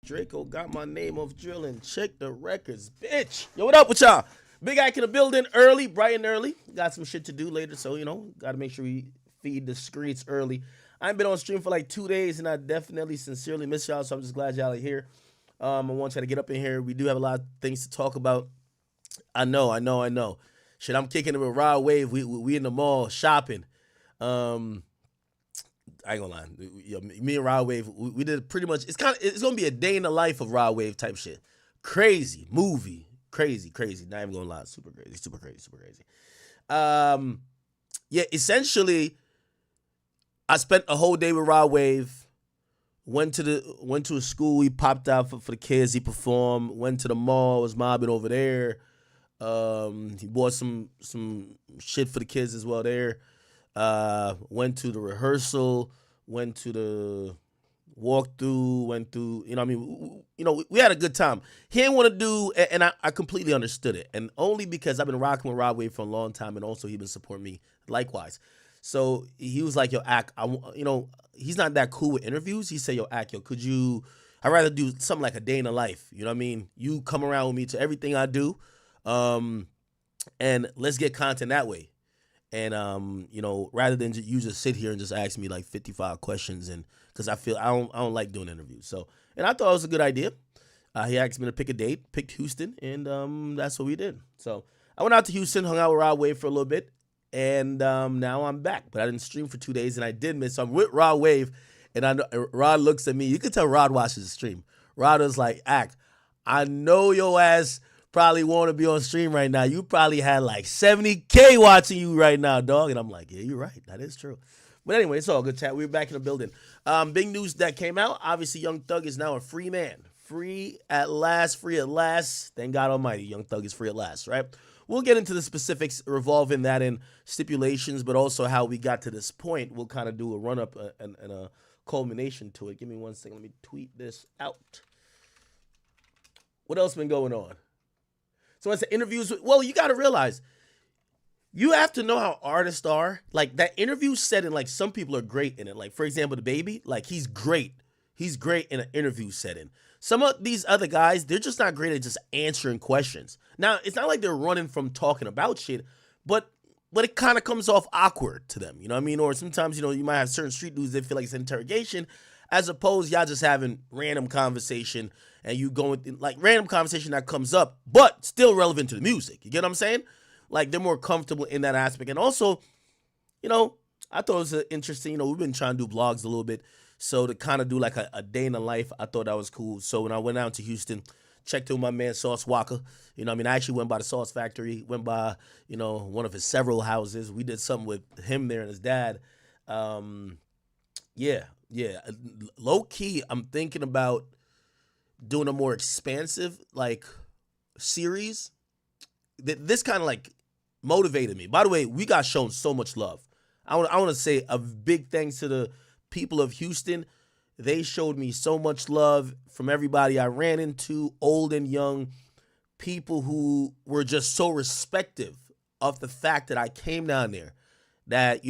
Draco got my name off drilling. Check the records, bitch. Yo, what up with y'all? Big Ike in the building early, bright and early. Got some shit to do later, so, got to make sure we feed the streets early. I ain't been on stream for like 2 days, and I definitely, sincerely miss y'all, so I'm just glad y'all are here. I want y'all to get up in here. We do have a lot of things to talk about. I know. Shit, I'm kicking it with Rod Wave. We in the mall shopping. I ain't gonna lie. Me and Rod Wave, we did pretty much. It's gonna be a day in the life of Rod Wave type shit. Crazy movie, crazy. Not even gonna lie, super crazy. Yeah. Essentially, I spent a whole day with Rod Wave. Went to a school. He popped out for the kids. He performed. Went to the mall. Was mobbing over there. He bought some shit for the kids as well there. Went to the rehearsal, went to the walkthrough, we had a good time. He didn't want to do, and I completely understood it, and only because I've been rocking with Rod Wave for a long time, and also he's been supporting me likewise. So he was like, yo, Ak, he's not that cool with interviews. He said, yo, Ak, I'd rather do something like a day in the life. You know what I mean? You come around with me to everything I do, and let's get content that way. And, rather than you just sit here and just ask me like 55 questions, and because I don't like doing interviews. So, and I thought it was a good idea. He asked me to pick a date, picked Houston, and that's what we did. So I went out to Houston, hung out with Rod Wave for a little bit, and now I'm back. But I didn't stream for 2 days, and I did miss. So I'm with Rod Wave, and I know Rod looks at me. You can tell Rod watches the stream. Rod was like, Ak, I know your ass probably want to be on stream right now. You probably had like 70K watching you right now, dog. And I'm like, yeah, you're right. That is true. But anyway, it's all good chat. We're back in the building. Big news that came out. Obviously, Young Thug is now a free man. Free at last. Thank God Almighty. Young Thug is free at last, right? We'll get into the specifics revolving that in stipulations, but also how we got to this point. We'll kind of do a run-up and a culmination to it. Give me 1 second. Let me tweet this out. What else been going on? So it's interviews. Well, you got to realize, you have to know how artists are. Like, that interview setting, like, some people are great in it. Like, for example, the Baby, like, he's great. He's great in an interview setting. Some of these other guys, they're just not great at just answering questions. Now, it's not like they're running from talking about shit, but it kind of comes off awkward to them. You know what I mean? Or sometimes, you might have certain street dudes that feel like it's an interrogation, as opposed y'all just having random conversation, and you going like random conversation that comes up, but still relevant to the music. You get what I'm saying? Like, they're more comfortable in that aspect. And also, I thought it was interesting. We've been trying to do vlogs a little bit. So to kind of do like a day in the life, I thought that was cool. So when I went out to Houston, checked in with my man Sauce Walker. I actually went by the Sauce Factory, went by, one of his several houses. We did something with him there and his dad. Yeah. Low key, I'm thinking about doing a more expansive like series. This kind of like motivated me. By the way, we got shown so much love. I want to say a big thanks to the people of Houston. They showed me so much love from everybody I ran into, old and young, people who were just so respective of the fact that I came down there. That,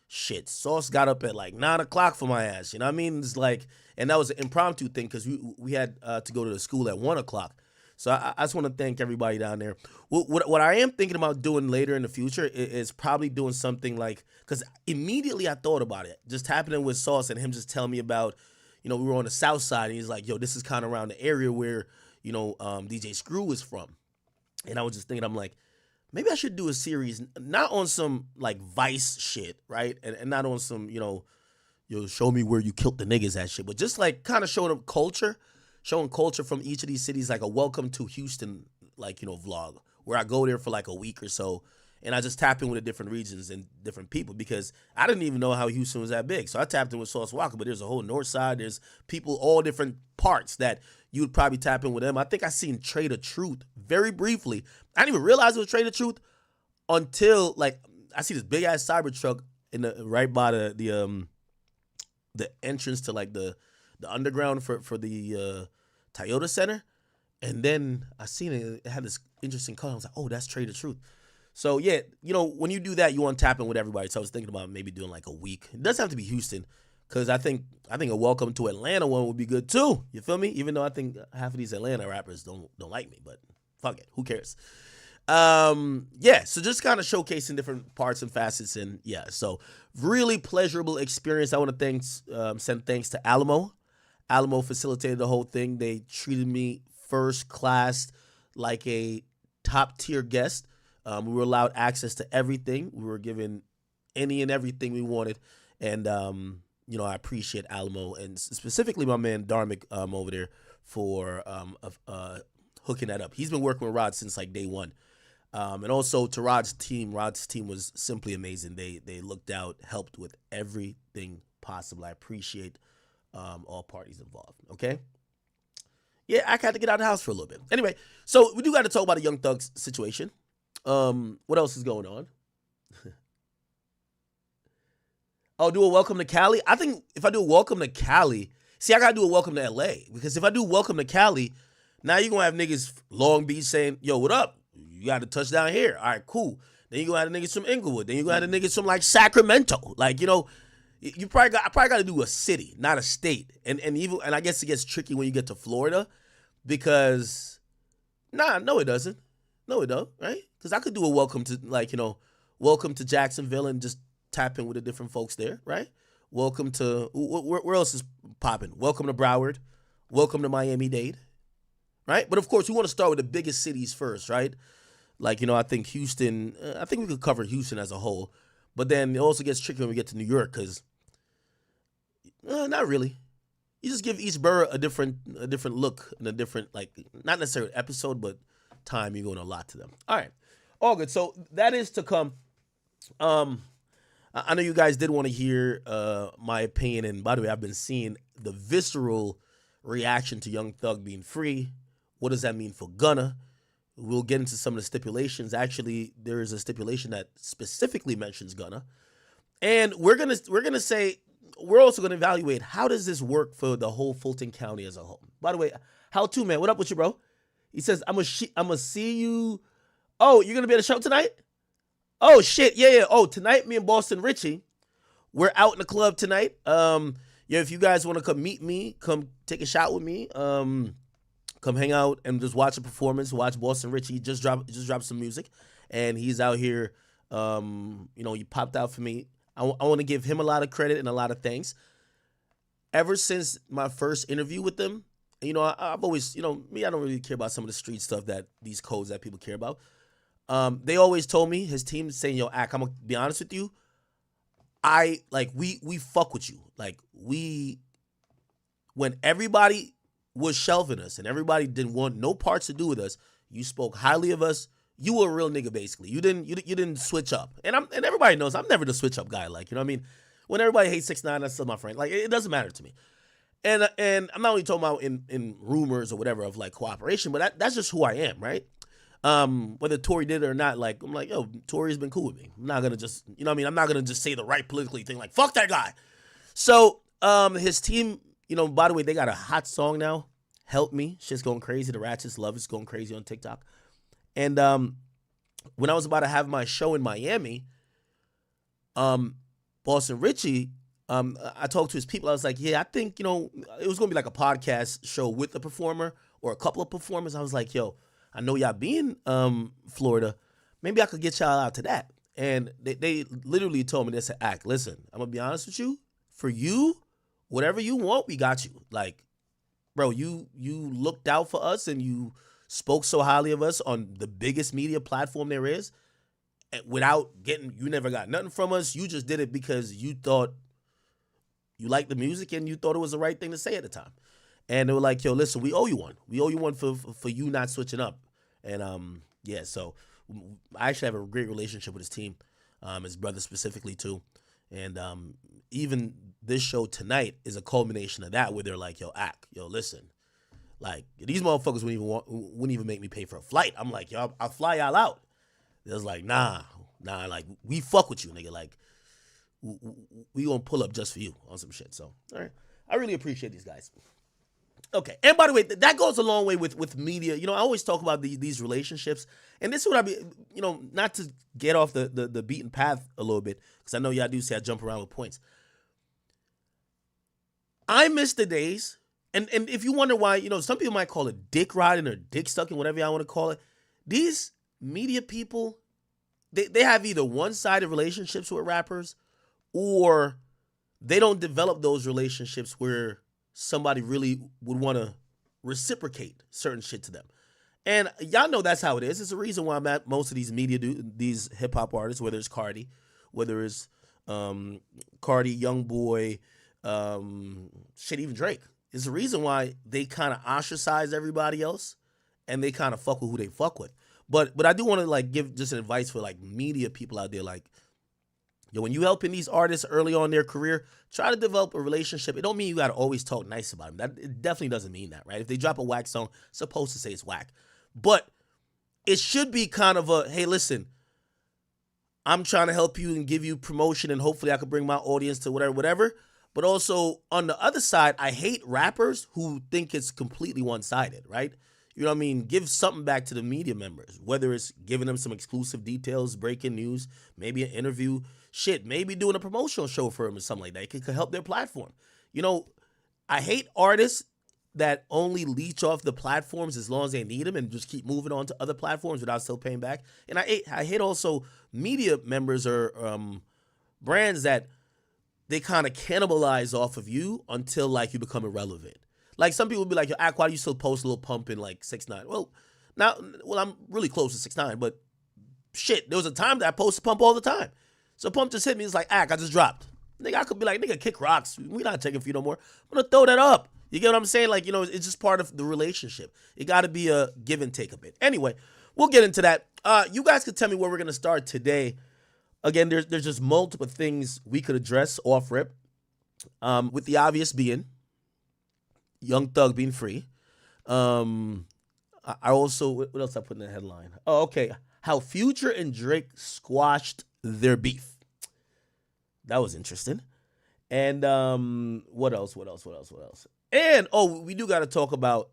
shit, Sauce got up at like 9 o'clock for my ass. You know what I mean? It's like, and that was an impromptu thing because we had to go to the school at 1 o'clock. So I just want to thank everybody down there. What I am thinking about doing later in the future is probably doing something like, because immediately I thought about it, just happening with Sauce and him just telling me about, we were on the south side, and he's like, yo, this is kind of around the area where, DJ Screw is from. And I was just thinking, I'm like, maybe I should do a series, not on some like Vice shit, right? And not on some, show me where you killed the niggas at shit, but just like kind of showing culture from each of these cities, like a welcome to Houston, like, vlog, where I go there for like a week or so, and I just tap in with the different regions and different people, because I didn't even know how Houston was that big. So I tapped in with Sauce Walker, but there's a whole north side. There's people, all different parts that you would probably tap in with them. I think I seen Trader Truth very briefly. I didn't even realize it was Trader Truth until like I see this big ass Cybertruck in the right by the entrance to like the underground for the Toyota Center, and then I seen it had this interesting color. I was like, oh, that's Trader Truth. So yeah, when you do that, you want to tap in with everybody. So I was thinking about maybe doing like a week. It doesn't have to be Houston, Because I think a Welcome to Atlanta one would be good too. You feel me? Even though I think half of these Atlanta rappers don't like me, but fuck it, who cares? Yeah, so just kind of showcasing different parts and facets, and yeah, so really pleasurable experience. I want to send thanks to Alamo. Alamo facilitated the whole thing. They treated me first class, like a top tier guest. We were allowed access to everything. We were given any and everything we wanted, and I appreciate Alamo and specifically my man Darmic over there for hooking that up. He's been working with Rod since like day one. And also to Rod's team was simply amazing. They looked out, helped with everything possible. I appreciate all parties involved. Okay. Yeah, I had to get out of the house for a little bit. Anyway, so we do got to talk about a Young Thug situation. What else is going on? Oh, do a welcome to Cali? I think if I do a welcome to Cali, I got to do a welcome to LA. Because if I do welcome to Cali, now you're going to have niggas Long Beach saying, yo, what up? You got to touch down here. All right, cool. Then you're going to have the niggas from Inglewood. Then you're going to have the niggas from like Sacramento. Like, I probably got to do a city, not a state. And I guess it gets tricky when you get to Florida because, no, it doesn't. No, it don't, right? Because I could do a welcome to welcome to Jacksonville and just tap in with the different folks there, right? Welcome to, where else is popping? Welcome to Broward. Welcome to Miami-Dade, right? But of course, we want to start with the biggest cities first, right? Like, I think Houston, I think we could cover Houston as a whole. But then it also gets tricky when we get to New York because, not really. You just give each borough a different look and a different, like, not necessarily episode, but time. You're going a lot to them. All right. All good. So that is to come. I know you guys did want to hear my opinion. And by the way, I've been seeing the visceral reaction to Young Thug being free. What does that mean for Gunna? We'll get into some of the stipulations. Actually, there is a stipulation that specifically mentions Gunna. And we're gonna say, we're also gonna evaluate how does this work for the whole Fulton County as a whole. By the way, how to, man? What up with you, bro? He says, I'm gonna see you. Oh, you're gonna be at a show tonight? Oh shit, yeah. Oh, tonight, me and Boston Richie, we're out in the club tonight. If you guys want to come meet me, come take a shot with me. Come hang out and just watch a performance. Watch Boston Richie just drop some music, and he's out here. He popped out for me. I want to give him a lot of credit and a lot of thanks. Ever since my first interview with them, I've always, me, I don't really care about some of the street stuff that these codes that people care about. They always told me, his team saying, yo, Ak, I'm gonna be honest with you. We fuck with you. Like when everybody was shelving us and everybody didn't want no parts to do with us, you spoke highly of us. You were a real nigga, basically. You didn't switch up. And everybody knows I'm never the switch up guy. Like, you know what I mean? When everybody hates 6ix9ine, that's still my friend. Like, it doesn't matter to me. And I'm not only talking about in rumors or whatever of like cooperation, but that's just who I am, right? Whether Tory did it or not, like, I'm like, yo, Tory's been cool with me. I'm not gonna just, I'm not gonna just say the right politically thing, like, fuck that guy. So, his team, by the way, they got a hot song now, Help Me. Shit's going crazy. The Ratchets love it's going crazy on TikTok. And when I was about to have my show in Miami, Boston Richie, I talked to his people. I was like, yeah, I think, it was going to be like a podcast show with a performer or a couple of performers. I was like, yo, I know y'all be in Florida. Maybe I could get y'all out to that. And they literally told me this, Act, listen, I'm going to be honest with you. For you, whatever you want, we got you. Like, bro, you looked out for us and you spoke so highly of us on the biggest media platform there is. And you never got nothing from us. You just did it because you thought you liked the music and you thought it was the right thing to say at the time. And they were like, yo, listen, we owe you one. We owe you one for you not switching up. And so I actually have a great relationship with his team, his brother specifically too. And even this show tonight is a culmination of that, where they're like, yo, Ak, yo, listen, like, these motherfuckers wouldn't even make me pay for a flight. I'm like, yo, I'll fly y'all out. They was like, nah, like, we fuck with you, nigga. Like, we gonna pull up just for you on some shit. So, all right. I really appreciate these guys. Okay. And by the way, that goes a long way with media. I always talk about these relationships. And this is what I be, not to get off the beaten path a little bit, because I know y'all do say I jump around with points. I miss the days, and if you wonder why, some people might call it dick riding or dick sucking, whatever y'all want to call it. These media people, they have either one-sided relationships with rappers, or they don't develop those relationships where somebody really would want to reciprocate certain shit to them. And y'all know that's how it is. It's the reason why most of these these hip hop artists, whether it's Cardi, whether it's Cardi, YoungBoy, shit, even Drake, is the reason why they kind of ostracize everybody else and they kind of fuck with who they fuck with. But I do want to like give just an advice for like media people out there, like, yo, when you helping these artists early on in their career, try to develop a relationship. It don't mean you got to always talk nice about them. It definitely doesn't mean that, right? If they drop a whack song, it's supposed to say it's whack. But it should be kind of a, hey, listen, I'm trying to help you and give you promotion, and hopefully I can bring my audience to whatever. But also, on the other side, I hate rappers who think it's completely one-sided, right? You know what I mean? Give something back to the media members, whether it's giving them some exclusive details, breaking news, maybe an interview, shit, maybe doing a promotional show for them or something like that. It could help their platform. I hate artists that only leech off the platforms as long as they need them and just keep moving on to other platforms without still paying back. And I hate also media members or brands that they kind of cannibalize off of you until like you become irrelevant. Like some people be like, yo, Ak, why do you still post a little pump in like 6ix9ine? Well, I'm really close to 6ix9ine, but shit, there was a time that I posted Pump all the time. So Pump just hit me, it's like, Ak, I just dropped. Nigga, I could be like, nigga, kick rocks. We're not taking for you no more. I'm gonna throw that up. You get what I'm saying? Like, it's just part of the relationship. It gotta be a give and take a bit. Anyway, we'll get into that. You guys can tell me where we're gonna start today. Again, there's just multiple things we could address off rip. With the obvious being Young Thug being free. I also, what else I put in the headline? Oh, okay. How Future and Drake squashed their beef. That was interesting. And what else? And we do got to talk about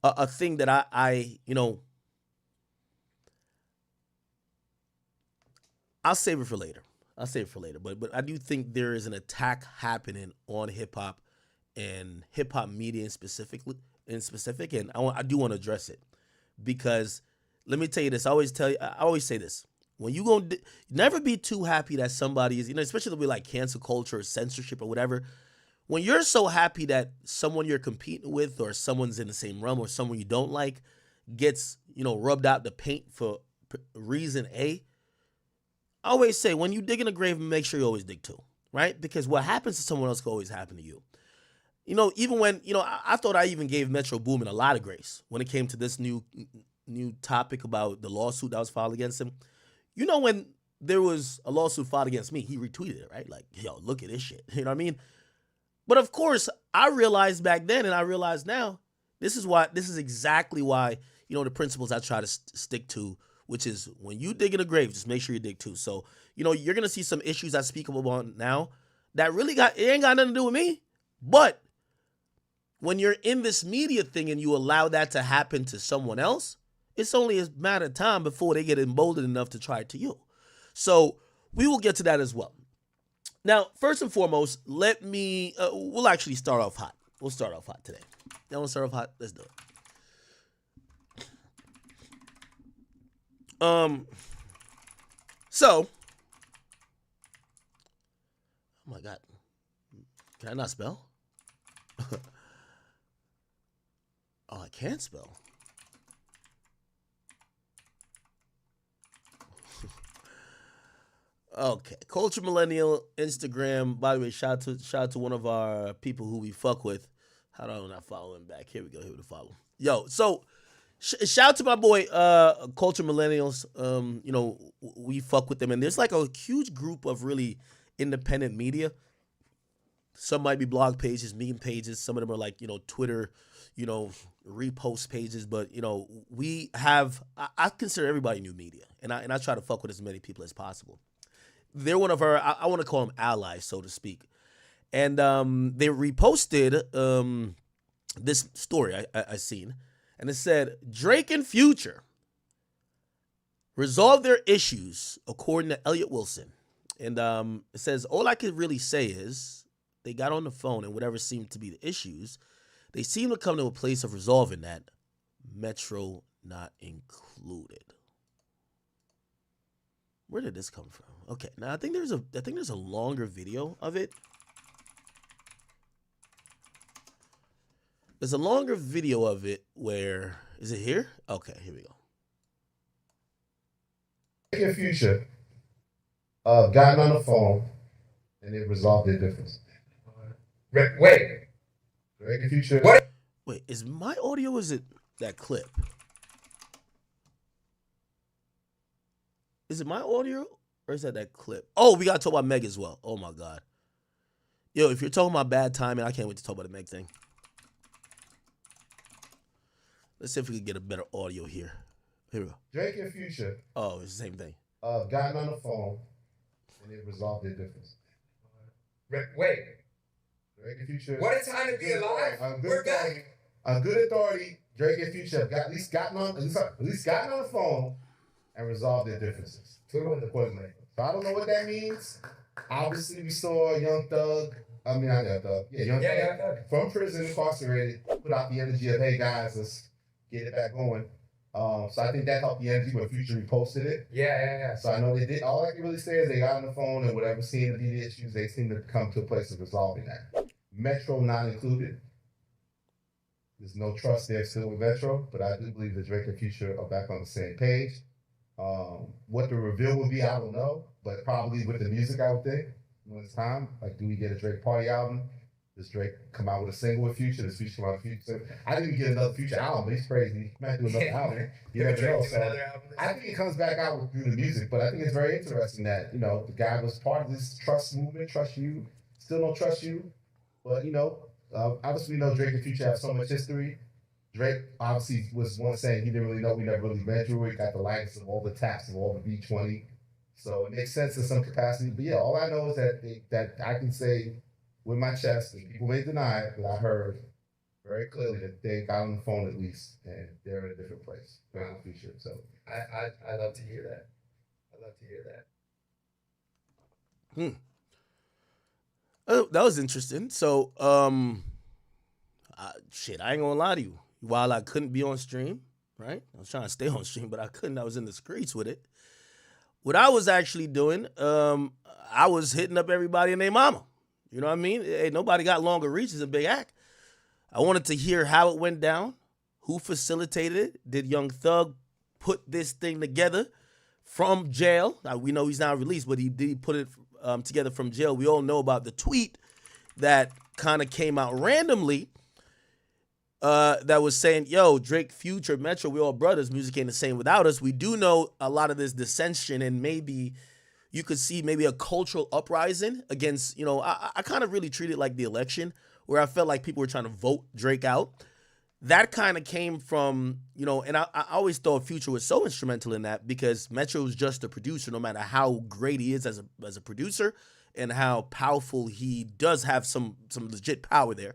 a thing that I'll save it for later. But I do think there is an attack happening on hip hop and hip hop media in specific, and I do want to address it, because let me tell you this. I always say this. When you go, never be too happy that somebody is, especially with like cancel culture or censorship or whatever. When you're so happy that someone you're competing with or someone's in the same realm or someone you don't like gets, rubbed out the paint for reason A, I always say, when you dig in a grave, make sure you always dig too, right? Because what happens to someone else can always happen to you. Even when, I thought I even gave Metro Boomin a lot of grace when it came to this new topic about the lawsuit that was filed against him. When there was a lawsuit filed against me, he retweeted it, right? Like, yo, look at this shit. You know what I mean? But of course, I realized back then, and I realize now, this is exactly why, the principles I try to stick to, which is when you dig in a grave, just make sure you dig too. So, you're going to see some issues I speak about now that really it ain't got nothing to do with me. But when you're in this media thing and you allow that to happen to someone else, it's only a matter of time before they get emboldened enough to try it to you. So we will get to that as well. Now, first and foremost, we'll actually start off hot. We'll start off hot today. Y'all want to start off hot? Let's do it. So, oh my God, can I not spell? Oh, I can't spell. Okay, Culture Millennial Instagram. By the way, shout out to one of our people who we fuck with. How do I not follow him back? Here we go. Here to follow. Yo, so shout out to my boy Culture Millennials. We fuck with them, and there's like a huge group of really independent media. Some might be blog pages, meme pages. Some of them are like Twitter, repost pages. But we have. I consider everybody new media, and I try to fuck with as many people as possible. They're one of our, I want to call them allies, so to speak. And they reposted this story I seen. And it said, Drake and Future resolve their issues, according to Elliot Wilson. And it says, all I can really say is they got on the phone and whatever seemed to be the issues, they seem to come to a place of resolving that. Metro not included. Where did this come from? Okay, now I think there's a longer video of it. There's a longer video of it where, is it here? Okay, here we go. In future, gotten on the phone and it resolved their difference. Wait. In future. What? Wait, is my audio or is it that clip? Is it my audio or is that clip? Oh, we got to talk about Meg as well. Oh my God. Yo, if you're talking about bad timing, I can't wait to talk about the Meg thing. Let's see if we can get a better audio here. Here we go. Drake and Future. Oh, it's the same thing. Gotten on the phone and it resolved their difference. Wait. Drake and Future. What a time to be alive. We're back. A good authority. Drake and Future have at least gotten on the phone and resolved their differences. So I don't know what that means. Obviously, we saw Young Thug. Young Thug from prison, incarcerated, put out the energy of, hey guys, let's get it back going. So I think that helped the energy when Future reposted it. Yeah. So I know they did. All I can really say is they got on the phone and whatever seemed to be the issues, they seem to come to a place of resolving that. Metro not included. There's no trust there still with Metro, but I do believe that Drake and Future are back on the same page. What the reveal will be, I don't know, but probably with the music, I would think, when it's time. Like, do we get a Drake party album? Does Drake come out with a single with Future? Does Future come out with Future? I didn't even get another Future album, but he's crazy. He might do another album. You never know. So I think he comes back out through the music, but I think it's very interesting that, the guy was part of this trust movement, trust you, still don't trust you. But, obviously we know Drake and Future have so much history. Drake obviously was one saying he didn't really know, we never really met you. He got the likes of all the taps of all the V20. So it makes sense in some capacity. But yeah, all I know is that I can say with my chest, and people may deny it, but I heard very clearly that they got on the phone at least, and they're in a different place. Drake and Future. So I love to hear that. That was interesting. So, I ain't gonna lie to you. While I couldn't be on stream, right? I was trying to stay on stream, but I couldn't. I was in the streets with it. What I was actually doing, I was hitting up everybody and their mama. You know what I mean? Hey, nobody got longer reaches than Big Act. I wanted to hear how it went down, who facilitated it. Did Young Thug put this thing together from jail? Now, we know he's not released, but he did put it together from jail. We all know about the tweet that kind of came out randomly that was saying, yo, Drake, Future, Metro, we all brothers. Music ain't the same without us. We do know a lot of this dissension, and maybe you could see maybe a cultural uprising against, I kind of really treat it like the election, where I felt like people were trying to vote Drake out. That kind of came from, and I always thought Future was so instrumental in that, because Metro is just a producer, no matter how great he is as a producer and how powerful he does have some legit power there.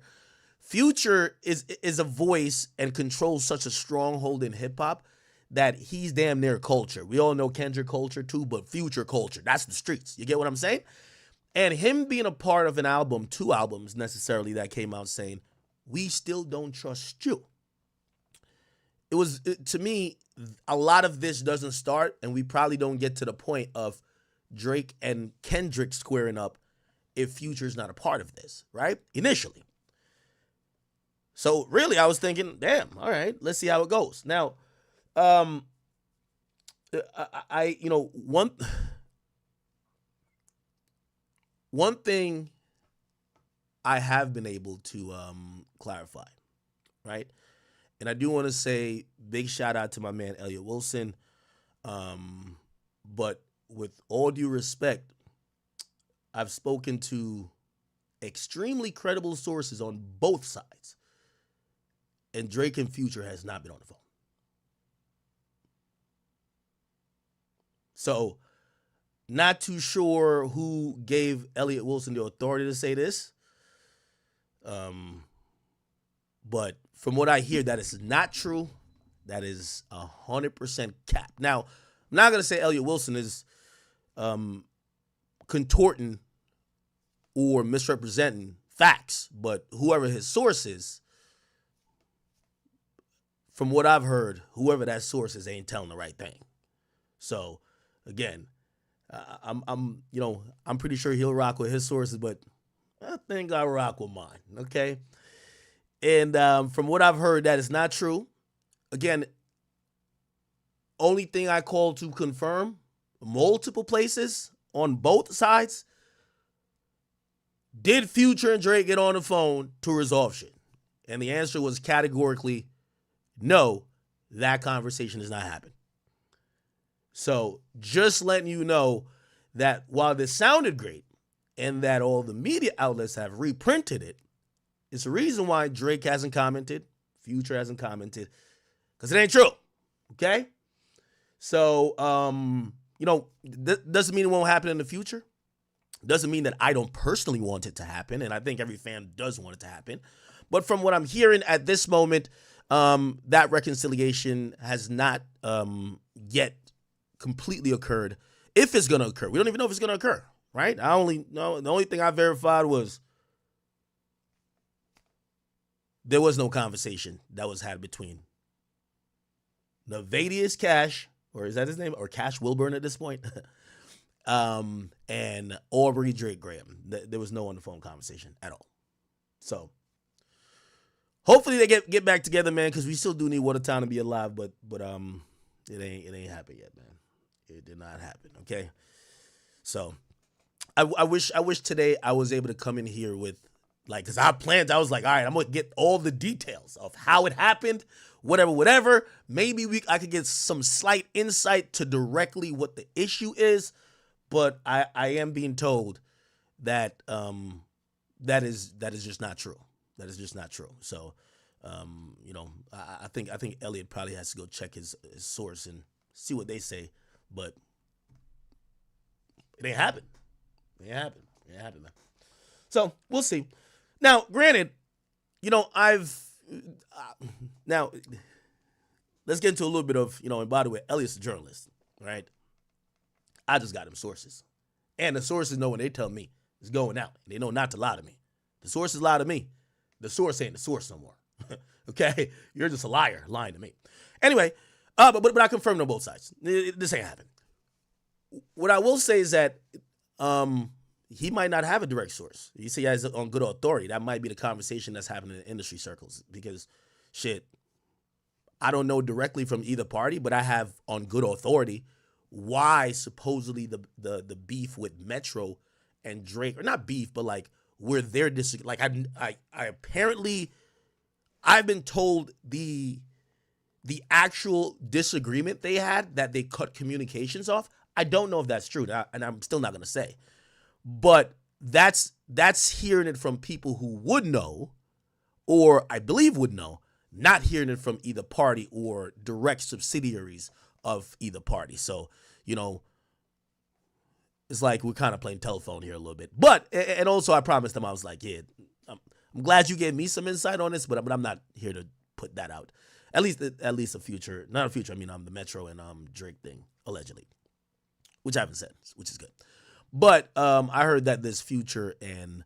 Future is a voice and controls such a stronghold in hip hop that he's damn near culture. We all know Kendrick culture too, but Future culture, that's the streets. You get what I'm saying? And him being a part of an album, 2 albums necessarily, that came out saying, we still don't trust you. To me, a lot of this doesn't start, and we probably don't get to the point of Drake and Kendrick squaring up if Future's not a part of this, right? Initially. So really, I was thinking, damn, all right, let's see how it goes. Now, one thing I have been able to clarify, right? And I do want to say big shout out to my man Elliot Wilson. But with all due respect, I've spoken to extremely credible sources on both sides. And Drake and Future has not been on the phone. So, not too sure who gave Elliot Wilson the authority to say this. But from what I hear, that is not true. That is 100% cap. Now, I'm not going to say Elliot Wilson is contorting or misrepresenting facts, but whoever his source is, from what I've heard, whoever that source is ain't telling the right thing. So again, I'm pretty sure he'll rock with his sources, but I think I'll rock with mine. Okay. And from what I've heard, that is not true. Again, only thing I call to confirm, multiple places on both sides, did Future and Drake get on the phone to resolve shit? And the answer was categorically no, that conversation has not happened. So just letting you know that while this sounded great and that all the media outlets have reprinted it, it's the reason why Drake hasn't commented, Future hasn't commented, because it ain't true. Okay? So, doesn't mean it won't happen in the future. Doesn't mean that I don't personally want it to happen, and I think every fan does want it to happen. But from what I'm hearing at this moment, that reconciliation has not yet completely occurred. If it's going to occur. We don't even know if it's going to occur, right? The only thing I verified was there was no conversation that was had between Nevadius Cash, or is that his name? Or Cash Wilburn at this point? And Aubrey Drake Graham. There was no on the phone conversation at all. So hopefully they get back together, man, because we still do need Watertown to be alive, but it ain't happened yet, man. It did not happen. Okay. So I wish today I was able to come in here with, like, because I planned, I was like, all right, I'm going to get all the details of how it happened, whatever. Maybe I could get some slight insight to directly what the issue is, but I am being told that that is just not true. That is just not true. So, I think Elliot probably has to go check his source and see what they say, but it ain't happened. It ain't happened, man. So we'll see. Now, granted, now let's get into a little bit of, and by the way, Elliot's a journalist, right? I just got him sources. And the sources know when they tell me it's going out. They know not to lie to me. The sources lie to me. The source ain't the source no more. Okay? You're just a liar lying to me. Anyway, but I confirmed on both sides. This ain't happened. What I will say is that he might not have a direct source. You see, as on good authority, that might be the conversation that's happening in industry circles. Because, I don't know directly from either party, but I have on good authority why supposedly the beef with Metro and Drake, or not beef, but like where they're like I apparently I've been told the actual disagreement they had, that they cut communications off. I don't know if that's true, and I'm still not gonna say, but that's hearing it from people who would know, or I believe would know, not hearing it from either party or direct subsidiaries of either party. So, it's like we're kind of playing telephone here a little bit. But, and also I promised them, I was like, yeah, I'm glad you gave me some insight on this, but I'm not here to put that out. At least a future, not a future, I mean, the Metro and Drake thing, allegedly, which I haven't said, which is good. But I heard that this Future and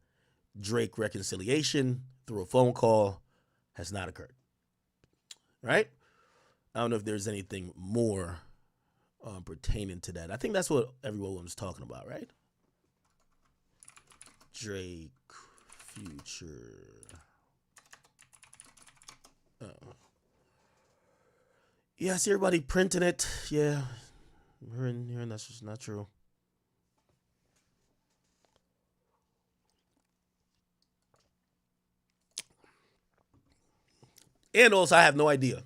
Drake reconciliation through a phone call has not occurred. Right? I don't know if there's anything more pertaining to that. I think that's what everyone was talking about, right? Drake, Future. Yeah, I see everybody printing it. Yeah, hearing that's just not true. And also, I have no idea,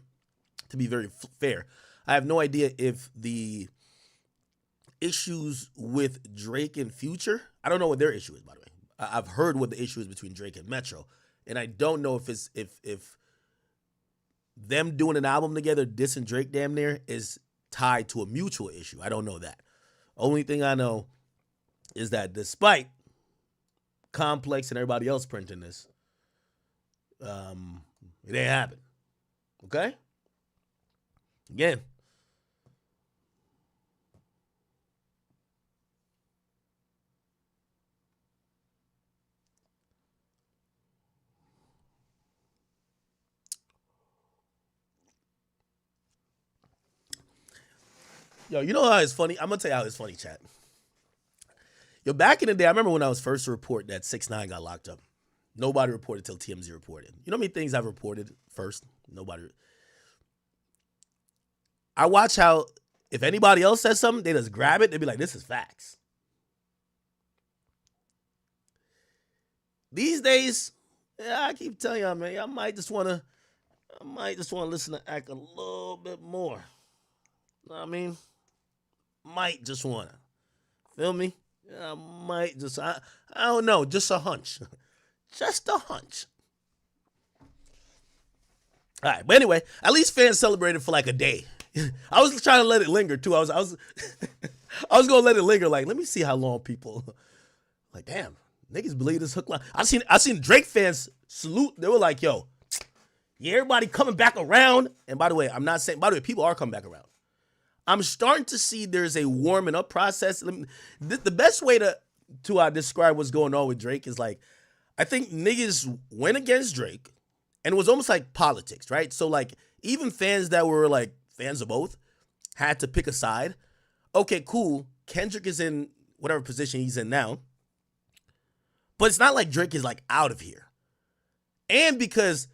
to be very fair, I have no idea if the issues with Drake and Future, I don't know what their issue is, by the way. I've heard what the issue is between Drake and Metro, and I don't know if it's if them doing an album together, dissing Drake damn near, is tied to a mutual issue. I don't know that. Only thing I know is that despite Complex and everybody else printing this, it ain't happened. Okay? Again. Yo, you know how it's funny? I'm gonna tell you how it's funny, chat. Yo, back in the day, I remember when I was first to report that 6ix9ine got locked up. Nobody reported till TMZ reported. You know how many things I've reported first? Nobody. I watch how if anybody else says something, they just grab it. They be like, "This is facts." These days, yeah, I keep telling y'all, man, I might just wanna listen to Act a little bit more. Know what I mean? Might just wanna. Feel me? I might just, I don't know, just a hunch. Just a hunch. All right, but anyway, at least fans celebrated for like a day. I was trying to let it linger too. I was I was gonna let it linger. Like, let me see how long people. Like, damn, niggas believe this hook line. I seen Drake fans salute. They were like, yo, yeah, everybody coming back around. And by the way, I'm not saying. By the way, people are coming back around. I'm starting to see there's a warming up process. The best way to describe what's going on with Drake is like, I think niggas went against Drake, and it was almost like politics, right? So like, even fans that were like fans of both had to pick a side. Okay, cool. Kendrick is in whatever position he's in now, but it's not like Drake is like out of here. And because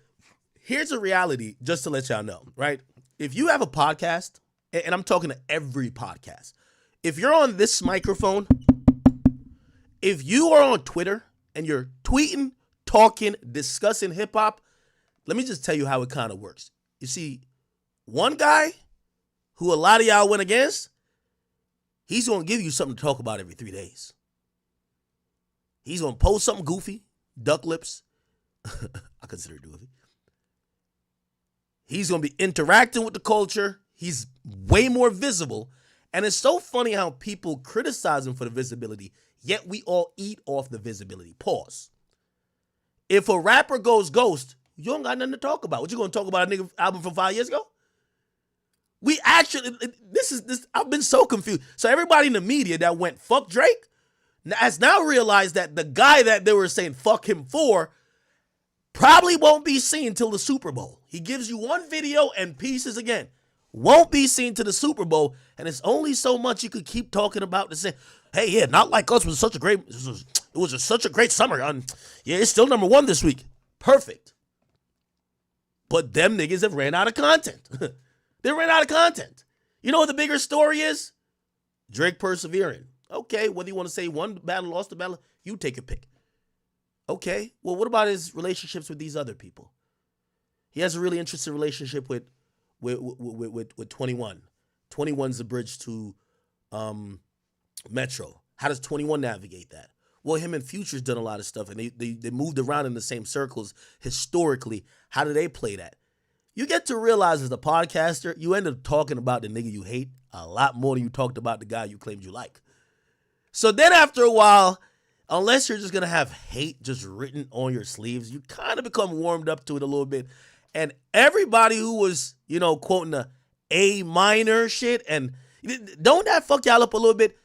here's a reality, just to let y'all know, right? If you have a podcast, and I'm talking to every podcast, if you're on this microphone, if you are on Twitter and you're tweeting, talking, discussing hip hop, let me just tell you how it kind of works. You see, one guy who a lot of y'all went against, he's going to give you something to talk about every 3 days. He's going to post something goofy, duck lips. I consider it goofy. He's going to be interacting with the culture. He's way more visible. And it's so funny how people criticize him for the visibility, yet we all eat off the visibility. Pause. If a rapper goes ghost, you don't got nothing to talk about. What you going to talk about, a nigga album from 5 years ago? We actually, this. I've been so confused. So everybody in the media that went fuck Drake has now realized that the guy that they were saying fuck him for probably won't be seen till the Super Bowl. He gives you one video and pieces again. Won't be seen to the Super Bowl, and it's only so much you could keep talking about to say, hey, yeah, Not Like Us was such a great, such a great summer. Yeah, it's still number one this week. Perfect. But them niggas have ran out of content. They ran out of content. You know what the bigger story is? Drake persevering. Okay, whether you want to say one battle, lost the battle, you take a pick. Okay, well, what about his relationships with these other people? He has a really interesting relationship with 21. 21's the bridge to Metro. How does 21 navigate that? Well, him and Future's done a lot of stuff, and they moved around in the same circles historically. How do they play that? You get to realize as a podcaster, you end up talking about the nigga you hate a lot more than you talked about the guy you claimed you like. So then after a while, unless you're just going to have hate just written on your sleeves, you kind of become warmed up to it a little bit. And everybody who was, quoting the A minor shit, and don't that fuck y'all up a little bit?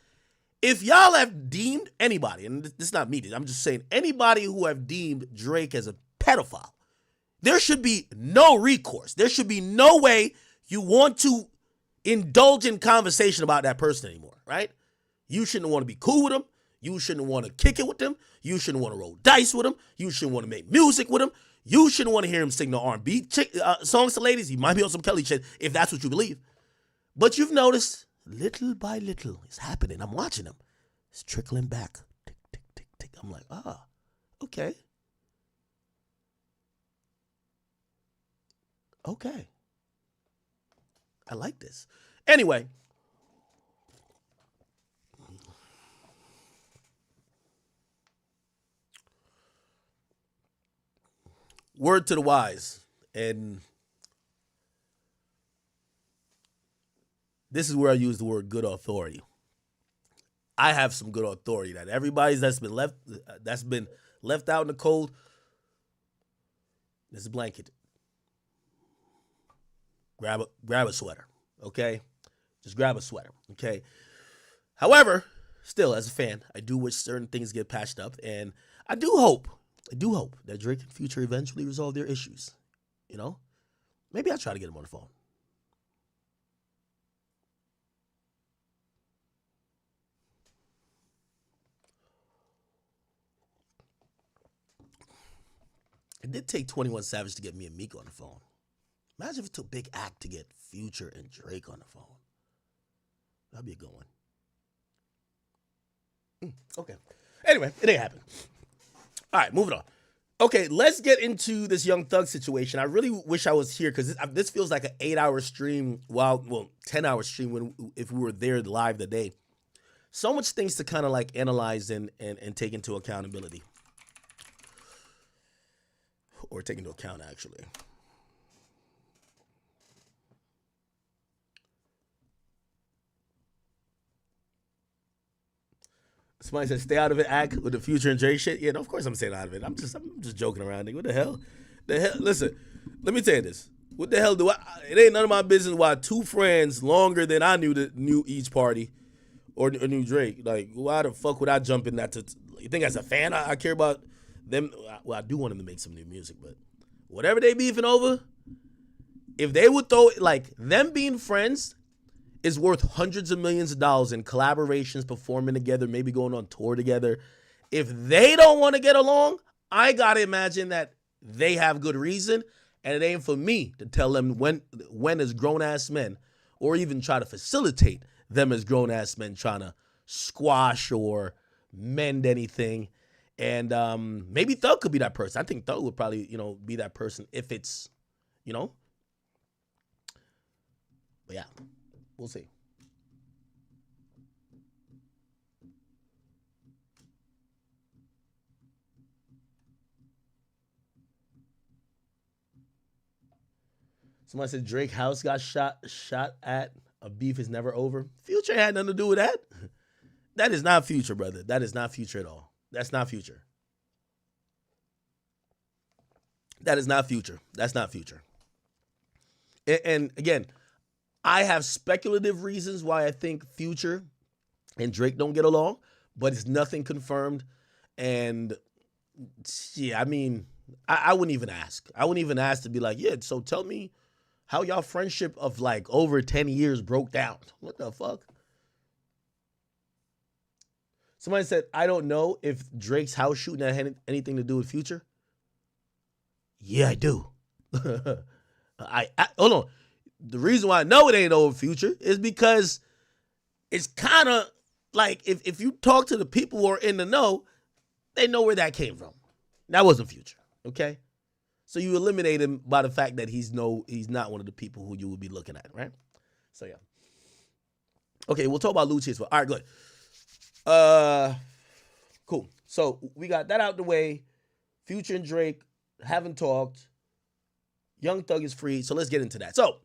If y'all have deemed anybody, and this is not me, I'm just saying anybody who have deemed Drake as a pedophile, there should be no recourse. There should be no way you want to indulge in conversation about that person anymore, right? You shouldn't want to be cool with him. You shouldn't want to kick it with him. You shouldn't want to roll dice with him. You shouldn't want to make music with him. You shouldn't want to hear him sing the R&B songs to ladies. He might be on some Kelly shit if that's what you believe. But you've noticed, little by little, it's happening. I'm watching him. It's trickling back. Tick, tick, tick, tick. I'm like, okay. Okay. I like this. Anyway. Word to the wise. And this is where I use the word good authority. I have some good authority that everybody's that's been left out in the cold. There's a blanket. Grab a sweater, okay? Just grab a sweater, okay? However, still, as a fan, I do wish certain things get patched up, and I do hope that Drake and Future eventually resolve their issues. You know? Maybe I'll try to get him on the phone. It did take 21 Savage to get me and Meek on the phone. Imagine if it took Big Act to get Future and Drake on the phone. That'd be a good one. Okay. Anyway, it ain't happened. All right, moving on. Okay, let's get into this Young Thug situation. I really wish I was here because this feels like an 8-hour stream, 10-hour stream if we were there live today. So much things to kind of like analyze and take into accountability. Or take into account, actually. Somebody said, stay out of it, act with the Future and Drake shit. Yeah, no, of course I'm staying out of it. I'm just joking around, nigga. What the hell? Listen, let me tell you this. What the hell it ain't none of my business why two friends longer than I knew each party or knew Drake. Like, why the fuck would I jump in that you think as a fan I care about them? Well, I do want them to make some new music, but whatever they beefing over, if they would throw it, like, them being friends is worth hundreds of millions of dollars in collaborations, performing together, maybe going on tour together. If they don't want to get along, I gotta imagine that they have good reason, and it ain't for me to tell them when as grown-ass men, or even try to facilitate them as grown-ass men trying to squash or mend anything. And maybe Thug could be that person. I think Thug would probably, be that person if it's, But yeah. We'll see. Somebody said Drake house got shot at. A beef is never over. Future had nothing to do with that. That is not Future, brother. That is not Future at all. That's not Future. That is not Future. That's not Future. And again, I have speculative reasons why I think Future and Drake don't get along, but it's nothing confirmed. And yeah, I mean, I wouldn't even ask. I wouldn't even ask to be like, yeah, so tell me how y'all friendship of like over 10 years broke down. What the fuck? Somebody said, I don't know if Drake's house shooting had anything to do with Future. Yeah, I do. I hold on. The reason why I know it ain't over Future is because it's kind of like if you talk to the people who are in the know, they know where that came from. That wasn't Future, okay? So you eliminate him by the fact that he's not one of the people who you would be looking at, right? So yeah. Okay, we'll talk about Lucci as well. All right, good. Cool. So we got that out the way. Future and Drake haven't talked. Young Thug is free, so let's get into that. So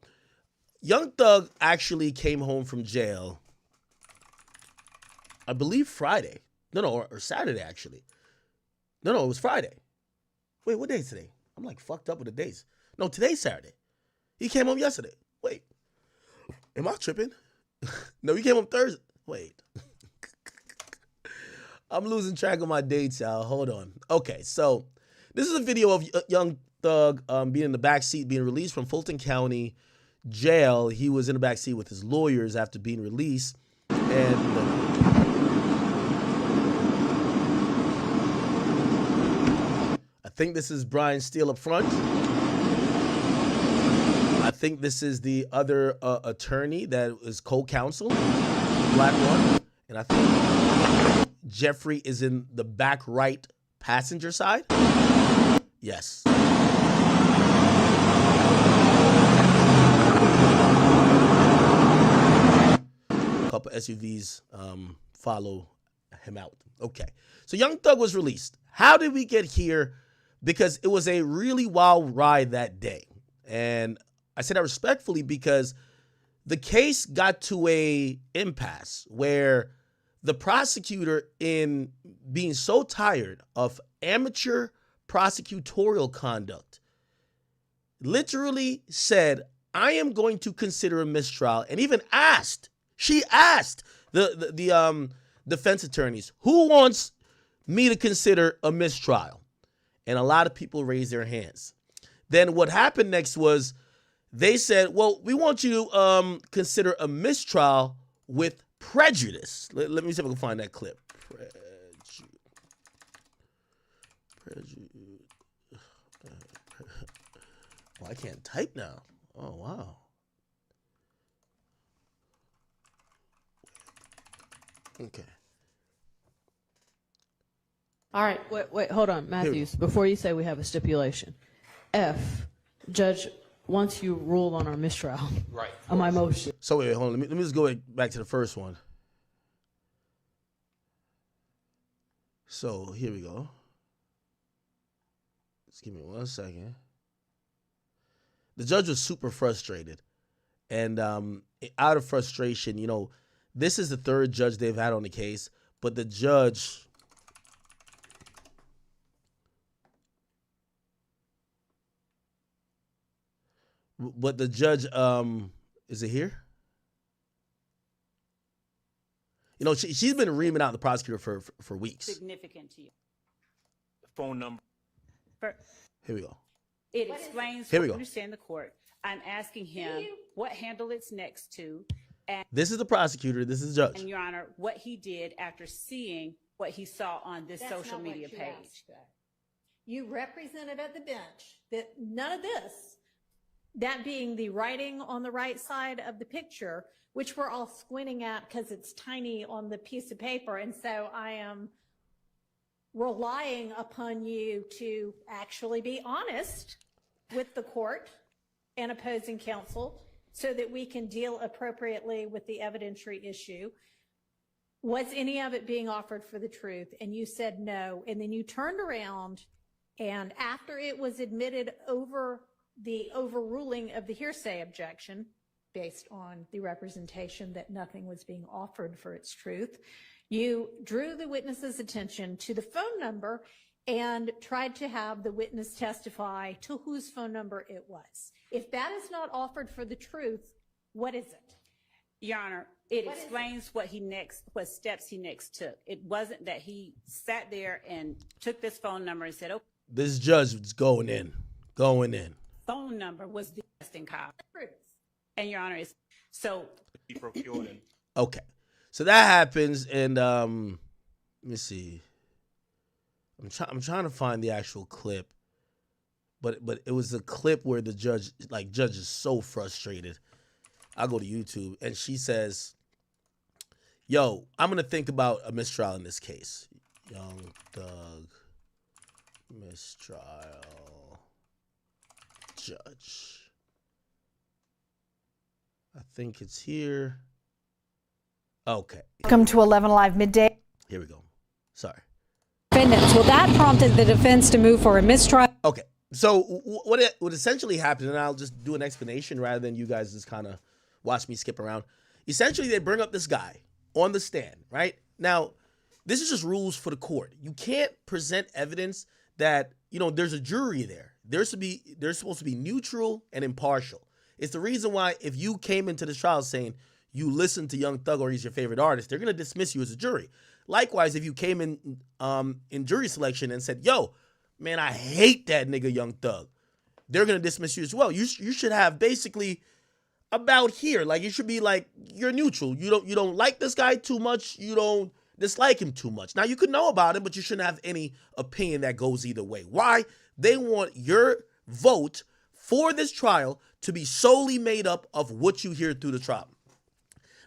Young Thug actually came home from jail, I believe Friday. Or Saturday, actually. No, it was Friday. Wait, what day is today? I'm like fucked up with the days. No, today's Saturday. He came home yesterday. Wait. Am I tripping? No, he came home Thursday. Wait. I'm losing track of my dates, y'all. Hold on. Okay, so this is a video of Young Thug being in the backseat, being released from Fulton County jail. He was in the backseat with his lawyers after being released. And I think this is Brian Steele up front. I think this is the other attorney that is co-counsel, black one. And I think Jeffrey is in the back right passenger side. Yes. A couple SUVs follow him out. Okay. So Young Thug was released. How did we get here? Because it was a really wild ride that day. And I say that respectfully because the case got to a impasse where the prosecutor, in being so tired of amateur prosecutorial conduct, literally said, I am going to consider a mistrial, and even asked the defense attorneys, who wants me to consider a mistrial? And a lot of people raised their hands. Then what happened next was they said, well, we want you to consider a mistrial with prejudice. Let me see if I can find that clip. Prejudice. Oh, I can't type now. Oh, wow. Okay. All right, wait, hold on, Matthews. Before you say we have a stipulation, F, Judge, once you rule on our mistrial, Right. on my motion. So wait, hold on. Let me just go back to the first one. So here we go. Just give me 1 second. The judge was super frustrated. And out of frustration, you know, this is the third judge they've had on the case, but the judge... But the judge, is it here? You know, she's been reaming out the prosecutor for weeks. Significant to you. Phone number. Here we go. It explains Here what we go. you understand in the court. I'm asking him what handle it's next to, and This is the prosecutor. This is the judge. Your Honor, what he did after seeing what he saw on this That's social not what media you page. asked. You represented at the bench that none of this, that being the writing on the right side of the picture, which we're all squinting at because it's tiny on the piece of paper. And so I am relying upon you to actually be honest with the court and opposing counsel so that we can deal appropriately with the evidentiary issue. Was any of it being offered for the truth? And you said no. And then you turned around, and after it was admitted over the overruling of the hearsay objection, based on the representation that nothing was being offered for its truth, you drew the witness's attention to the phone number and tried to have the witness testify to whose phone number it was. If that is not offered for the truth, what is it? Your Honor, it explains what steps he next took. It wasn't that he sat there and took this phone number and said, "Oh, This judge was going in. phone number was the testing call." And Your Honor, is so. Okay. So that happens, and let me see. I'm trying to find the actual clip, but it was a clip where the judge is so frustrated. I'll go to YouTube, and she says, "Yo, I'm gonna think about a mistrial in this case. Young Thug mistrial judge. I think it's here. Okay. Welcome to 11 Live Midday. Here we go. Sorry. Defendants. Well, that prompted the defense to move for a mistrial. Okay. So what essentially happened, and I'll just do an explanation rather than you guys just kind of watch me skip around. Essentially, they bring up this guy on the stand, right? Now, this is just rules for the court. You can't present evidence that, you know, there's a jury there. They're supposed to be neutral and impartial. It's the reason why if you came into this trial saying you listen to Young Thug or he's your favorite artist, they're going to dismiss you as a jury. Likewise, if you came in jury selection and said, "Yo, man, I hate that nigga Young Thug," they're going to dismiss you as well. You should have basically about here. Like, you should be like, you're neutral. You don't like this guy too much. You don't dislike him too much. Now, you could know about him, but you shouldn't have any opinion that goes either way. Why? They want your vote for this trial to be solely made up of what you hear through the trial.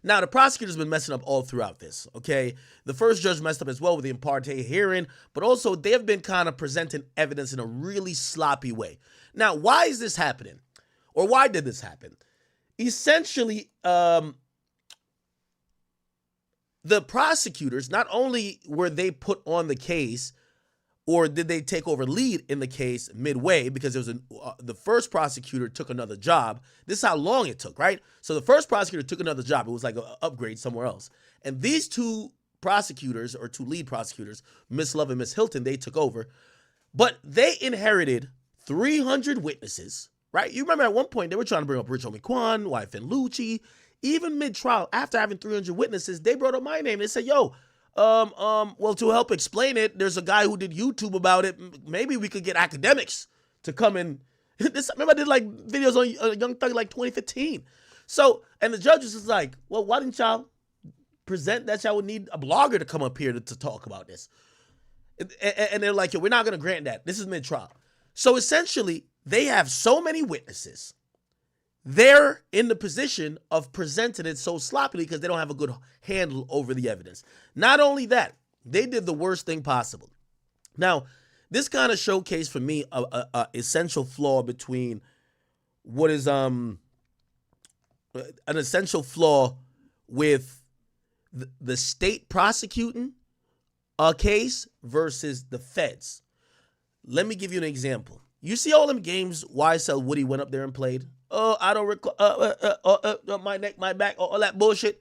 Now, the prosecutor's been messing up all throughout this, okay? The first judge messed up as well with the in parte hearing, but also they have been kind of presenting evidence in a really sloppy way. Now, why is this happening? Or why did this happen? Essentially, the prosecutors, not only were they put on the case, or did they take over lead in the case midway because there was the first prosecutor took another job. This is how long it took, right? So the first prosecutor took another job. It was like an upgrade somewhere else. And these two prosecutors, or two lead prosecutors, Miss Love and Miss Hilton, they took over. But they inherited 300 witnesses, right? You remember at one point they were trying to bring up Rich Homie Quan, Wife and Lucci. Even mid-trial, after having 300 witnesses, they brought up my name. They said, "Yo, well, to help explain it, there's a guy who did YouTube about it. Maybe we could get academics to come in." Remember I did like videos on Young Thug like 2015. So, and the judge was just like, "Well, why didn't y'all present that y'all would need a blogger to come up here to talk about this?" And they're like, "Yo, we're not going to grant that. This is mid-trial." So essentially, they have so many witnesses. They're in the position of presenting it so sloppily because they don't have a good handle over the evidence. Not only that, they did the worst thing possible. Now, this kind of showcased for me a essential flaw between what is an essential flaw with the state prosecuting a case versus the feds. Let me give you an example. You see all them games YSL Woody went up there and played? Oh, I don't recall, my neck, my back, all that bullshit.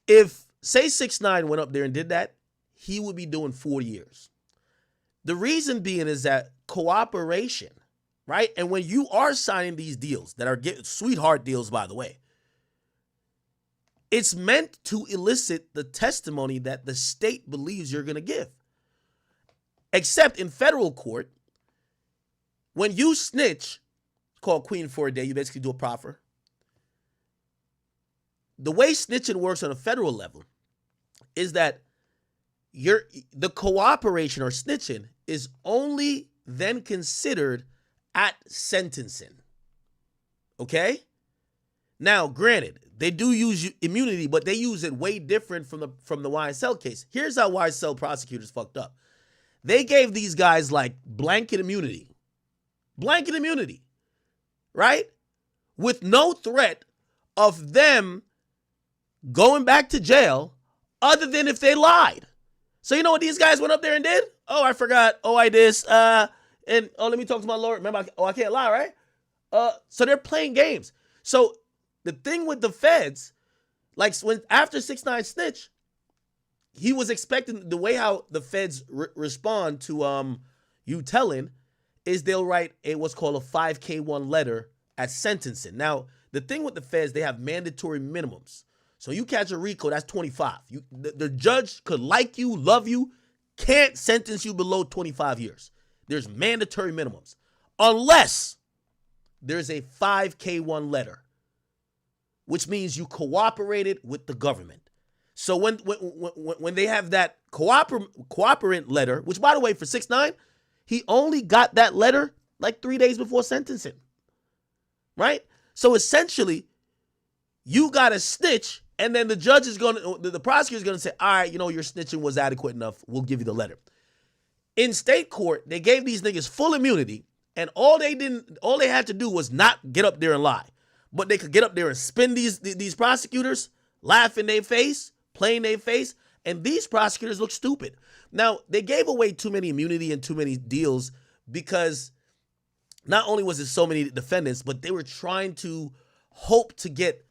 If, say, 6ix9ine went up there and did that, he would be doing 4 years. The reason being is that cooperation, right? And when you are signing these deals that are sweetheart deals, by the way, it's meant to elicit the testimony that the state believes you're going to give. Except in federal court, when you snitch, called Queen for a day, you basically do a proffer. The way snitching works on a federal level is that the cooperation or snitching is only then considered at sentencing. Okay? Now, granted, they do use immunity, but they use it way different from the YSL case. Here's how YSL prosecutors fucked up. They gave these guys like blanket immunity. Blanket immunity. Right? With no threat of them going back to jail other than if they lied. So you know what these guys went up there and did? Oh, I forgot. Oh, I this. Let me talk to my lawyer. Remember, I can't lie, right? So they're playing games. So the thing with the feds, like after 6ix9ine snitch, he was expecting the way how the feds respond to you telling is they'll write what's called a 5K1 letter at sentencing. Now, the thing with the feds, they have mandatory minimums. So you catch a RICO, that's 25. The judge could like you, love you, can't sentence you below 25 years. There's mandatory minimums. Unless there's a 5K1 letter, which means you cooperated with the government. So when they have that cooperant letter, which by the way, for 6ix9ine, he only got that letter like 3 days before sentencing, right? So essentially, you got to snitch, and then the judge is going to, the prosecutor is going to say, all right, your snitching was adequate enough. We'll give you the letter. In state court, they gave these niggas full immunity, and all they had to do was not get up there and lie. But they could get up there and spin these prosecutors, laugh in their face, play in their face, and these prosecutors look stupid. Now, they gave away too many immunity and too many deals because not only was it so many defendants, but they were trying to hope to get,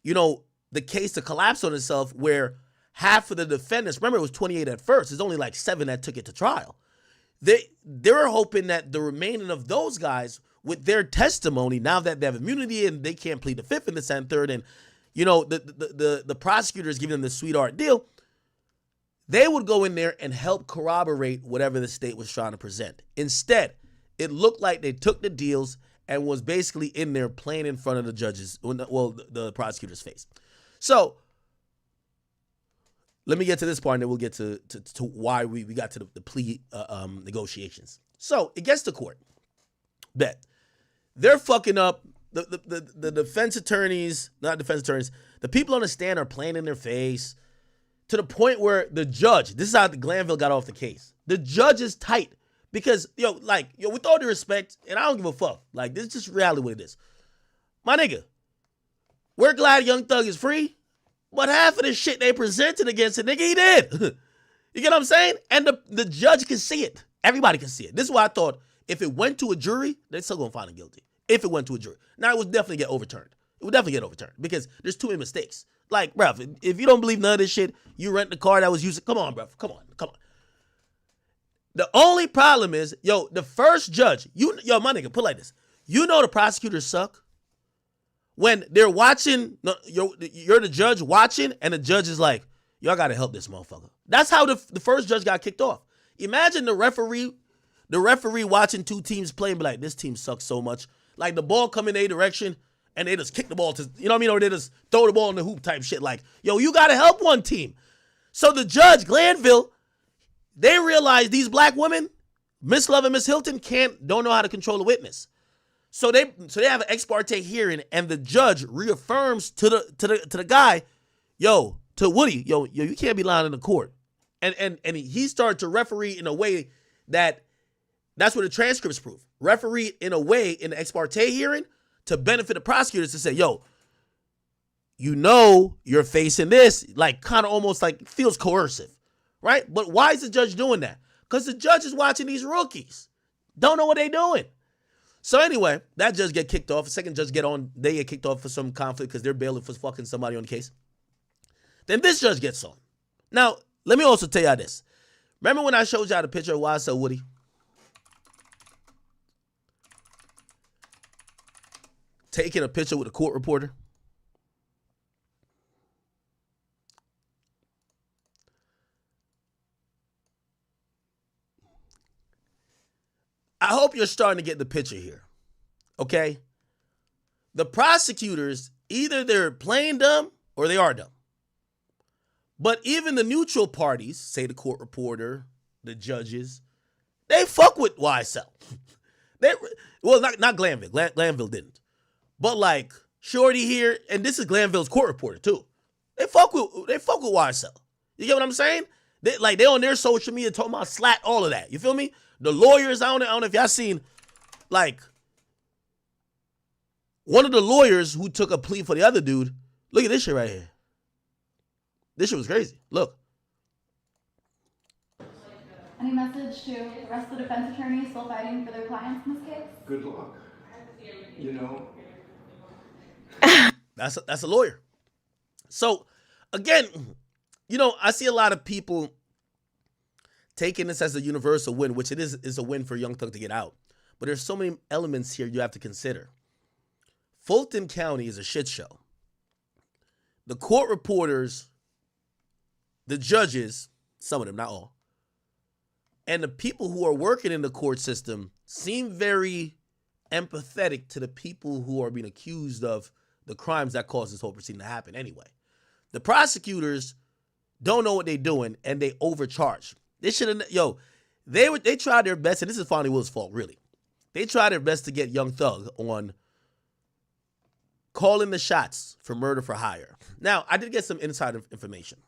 the case to collapse on itself where half of the defendants, remember it was 28 at first, there's only like 7 that took it to trial. They were hoping that the remaining of those guys with their testimony, now that they have immunity and they can't plead the 5th and the 2nd, 3rd, and the prosecutors giving them the sweetheart deal, they would go in there and help corroborate whatever the state was trying to present. Instead, it looked like they took the deals and was basically in there playing in front of the judges, the prosecutor's face. So let me get to this part, and then we'll get to why we got to the plea negotiations. So it gets to court. Bet. They're fucking up. The defense attorneys, not defense attorneys, the people on the stand are playing in their face to the point where the judge, this is how Glanville got off the case. The judge is tight because, with all due respect, and I don't give a fuck. Like, this is just reality what it is. My nigga, we're glad Young Thug is free, but half of the shit they presented against the nigga, he did. You get what I'm saying? And the judge can see it. Everybody can see it. This is why I thought if it went to a jury, they're still going to find him guilty. If it went to a jury. Now, it would definitely get overturned. It would definitely get overturned because there's too many mistakes. Like, bruv, if you don't believe none of this shit, you rent the car that was used. Come on, bruv. Come on. The only problem is, the first judge, my nigga, put it like this. The prosecutors suck when they're watching, you're the judge watching, and the judge is like, y'all got to help this motherfucker. That's how the first judge got kicked off. Imagine the referee watching two teams play and be like, this team sucks so much. Like, the ball come in their direction, and they just kick the ball to, or they just throw the ball in the hoop type shit. Like, you got to help one team. So the judge, Glanville, they realized these black women, Miss Love and Miss Hilton don't know how to control a witness. So they have an ex parte hearing, and the judge reaffirms to the guy, to Woody, you can't be lying in the court. And he started to referee in a way that's what the transcripts prove. Referee in a way in the ex parte hearing to benefit the prosecutors to say, you're facing this, like kind of almost like feels coercive, right? But why is the judge doing that? Because the judge is watching these rookies. Don't know what they're doing. So anyway, that judge get kicked off. The second judge they get kicked off for some conflict because they're bailing for fucking somebody on the case. Then this judge gets on. Now, let me also tell y'all this. Remember when I showed y'all the picture of YSL Woody? Taking a picture with a court reporter? I hope you're starting to get the picture here, okay? The prosecutors, either they're playing dumb or they are dumb. But even the neutral parties, say the court reporter, the judges, they fuck with YSL. Not Glanville. Glanville didn't. But like Shorty here, and this is Glanville's court reporter too. They fuck with YSL. You get what I'm saying? They on their social media talking about slat, all of that. You feel me? The lawyers, I don't know if y'all seen, like, one of the lawyers who took a plea for the other dude. Look at this shit right here. This shit was crazy. Look. Any message to the rest of the defense attorneys still fighting for their clients in this case? Good luck. That's a lawyer. So, again, I see a lot of people taking this as a universal win, which it is a win for Young Thug to get out. But there's so many elements here you have to consider. Fulton County is a shit show. The court reporters, the judges, some of them, not all, and the people who are working in the court system seem very empathetic to the people who are being accused of the crimes that caused this whole proceeding to happen anyway. The prosecutors don't know what they're doing, and they overcharge. They should have, they tried their best, and this is Fonnie Will's fault, really. They tried their best to get Young Thug on calling the shots for murder for hire. Now, I did get some insider information.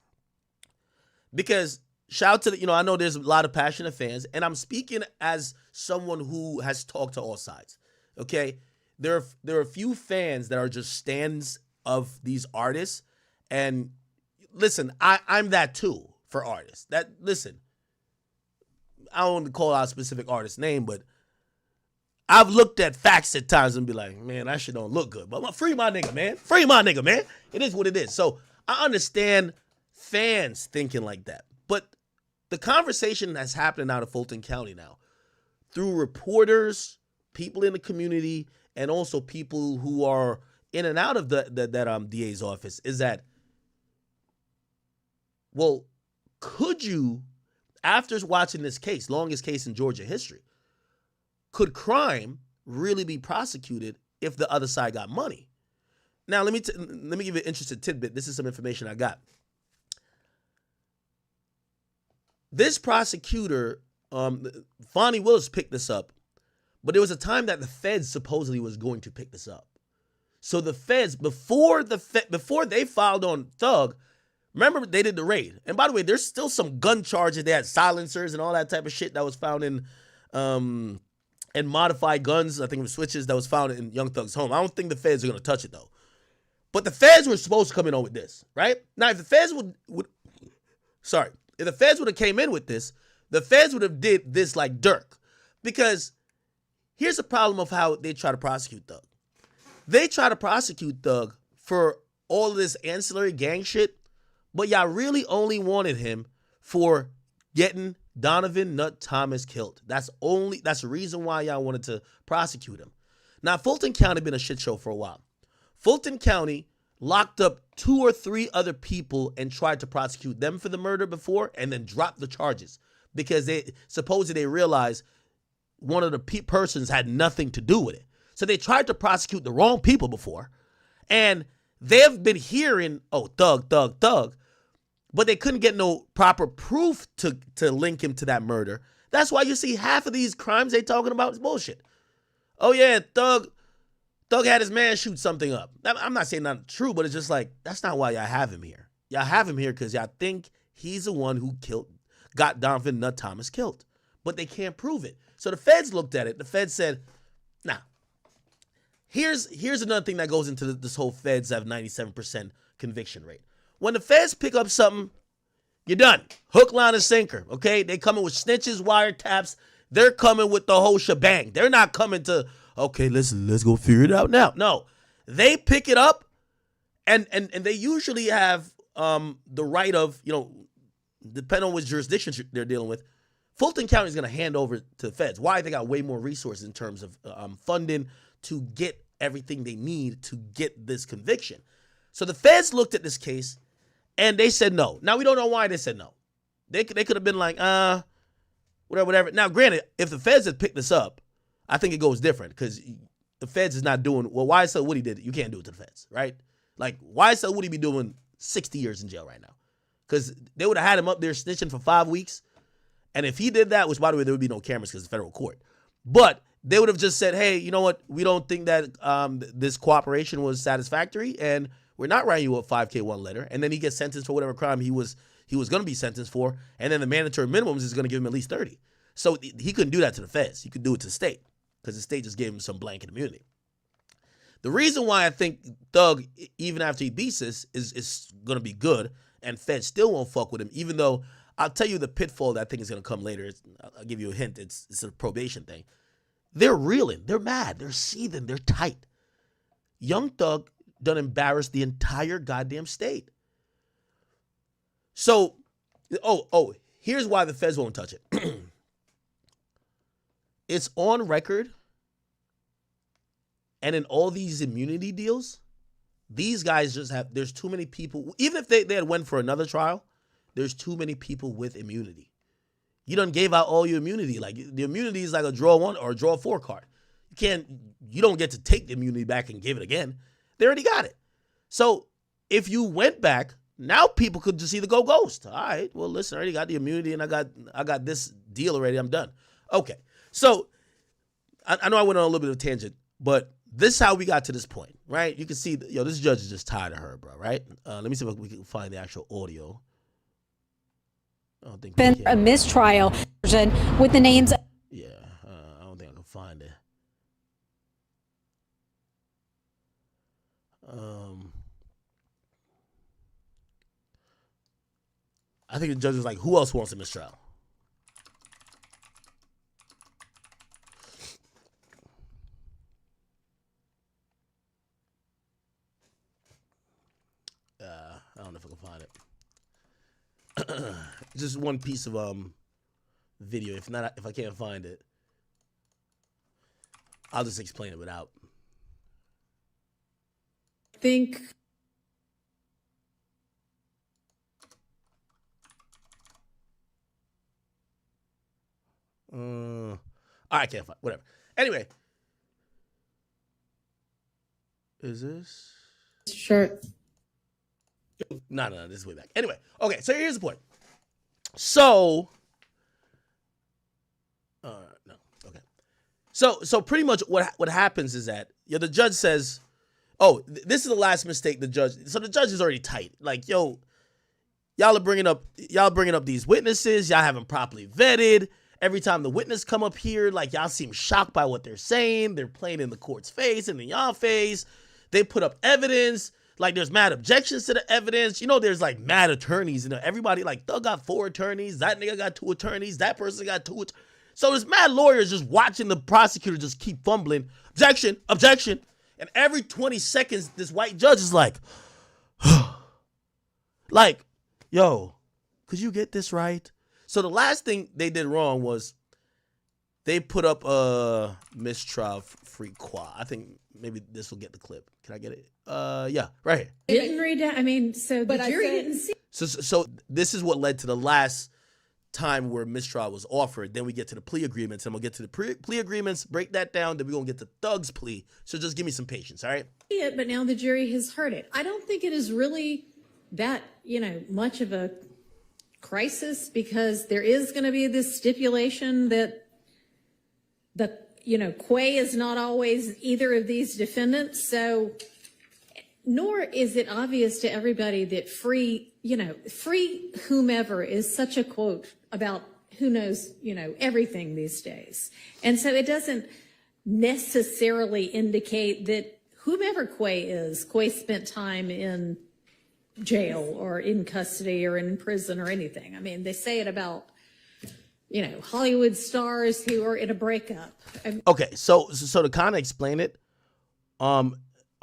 Because, shout out to I know there's a lot of passionate fans, and I'm speaking as someone who has talked to all sides, okay? There are a few fans that are just stands of these artists, and listen, I'm that too for artists. I don't want to call out a specific artist's name, but I've looked at facts at times and be like, man, that shit don't look good. But free my nigga, man. Free my nigga, man. It is what it is. So I understand fans thinking like that. But the conversation that's happening out of Fulton County now, through reporters, people in the community, and also people who are in and out of that DA's office, is that, well, could you, after watching this case, longest case in Georgia history, could crime really be prosecuted if the other side got money? Now, let me give you an interesting tidbit. This is some information I got. This prosecutor, Fonnie Willis picked this up, but there was a time that the feds supposedly was going to pick this up. So the feds, before they filed on Thug, remember they did the raid. And by the way, there's still some gun charges. They had silencers and all that type of shit that was found in and modified guns. I think it was switches that was found in Young Thug's home. I don't think the feds are going to touch it though. But the feds were supposed to come in on with this, right? Now, if the feds if the feds would have came in with this, the feds would have did this like Dirk. Because here's the problem of how they try to prosecute Thug. They try to prosecute Thug for all of this ancillary gang shit, but y'all really only wanted him for getting Donovan Nut Thomas killed. That's the reason why y'all wanted to prosecute him. Now, Fulton County been a shit show for a while. Fulton County locked up 2 or 3 other people and tried to prosecute them for the murder before and then dropped the charges because they supposedly realized one of the persons had nothing to do with it. So they tried to prosecute the wrong people before, and they've been hearing, oh, Thug, but they couldn't get no proper proof to link him to that murder. That's why you see half of these crimes they talking about is bullshit. Oh yeah, Thug had his man shoot something up. I'm not saying not true, but it's just like, that's not why y'all have him here. Y'all have him here because y'all think he's the one who got Donovan Nut Thomas killed. But they can't prove it. So the feds looked at it. The feds said, nah. Here's another thing that goes into this whole feds have 97% conviction rate. When the feds pick up something, you're done. Hook, line, and sinker, okay? They coming with snitches, wiretaps. They're coming with the whole shebang. They're not coming to, okay, let's go figure it out now. No. They pick it up, and they usually have the right of, depending on which jurisdiction they're dealing with, Fulton County is going to hand over to the feds. Why? They got way more resources in terms of funding to get everything they need to get this conviction. So the feds looked at this case, and they said no. Now, we don't know why they said no. They could have been like, whatever. Now, granted, if the feds had picked this up, I think it goes different because the feds is not doing, well, YSL Woody did it. You can't do it to the feds, right? Like, YSL Woody be doing 60 years in jail right now because they would have had him up there snitching for 5 weeks. And if he did that, which, by the way, there would be no cameras because it's federal court. But they would have just said, hey, you know what? We don't think that this cooperation was satisfactory, and we're not writing you a 5K1 letter. And then he gets sentenced for whatever crime he was going to be sentenced for. And then the mandatory minimums is going to give him at least 30. So he couldn't do that to the feds. He could do it to the state because the state just gave him some blanket immunity. The reason why I think Thug, even after he beats this, is going to be good, and feds still won't fuck with him, even though I'll tell you the pitfall that I think is going to come later. I'll give you a hint. It's a probation thing. They're reeling. They're mad. They're seething. They're tight. Young Thug done embarrassed the entire goddamn state. So, here's why the feds won't touch it. It's on record, and in all these immunity deals, these guys just there's too many people. Even if they had went for another trial, there's too many people with immunity. You done gave out all your immunity. Like, the immunity is like a draw 1 or a draw 4 card. You don't get to take the immunity back and give it again. They already got it. So if you went back, now people could just either go ghost. All right, well, listen, I already got the immunity and I got this deal already. I'm done. Okay. So I know I went on a little bit of a tangent, but this is how we got to this point, right? You can see, this judge is just tired of her, bro, right? Let me see if we can find the actual audio. I don't think Been a mistrial version with the names. Yeah, I don't think I can find it. I think the judge was like, who else wants a mistrial? I don't know if I can find it. Just one piece of video. If I can't find it, I'll just explain it without. Think I can't find whatever. Anyway, is this shirt? No, this is way back. Anyway, okay, so here's the point. So, no, okay. So pretty much what happens is that the judge says, this is the last mistake the judge. So the judge is already tight. Like, y'all are bringing up these witnesses. Y'all haven't properly vetted. Every time the witness come up here, like, y'all seem shocked by what they're saying. They're playing in the court's face and in y'all face. They put up evidence. Like, there's mad objections to the evidence. There's like mad attorneys. Everybody, like, Thug got 4 attorneys. That nigga got 2 attorneys. That person got 2. So there's mad lawyers just watching the prosecutor just keep fumbling. Objection, objection. And every 20 seconds, this white judge is like, like, yo, could you get this right? So the last thing they did wrong was they put up a mistrial free qua. I think maybe this will get the clip. Can I get it? Yeah, right here. Didn't read that. So the jury didn't see. So this is what led to the last time where mistrial was offered. Then we get to the plea agreements, and we'll get to the plea agreements, break that down, then we're going to get to Thug's plea. So just give me some patience, all right? But now the jury has heard it. I don't think it is really that, much of a crisis because there is going to be this stipulation that Quay is not always either of these defendants. So, nor is it obvious to everybody that free whomever is such a quote about who knows, everything these days. And so it doesn't necessarily indicate that whomever Quay spent time in jail or in custody or in prison or anything. I mean, they say it about, Hollywood stars who are in a breakup. Okay, so to kind of explain it, a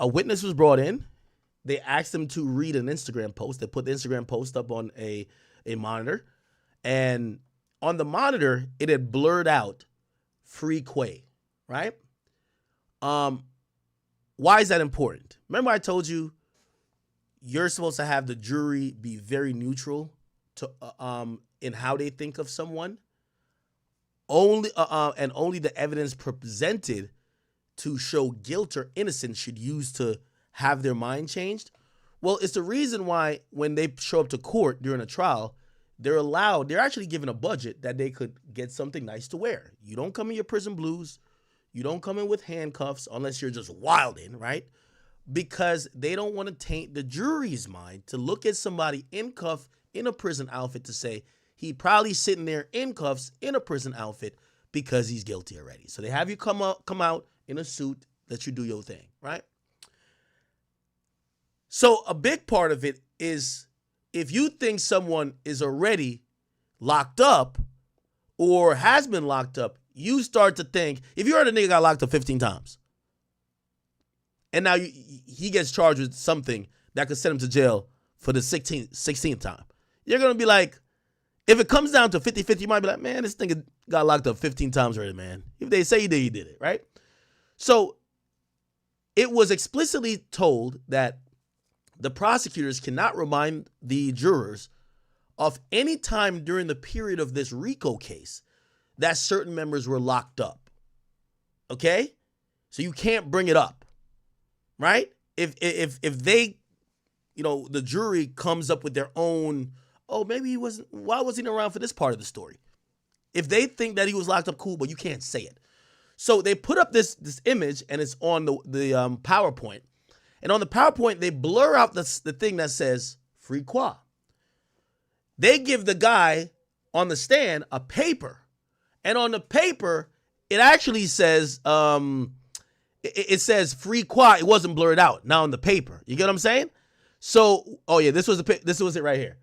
witness was brought in. They asked him to read an Instagram post. They put the Instagram post up on a monitor. And on the monitor, it had blurred out free Quay, right? Why is that important? Remember I told you you're supposed to have the jury be very neutral to in how they think of someone. Only the evidence presented to show guilt or innocence should use to have their mind changed. Well, it's the reason why when they show up to court during a trial, they're actually given a budget that they could get something nice to wear. You don't come in your prison blues. You don't come in with handcuffs unless you're just wilding, right? Because they don't want to taint the jury's mind to look at somebody in cuffs in a prison outfit to say he probably sitting there in cuffs in a prison outfit because he's guilty already. So they have you come out in a suit, let you do your thing, right? So a big part of it is if you think someone is already locked up or has been locked up, you start to think, if you heard a nigga got locked up 15 times, and now he gets charged with something that could send him to jail for the 16th time, you're going to be like, if it comes down to 50-50, you might be like, man, this nigga got locked up 15 times already, man. If they say he did it, right? So it was explicitly told that the prosecutors cannot remind the jurors of any time during the period of this RICO case that certain members were locked up. Okay? So you can't bring it up, right? If they, the jury comes up with their own, oh, maybe he wasn't, why wasn't he around for this part of the story? If they think that he was locked up, cool, but you can't say it. So they put up this image, and it's on the PowerPoint. And on the PowerPoint, they blur out the thing that says free Qua. They give the guy on the stand a paper. And on the paper, it actually says, it says free Qua. It wasn't blurred out. Now on the paper. You get what I'm saying? So, oh yeah, this was it right here.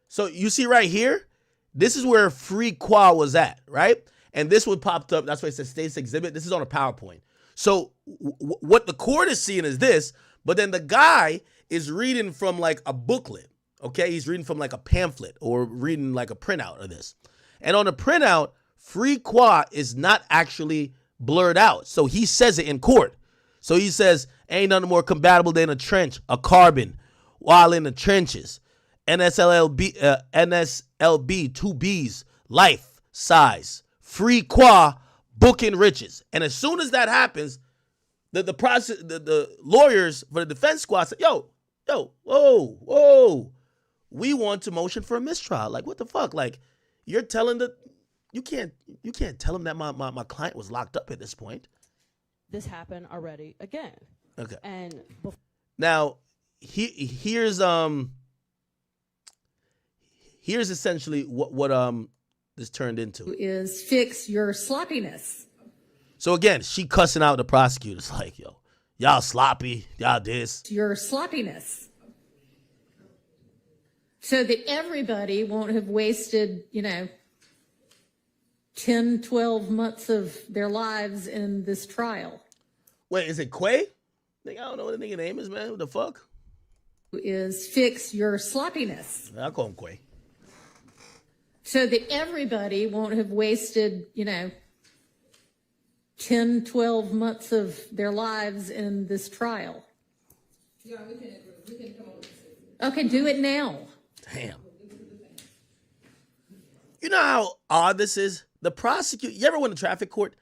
So you see right here, this is where free Qua was at, right? And this one popped up. That's why it says State's Exhibit. This is on a PowerPoint. So what the court is seeing is this, but then the guy is reading from like a booklet, okay? He's reading from like a pamphlet or reading like a printout of this. And on the printout, free Qua is not actually blurred out. So he says it in court. So he says, ain't nothing more compatible than a trench, a carbon, while in the trenches. NSLB, 2 B's, life, size, free Qua, booking riches. And as soon as that happens, the lawyers for the defense squad say, yo, whoa, we want to motion for a mistrial. Like, what the fuck? Like, you're telling you can't tell him that my client was locked up at this point. This happened already again. Okay. And now here's essentially what this turned into. Is fix your sloppiness. So again, she cussing out the prosecutors like, yo, y'all sloppy, y'all this. Your sloppiness. So that everybody won't have wasted, 10, 12 months of their lives in this trial. Wait, is it Quay? I don't know what the nigga name is, man. What the fuck? Is fix your sloppiness. I'll call him Quay. So that everybody won't have wasted, 10, 12 months of their lives in this trial. Yeah, we can come up with this. Okay, do it now. Damn. You know how odd this is? The prosecutor, you ever went to traffic court?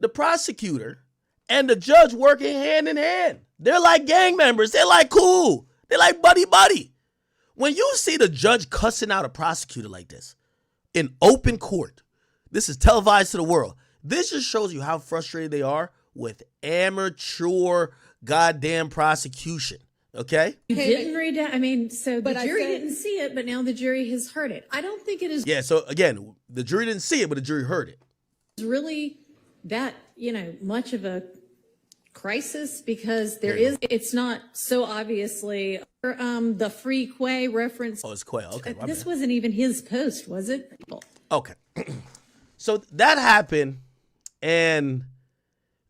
The prosecutor and the judge working hand in hand. They're like gang members. They're like cool. They're like buddy. When you see the judge cussing out a prosecutor like this in open court, this is televised to the world. This just shows you how frustrated they are with amateur goddamn prosecution. Okay? You didn't read it. I mean, so the jury didn't see it, but now the jury has heard it. I don't think it is Yeah, so again, the jury didn't see it, but the jury heard it. really that, much of a crisis because it's not so obviously the free Quay reference. Oh, it's Quayle. Okay. my This bad. wasn't even his post, was it? Okay. So that happened, and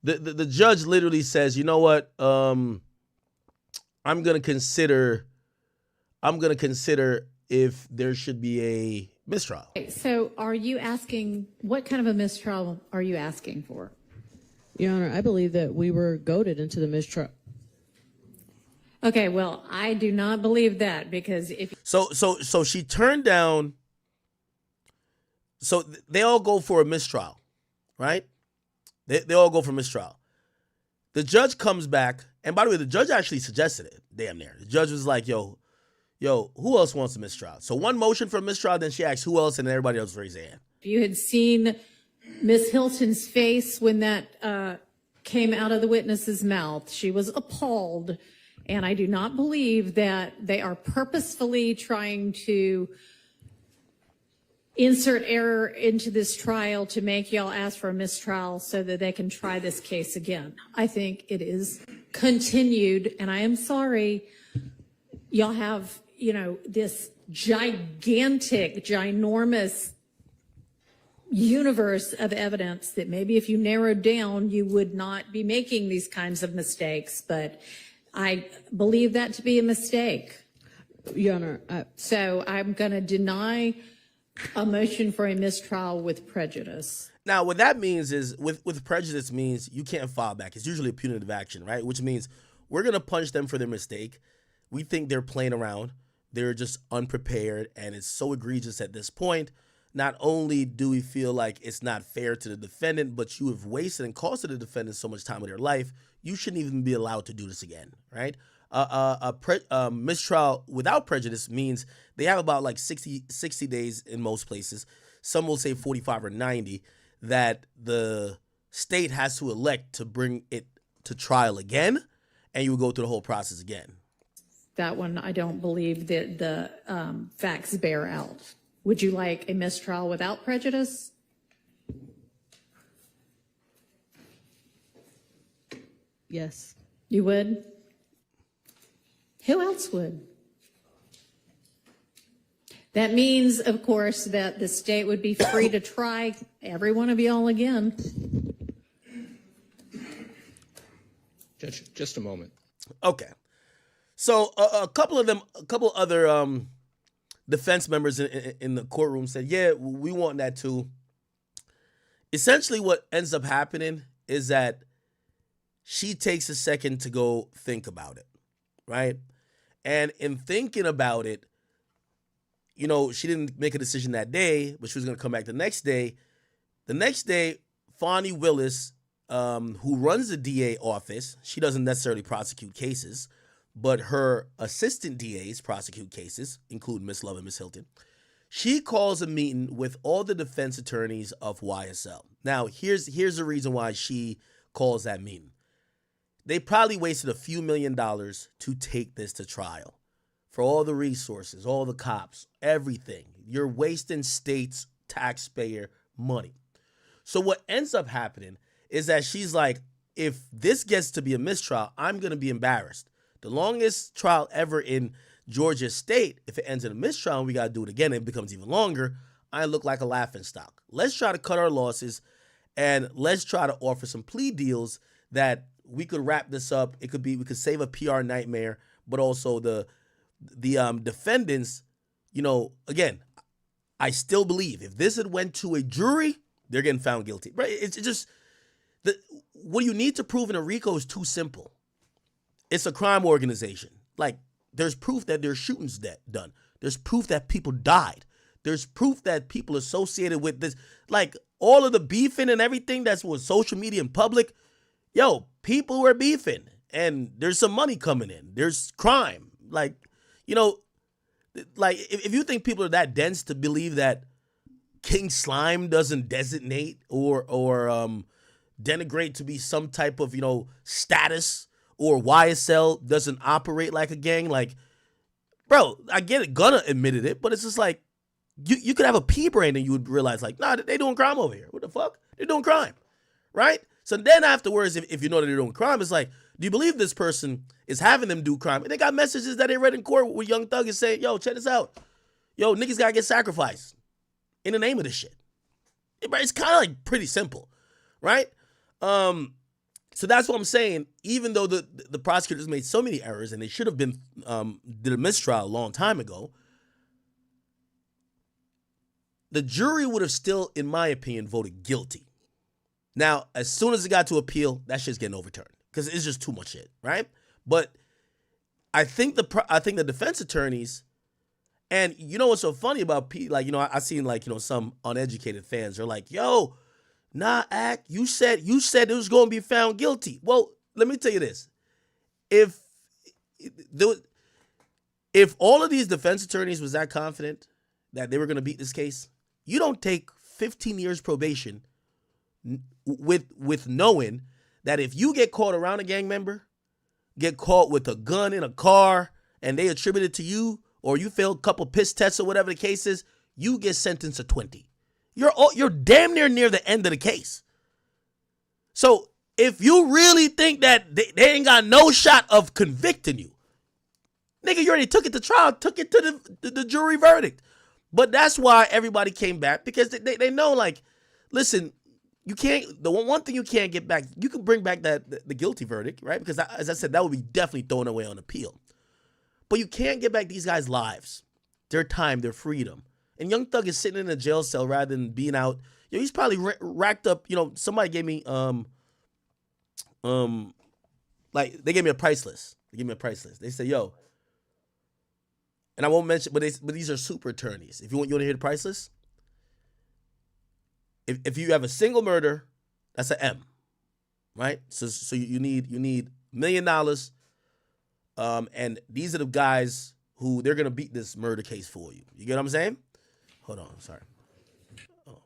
the judge literally says, you know what? I'm gonna consider if there should be a mistrial. So are you asking, what kind of a mistrial are you asking for? Your Honor, I believe that we were goaded into the mistrial. Okay, well, I do not believe that because if So she turned down. So they all go for a mistrial, right? They all go for mistrial. The judge comes back, and by the way, the judge actually suggested it. Damn near. The judge was like, "Yo, who else wants a mistrial?" So one motion for a mistrial, then she asked who else, and everybody else raised their hand. If you had seen Miss Hilton's face when that came out of the witness's mouth, she was appalled. And I do not believe that they are purposefully trying to insert error into this trial to make y'all ask for a mistrial so that they can try this case again. I think it is continued, and I am sorry, y'all have, this gigantic, ginormous universe of evidence that maybe if you narrowed down, you would not be making these kinds of mistakes. But I believe that to be a mistake. Your Honor, So I'm going to deny a motion for a mistrial with prejudice. Now, what that means is, with prejudice means you can't file back. It's usually a punitive action, right? Which means we're going to punish them for their mistake. We think they're playing around. They're just unprepared, and it's so egregious at this point. Not only do we feel like it's not fair to the defendant, but you have wasted and costed the defendant so much time of their life, you shouldn't even be allowed to do this again, right? A mistrial without prejudice means they have about like 60 days in most places. Some will say 45 or 90 that the state has to elect to bring it to trial again, and you will go through the whole process again. That one, I don't believe that the facts bear out. Would you like a mistrial without prejudice? yes. You would? Who else would? That means, of course, that the state would be free to try every one of y'all again. Judge, just a moment. Okay. So a couple other defense members in the courtroom said, yeah, we want that too. Essentially what ends up happening is that she takes a second to go think about it, right? And in thinking about it, she didn't make a decision that day, but she was going to come back the next day. The next day, Fonnie Willis, who runs the DA office, she doesn't necessarily prosecute cases, but her assistant DAs prosecute cases, including Miss Love and Miss Hilton. She calls a meeting with all the defense attorneys of YSL. Now, here's the reason why she calls that meeting. They probably wasted a few $1 million to take this to trial. For all the resources, all the cops, everything. You're wasting state's taxpayer money. So what ends up happening is that she's like, if this gets to be a mistrial, I'm going to be embarrassed. The longest trial ever in Georgia State, if it ends in a mistrial and we got to do it again, it becomes even longer, I look like a laughingstock. Let's try to cut our losses, and let's try to offer some plea deals that we could wrap this up. We could save a PR nightmare, but also the defendants, again, I still believe if this had went to a jury, they're getting found guilty. Right? It's just what you need to prove in a RICO is too simple. It's a crime organization. Like, there's proof that there's shootings done. There's proof that people died. There's proof that people associated with this, like all of the beefing and everything that's with social media and public. Yo, people were beefing, and there's some money coming in. There's crime. Like, Like, if you think people are that dense to believe that King Slime doesn't designate or denigrate to be some type of, status, or YSL doesn't operate like a gang, like, bro, I get it, Gunna admitted it, but it's just like, you could have a pea brain and you would realize, like, nah, they doing crime over here. What the fuck? They're doing crime, right? So then afterwards, if you know that they're doing crime, it's like, do you believe this person is having them do crime? And they got messages that they read in court with Young Thug is saying, yo, check this out. Yo, niggas gotta get sacrificed in the name of this shit. It's kind of like pretty simple, right? So that's what I'm saying. Even though the prosecutors made so many errors and they should have been did a mistrial a long time ago, the jury would have still, in my opinion, voted guilty. Now, as soon as it got to appeal, that shit's getting overturned because it's just too much shit, right? But I think the defense attorneys, and you know what's so funny about I seen some uneducated fans are like, yo, nah, Ack, you said it was going to be found guilty. Well, let me tell you this: if all of these defense attorneys was that confident that they were going to beat this case, you don't take 15 years probation with knowing that if you get caught around a gang member, get caught with a gun in a car, and they attribute it to you, or you fail a couple piss tests or whatever the case is, you get sentenced to 20. You're damn near the end of the case. So if you really think that they ain't got no shot of convicting you, nigga, you already took it to trial, took it to the jury verdict. But that's why everybody came back, because they know, like, listen, you can't, the one thing you can't get back, you can bring back the guilty verdict, right? Because as I said, that would be definitely thrown away on appeal. But you can't get back these guys' lives, their time, their freedom. And Young Thug is sitting in a jail cell rather than being out. He's probably racked up, somebody gave me, they gave me a price list. They said, yo, and I won't mention, but these are super attorneys. If you want to hear the price list, if you have a single murder, that's an M, right? So you need $1 million, and these are the guys who they're gonna beat this murder case for you. You get what I'm saying? Hold on, sorry. Oh.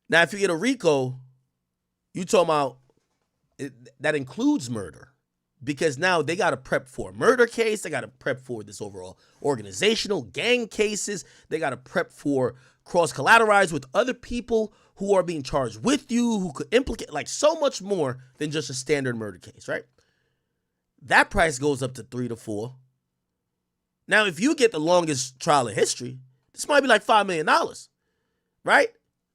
Now, if you get a RICO, you talking about that includes murder. Because now they got to prep for a murder case. They got to prep for this overall organizational gang cases. They got to prep for cross-collateralize with other people who are being charged with you, who could implicate, like, so much more than just a standard murder case, right? That price goes up to 3 to 4. Now, if you get the longest trial in history, this might be like $5 million, right?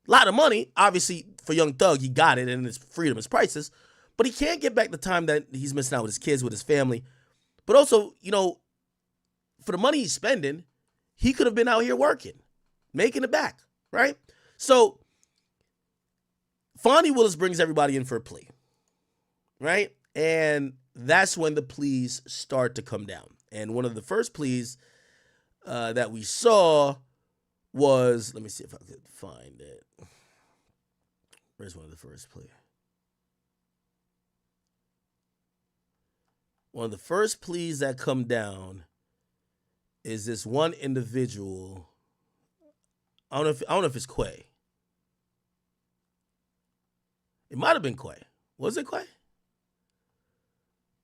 A lot of money. Obviously, for Young Thug, he got it, and his freedom is priceless. But he can't get back the time that he's missing out with his kids, with his family. But also, for the money he's spending, he could have been out here working, making it back, right? So, Fonnie Willis brings everybody in for a plea, right? And that's when the pleas start to come down. And one of the first pleas that we saw was, let me see if I could find it. Where's one of the first pleas? One of the first pleas that come down is this one individual. I don't know if it's Quay. It might have been Quay. Was it Quay?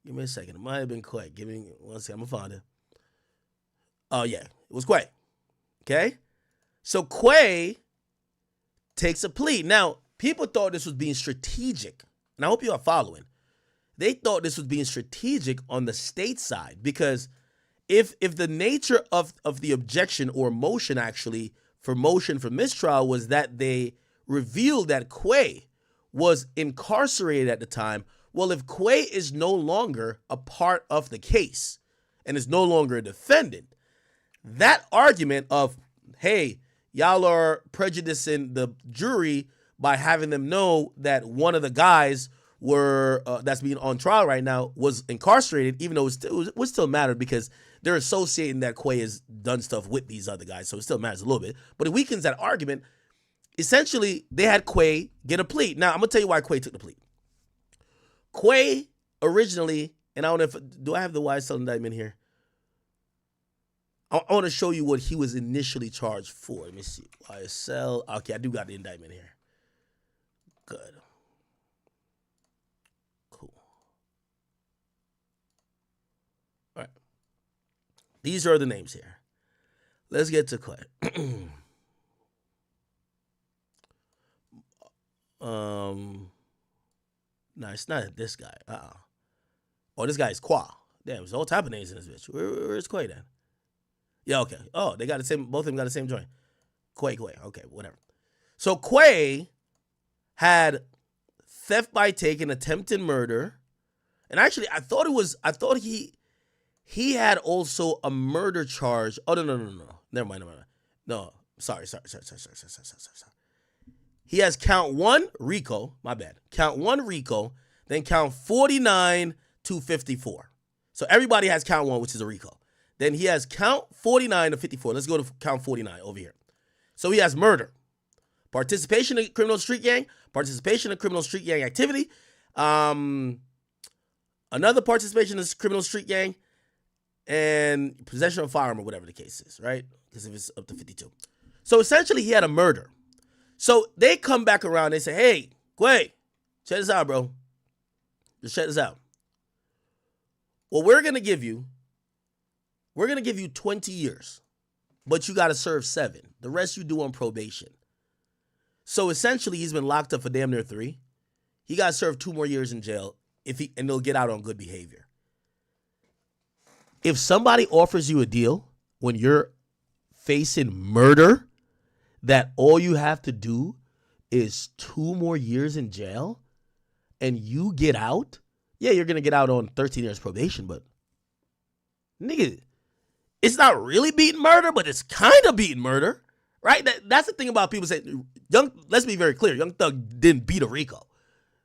Give me a second. It might have been Quay. Give me 1 second. I'm gonna find it. Oh yeah, it was Quay. Okay, so Quay takes a plea. Now, people thought this was being strategic, and I hope you are following. They thought this was being strategic on the state side, because if the nature of the objection or motion actually for motion for mistrial was that they revealed that Quay was incarcerated at the time, well, if Quay is no longer a part of the case and is no longer a defendant, that argument of, hey, y'all are prejudicing the jury by having them know that one of the guys that's being on trial right now was incarcerated, even though it would still matter because they're associating that Quay has done stuff with these other guys, so it still matters a little bit. But it weakens that argument. Essentially, they had Quay get a plea. Now, I'm going to tell you why Quay took the plea. Quay originally, and I don't know do I have the YSL indictment here? I want to show you what he was initially charged for. Let me see. YSL. Okay, I do got the indictment here. Good. Cool. All right. These are the names here. Let's get to Clay. No, it's not this guy. Oh, this guy is Qua. Damn, there's all type of names in this bitch. Where's Quay then? Yeah, okay. Oh, they got the same. Both of them got the same joint. Quay. Okay, whatever. So Quay had theft by taking, attempted murder, and actually, I thought he had also a murder charge. Oh no. Never mind. No, sorry. He has count 1 RICO. My bad. Count 1 RICO. Then count 49 to 54. So everybody has count 1, which is a RICO. Then he has count 49 to 54. Let's go to count 49 over here. So he has murder, participation in criminal street gang, participation in criminal street gang activity, another participation in criminal street gang, and possession of a firearm or whatever the case is, right? Because if it's up to 52. So essentially he had a murder. So they come back around, they say, hey, Quay, check this out, bro. Just check this out. Well, we're going to give you 20 years, but you got to serve 7. The rest you do on probation. So essentially, he's been locked up for damn near 3. He got to serve 2 more years in jail and he'll get out on good behavior. If somebody offers you a deal when you're facing murder, that all you have to do is 2 more years in jail and you get out, yeah, you're going to get out on 13 years probation, but nigga, it's not really beating murder, but it's kind of beating murder, right? That's the thing about people saying, let's be very clear, Young Thug didn't beat a RICO.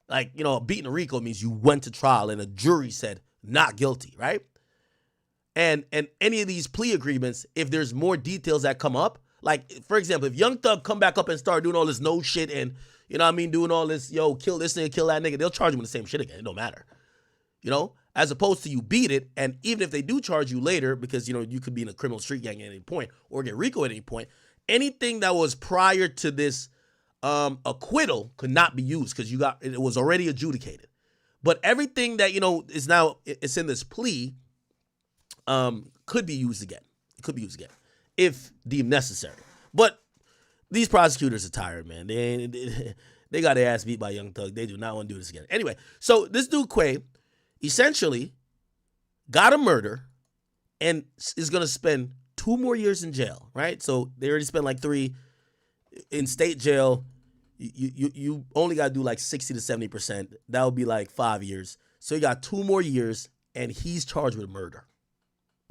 Like, beating a RICO means you went to trial and a jury said not guilty, right? And any of these plea agreements, if there's more details that come up, like, for example, if Young Thug come back up and start doing all this no shit and, doing all this, kill this nigga, kill that nigga, they'll charge him with the same shit again. It don't matter. As opposed to you beat it, and even if they do charge you later, because, you could be in a criminal street gang at any point or get RICO at any point, anything that was prior to this acquittal could not be used because it was already adjudicated. But everything that, is now, it's in this plea, could be used again. It could be used again if deemed necessary. But these prosecutors are tired, man. They got their ass beat by Young Thug. They do not want to do this again. Anyway, so this dude Quay essentially got a murder and is going to spend 2 more years in jail, right? So they already spent like 3 in state jail. You only got to do like 60 to 70%. That would be like 5 years. So you got 2 more years and he's charged with murder,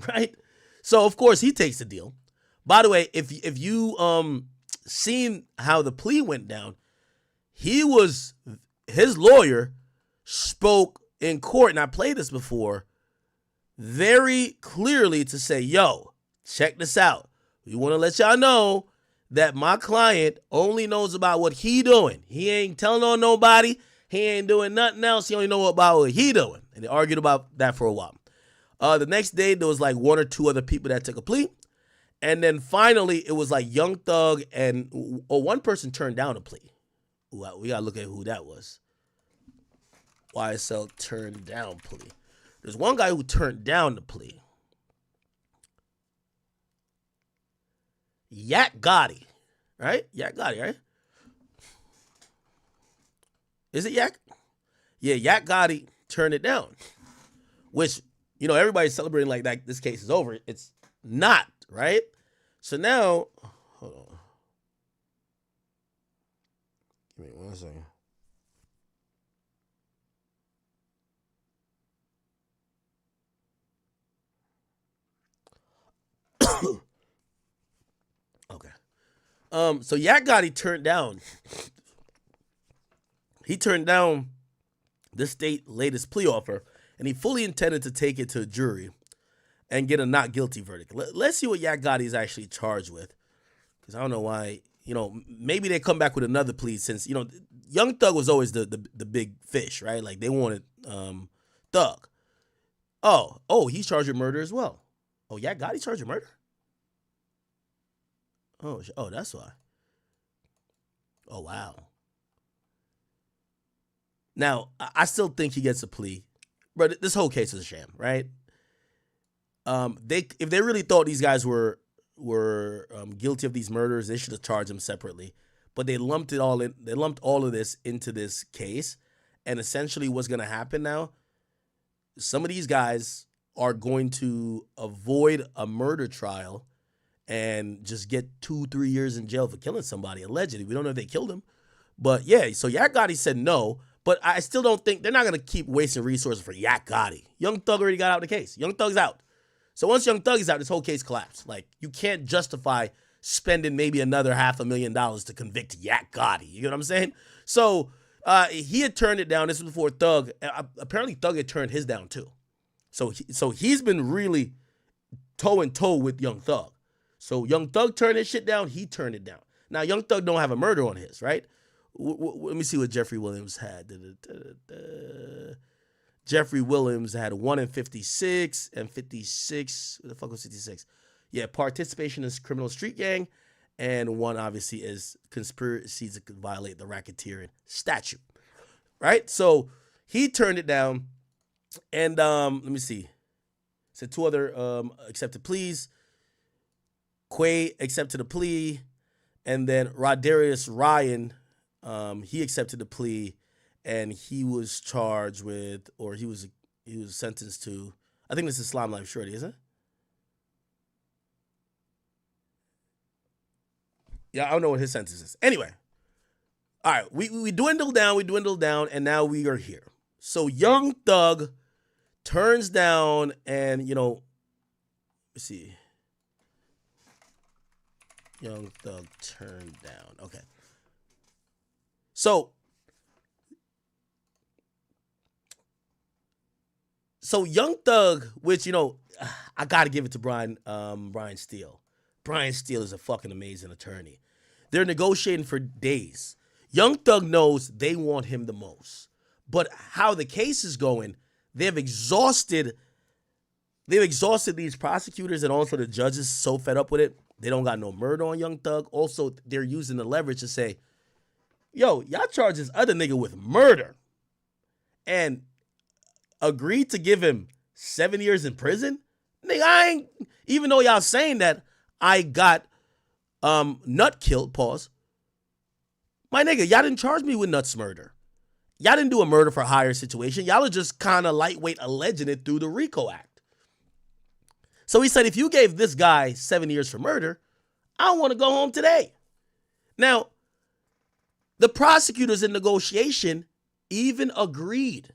right? So of course he takes the deal. By the way, if you seen how the plea went down, his lawyer spoke in court, and I played this before, very clearly to say, yo, check this out. We want to let y'all know that my client only knows about what he doing. He ain't telling on nobody. He ain't doing nothing else. He only know about what he doing. And they argued about that for a while. The next day, there was like 1 or 2 other people that took a plea. And then finally, it was like Young Thug and one person turned down a plea. Ooh, we got to look at who that was. YSL turned down plea. There's one guy who turned down the plea. Yak Gotti, right? Yak Gotti, right? Is it Yak? Yeah, Yak Gotti turned it down. Which, everybody's celebrating like that. This case is over. It's not, right? So now, hold on. Give me 1 second. Okay. So Yak Gotti turned down. He turned down the state latest plea offer, and he fully intended to take it to a jury and get a not guilty verdict. Let's see what Yak Gotti is actually charged with, because I don't know why. Maybe they come back with another plea since Young Thug was always the big fish, right? Like they wanted Thug. Oh, he's charged with murder as well. Oh, Yak Gotti charged with murder? Oh, that's why. Oh, wow. Now, I still think he gets a plea, but this whole case is a sham, right? If they really thought these guys were guilty of these murders, they should have charged them separately. But they lumped it all in. They lumped all of this into this case, and essentially, what's going to happen now? Some of these guys are going to avoid a murder trial and just get 2-3 years in jail for killing somebody, allegedly. We don't know if they killed him. But yeah, so Yak Gotti said no, but I still don't think they're not going to keep wasting resources for Yak Gotti. Young Thug already got out of the case. Young Thug's out. So once Young Thug is out, this whole case collapsed. Like, you can't justify spending maybe another $500,000 to convict Yak Gotti. You know what I'm saying? So he had turned it down. This was before Thug. Apparently Thug had turned his down too. So he's been really toe and toe with Young Thug. So Young Thug turned his shit down. He turned it down. Now Young Thug don't have a murder on his, right? Let me see what Jeffrey Williams had. Jeffrey Williams had 1 in 56 and 56. What the fuck was 56? Yeah, participation in criminal street gang, and 1 obviously is conspiracy to violate the racketeering statute. Right? So he turned it down, and let me see. So 2 other accepted pleas. Quay accepted a plea, and then Rodarius Ryan, he accepted the plea, and he was charged with, or he was sentenced to, I think this is Islam Life Shorty, isn't it? Yeah, I don't know what his sentence is. Anyway, all right, we dwindled down, and now we are here. So Young Thug turns down, and, let's see. Young Thug turned down. Okay. So Young Thug, which, I got to give it to Brian Steele. Brian Steele is a fucking amazing attorney. They're negotiating for days. Young Thug knows they want him the most. But how the case is going, they've exhausted these prosecutors, and also the judges so fed up with it. They don't got no murder on Young Thug. Also, they're using the leverage to say, yo, y'all charge this other nigga with murder and agreed to give him 7 years in prison? Nigga, even though y'all saying that I got Nut killed, pause. My nigga, y'all didn't charge me with Nut's murder. Y'all didn't do a murder for hire situation. Y'all are just kind of lightweight alleging it through the RICO Act. So he said, if you gave this guy 7 years for murder, I want to go home today. Now, the prosecutors in negotiation even agreed.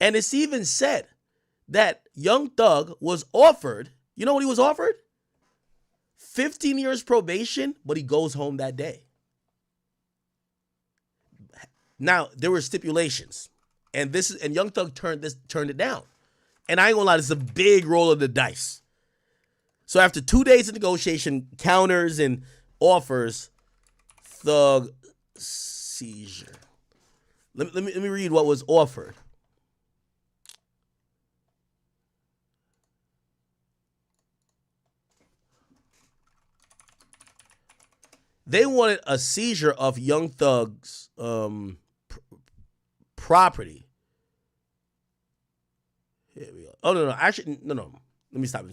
And it's even said that Young Thug was offered, you know what he was offered? 15 years probation, but he goes home that day. Now, there were stipulations. And Young Thug turned it down. And I ain't gonna lie, this is a big roll of the dice. So after 2 days of negotiation, counters and offers, Thug seizure. Let me read what was offered. They wanted a seizure of Young Thug's property. Here we go. Oh, no. Actually, no. Let me stop.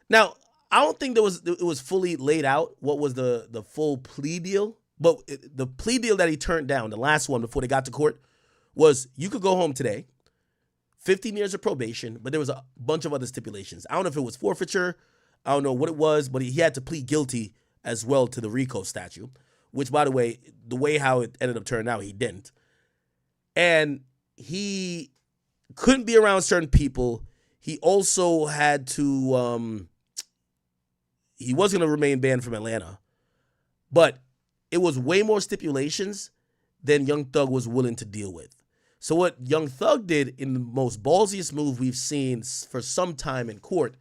Now, I don't think it was fully laid out what was the full plea deal. But the plea deal that he turned down, the last one before they got to court, was you could go home today, 15 years of probation, but there was a bunch of other stipulations. I don't know if it was forfeiture. I don't know what it was, but he had to plead guilty as well to the RICO statute, which, by the way how it ended up turning out, he didn't. And he couldn't be around certain people. He also had to, he was going to remain banned from Atlanta, but it was way more stipulations than Young Thug was willing to deal with. So what Young Thug did in the most ballsiest move we've seen for some time in court,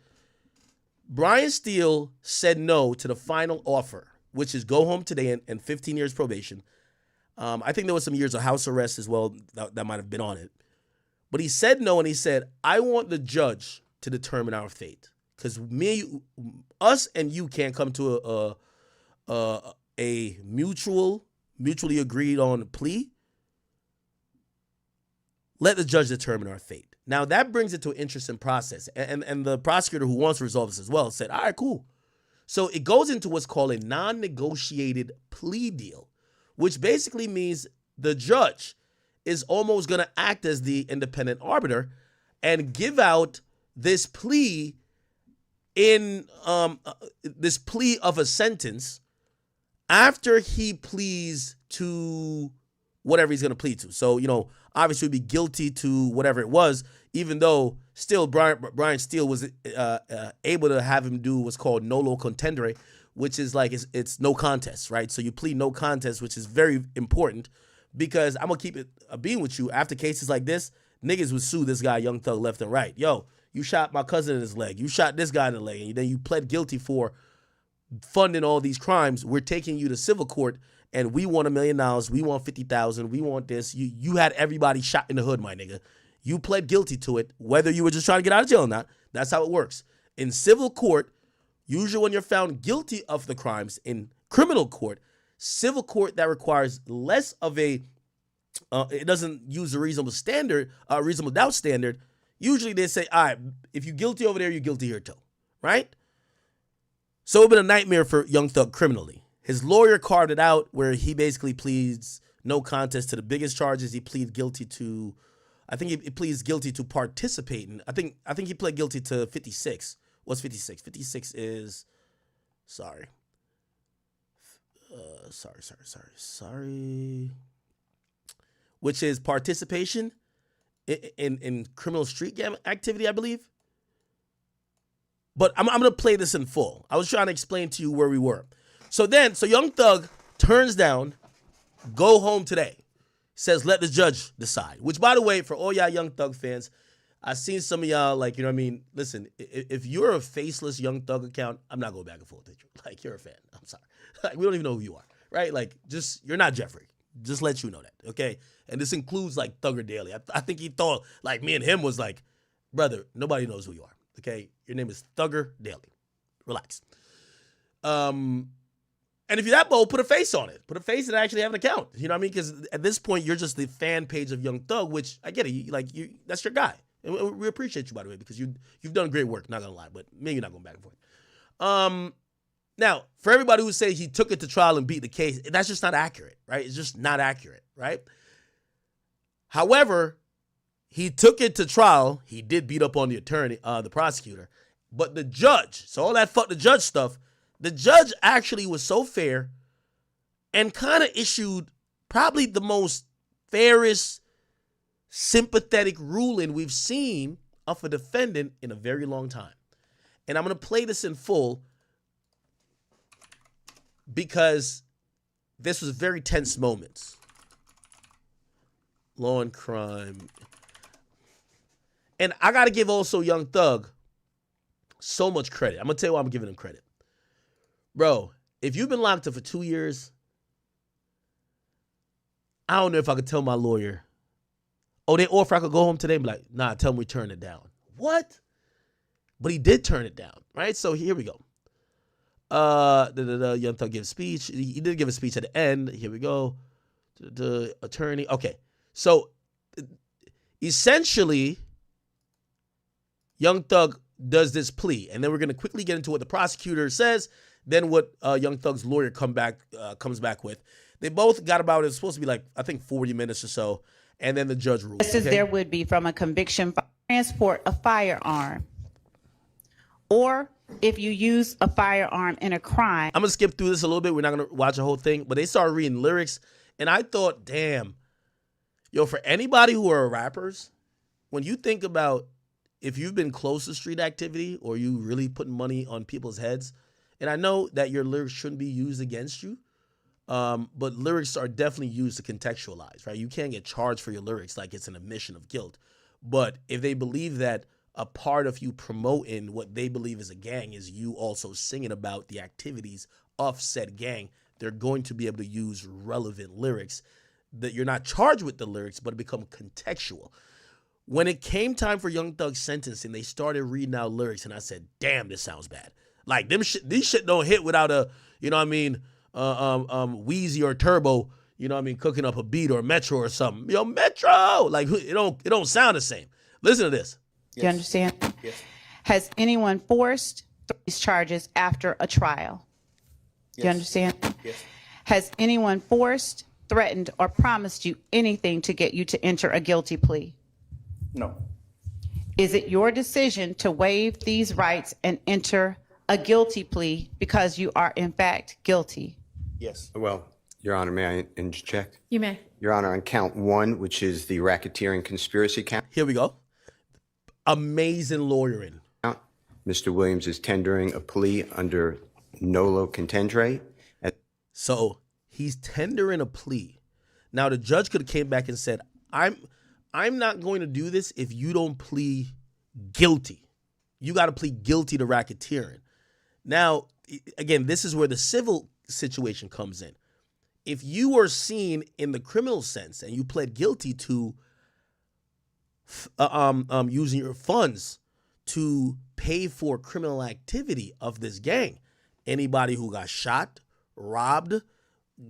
Brian Steele said no to the final offer, which is go home today and 15 years probation. I think there was some years of house arrest as well that might have been on it. But he said no, and he said, I want the judge to determine our fate. because us and you can't come to a mutually agreed on plea, let the judge determine our fate. Now, that brings it to an interesting process. And the prosecutor who wants to resolve this as well said, all right, cool. So it goes into what's called a non-negotiated plea deal, which basically means the judge is almost going to act as the independent arbiter and give out this plea in this plea of a sentence after he pleads to whatever he's going to plead to. So, obviously would be guilty to whatever it was, even though still Brian Steele was able to have him do what's called nolo contendere, which is like it's no contest, right? So you plead no contest, which is very important because I'm going to keep it being with you. After cases like this, niggas would sue this guy, Young Thug, left and right. Yo, you shot my cousin in his leg. You shot this guy in the leg. And then you pled guilty for funding all these crimes. We're taking you to civil court and we want $1 million. We want $50,000. We want this. You had everybody shot in the hood, my nigga. You pled guilty to it, whether you were just trying to get out of jail or not. That's how it works. In civil court, usually when you're found guilty of the crimes, in criminal court, civil court that requires less of a, it doesn't use a reasonable doubt standard. Usually they say, all right, if you're guilty over there, you're guilty here too, right? So it's been a nightmare for Young Thug criminally. His lawyer carved it out where he basically pleads no contest to the biggest charges. He pleads guilty to, I think he pleads guilty to participating. I think he pled guilty to 56. What's 56? 56 is, sorry, which is participation in criminal street gang activity, I believe. But I'm going to play this in full. I was trying to explain to you where we were. So Young Thug turns down, go home today. Says, let the judge decide. Which, by the way, for all y'all Young Thug fans, I've seen some of y'all, like, you know what I mean? Listen, if you're a faceless Young Thug account, I'm not going back and forth with you. Like, you're a fan. I'm sorry. Like, we don't even know who you are, right? Like, you're not Jeffrey. Just let you know that, okay? And this includes, like, Thugger Daily. I think he thought, like, me and him was like, brother, nobody knows who you are, okay? Your name is Thugger Daily. Relax. And if you're that bold, put a face on it. Put a face and actually have an account. You know what I mean? Because at this point, you're just the fan page of Young Thug, which I get it. That's your guy. And we appreciate you, by the way, because you've done great work. Not gonna lie, but maybe you're not going back and forth. Now, for everybody who say he took it to trial and beat the case, that's just not accurate, right? It's just not accurate, right? However, he took it to trial. He did beat up on the attorney, the prosecutor, but the judge. So all that fuck the judge stuff. The judge actually was so fair and kind of issued probably the most fairest, sympathetic ruling we've seen of a defendant in a very long time. And I'm going to play this in full because this was very tense moments. Law and crime. And I got to give also Young Thug so much credit. I'm going to tell you why I'm giving him credit. Bro, if you've been locked up for 2 years, I don't know if I could tell my lawyer, or if I could go home today and be like, nah, tell him we turn it down. What? But he did turn it down, right? So here we go. Young Thug gives speech. He did give a speech at the end. Here we go. The attorney. Okay. So essentially, Young Thug does this plea. And then we're going to quickly get into what the prosecutor says. Then what Young Thug's lawyer comes back with. They both got about, it's supposed to be like, I think 40 minutes or so. And then the judge rules. Just as there would be from a conviction for transport a firearm. Or if you use a firearm in a crime. I'm going to skip through this a little bit. We're not going to watch the whole thing. But they started reading lyrics. And I thought, damn. Yo, for anybody who are rappers, when you think about if you've been close to street activity or you really putting money on people's heads, and I know that your lyrics shouldn't be used against you, but lyrics are definitely used to contextualize, right? You can't get charged for your lyrics like it's an admission of guilt. But if they believe that a part of you promoting what they believe is a gang is you also singing about the activities of said gang, they're going to be able to use relevant lyrics that you're not charged with the lyrics, but become contextual. When it came time for Young Thug's sentencing, they started reading out lyrics, and I said, "Damn, this sounds bad." Like these shit don't hit without a, you know what I mean, Wheezy or Turbo, you know what I mean, cooking up a beat or Metro or something. Yo, Metro, like it don't sound the same. Listen to this. Do you understand? Yes. Has anyone forced these charges after a trial? Do you understand? Yes. Has anyone forced, threatened, or promised you anything to get you to enter a guilty plea? No. Is it your decision to waive these rights and enter a guilty plea because you are in fact guilty? Yes. Well, Your Honor, may I interject? You may. Your Honor, on count 1, which is the racketeering conspiracy count, Here we go. Amazing lawyering. Mr. Williams is tendering a plea under nolo contendere. So he's tendering a plea. Now the judge could have came back and said, I'm not going to do this if you don't plead guilty. You got to plead guilty to racketeering. Now, again, this is where the civil situation comes in. If you were seen in the criminal sense and you pled guilty to using your funds to pay for criminal activity of this gang, anybody who got shot, robbed,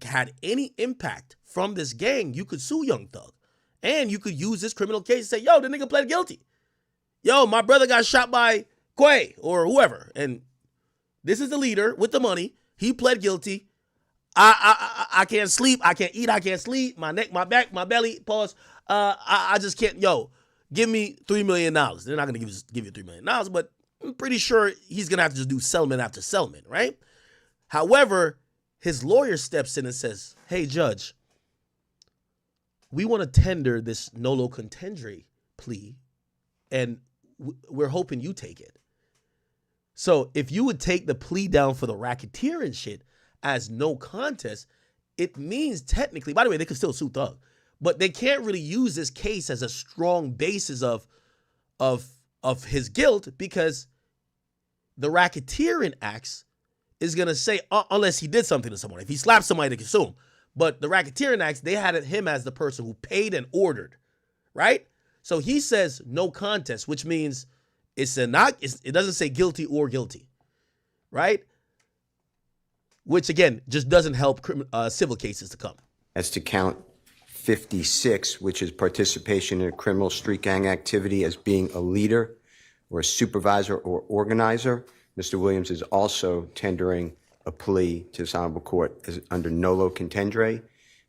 had any impact from this gang, you could sue Young Thug. And you could use this criminal case and say, yo, the nigga pled guilty. Yo, my brother got shot by Quay or whoever. And this is the leader with the money. He pled guilty. I can't sleep. I can't eat. I can't sleep. My neck, my back, my belly. Pause. I just can't. Yo, give me $3 million. They're not going to give you $3 million, but I'm pretty sure he's going to have to just do settlement after settlement, right? However, his lawyer steps in and says, hey, judge, we want to tender this nolo contendere plea, and we're hoping you take it. So if you would take the plea down for the racketeering shit as no contest, it means technically, by the way, they could still sue Thug, but they can't really use this case as a strong basis of his guilt, because the racketeering acts is going to say, unless he did something to someone. If he slapped somebody, they can sue him. But the racketeering acts, they had him as the person who paid and ordered, right? So he says no contest, which means it doesn't say guilty or guilty, right? Which, again, just doesn't help civil cases to come. As to count 56, which is participation in a criminal street gang activity as being a leader or a supervisor or organizer, Mr. Williams is also tendering a plea to this honorable court under nolo contendere,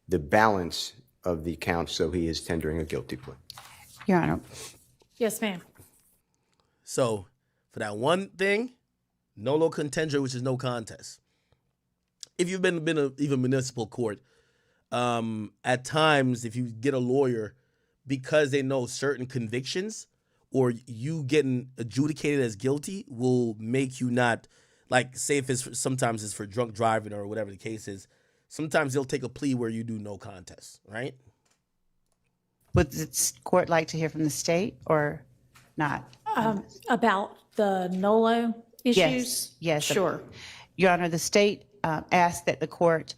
the balance of the counts, so he is tendering a guilty plea. Your Honor. Yes, ma'am. So for that one thing, nolo contendere, which is no contest. If you've been even municipal court, at times, if you get a lawyer, because they know certain convictions or you getting adjudicated as guilty will make you not, like, say if sometimes it's for drunk driving or whatever the case is, sometimes they'll take a plea where you do no contest, right? Would the court like to hear from the state or not? About the NOLO issues? Yes. Sure. Your Honor, the state asked that the court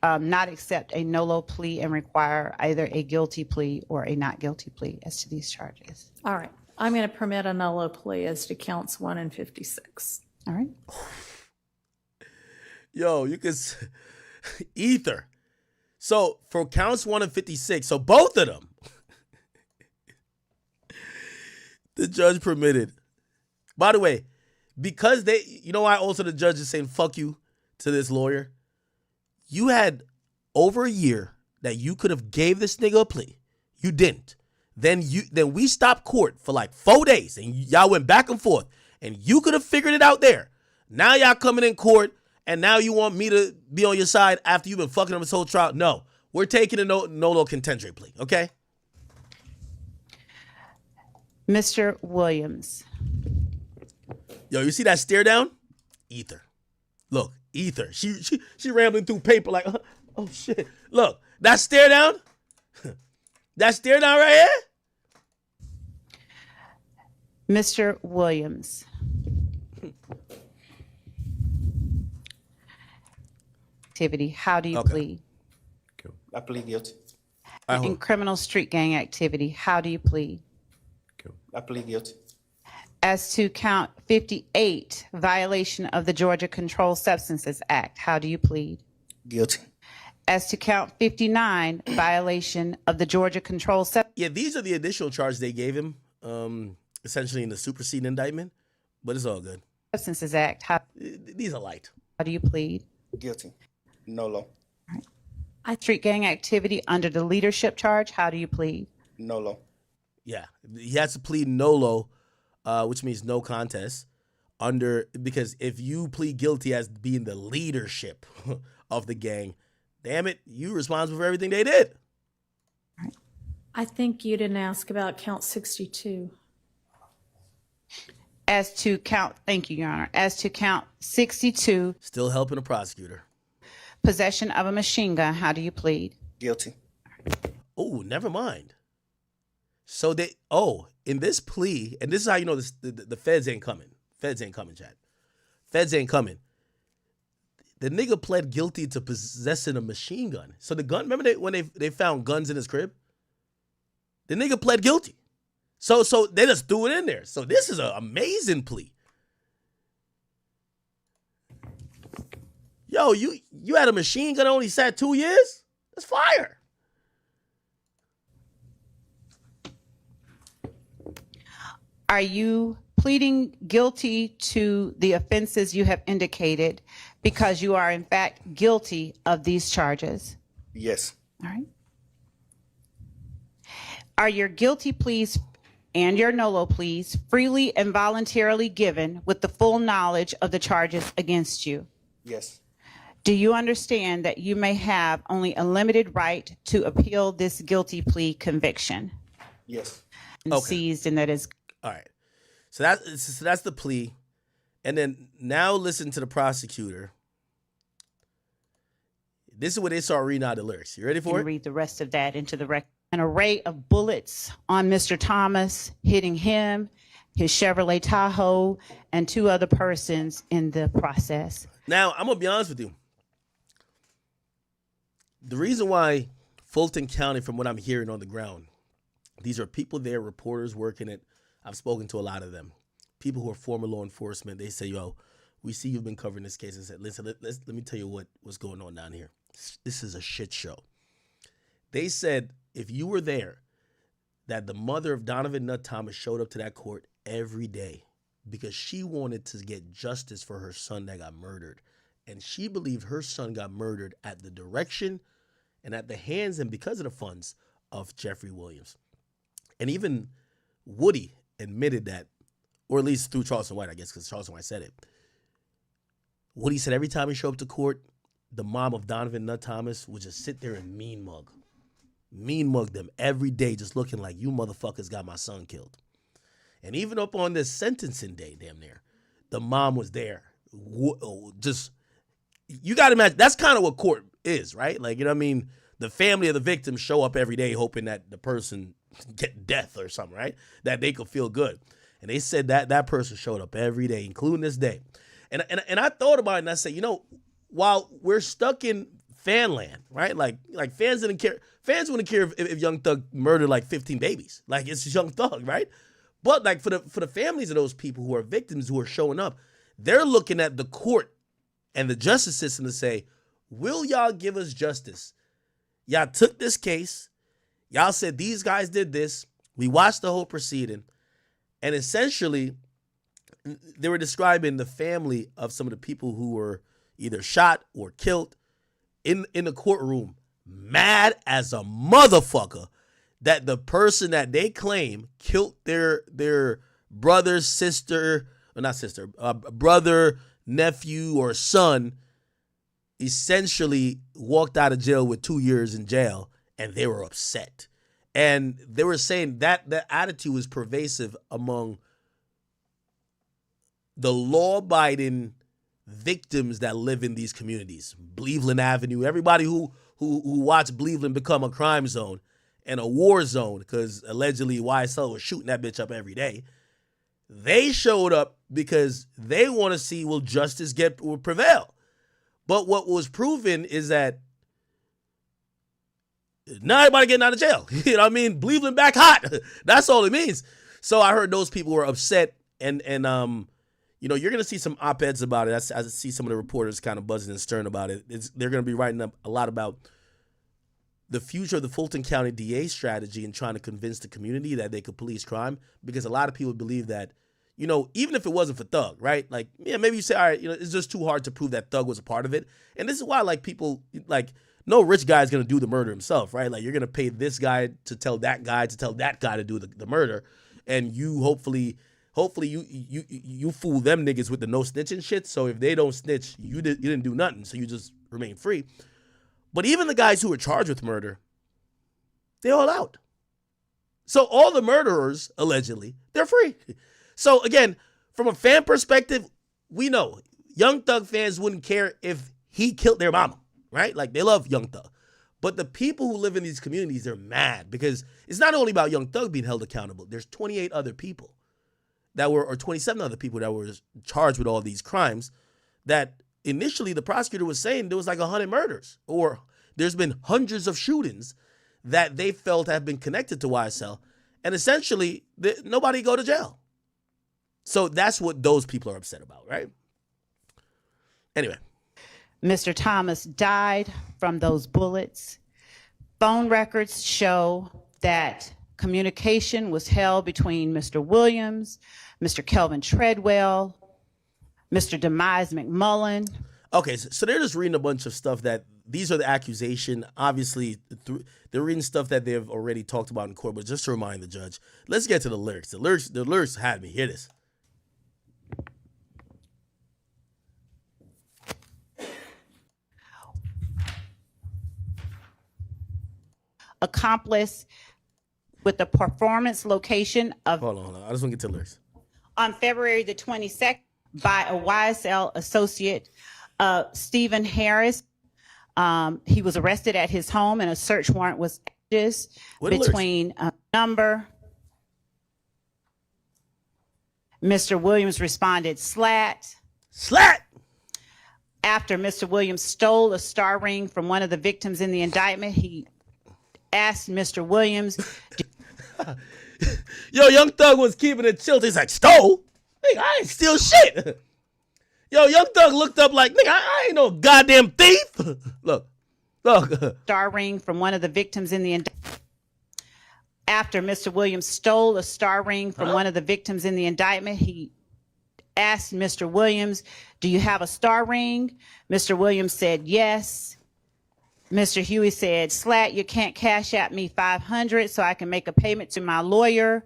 not accept a NOLO plea and require either a guilty plea or a not guilty plea as to these charges. All right. I'm going to permit a NOLO plea as to counts 1 and 56. All right. Yo, you can ether. So for counts 1 and 56, so both of them, the judge permitted. By the way, because you know why also the judge is saying fuck you to this lawyer? You had over a year that you could have gave this nigga a plea. You didn't. Then we stopped court for like 4 days and y'all went back and forth and you could have figured it out there. Now y'all coming in court and now you want me to be on your side after you've been fucking him this whole trial. No, we're taking a nolo contendere plea, okay? Mr. Williams. Yo, you see that stare down? Ether. Look, ether. She rambling through paper like, oh shit. Look, that stare down? That stare down right here? Mr. Williams. Activity, how do you plead? I plead guilty. In criminal street gang activity, how do you plead? I plead guilty. As to count 58, violation of the Georgia Controlled Substances Act, how do you plead? Guilty. As to count 59, violation of the Georgia Controlled Substances Yeah, these are the additional charges they gave him, essentially in the superseding indictment, but it's all good. Act, how These are light. do you plead? Guilty. Nolo. Street gang activity under the leadership charge, how do you plead? Nolo. Yeah, he has to plead nolo, which means no contest, because if you plead guilty as being the leadership of the gang, damn it, you responsible for everything they did. I think you didn't ask about count 62. As to count, thank you, Your Honor. As to count 62, Still helping the prosecutor. possession of a machine gun, how do you plead? Guilty. Oh, never mind. So in this plea, and this is how you know this, the feds ain't coming. Feds ain't coming, Chad. Feds ain't coming. The nigga pled guilty to possessing a machine gun. So the gun, remember when they found guns in his crib? The nigga pled guilty. So they just threw it in there. So this is an amazing plea. Yo, you had a machine gun only sat 2 years? That's fire. Are you pleading guilty to the offenses you have indicated because you are in fact guilty of these charges? Yes. All right. Are your guilty pleas and your nolo pleas freely and voluntarily given with the full knowledge of the charges against you? Yes. Do you understand that you may have only a limited right to appeal this guilty plea conviction? Yes. And Okay. seized, and that is All right. So that's the plea. And then now listen to the prosecutor. This is where they start reading out the lyrics. You ready for it? read the rest of that into the record. An array of bullets on Mr. Thomas, hitting him, his Chevrolet Tahoe, and 2 other persons in the process. Now, I'm going to be honest with you. The reason why Fulton County, from what I'm hearing on the ground, these are people there, reporters working it. I've spoken to a lot of them. People who are former law enforcement. They say, yo, we see you've been covering this case. I said, listen, let me tell you what's going on down here. This is a shit show. They said if you were there, that the mother of Donovan Nutt Thomas showed up to that court every day because she wanted to get justice for her son that got murdered. And she believed her son got murdered at the direction and at the hands and because of the funds of Jeffrey Williams. And even Woody admitted that, or at least through Charleston White, I guess, because Charleston White said it. Woody said every time he showed up to court, the mom of Donovan Nutt Thomas would just sit there and mean mug them every day, just looking like, you motherfuckers got my son killed. And even up on this sentencing day, damn near, the mom was there. Just, you got to imagine, that's kind of what court is, right? Like, you know what I mean? The family of the victim show up every day hoping that the person get death or something, right? That they could feel good. And they said that person showed up every day, including this day. And I thought about it and I said, you know, while we're stuck in fan land, right? Like fans didn't care. Fans wouldn't care if Young Thug murdered like 15 babies. Like, it's Young Thug, right? But like for the families of those people who are victims who are showing up, they're looking at the court and the justice system to say, will y'all give us justice? Y'all took this case. Y'all said these guys did this. We watched the whole proceeding. And essentially, they were describing the family of some of the people who were either shot or killed in the courtroom, mad as a motherfucker that the person that they claim killed their brother, sister, or not sister, brother, nephew, or son, essentially walked out of jail with 2 years in jail, and they were upset. And they were saying that the attitude was pervasive among the law-abiding victims that live in these communities. Cleveland Avenue, everybody who watched Cleveland become a crime zone and a war zone, because allegedly YSL was shooting that bitch up every day. They showed up because they want to see, will justice will prevail? But what was proven is that not everybody getting out of jail. You know what I mean? Cleveland back hot. That's all it means. So I heard those people were upset, and you know, you're gonna see some op-eds about it. I see some of the reporters kind of buzzing and stirring about it. They're gonna be writing up a lot about the future of the Fulton County DA strategy and trying to convince the community that they could police crime, because a lot of people believe that, you know, even if it wasn't for Thug, right? Like, yeah, maybe you say, all right, you know, it's just too hard to prove that Thug was a part of it. And this is why, like, people, like, no rich guy is going to do the murder himself, right? Like, you're going to pay this guy to tell that guy to do the murder. And you hopefully you fool them niggas with the no snitching shit. So if they don't snitch, you didn't do nothing. So you just remain free. But even the guys who were charged with murder, they all out. So all the murderers, allegedly, they're free. So again, from a fan perspective, we know Young Thug fans wouldn't care if he killed their mama, right? Like, they love Young Thug. But the people who live in these communities, they're mad because it's not only about Young Thug being held accountable. There's 28 other people or 27 other people that were charged with all these crimes that initially the prosecutor was saying there was like 100 murders, or there's been hundreds of shootings that they felt have been connected to YSL, and essentially nobody go to jail. So that's what those people are upset about, right? Anyway. Mr. Thomas died from those bullets. Phone records show that communication was held between Mr. Williams, Mr. Kelvin Treadwell, Mr. Demise McMullen. Okay, so they're just reading a bunch of stuff that these are the accusation. Obviously, they're reading stuff that they've already talked about in court, but just to remind the judge, let's get to the lyrics. The lyrics had me. Hear this. Accomplice with the performance location of... Hold on. I just want to get to the lyrics. On February the 22nd by a YSL associate, Stephen Harris. He was arrested at his home and a search warrant was issued between number. Mr. Williams responded, slat. Slat! After Mr. Williams stole a star ring from one of the victims in the indictment, he asked Mr. Williams. Yo, Young Thug was keeping it chill. He's like, stole? Nigga, I ain't steal shit. Yo, Young Thug looked up like, nigga, I ain't no goddamn thief. Look. Star ring from one of the victims in the indictment. After Mr. Williams stole a star ring from one of the victims in the indictment, he asked Mr. Williams, do you have a star ring? Mr. Williams said, yes. Mr. Huey said, slat, you can't cash at me $500 so I can make a payment to my lawyer.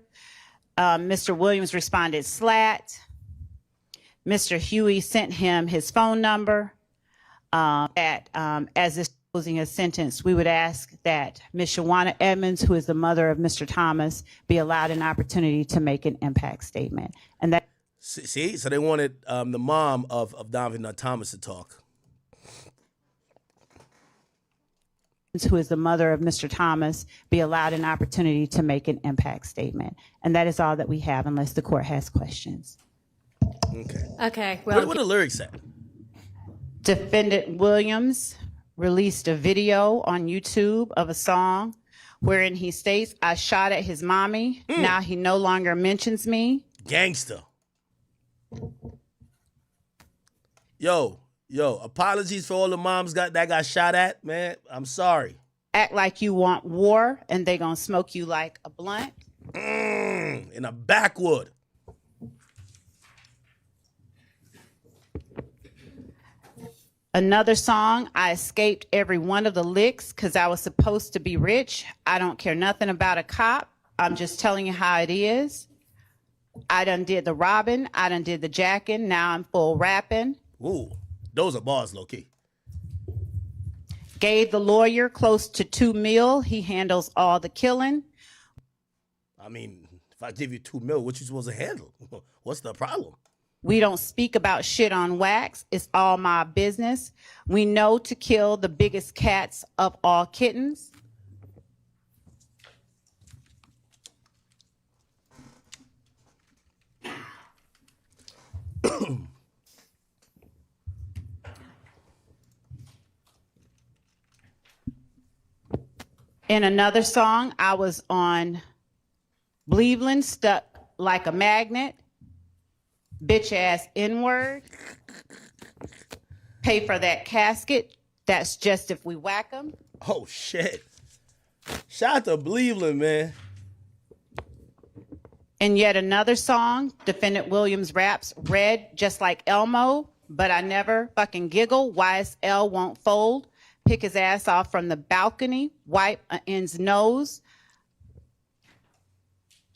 Mr. Williams responded, slat. Mr. Huey sent him his phone number. As this closing a sentence, we would ask that Ms. Shawana Edmonds, who is the mother of Mr. Thomas, be allowed an opportunity to make an impact statement. And that. See, so they wanted the mom of Donovan Thomas to talk. Who is the mother of Mr. Thomas, be allowed an opportunity to make an impact statement. And that is all that we have, unless the court has questions. Okay. Well, what are the lyrics say? Defendant Williams released a video on YouTube of a song wherein he states, I shot at his mommy. Now he no longer mentions me. Gangster. Yo, apologies for all the moms that got shot at, man. I'm sorry. Act like you want war and they gonna smoke you like a blunt. In a backwood. Another song, I escaped every one of the licks because I was supposed to be rich. I don't care nothing about a cop. I'm just telling you how it is. I done did the robbing. I done did the jacking. Now I'm full rapping. Ooh, those are bars, low-key. Gave the lawyer close to $2 million. He handles all the killing. I mean, if I give you $2 million, what you supposed to handle? What's the problem? We don't speak about shit on wax. It's all my business. We know to kill the biggest cats of all kittens. In another song, I was on Cleveland, stuck like a magnet, bitch ass N-word, pay for that casket, that's just if we whack 'em. Oh, shit. Shout out to Cleveland, man. In yet another song, Defendant Williams raps, red just like Elmo, but I never fucking giggle. YSL won't fold. Pick his ass off from the balcony, wipe an end's nose.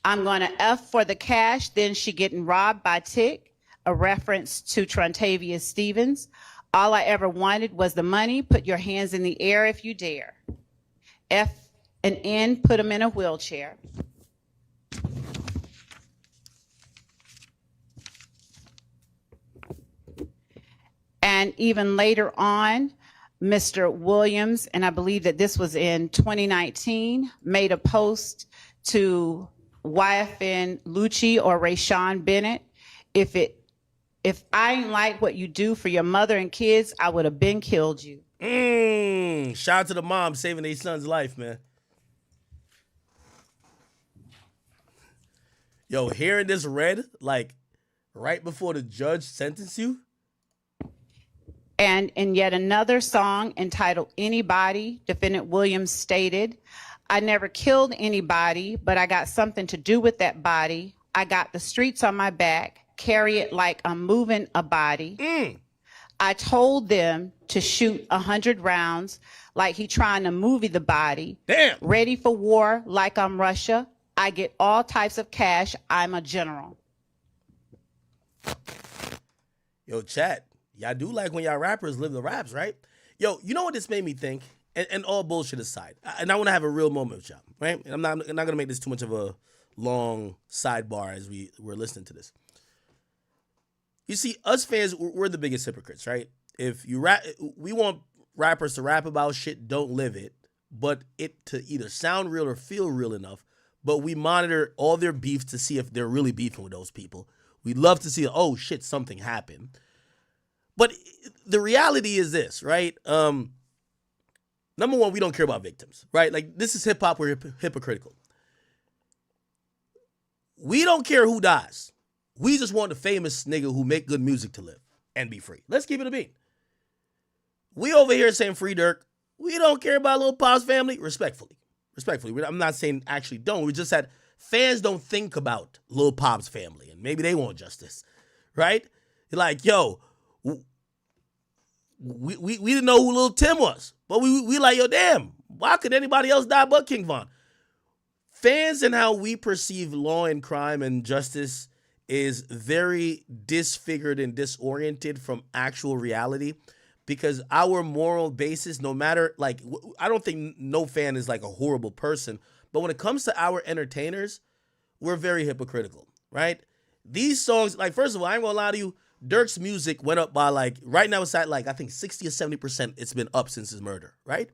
I'm gonna F for the cash, then she getting robbed by Tick, a reference to Trontavia Stevens. All I ever wanted was the money. Put your hands in the air if you dare. F and N, put him in a wheelchair. And even later on, Mr. Williams, and I believe that this was in 2019, made a post to YFN Lucci or Rayshawn Bennett. If I ain't like what you do for your mother and kids, I would have been killed you. Shout out to the mom saving their son's life, man. Yo, hearing this read, like, right before the judge sentenced you? And in yet another song entitled Anybody, Defendant Williams stated, I never killed anybody, but I got something to do with that body. I got the streets on my back, carry it like I'm moving a body. I told them to shoot 100 rounds like he trying to movie the body. Damn. Ready for war like I'm Russia. I get all types of cash. I'm a general. Yo, chat. Y'all do like when y'all rappers live the raps, right? Yo, you know what this made me think? And all bullshit aside, and I want to have a real moment with y'all, right? And I'm not going to make this too much of a long sidebar as we're listening to this. You see, us fans, we're the biggest hypocrites, right? If you rap, we want rappers to rap about shit, don't live it, but it to either sound real or feel real enough. But we monitor all their beefs to see if they're really beefing with those people. We'd love to see, oh shit, something happened. But the reality is this, right? Number one, we don't care about victims, right? Like, this is hip hop, we're hypocritical. We don't care who dies. We just want the famous nigga who make good music to live and be free. Let's keep it a beat. We over here saying free Dirk. We don't care about Lil Pop's family. Respectfully. I'm not saying actually don't. We just said fans don't think about Lil Pop's family and maybe they want justice, right? Like, yo, we didn't know who Lil Tim was, but we like, yo, damn, why could anybody else die but King Von? Fans and how we perceive law and crime and justice is very disfigured and disoriented from actual reality, because our moral basis, no matter, like, I don't think no fan is like a horrible person, but when it comes to our entertainers, we're very hypocritical, right? These songs, like, first of all, I ain't gonna lie to you, Dirk's music went up by, like, right now it's at, like, I think 60 or 70% it's been up since his murder, right?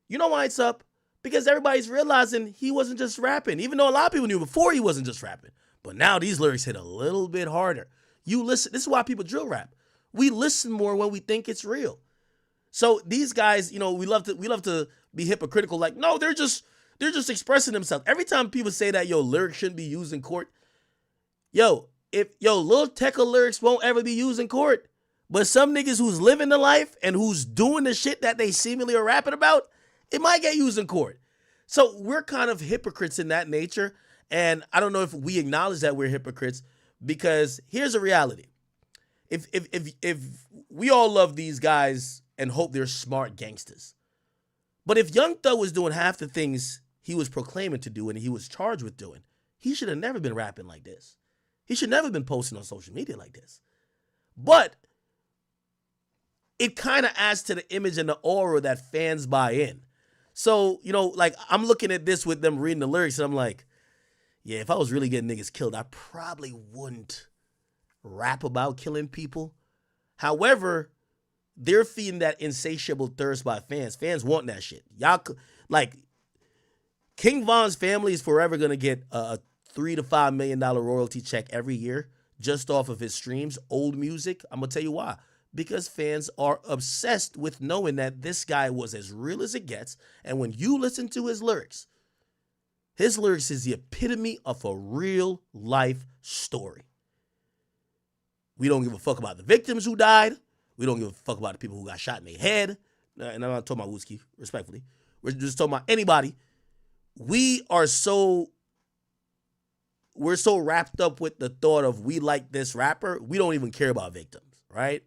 You know why it's up? Because everybody's realizing he wasn't just rapping, even though a lot of people knew before he wasn't just rapping. But now these lyrics hit a little bit harder. You listen, this is why people drill rap. We listen more when we think it's real. So these guys, you know, we love to be hypocritical, like, no, they're just expressing themselves. Every time people say that, yo, lyrics shouldn't be used in court, Lil Tecca lyrics won't ever be used in court. But some niggas who's living the life and who's doing the shit that they seemingly are rapping about, it might get used in court. So we're kind of hypocrites in that nature. And I don't know if we acknowledge that we're hypocrites, because here's the reality. If we all love these guys and hope they're smart gangsters, but if Young Thug was doing half the things he was proclaiming to do and he was charged with doing, he should have never been rapping like this. He should never been posting on social media like this. But it kind of adds to the image and the aura that fans buy in. So, you know, like, I'm looking at this with them reading the lyrics and I'm like, yeah, if I was really getting niggas killed, I probably wouldn't rap about killing people. However, they're feeding that insatiable thirst by fans. Fans want that shit. Y'all, like, King Von's family is forever going to get a $3 to $5 million royalty check every year just off of his streams, old music. I'm going to tell you why. Because fans are obsessed with knowing that this guy was as real as it gets. And when you listen to his lyrics, His lyrics is the epitome of a real life story. We don't give a fuck about the victims who died. We don't give a fuck about the people who got shot in their head. And I'm not talking about Whiskey, respectfully. We're just talking about anybody. We're so wrapped up with the thought of we like this rapper, we don't even care about victims, right?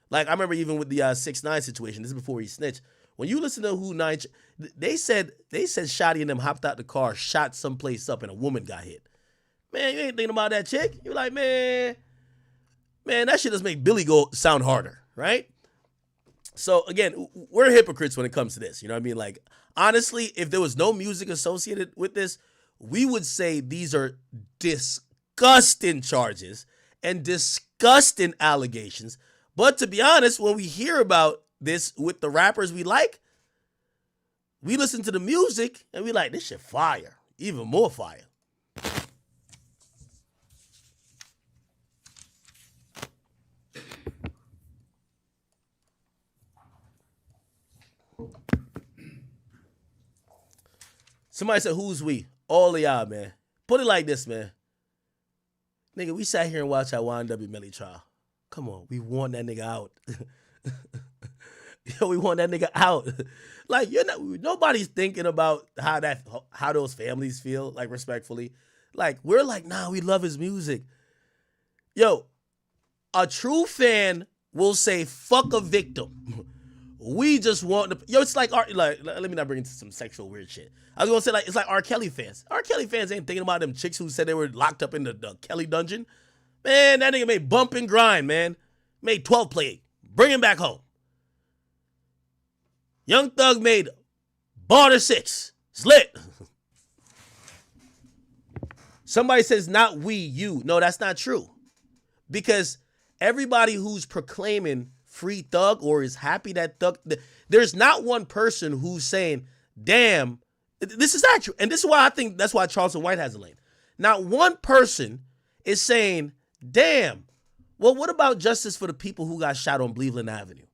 Like, I remember even with the 6ix9ine situation, this is before he snitched. When you listen to who Nine, they said Shotty and them hopped out the car, shot someplace up, and a woman got hit. Man, you ain't thinking about that chick. You're like, man, that shit does make Billy go sound harder, right? So again, we're hypocrites when it comes to this. You know what I mean? Like, honestly, if there was no music associated with this, we would say these are disgusting charges and disgusting allegations. But to be honest, when we hear about this with the rappers we like, we listen to the music and we like, this shit fire, even more fire. Somebody said, who's we? All of y'all, man. Put it like this, man. Nigga, we sat here and watched our YNW Melly trial. Come on, we want that nigga out. Yo, we want that nigga out. Like, nobody's thinking about how those families feel, like, respectfully. Like, we're like, nah, we love his music. Yo, a true fan will say, fuck a victim. We just want to, it's like let me not bring into some sexual weird shit. I was gonna say, like, it's like R. Kelly fans. R. Kelly fans ain't thinking about them chicks who said they were locked up in the Kelly dungeon. Man, that nigga made Bump and Grind, man. Made 12 Play. Bring him back home. Young Thug made Barter 6. Slit. Somebody says, not we, you. No, that's not true. Because everybody who's proclaiming Free Thug or is happy that Thug, there's not one person who's saying, damn, this is not true. And this is why I think that's why Charleston White has a lane. Not one person is saying, damn, well, what about justice for the people who got shot on Cleveland Avenue?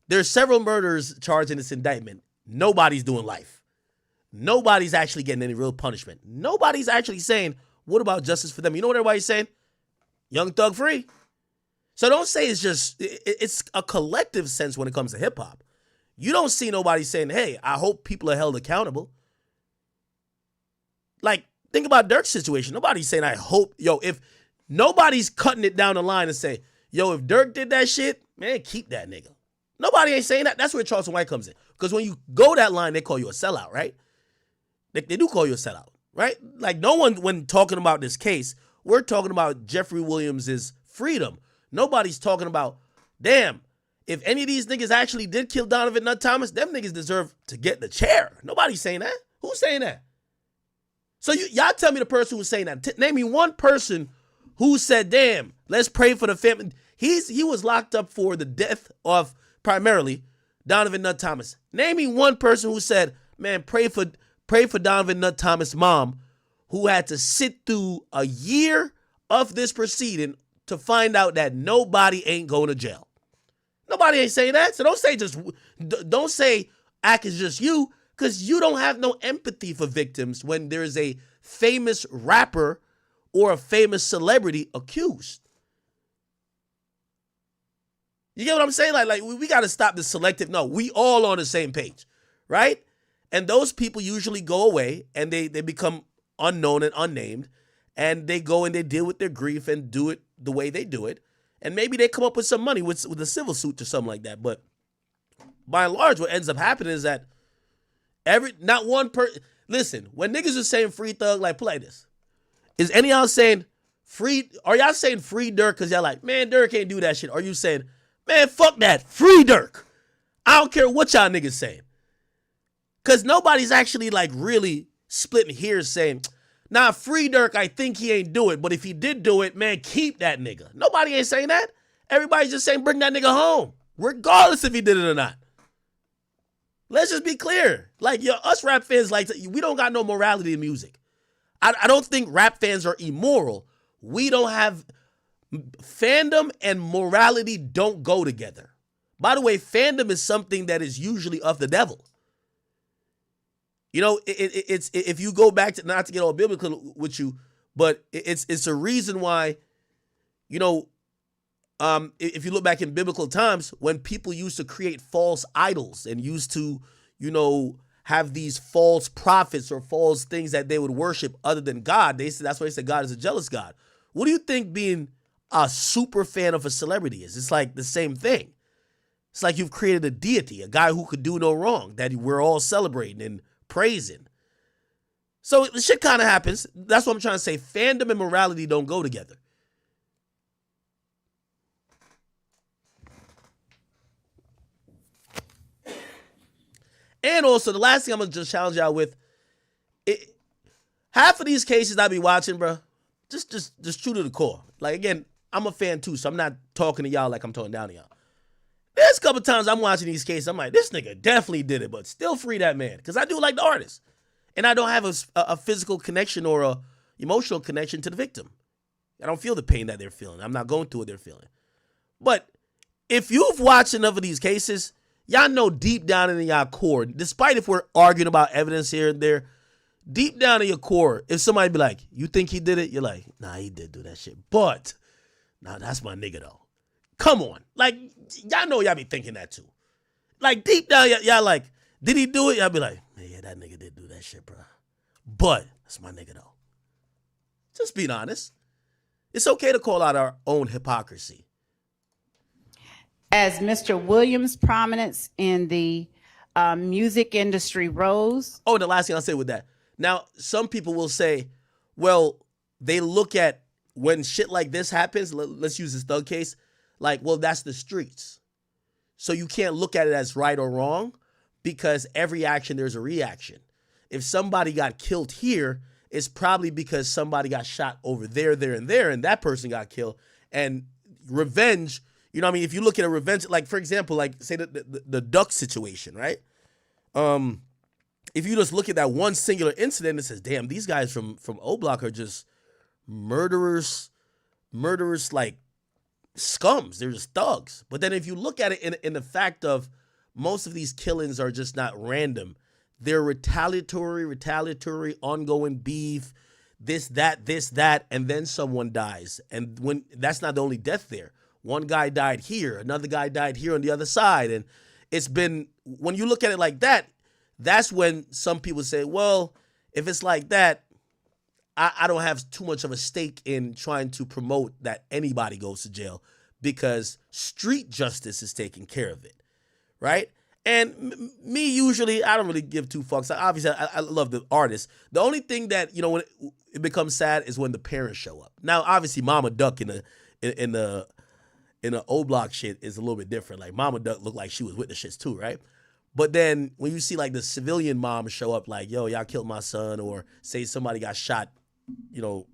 There's several murders charged in this indictment. Nobody's doing life. Nobody's actually getting any real punishment. Nobody's actually saying, what about justice for them? You know what everybody's saying? Young Thug free. So don't say it's a collective sense when it comes to hip hop. You don't see nobody saying, hey, I hope people are held accountable. Like, think about Dirk's situation. Nobody's saying, I hope, if nobody's cutting it down the line and say, if Dirk did that shit, man, keep that nigga. Nobody ain't saying that. That's where Charleston White comes in. Because when you go that line, they call you a sellout, right? They do call you a sellout, right? Like, no one, when talking about this case, we're talking about Jeffrey Williams' freedom. Nobody's talking about, damn, if any of these niggas actually did kill Donovan Nutt Thomas, them niggas deserve to get the chair. Nobody's saying that. Who's saying that? So y'all tell me the person who's saying that. Name me one person who said, damn, let's pray for the family. He was locked up for the death of, primarily, Donovan Nutt Thomas. Name me one person who said, man, pray for Donovan Nutt Thomas' mom, who had to sit through a year of this proceeding to find out that nobody ain't going to jail. Nobody ain't saying that. So don't say act is just you, because you don't have no empathy for victims when there's a famous rapper or a famous celebrity accused. You get what I'm saying? Like we got to stop the selective. No, we all on the same page, right? And those people usually go away and they become unknown and unnamed, and they go and they deal with their grief and do it the way they do it. And maybe they come up with some money with a civil suit or something like that. But by and large, what ends up happening is that not one person. Listen, when niggas are saying Free Thug, like, play this. Is any of y'all saying free? Are y'all saying free Dirk because y'all like, man, Dirk can't do that shit? Or are you saying, man, fuck that, free Dirk? I don't care what y'all niggas saying. Because nobody's actually like really splitting hairs saying, nah, free Dirk, I think he ain't do it. But if he did do it, man, keep that nigga. Nobody ain't saying that. Everybody's just saying bring that nigga home, regardless if he did it or not. Let's just be clear. Like, us rap fans, like, we don't got no morality in music. I don't think rap fans are immoral. We don't have fandom and morality don't go together. By the way, fandom is something that is usually of the devil. You know, it's if you go back to, not to get all biblical with you, but it's a reason why, you know, if you look back in biblical times, when people used to create false idols and used to, you know, have these false prophets or false things that they would worship other than God, they said that's why they said God is a jealous God. What do you think being a super fan of a celebrity is? It's like the same thing. It's like you've created a deity, a guy who could do no wrong, that we're all celebrating and praising. So the shit kind of happens. That's what I'm trying to say. Fandom and morality don't go together. And also, the last thing I'm going to just challenge y'all with, half of these cases I be watching, bro, just true to the core. Like, again, I'm a fan too, so I'm not talking to y'all like I'm talking down to y'all. There's a couple times I'm watching these cases, I'm like, this nigga definitely did it, but still free that man. Because I do like the artist. And I don't have a physical connection or a emotional connection to the victim. I don't feel the pain that they're feeling. I'm not going through what they're feeling. But if you've watched enough of these cases, y'all know deep down in y'all core, despite if we're arguing about evidence here and there, deep down in your core, if somebody be like, you think he did it? You're like, nah, he did do that shit. But, nah, that's my nigga though. Come on. Like, y'all know y'all be thinking that too. Like, deep down, y'all like, did he do it? Y'all be like, yeah, that nigga did do that shit, bro. But, that's my nigga though. Just being honest. It's okay to call out our own hypocrisy. As Mr. Williams' prominence in the music industry rose. Oh, and the last thing I'll say with that. Now, some people will say, well, they look at when shit like this happens, let's use this thug case, like, well, that's the streets. So you can't look at it as right or wrong because every action, there's a reaction. If somebody got killed here, it's probably because somebody got shot over there, and there, and that person got killed. And revenge, you know what I mean? If you look at a revenge, like, for example, like, say the duck situation, right? If you just look at that one singular incident, it says, damn, these guys from O Block are just murderers like scums. They're just thugs. But then if you look at it in the fact of most of these killings are just not random. They're retaliatory, ongoing beef, this, that, and then someone dies. And when that's not the only death there. One guy died here, another guy died here on the other side. And it's been, when you look at it like that, that's when some people say, well, if it's like that, I don't have too much of a stake in trying to promote that anybody goes to jail because street justice is taking care of it, right? And me, usually, I don't really give two fucks. Obviously, I love the artist. The only thing that, you know, when it becomes sad is when the parents show up. Now, obviously, Mama Duck in the O Block shit is a little bit different. Like, Mama Duck looked like she was with the shits too, right? But then when you see like the civilian mom show up like, yo, y'all killed my son, or say somebody got shot, you know,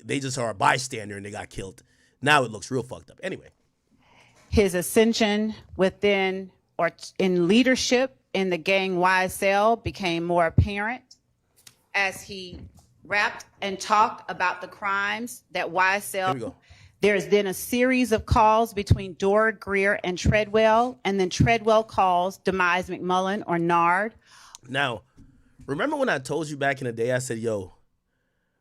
they just are a bystander and they got killed. Now it looks real fucked up. Anyway. His ascension within or in leadership in the gang YSL became more apparent as he rapped and talked about the crimes that YSL. Here we go. There's then a series of calls between Dora, Greer, and Treadwell, and then Treadwell calls Demise McMullen or Nard. Now, remember when I told you back in the day, I said, yo,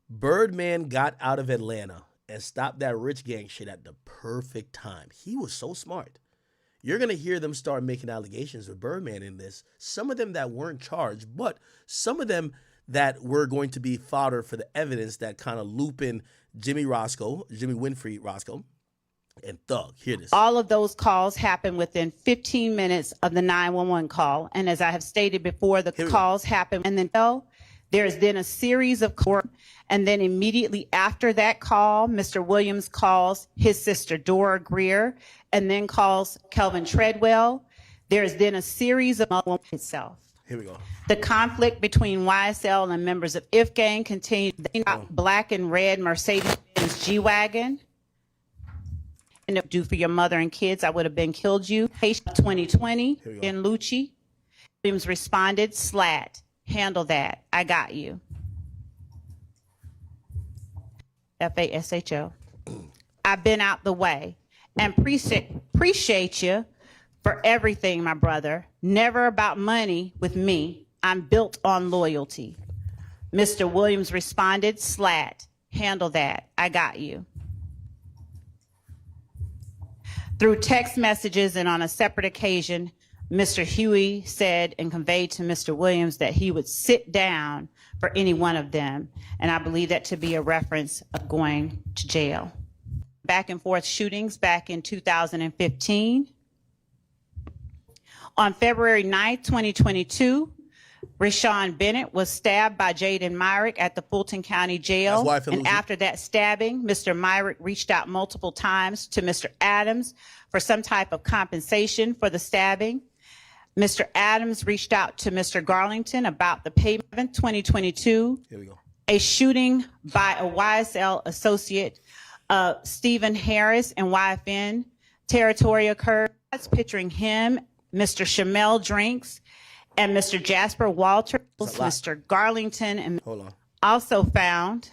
Birdman got out of Atlanta and stopped that rich gang shit at the perfect time. He was so smart. You're going to hear them start making allegations with Birdman in this. Some of them that weren't charged, but some of them that were going to be fodder for the evidence that kind of loop in Jimmy Winfrey Roscoe, and Thug. Hear this. All of those calls happened within 15 minutes of the 911 call. And as I have stated before, the calls happen. And then there's then a series of calls. And then immediately after that call, Mr. Williams calls his sister Dora Greer and then calls Kelvin Treadwell. There's then a series of itself. Here we go. The conflict between YSL and members of If Gang continued. They got black and red Mercedes-Benz G-Wagon. And do for your mother and kids, I would have been killed you. 2020 in Lucci. Williams responded, slat, handle that. I got you. FASHO. I've been out the way and appreciate you for everything, my brother. Never about money with me. I'm built on loyalty. Mr. Williams responded, slat, handle that, I got you. Through text messages and on a separate occasion, Mr. Huey said and conveyed to Mr. Williams that he would sit down for any one of them, and I believe that to be a reference of going to jail. Back and forth shootings back in 2015. On February 9th, 2022, Rashawn Bennett was stabbed by Jaden Myrick at the Fulton County Jail. And after that stabbing, Mr. Myrick reached out multiple times to Mr. Adams for some type of compensation for the stabbing. Mr. Adams reached out to Mr. Garlington about the payment. 2022, here we go. A shooting by a YSL associate, Stephen Harris, in YFN territory occurred. That's picturing him, Mr. Shamel Drinks, and Mr. Jasper Walters. Mr. Garlington and also found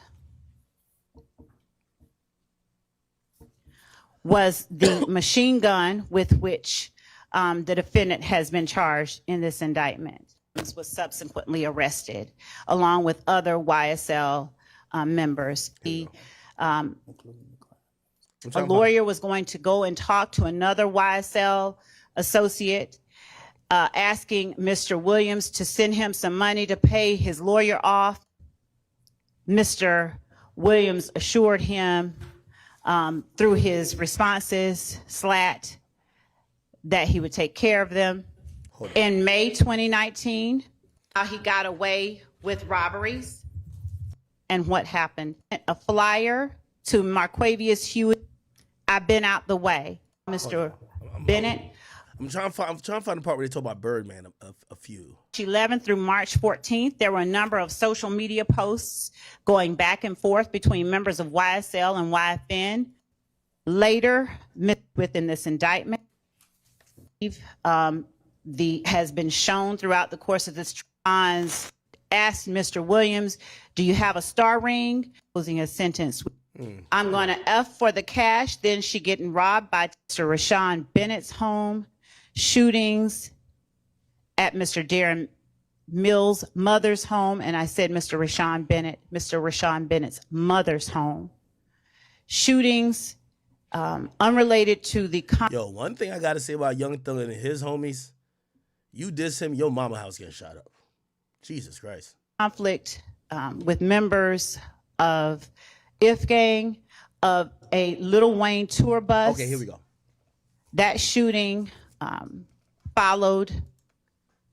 was the machine gun with which the defendant has been charged in this indictment. This was subsequently arrested along with other YSL members. A lawyer was going to go and talk to another YSL associate, asking Mr. Williams to send him some money to pay his lawyer off. Mr. Williams assured him through his responses, slat, that he would take care of them. In May 2019, he got away with robberies. And what happened? A flyer to Marquavius Hewitt. I've been out the way. Mr. Bennett. I'm trying to find the part where they talk about Birdman a few. 11th through March 14th, there were a number of social media posts going back and forth between members of YSL and YFN. Later, within this indictment, has been shown throughout the course of this trial. Asked Mr. Williams, do you have a star ring? Closing a sentence. I'm going to F for the cash. Then she getting robbed by Mr. Rashawn Bennett's home. Shootings at Mr. Darren Mills' mother's home. And I said Mr. Rashawn Bennett's mother's home. Shootings unrelated to the... Yo, one thing I got to say about Young Thug and his homies, you diss him, your mama house getting shot up. Jesus Christ. Conflict with members of If Gang, of a Lil Wayne tour bus. Okay, here we go. That shooting followed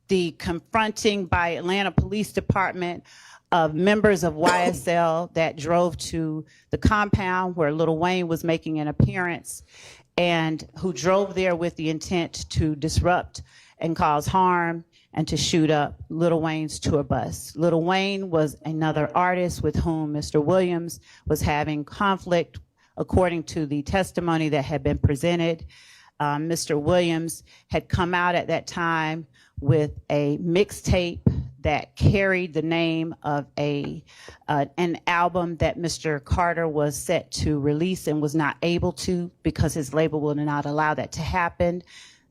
the confronting by Atlanta Police Department of members of YSL that drove to the compound where Lil Wayne was making an appearance, and who drove there with the intent to disrupt and cause harm and to shoot up Lil Wayne's tour bus. Lil Wayne was another artist with whom Mr. Williams was having conflict, according to the testimony that had been presented. Mr. Williams had come out at that time with a mixtape that carried the name of an album that Mr. Carter was set to release and was not able to because his label would not allow that to happen.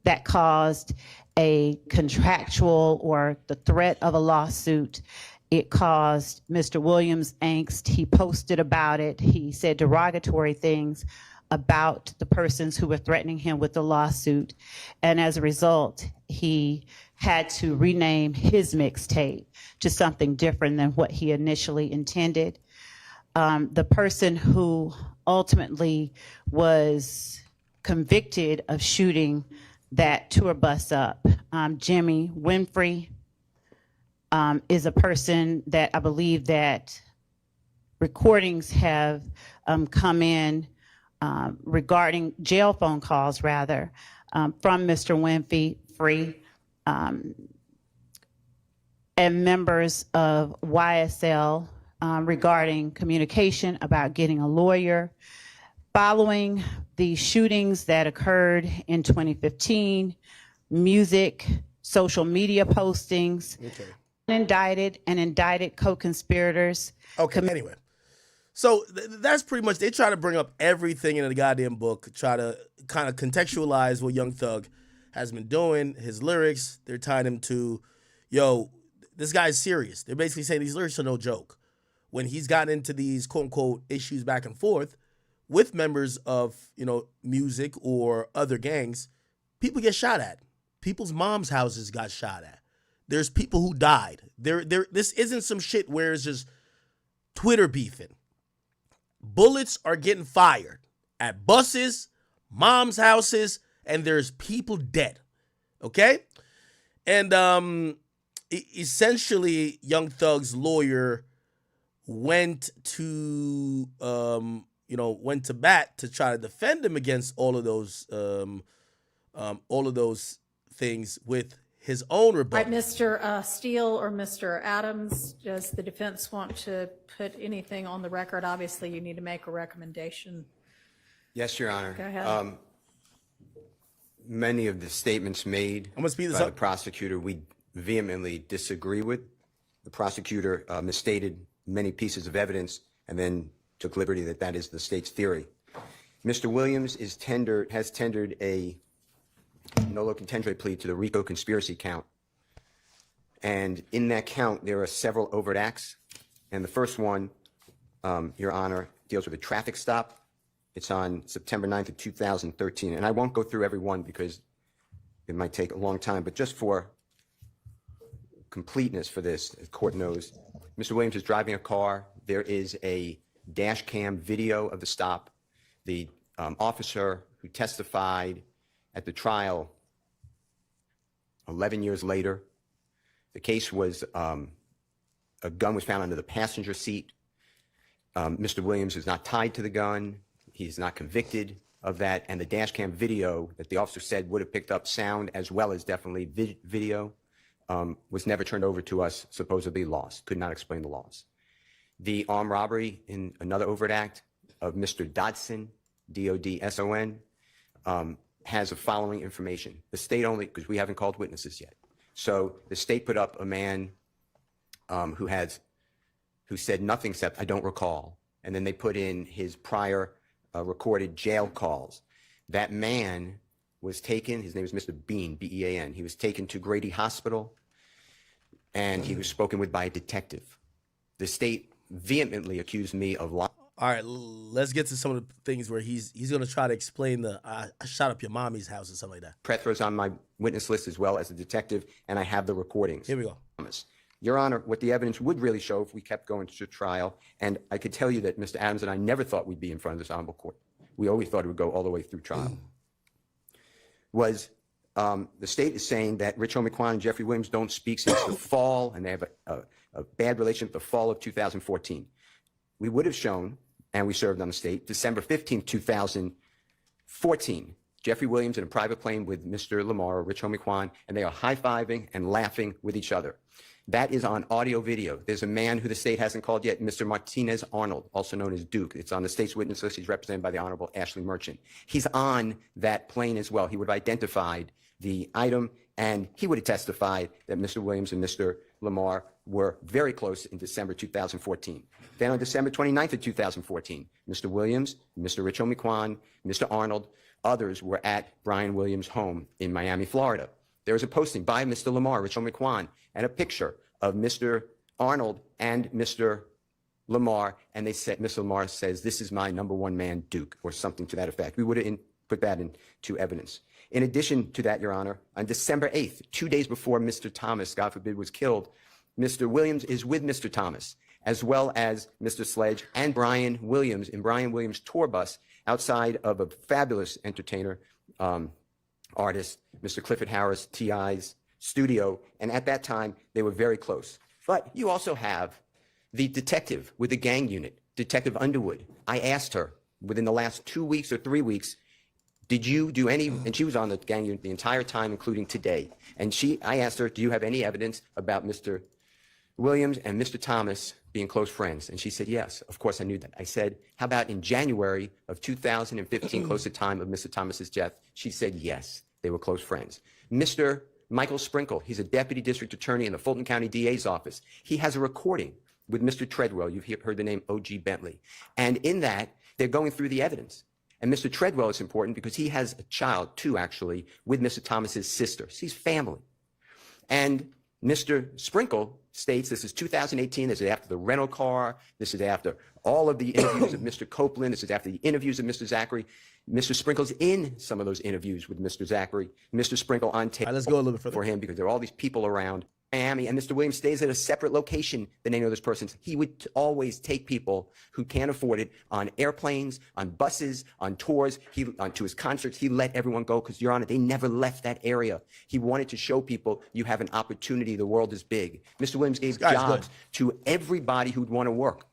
That caused a contractual or the threat of a lawsuit. It caused Mr. Williams angst. He posted about it. He said derogatory things about the persons who were threatening him with the lawsuit. And as a result, he had to rename his mixtape to something different than what he initially intended. The person who ultimately was convicted of shooting that tour bus up, Jimmy Winfrey, is a person that I believe that recordings have come in regarding jail phone calls, rather, from Mr. Winfrey and members of YSL regarding communication about getting a lawyer. Following the shootings that occurred in 2015, music, social media postings, indicted and indicted co-conspirators. Okay, anyway. So that's pretty much, they try to bring up everything in the goddamn book, try to kind of contextualize what Young Thug has been doing, his lyrics. They're tying him to, yo, this guy's serious. They're basically saying these lyrics are no joke. When he's gotten into these quote unquote issues back and forth with members of, music or other gangs, people get shot at. People's moms' houses got shot at. There's people who died. This isn't some shit where it's just Twitter beefing. Bullets are getting fired at buses, moms' houses, and there's people dead. Okay? And essentially, Young Thug's lawyer went to bat to try to defend him against all of those things with his own rebuttal. All right, Mr. Steele or Mr. Adams, does the defense want to put anything on the record? Obviously, you need to make a recommendation. Yes, Your Honor. Go ahead. Many of the statements made I'm gonna speed this by up. the prosecutor, we vehemently disagree with. The prosecutor misstated many pieces of evidence and then took liberty that is the state's theory. Mr. Williams has tendered a nolo contendere plea to the RICO conspiracy count. And in that count, there are several overt acts. And the first one, Your Honor, deals with a traffic stop. It's on September 9th of 2013. And I won't go through every one because it might take a long time, but just for completeness for this, the court knows, Mr. Williams is driving a car. There is a dash cam video of the stop. The officer who testified at the trial 11 years later, the case was a gun was found under the passenger seat. Mr. Williams is not tied to the gun. He's not convicted of that. And the dash cam video that the officer said would have picked up sound as well as definitely video was never turned over to us, supposedly lost. Could not explain the loss. The armed robbery in another overt act of Mr. Dodson, D-O-D-S-O-N, has the following information. The state only, because we haven't called witnesses yet. So the state put up a man who said nothing except, I don't recall. And then they put in his prior recorded jail calls. That man was taken, his name is Mr. Bean, B-E-A-N. He was taken to Grady Hospital, and he was spoken with by a detective. The state vehemently accused me of lying. All right, let's get to some of the things where he's going to try to explain I shot up your mommy's house or something like that. Prethro's on my witness list as well as a detective, and I have the recordings. Here we go. Your Honor, what the evidence would really show if we kept going to trial, and I could tell you that Mr. Adams and I never thought we'd be in front of this honorable court. We always thought it would go all the way through trial. Was the state is saying that Rich Homie and Jeffrey Williams don't speak since the fall, and they have a bad relationship the fall of 2014. We would have shown, and we served on the state, December 15th, 2014, Jeffrey Williams in a private plane with Mr. Lamar, or Rich Homie, and they are high-fiving and laughing with each other. That is on audio video. There's a man who the state hasn't called yet, Mr. Martinez Arnold, also known as Duke. It's on the state's witness list. He's represented by the Honorable Ashley Merchant. He's on that plane as well. He would have identified the item, and he would have testified that Mr. Williams and Mr. Lamar were very close in December 2014. Then on December 29th of 2014, Mr. Williams, Mr. Rich Homie, Mr. Arnold, others were at Brian Williams' home in Miami, Florida. There was a posting by Mr. Lamar, Rich Homie, and a picture of Mr. Arnold and Mr. Lamar, and they said, Mr. Lamar says, this is my number one man, Duke, or something to that effect. We would have put that into evidence. In addition to that, Your Honor, on December 8th, 2 days before Mr. Thomas, God forbid, was killed, Mr. Williams is with Mr. Thomas, as well as Mr. Sledge and Brian Williams in Brian Williams' tour bus outside of a fabulous entertainer, artist, Mr. Clifford Harris, T.I.'s studio, and at that time, they were very close. But you also have the detective with the gang unit, Detective Underwood. I asked her within the last 2 weeks or 3 weeks, did you do any, and she was on the gang unit the entire time, including today. And I asked her, do you have any evidence about Mr. Williams and Mr. Thomas being close friends? And she said, yes, of course I knew that. I said, how about in January of 2015, close to the time of Mr. Thomas's death? She said, yes, they were close friends. Mr. Michael Sprinkle, he's a deputy district attorney in the Fulton County DA's office. He has a recording with Mr. Treadwell. You've heard the name O.G. Bentley. And in that, they're going through the evidence. And Mr. Treadwell is important because he has a child, too, actually, with Mr. Thomas's sister. He's family. And Mr. Sprinkle states this is 2018. This is after the rental car. This is after all of the interviews of Mr. Copeland. This is after the interviews of Mr. Zachary. Mr. Sprinkle's in some of those interviews with Mr. Zachary. Mr. Sprinkle on tape. Let's go a little bit further for him because there are all these people around Miami, and Mr. Williams stays at a separate location than any of those persons. He would always take people who can't afford it on airplanes, on buses, on tours, to his concerts. He let everyone go because, Your Honor, they never left that area. He wanted to show people you have an opportunity. The world is big. Mr. Williams gave jobs to everybody who'd want to work.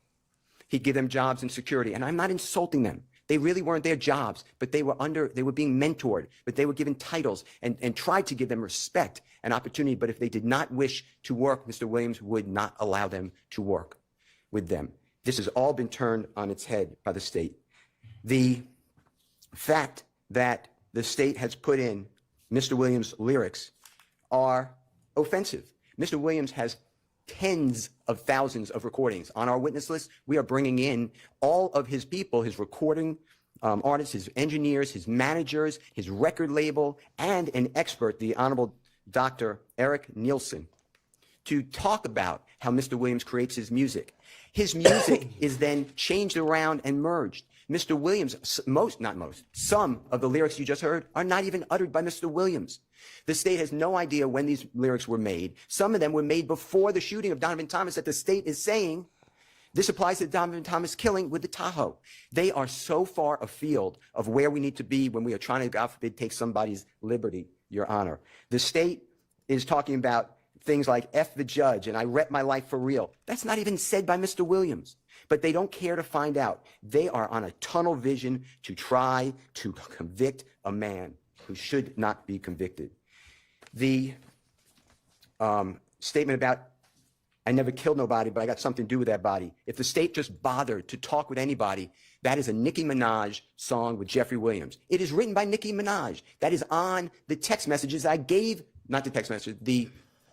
He'd give them jobs and security, and I'm not insulting them. They really weren't their jobs, but they were being mentored, but they were given titles and tried to give them respect and opportunity. But if they did not wish to work, Mr. Williams would not allow them to work with them. This has all been turned on its head by the state. The fact that the state has put in Mr. Williams' lyrics are offensive. Mr. Williams has tens of thousands of recordings. On our witness list, we are bringing in all of his people, his recording artists, his engineers, his managers, his record label, and an expert, the Honorable Dr. Eric Nielsen, to talk about how Mr. Williams creates his music. His music is then changed around and merged. Mr. Williams, some of the lyrics you just heard are not even uttered by Mr. Williams. The state has no idea when these lyrics were made. Some of them were made before the shooting of Donovan Thomas that the state is saying this applies to the Donovan Thomas killing with the Tahoe. They are so far afield of where we need to be when we are trying to, God forbid, take somebody's liberty, Your Honor. The state is talking about things like F the judge and I rep my life for real. That's not even said by Mr. Williams. But they don't care to find out. They are on a tunnel vision to try to convict a man who should not be convicted. The statement about I never killed nobody, but I got something to do with that body. If the state just bothered to talk with anybody, that is a Nicki Minaj song with Jeffrey Williams. It is written by Nicki Minaj. That is on the text messages I gave, not the text message, the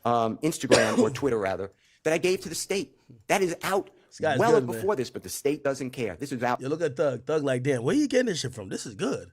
Instagram or Twitter rather, that I gave to the state. That is out well before this, but the state doesn't care. This is out. You look at Thug. Thug like, damn, where you getting this shit from? This is good.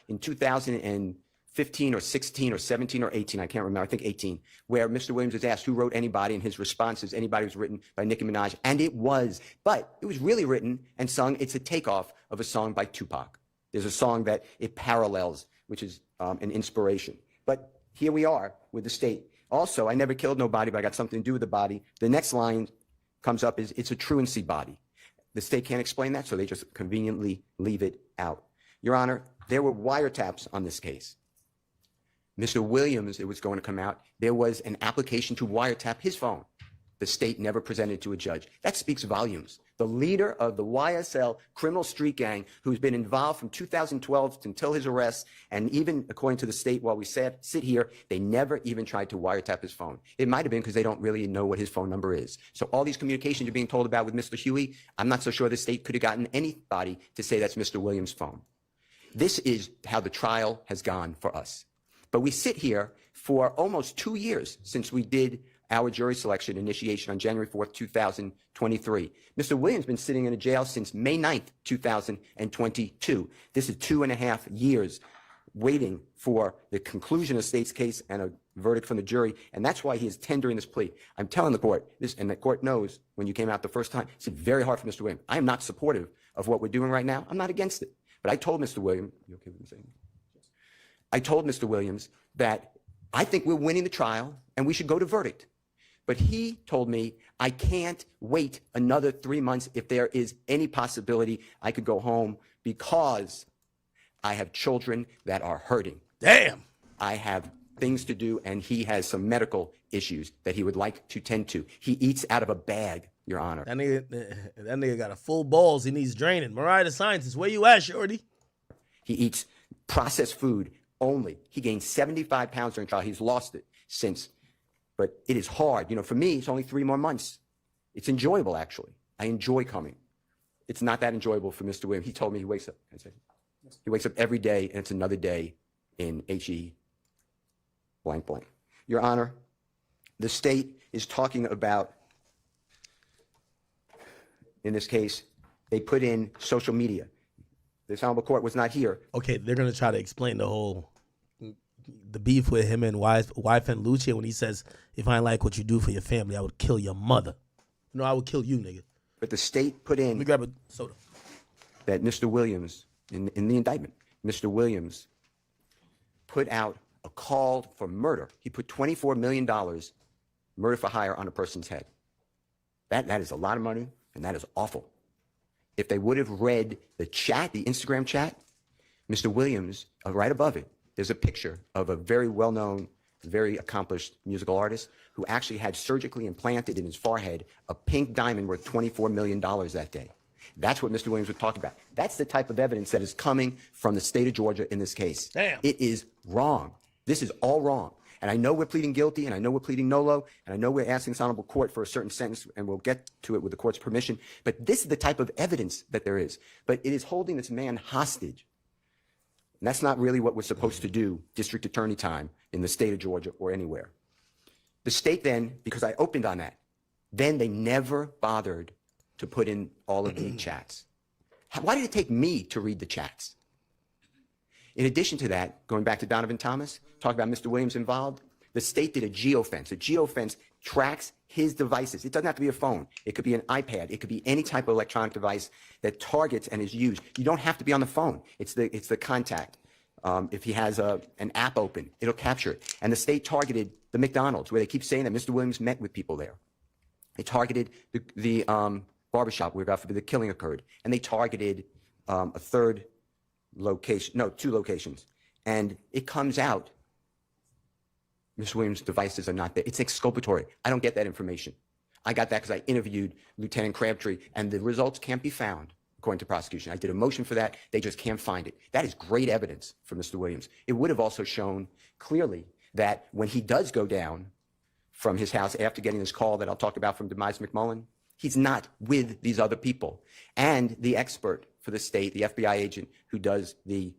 In 2015 or 16 or 17 or 18, I can't remember, I think 18, where Mr. Williams was asked who wrote Anybody, and his response is anybody was written by Nicki Minaj, and it was. But it was really written and sung. It's a takeoff of a song by Tupac. There's a song that it parallels, which is an inspiration. But here we are with the state. Also, I never killed nobody, but I got something to do with the body. The next line comes up is it's a truancy body. The state can't explain that, so they just conveniently leave it out. Your Honor, there were wiretaps on this case. Mr. Williams, it was going to come out, there was an application to wiretap his phone. The state never presented to a judge. That speaks volumes. The leader of the YSL criminal street gang, who's been involved from 2012 until his arrest, and even according to the state while we sit here, they never even tried to wiretap his phone. It might have been because they don't really know what his phone number is. So all these communications you're being told about with Mr. Huey, I'm not so sure the state could have gotten anybody to say that's Mr. Williams' phone. This is how the trial has gone for us. But we sit here for almost 2 years since we did our jury selection initiation on January 4th, 2023. Mr. Williams has been sitting in a jail since May 9th, 2022. This is 2.5 years waiting for the conclusion of the state's case and a verdict from the jury, and that's why he is tendering this plea. I'm telling the court this, and the court knows when you came out the first time, it's very hard for Mr. Williams. I am not supportive of what we're doing right now. I'm not against it. But I told Mr. Williams, you okay with me saying that? I told Mr. Williams that I think we're winning the trial and we should go to verdict. But he told me I can't wait another 3 months if there is any possibility I could go home because I have children that are hurting. Damn. I have things to do, and he has some medical issues that he would like to tend to. He eats out of a bag, Your Honor. That nigga got a full balls. He needs draining. Mariah the Scientist, where you at, shorty? He eats processed food only. He gained 75 pounds during trial. He's lost it since. But it is hard. You know, for me, it's only 3 more months. It's enjoyable, actually. I enjoy coming. It's not that enjoyable for Mr. Williams. He told me he wakes up. He wakes up every day, and it's another day in HE blank blank. Your Honor, the state is talking about, in this case, they put in social media. This honorable court was not here. Okay, they're going to try to explain the whole the beef with him and wife and Lucia when he says, if I ain't like what you do for your family, I would kill your mother. No, I would kill you, nigga. But the state put in. Let me grab a soda. That Mr. Williams, in the indictment, Mr. Williams put out a call for murder. He put $24 million murder for hire on a person's head. That is a lot of money, and that is awful. If they would have read the chat, the Instagram chat, Mr. Williams, right above it, there's a picture of a very well-known, very accomplished musical artist who actually had surgically implanted in his forehead a pink diamond worth $24 million that day. That's what Mr. Williams was talking about. That's the type of evidence that is coming from the state of Georgia in this case. Damn. It is wrong. This is all wrong. And I know we're pleading guilty, and I know we're pleading nolo, and I know we're asking this honorable court for a certain sentence, and we'll get to it with the court's permission. But this is the type of evidence that there is. But it is holding this man hostage. And that's not really what we're supposed to do, district attorney time, in the state of Georgia or anywhere. The state then, because I opened on that, then they never bothered to put in all of the chats. Why did it take me to read the chats? In addition to that, going back to Donovan Thomas, talking about Mr. Williams involved, the state did a geofence. A geofence tracks his devices. It doesn't have to be a phone. It could be an iPad. It could be any type of electronic device that targets and is used. You don't have to be on the phone. It's the contact. If he has an app open, it'll capture it. And the state targeted the McDonald's, where they keep saying that Mr. Williams met with people there. They targeted the barbershop where, God forbid, the killing occurred. And they targeted a third location, no, 2 locations. And it comes out, Mr. Williams' devices are not there. It's exculpatory. I don't get that information. I got that because I interviewed Lieutenant Crabtree, and the results can't be found, according to prosecution. I did a motion for that. They just can't find it. That is great evidence for Mr. Williams. It would have also shown clearly that when he does go down from his house after getting this call that I'll talk about from Demise McMullen, he's not with these other people. And the expert for the state, the FBI agent who does the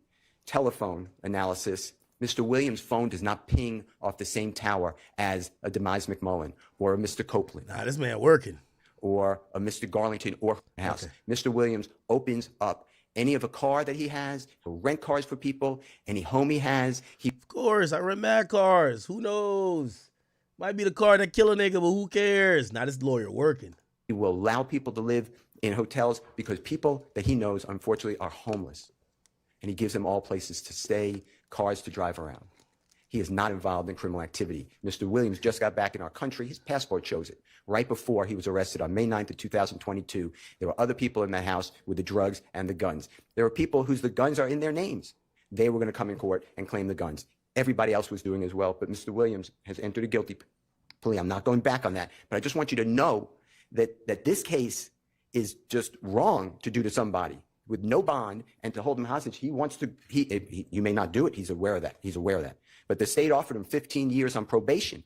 telephone analysis, Mr. Williams' phone does not ping off the same tower as a Demise McMullen or a Mr. Copeland. Nah, this man working. Or a Mr. Garlington or house. Okay. Mr. Williams opens up any of a car that he has. He'll rent cars for people. Any home he has. Of course, I rent mad cars. Who knows? Might be the car that kill a nigga, but who cares? Not this lawyer working. He will allow people to live in hotels because people that he knows, unfortunately, are homeless. And he gives them all places to stay, cars to drive around. He is not involved in criminal activity. Mr. Williams just got back in our country. His passport shows it. Right before he was arrested on May 9th of 2022, there were other people in that house with the drugs and the guns. There were people whose the guns are in their names. They were going to come in court and claim the guns. Everybody else was doing as well, but Mr. Williams has entered a guilty plea. I'm not going back on that, but I just want you to know that this case is just wrong to do to somebody with no bond and to hold him hostage. He wants to, you may not do it. He's aware of that. He's aware of that. But the state offered him 15 years on probation.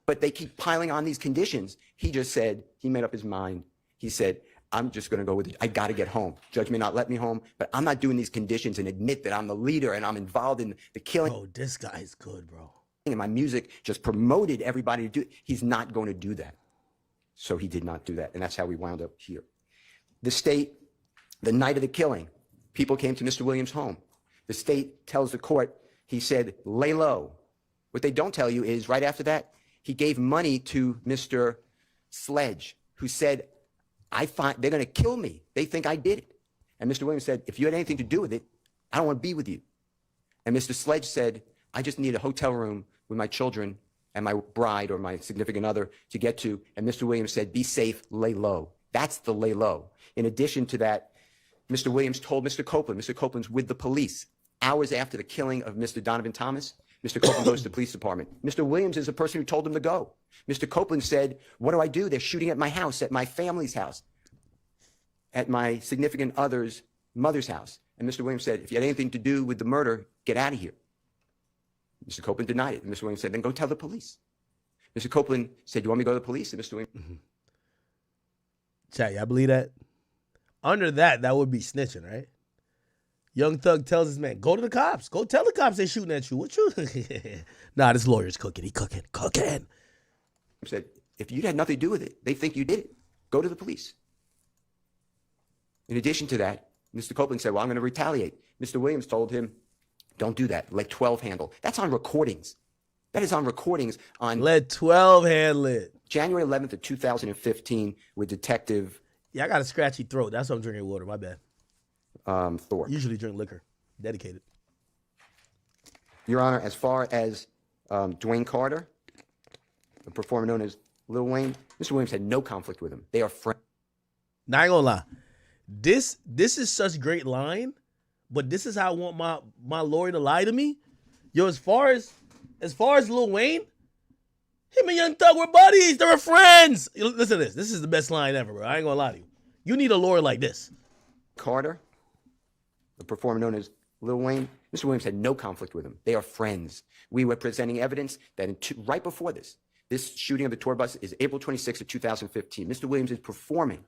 But they keep piling on these conditions. He just said, he made up his mind. He said, I'm just going to go with it. I got to get home. Judge may not let me home, but I'm not doing these conditions and admit that I'm the leader and I'm involved in the killing. Oh, this guy's good, bro. And my music just promoted everybody to do it. He's not going to do that. So he did not do that. And that's how we wound up here. The state, the night of the killing, people came to Mr. Williams' home. The state tells the court, he said, lay low. What they don't tell you is right after that, he gave money to Mr. Sledge, who said, they're going to kill me. They think I did it. And Mr. Williams said, if you had anything to do with it, I don't want to be with you. And Mr. Sledge said, I just need a hotel room with my children and my bride or my significant other to get to. And Mr. Williams said, be safe, lay low. That's the lay low. In addition to that, Mr. Williams told Mr. Copeland, Mr. Copeland's with the police. Hours after the killing of Mr. Donovan Thomas, Mr. Copeland goes to the police department. Mr. Williams is the person who told him to go. Mr. Copeland said, what do I do? They're shooting at my house, at my family's house, at my significant other's mother's house. And Mr. Williams said, if you had anything to do with the murder, get out of here. Mr. Copeland denied it. And Mr. Williams said, then go tell the police. Mr. Copeland said, you want me to go to the police? And Mr. Williams... Chat, y'all believe that? Under that would be snitching, right? Young Thug tells his man, go to the cops. Go tell the cops they're shooting at you. What you? Nah, this lawyer's cooking. He cooking. He said, if you had nothing to do with it, they think you did it. Go to the police. In addition to that, Mr. Copeland said, well, I'm going to retaliate. Mr. Williams told him, Don't do that. Let 12 handle. That's on recordings. That is on recordings on Let 12 handle it. January 11th of 2015 with Detective Yeah, I got a scratchy throat. That's why I'm drinking water. My bad. Thorpe. Usually drink liquor. Dedicated. Your Honor, as far as Dwayne Carter, the performer known as Lil Wayne, Mr. Williams had no conflict with him. They are friends. Not gonna lie. This is such great line, but this is how I want my lawyer to lie to me. Yo, as far as Lil Wayne, him and Young Thug were buddies. They were friends. Listen to this. This is the best line ever, bro. I ain't gonna lie to you. You need a lawyer like this. Carter, the performer known as Lil Wayne, Mr. Williams had no conflict with him. They are friends. We were presenting evidence that right before this shooting of the tour bus is April 26th of 2015. Mr. Williams is performing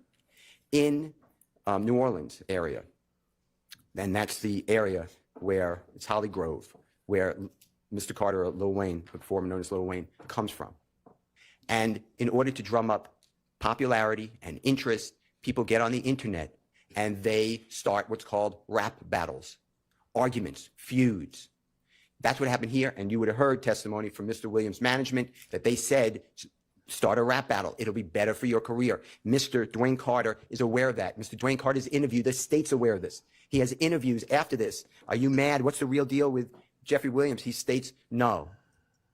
in New Orleans area. And that's the area where it's Holly Grove, where Mr. Carter, or Lil Wayne, the performer known as Lil Wayne, comes from. And in order to drum up popularity and interest, people get on the internet and they start what's called rap battles, arguments, feuds. That's what happened here, and you would have heard testimony from Mr. Williams' management that they said, start a rap battle. It'll be better for your career. Mr. Dwayne Carter is aware of that. Mr. Dwayne Carter's interview, the state's aware of this. He has interviews after this. Are you mad? What's the real deal with Jeffrey Williams? He states, no,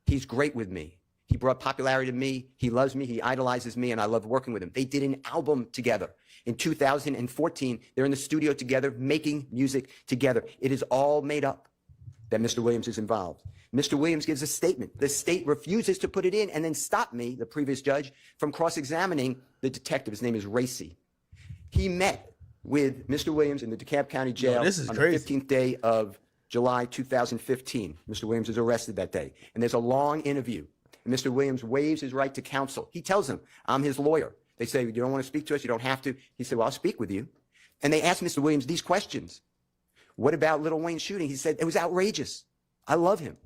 he's great with me. He brought popularity to me. He loves me. He idolizes me, and I love working with him. They did an album together. In 2014, they're in the studio together, making music together. It is all made up that Mr. Williams is involved. Mr. Williams gives a statement. The state refuses to put it in and then stop me, the previous judge, from cross-examining the detective. His name is Racy. He met with Mr. Williams in the DeKalb County Jail on the 15th day of July 2015. Mr. Williams is arrested that day. And there's a long interview. And Mr. Williams waives his right to counsel. He tells them, I'm his lawyer. They say, you don't want to speak to us? You don't have to. He said, well, I'll speak with you. And they asked Mr. Williams these questions. What about Lil Wayne's shooting? He said, it was outrageous. I love him.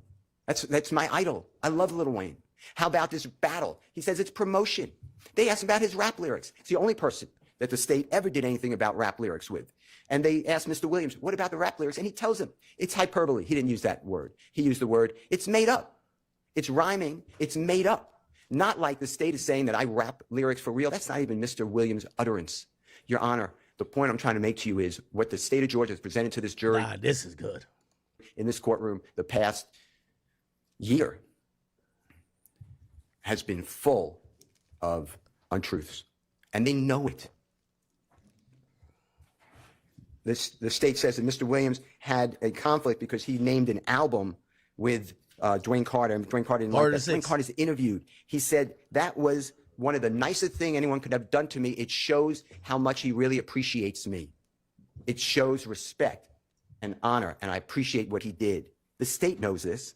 That's my idol. I love Lil Wayne. How about this battle? He says it's promotion. They asked him about his rap lyrics. It's the only person that the state ever did anything about rap lyrics with. And they asked Mr. Williams, what about the rap lyrics? And he tells them, it's hyperbole. He didn't use that word. He used the word, it's made up. It's rhyming. It's made up. Not like the state is saying that I rap lyrics for real. That's not even Mr. Williams' utterance. Your Honor, the point I'm trying to make to you is what the state of Georgia has presented to this jury. Nah, this is good. In this courtroom, the past year has been full of untruths, and they know it. The state says that Mr. Williams had a conflict because he named an album with Dwayne Carter, and Dwayne Carter didn't like that. Dwayne Carter's interviewed. He said that was one of the nicest thing anyone could have done to me. It shows how much he really appreciates me. It shows respect and honor, and I appreciate what he did. The state knows this.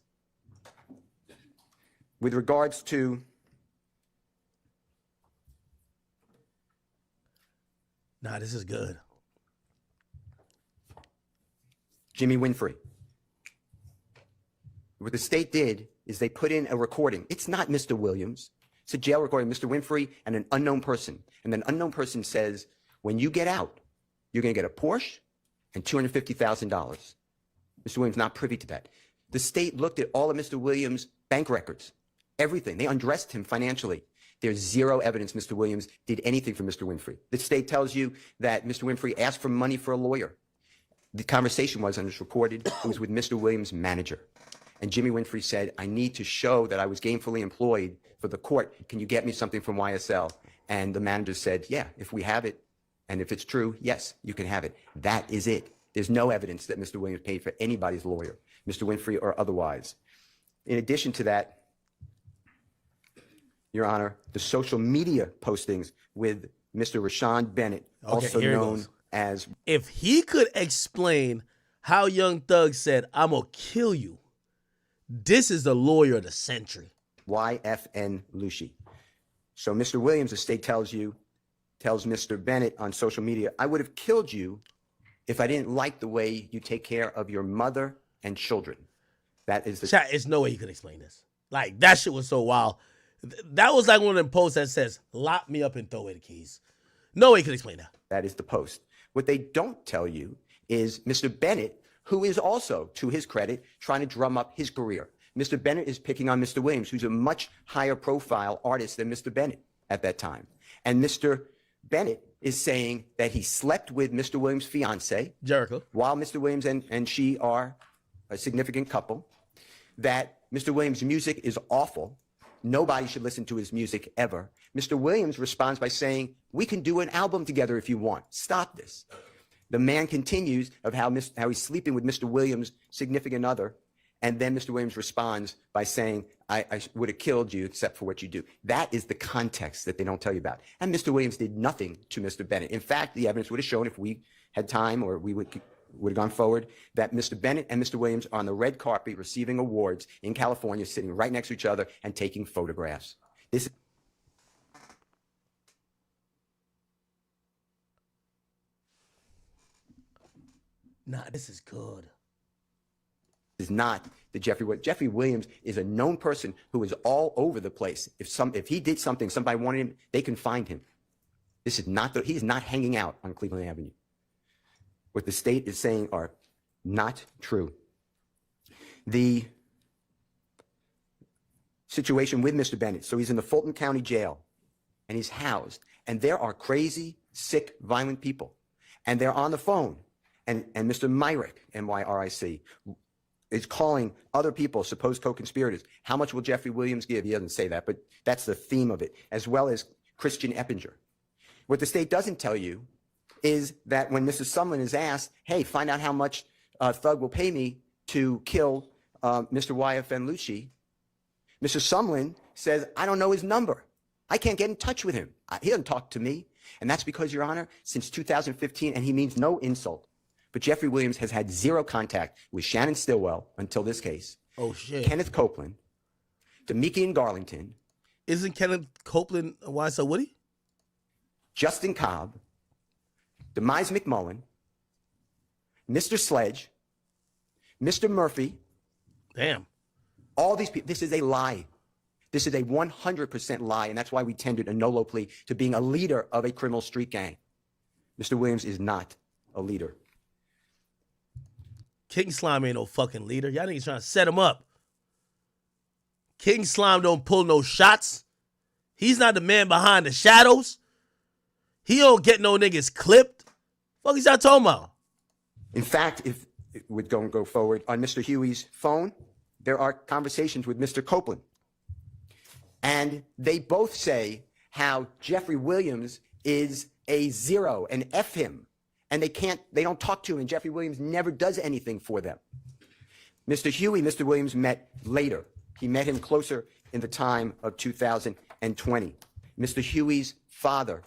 With regards to Nah, this is good. Jimmy Winfrey. What the state did is they put in a recording. It's not Mr. Williams. It's a jail recording, Mr. Winfrey and an unknown person. And then unknown person says, when you get out, you're going to get a Porsche and $250,000. Mr. Williams not privy to that. The state looked at all of Mr. Williams' bank records, everything. They undressed him financially. There's zero evidence Mr. Williams did anything for Mr. Winfrey. The state tells you that Mr. Winfrey asked for money for a lawyer. The conversation was, and it's recorded, it was with Mr. Williams' manager. And Jimmy Winfrey said, I need to show that I was gainfully employed for the court. Can you get me something from YSL? And the manager said, yeah, if we have it, and if it's true, yes, you can have it. That is it. There's no evidence that Mr. Williams paid for anybody's lawyer, Mr. Winfrey or otherwise. In addition to that, Your Honor, the social media postings with Mr. Rashawn Bennett, also known as... If he could explain how Young Thug said, I'm going to kill you, this is the lawyer of the century. YFN Lucy. So Mr. Williams, the state tells Mr. Bennett on social media, I would have killed you if I didn't like the way you take care of your mother and children. That is the... Chat, there's no way you could explain this. Like, that shit was so wild. That was like one of them posts that says, lock me up and throw away the keys. No way you could explain that. That is the post. What they don't tell you is Mr. Bennett, who is also, to his credit, trying to drum up his career. Mr. Bennett is picking on Mr. Williams, who's a much higher profile artist than Mr. Bennett at that time. And Mr. Bennett is saying that he slept with Mr. Williams' fiance, Jericho, while Mr. Williams and she are a significant couple, that Mr. Williams' music is awful. Nobody should listen to his music ever. Mr. Williams responds by saying, we can do an album together if you want. Stop this. The man continues of how he's sleeping with Mr. Williams' significant other. And then Mr. Williams responds by saying, I would have killed you except for what you do. That is the context that they don't tell you about. And Mr. Williams did nothing to Mr. Bennett. In fact, the evidence would have shown, if we had time or we would have gone forward, that Mr. Bennett and Mr. Williams are on the red carpet receiving awards in California, sitting right next to each other and taking photographs. This this is good. is not the Jeffrey Williams is a known person who is all over the place. If he did something, somebody wanted him, they can find him. This is not he is not hanging out on Cleveland Avenue. What the state is saying are not true. The situation with Mr. Bennett, so he's in the Fulton County jail and he's housed, and there are crazy, sick, violent people, and they're on the phone, and Mr. Myrick, M-Y-R-I-C, is calling other people, supposed co-conspirators. How much will Jeffrey Williams give? He doesn't say that, but that's the theme of it, as well as Christian Eppinger. What the state doesn't tell you is that when Mrs. Sumlin is asked, hey, find out how much Thug will pay me to kill Mr. YFN Lucci, Mr. Sumlin says, I don't know his number. I can't get in touch with him. He doesn't talk to me. And that's because, Your Honor, since 2015, and he means no insult, but Jeffrey Williams has had zero contact with Shannon Stillwell until this case. Oh, shit. Kenneth Copeland, Demekian Garlington. Isn't Kenneth Copeland YSL Woody? Justin Cobb, Demise McMullen, Mr. Sledge, Mr. Murphy. Damn. All these people. This is a lie. This is a 100% lie, and that's why we tendered a no-low plea to being a leader of a criminal street gang. Mr. Williams is not a leader. King Slime ain't no fucking leader. Y'all niggas trying to set him up. King Slime don't pull no shots. He's not the man behind the shadows. He don't get no niggas clipped. Fuck is y'all talking about? In fact, if we're going to go forward, on Mr. Huey's phone, there are conversations with Mr. Copeland. And they both say how Jeffrey Williams is a zero and F him. And they don't talk to him, and Jeffrey Williams never does anything for them. Mr. Huey, Mr. Williams met later. He met him closer in the time of 2020. Mr. Huey's father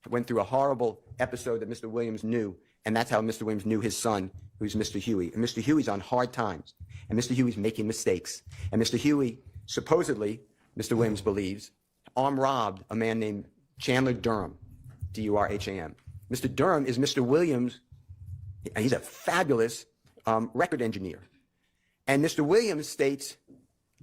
went through a horrible episode that Mr. Williams knew, and that's how Mr. Williams knew his son, who's Mr. Huey. And Mr. Huey's on hard times, and Mr. Huey's making mistakes. And Mr. Huey, supposedly, Mr. Williams believes, armed robbed a man named Chandler Durham, D-U-R-H-A-M. Mr. Durham is Mr. Williams, and he's a fabulous record engineer. And Mr. Williams states,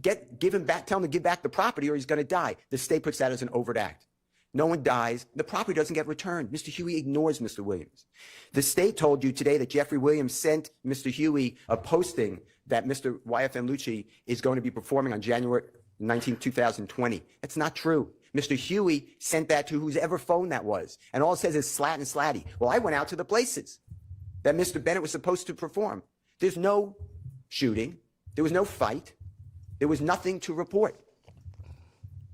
give him back, tell him to give back the property or he's going to die. The state puts that as an overt act. No one dies. The property doesn't get returned. Mr. Huey ignores Mr. Williams. The state told you today that Jeffrey Williams sent Mr. Huey a posting that Mr. YFN Lucci is going to be performing on January 19, 2020. That's not true. Mr. Huey sent that to whoever phone that was. And all it says is slat and slatty. Well, I went out to the places that Mr. Bennett was supposed to perform. There's no shooting. There was no fight. There was nothing to report.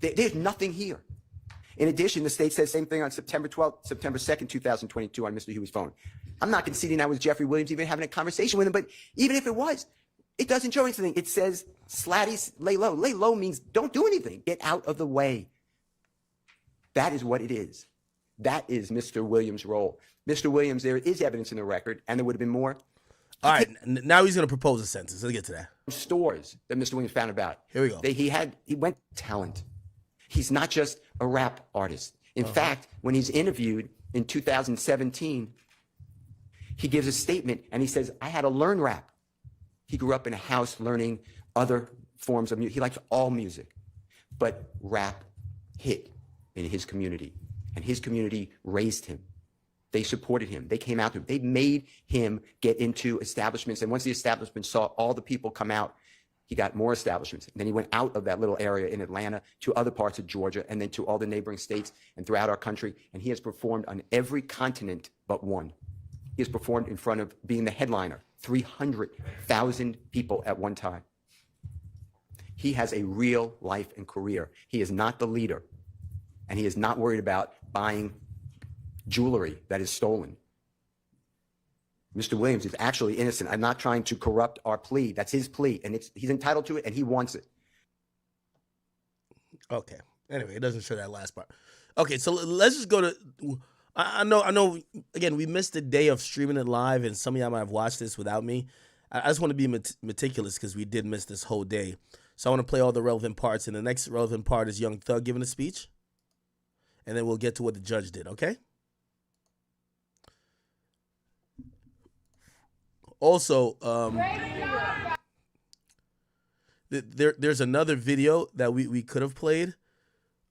There's nothing here. In addition, the state says the same thing on September 2nd, 2022 on Mr. Huey's phone. I'm not conceding that was Jeffrey Williams even having a conversation with him, but even if it was, it doesn't show anything. It says slatty, lay low. Lay low means don't do anything. Get out of the way. That is what it is. That is Mr. Williams' role. Mr. Williams, there is evidence in the record, and there would have been more. All right, now he's going to propose a sentence. Let's get to that. Stores that Mr. Williams found about. Here we go. He went talent. He's not just a rap artist. In fact, when he's interviewed in 2017, he gives a statement, and he says, I had to learn rap. He grew up in a house learning other forms of music. He likes all music, but rap hit in his community, and his community raised him. They supported him. They came out to him. They made him get into establishments. And once the establishment saw all the people come out, he got more establishments. And then he went out of that little area in Atlanta to other parts of Georgia and then to all the neighboring states and throughout our country. And he has performed on every continent but one. He has performed in front of being the headliner, 300,000 people at one time. He has a real life and career. He is not the leader. And he is not worried about buying jewelry that is stolen. Mr. Williams is actually innocent. I'm not trying to corrupt our plea. That's his plea, and he's entitled to it, and he wants it. Okay. Anyway, it doesn't show that last part. Okay, so let's just go to. I know. Again, we missed the day of streaming it live, and some of y'all might have watched this without me. I just want to be meticulous because we did miss this whole day. So I want to play all the relevant parts, and the next relevant part is Young Thug giving a speech, and then we'll get to what the judge did. Okay. Also, there's another video that we could have played,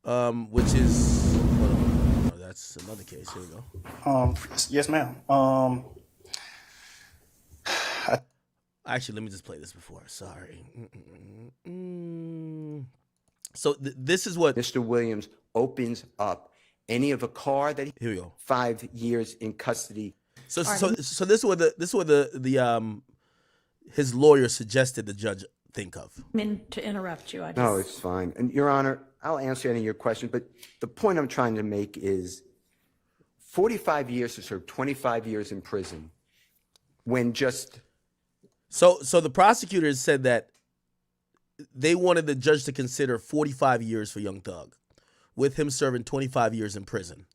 which is that's another case. Here we go. Yes, ma'am. Actually, let me just play this before. Sorry. So this is what Mr. Williams opens up any of a car that he. Here we go. 5 years in custody. So this is what the his lawyer suggested the judge think of. I mean, to interrupt you, No, it's fine. And Your Honor, I'll answer any of your questions, but the point I'm trying to make is 45 years to serve 25 years in prison when just... So the prosecutors said that they wanted the judge to consider 45 years for Young Thug, with him serving 25 years in prison,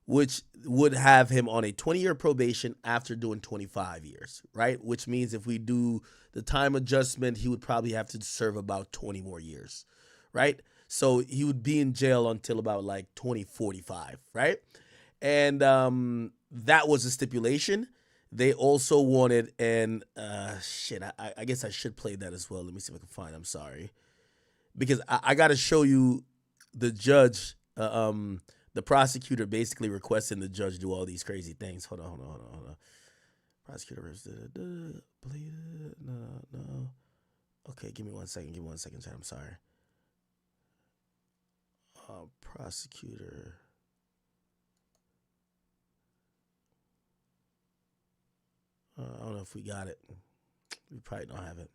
which would have him on a 20-year probation after doing 25 years, right? Which means if we do the time adjustment, he would probably have to serve about 20 more years, right? So he would be in jail until about like 2045, right? And that was a stipulation. They also wanted, and I guess I should play that as well. Let me see if I can find it. I'm sorry. Because I got to show you the judge, the prosecutor basically requesting the judge do all these crazy things. Hold on. Prosecutor, no. Okay, give me 1 second. Chat. I'm sorry. Prosecutor. I don't know if we got it. We probably don't have it.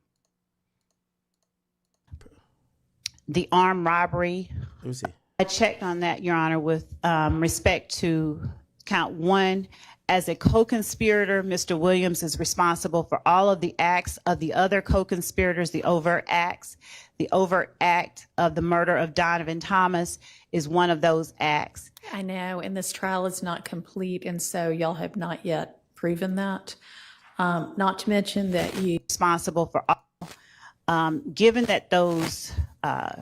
The armed robbery. Let me see. I checked on that, Your Honor, with respect to count one. As a co-conspirator, Mr. Williams is responsible for all of the acts of the other co-conspirators, the overt acts. The overt act of the murder of Donovan Thomas is one of those acts. I know, and this trial is not complete, and so y'all have not yet proven that. Not to mention that you responsible for all. Given that those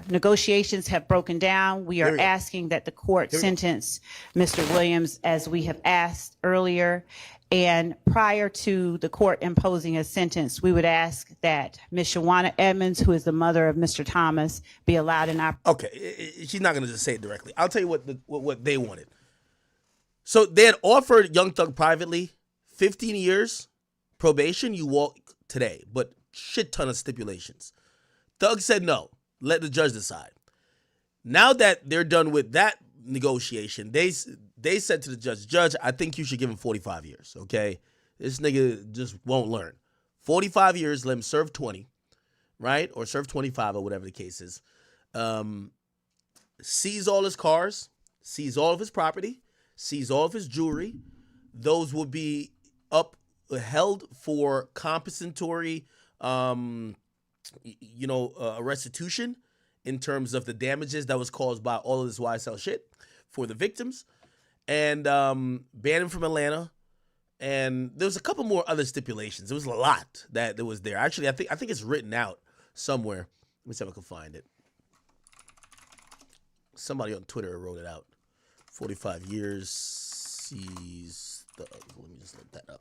negotiations have broken down, we are asking that the court sentence Mr. Williams as we have asked earlier. And prior to the court imposing a sentence, we would ask that Ms. Shawana Edmonds, who is the mother of Mr. Thomas, be allowed an opportunity. Okay, she's not going to just say it directly. I'll tell you what they wanted. So they had offered Young Thug privately 15 years probation. You walk today, but shit ton of stipulations. Thug said no. Let the judge decide. Now that they're done with that negotiation, they said to the judge, I think you should give him 45 years, okay? This nigga just won't learn. 45 years, let him serve 20, right? Or serve 25 or whatever the case is. Seize all his cars, seize all of his property, seize all of his jewelry. Those will be held for compensatory restitution in terms of the damages that was caused by all of this YSL shit for the victims, and ban him from Atlanta. And there was a couple more other stipulations. There was a lot that was there. Actually, I think it's written out somewhere. Let me see if I can find it. Somebody on Twitter wrote it out. 45 years, seize the. Let me just look that up.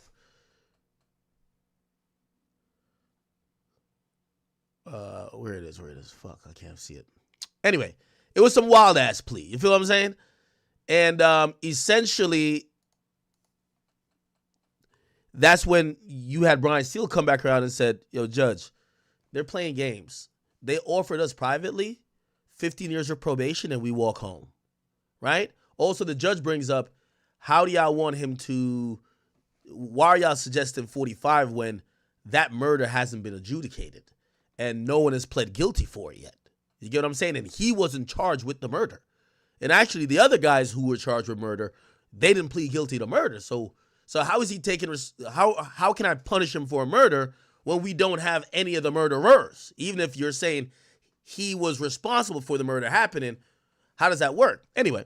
Where it is. Fuck, I can't see it. Anyway, it was some wild ass plea. You feel what I'm saying? And essentially, that's when you had Brian Steele come back around and said, yo, Judge, they're playing games. They offered us privately 15 years of probation and we walk home, right? Also, the judge brings up, how do y'all want him to, why are y'all suggesting 45 when that murder hasn't been adjudicated and no one has pled guilty for it yet? You get what I'm saying? And he wasn't charged with the murder. And actually, the other guys who were charged with murder, they didn't plead guilty to murder. So how is he taking, how can I punish him for a murder when we don't have any of the murderers? Even if you're saying he was responsible for the murder happening, how does that work? Anyway,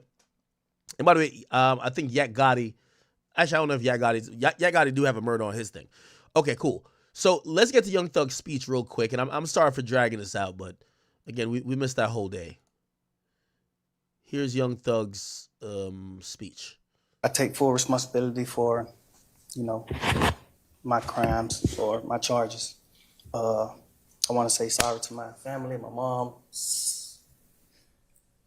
and by the way, I think Yak Gotti, actually, I don't know if Yak Gotti do have a murder on his thing. Okay, cool. So let's get to Young Thug's speech real quick. And I'm sorry for dragging this out, but again, we missed that whole day. Here's Young Thug's speech. I take full responsibility for, my crimes or my charges. I want to say sorry to my family, my mom.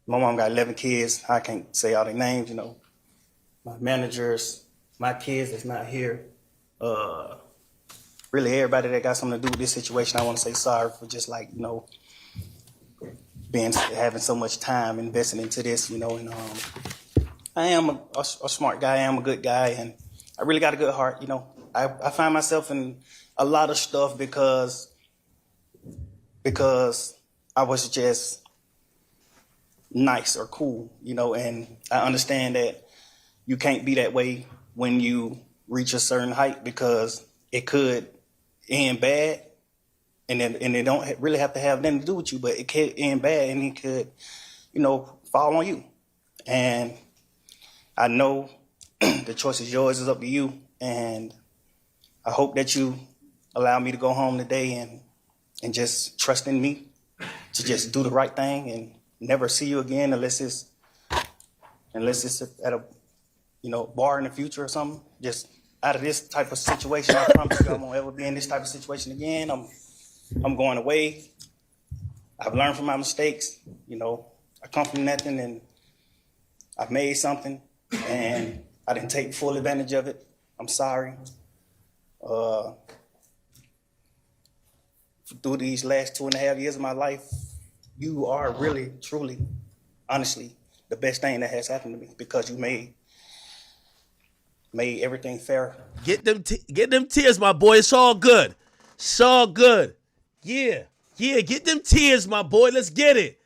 My mom got 11 kids. I can't say all their names, my managers, my kids that's not here. Really everybody that got something to do with this situation, I want to say sorry for just having so much time investing into this, and I am a smart guy, I am a good guy, and I really got a good heart, I find myself in a lot of stuff because I was just nice or cool, and I understand that you can't be that way when you reach a certain height because it could end bad, and it don't really have to have nothing to do with you, but it could end bad and it could, fall on you. And I know the choice is yours, it's up to you, and I hope that you allow me to go home today and just trust in me to just do the right thing and never see you again unless it's at a bar in the future or something. Just out of this type of situation, I promise you I won't ever be in this type of situation again. I'm going away. I've learned from my mistakes. I come from nothing and I've made something and I didn't take full advantage of it. I'm sorry. Through these last 2.5 years of my life, you are really, truly, honestly, the best thing that has happened to me because you made everything fair. Get them tears, my boy. It's all good. It's all good. Yeah. Get them tears, my boy. Let's get it.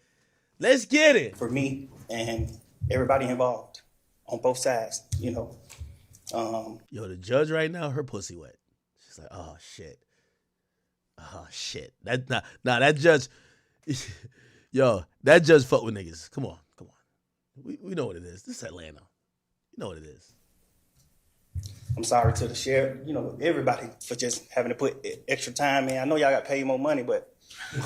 For me and everybody involved on both sides, Yo, the judge right now, her pussy wet. She's like, oh shit. That judge. Yo, that judge fuck with niggas. Come on. We know what it is. This is Atlanta. You know what it is. I'm sorry to the sheriff, everybody for just having to put extra time in. I know y'all got paid more money, but.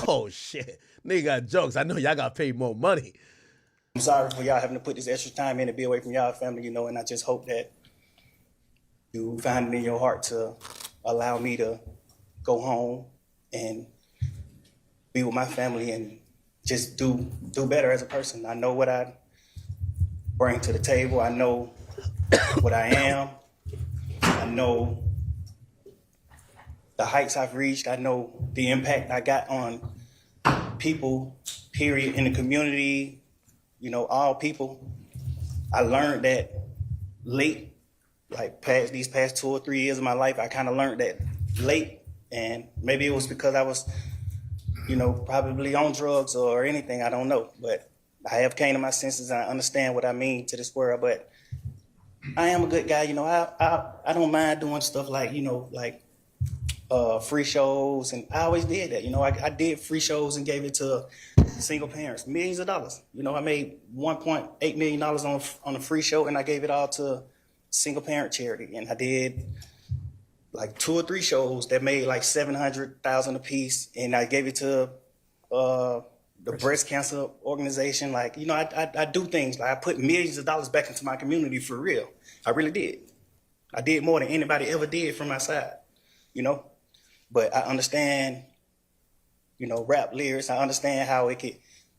Oh, shit. Nigga got jokes. I know y'all got paid more money. I'm sorry for y'all having to put this extra time in to be away from y'all family, and I just hope that you find it in your heart to allow me to go home and be with my family and just do better as a person. I know what I bring to the table. I know what I am. I know the heights I've reached. I know the impact I got on people, period, in the community, all people. I learned that late, these past 2 or 3 years of my life, I kind of learned that late. And maybe it was because I was, probably on drugs or anything, I don't know. But I have came to my senses and I understand what I mean to this world. But I am a good guy, I don't mind doing stuff like free shows, and I always did that. I did free shows and gave it to single parents, millions of dollars. I made $1.8 million on a free show, and I gave it all to single parent charity. And I did 2 or 3 shows that made $700,000 a piece, and I gave it to the breast cancer organization. I do things. I put millions of dollars back into my community for real. I really did. I did more than anybody ever did from my side, But I understand, rap lyrics. I understand how it could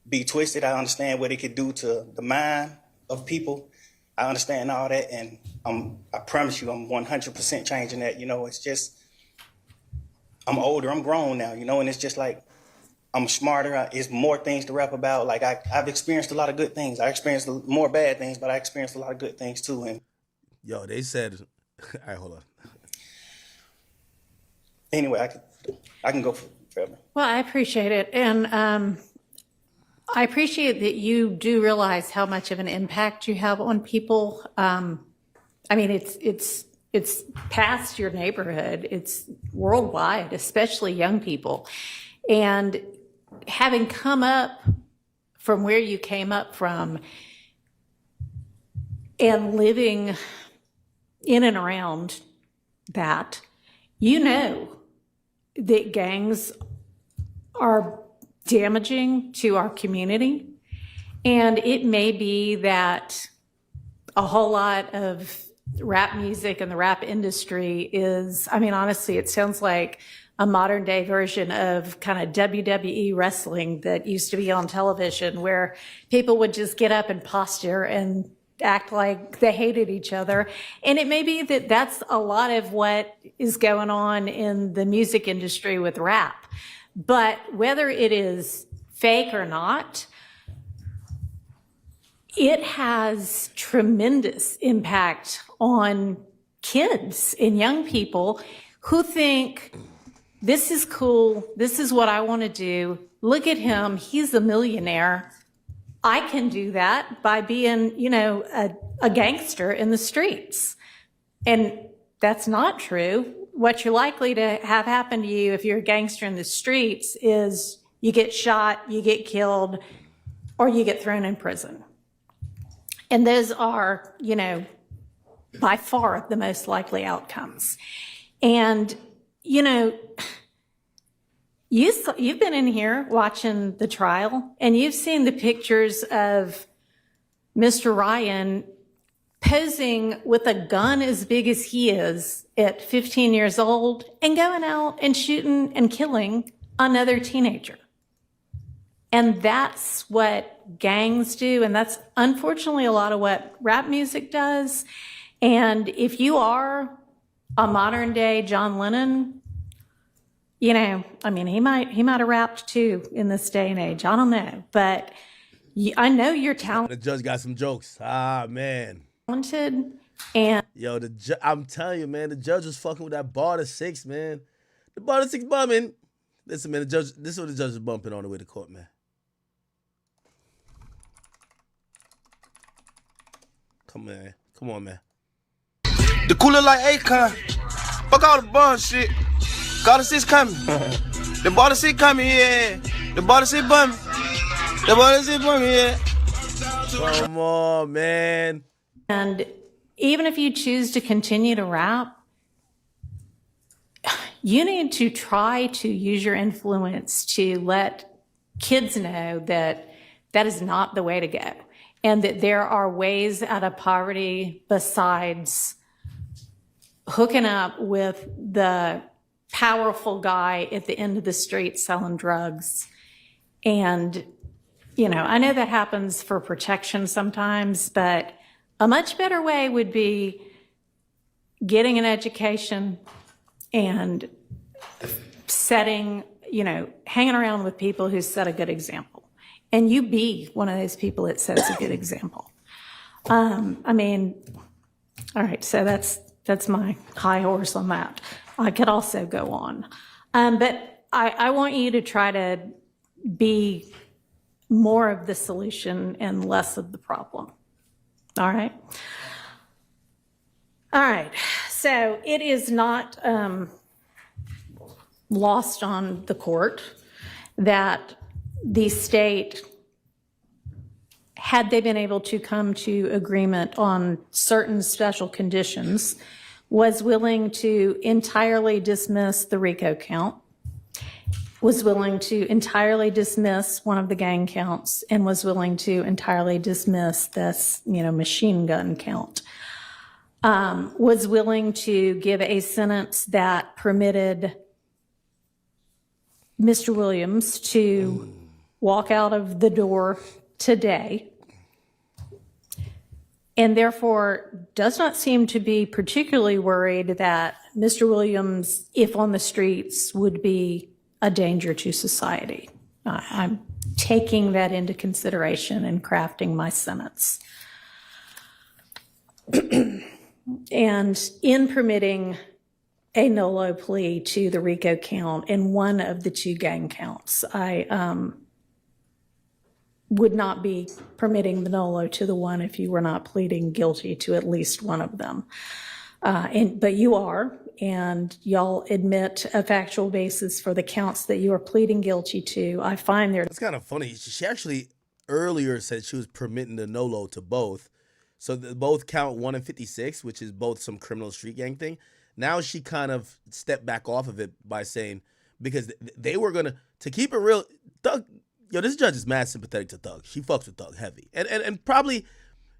be twisted. I understand what it could do to the mind of people. I understand all that, and I promise you, I'm 100% changing that. You know, it's just, I'm older, I'm grown now, you know, and it's just like, I'm smarter. It's more things to rap about. Like I've experienced a lot of good things. I experienced more bad things, but I experienced a lot of good things too. And Yo, they said, all right, hold on. Anyway, I can go forever. Well, I appreciate it. And I appreciate that you do realize how much of an impact you have on people. I mean, it's past your neighborhood. It's worldwide, especially young people. And having come up from where you came up from and living in and around that, you know that gangs are damaging to our community. And it may be that a whole lot of rap music and the rap industry is, I mean, honestly, it sounds like a modern day version of kind of WWE wrestling that used to be on television, where people would just get up and posture and act like they hated each other. And it may be that that's a lot of what is going on in the music industry with rap. But whether it is fake or not, it has tremendous impact on kids and young people who think, this is cool, this is what I want to do. Look at him, he's a millionaire. I can do that by being, you know, a gangster in the streets. And that's not true. What you're likely to have happen to you if you're a gangster in the streets is you get shot, you get killed, or you get thrown in prison. And those are, you know, by far the most likely outcomes. And, you know, you've been in here watching the trial, and you've seen the pictures of Mr. Ryan posing with a gun as big as he is at 15 years old and going out and shooting and killing another teenager. And that's what gangs do, and that's unfortunately a lot of what rap music does. And if you are a modern day John Lennon, you know, I mean, he might have rapped too in this day and age. I don't know, but I know you're talented. The judge got some jokes. Ah, man. And yo, I'm telling you, man, the judge was fucking with that bar to 6, man. The bar to 6 bumming. Listen, man, this is what the judge is bumping on the way to court, man. Come on, man. The cooler like Akon. Fuck all the bullshit. Got the 6 coming. The bar to 6 coming, yeah. The bar to 6 bumming. The bar to 6 bumming, yeah. Come on, man. And even if you choose to continue to rap, you need to try to use your influence to let kids know that that is not the way to go, and that there are ways out of poverty besides hooking up with the powerful guy at the end of the street selling drugs. And, you know, I know that happens for protection sometimes, but a much better way would be getting an education and setting, you know, hanging around with people who set a good example. And you be one of those people that sets a good example. I mean, all right, so that's my high horse on that. I could also go on. But I want you to try to be more of the solution and less of the problem. All right? All right. So it is not lost on the court that the state, had they been able to come to agreement on certain special conditions, was willing to entirely dismiss the RICO count, was willing to entirely dismiss one of the gang counts, and was willing to entirely dismiss this, you know, machine gun count. Was willing to give a sentence that permitted Mr. Williams to walk out of the door today and therefore does not seem to be particularly worried that Mr. Williams, if on the streets, would be a danger to society. I'm taking that into consideration in crafting my sentence. And in permitting a NOLO plea to the RICO count in one of the 2 gang counts, I would not be permitting the NOLO to the one if you were not pleading guilty to at least one of them. But you are, and y'all admit a factual basis for the counts that you are pleading guilty to. I find there. It's kind of funny. She actually earlier said she was permitting the NOLO to both. So both count 1 and 56, which is both some criminal street gang thing. Now she kind of stepped back off of it by saying, because they were going to keep it real, Thug, this judge is mad sympathetic to Thug. She fucks with Thug heavy. And probably,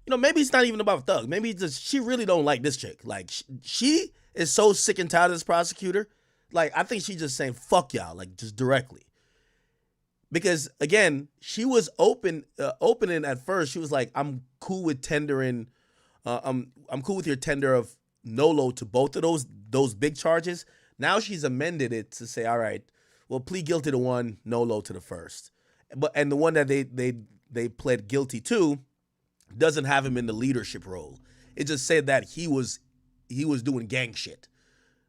maybe it's not even about Thug. Maybe it's just she really don't like this chick. Like, she is so sick and tired of this prosecutor. Like, I think she's just saying, fuck y'all, like, just directly. Because, again, she was opening at first. She was like, I'm cool with tendering, I'm cool with your tender of NOLO to both of those big charges. Now she's amended it to say, all right, well, plead guilty to one, NOLO to the first. And the one that they pled guilty to doesn't have him in the leadership role. It just said that he was doing gang shit,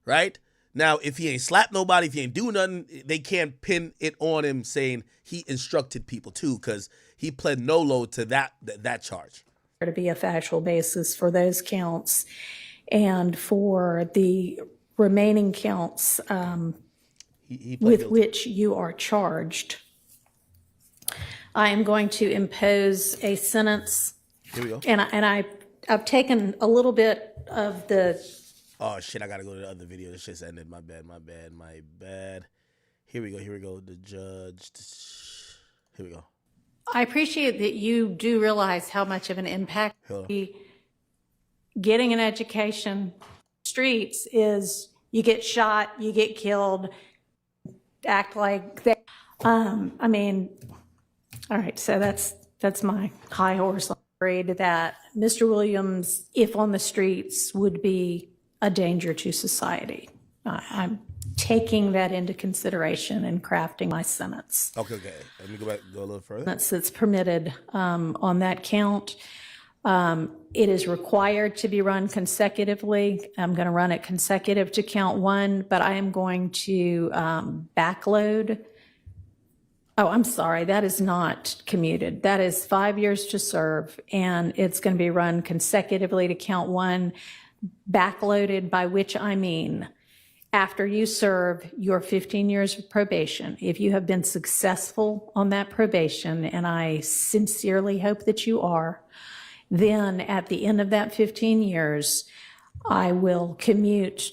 right? Now, if he ain't slapped nobody, if he ain't doing nothing, they can't pin it on him saying he instructed people too, because he pled NOLO to that charge. To be a factual basis for those counts, and for the remaining counts with which you are charged, I am going to impose a sentence. Here we go. And I've taken a little bit of the. Oh shit! I gotta go to the other video. This shit's ended. My bad. Here we go. The judge. Here we go. I appreciate that you do realize how much of an impact getting an education streets is. You get shot, you get killed, act like that. I mean, all right. So that's my high horse. I'm afraid that Mr. Williams, if on the streets, would be a danger to society. I'm taking that into consideration in crafting my sentence. Okay. Let me go a little further. That's permitted on that count. It is required to be run consecutively. I'm going to run it consecutive to count 1, but I am going to backload. Oh, I'm sorry. That is not commuted. That is 5 years to serve, and it's going to be run consecutively to count 1. Backloaded, by which I mean after you serve your 15 years of probation, if you have been successful on that probation, and I sincerely hope that you are, then at the end of that 15 years, I will commute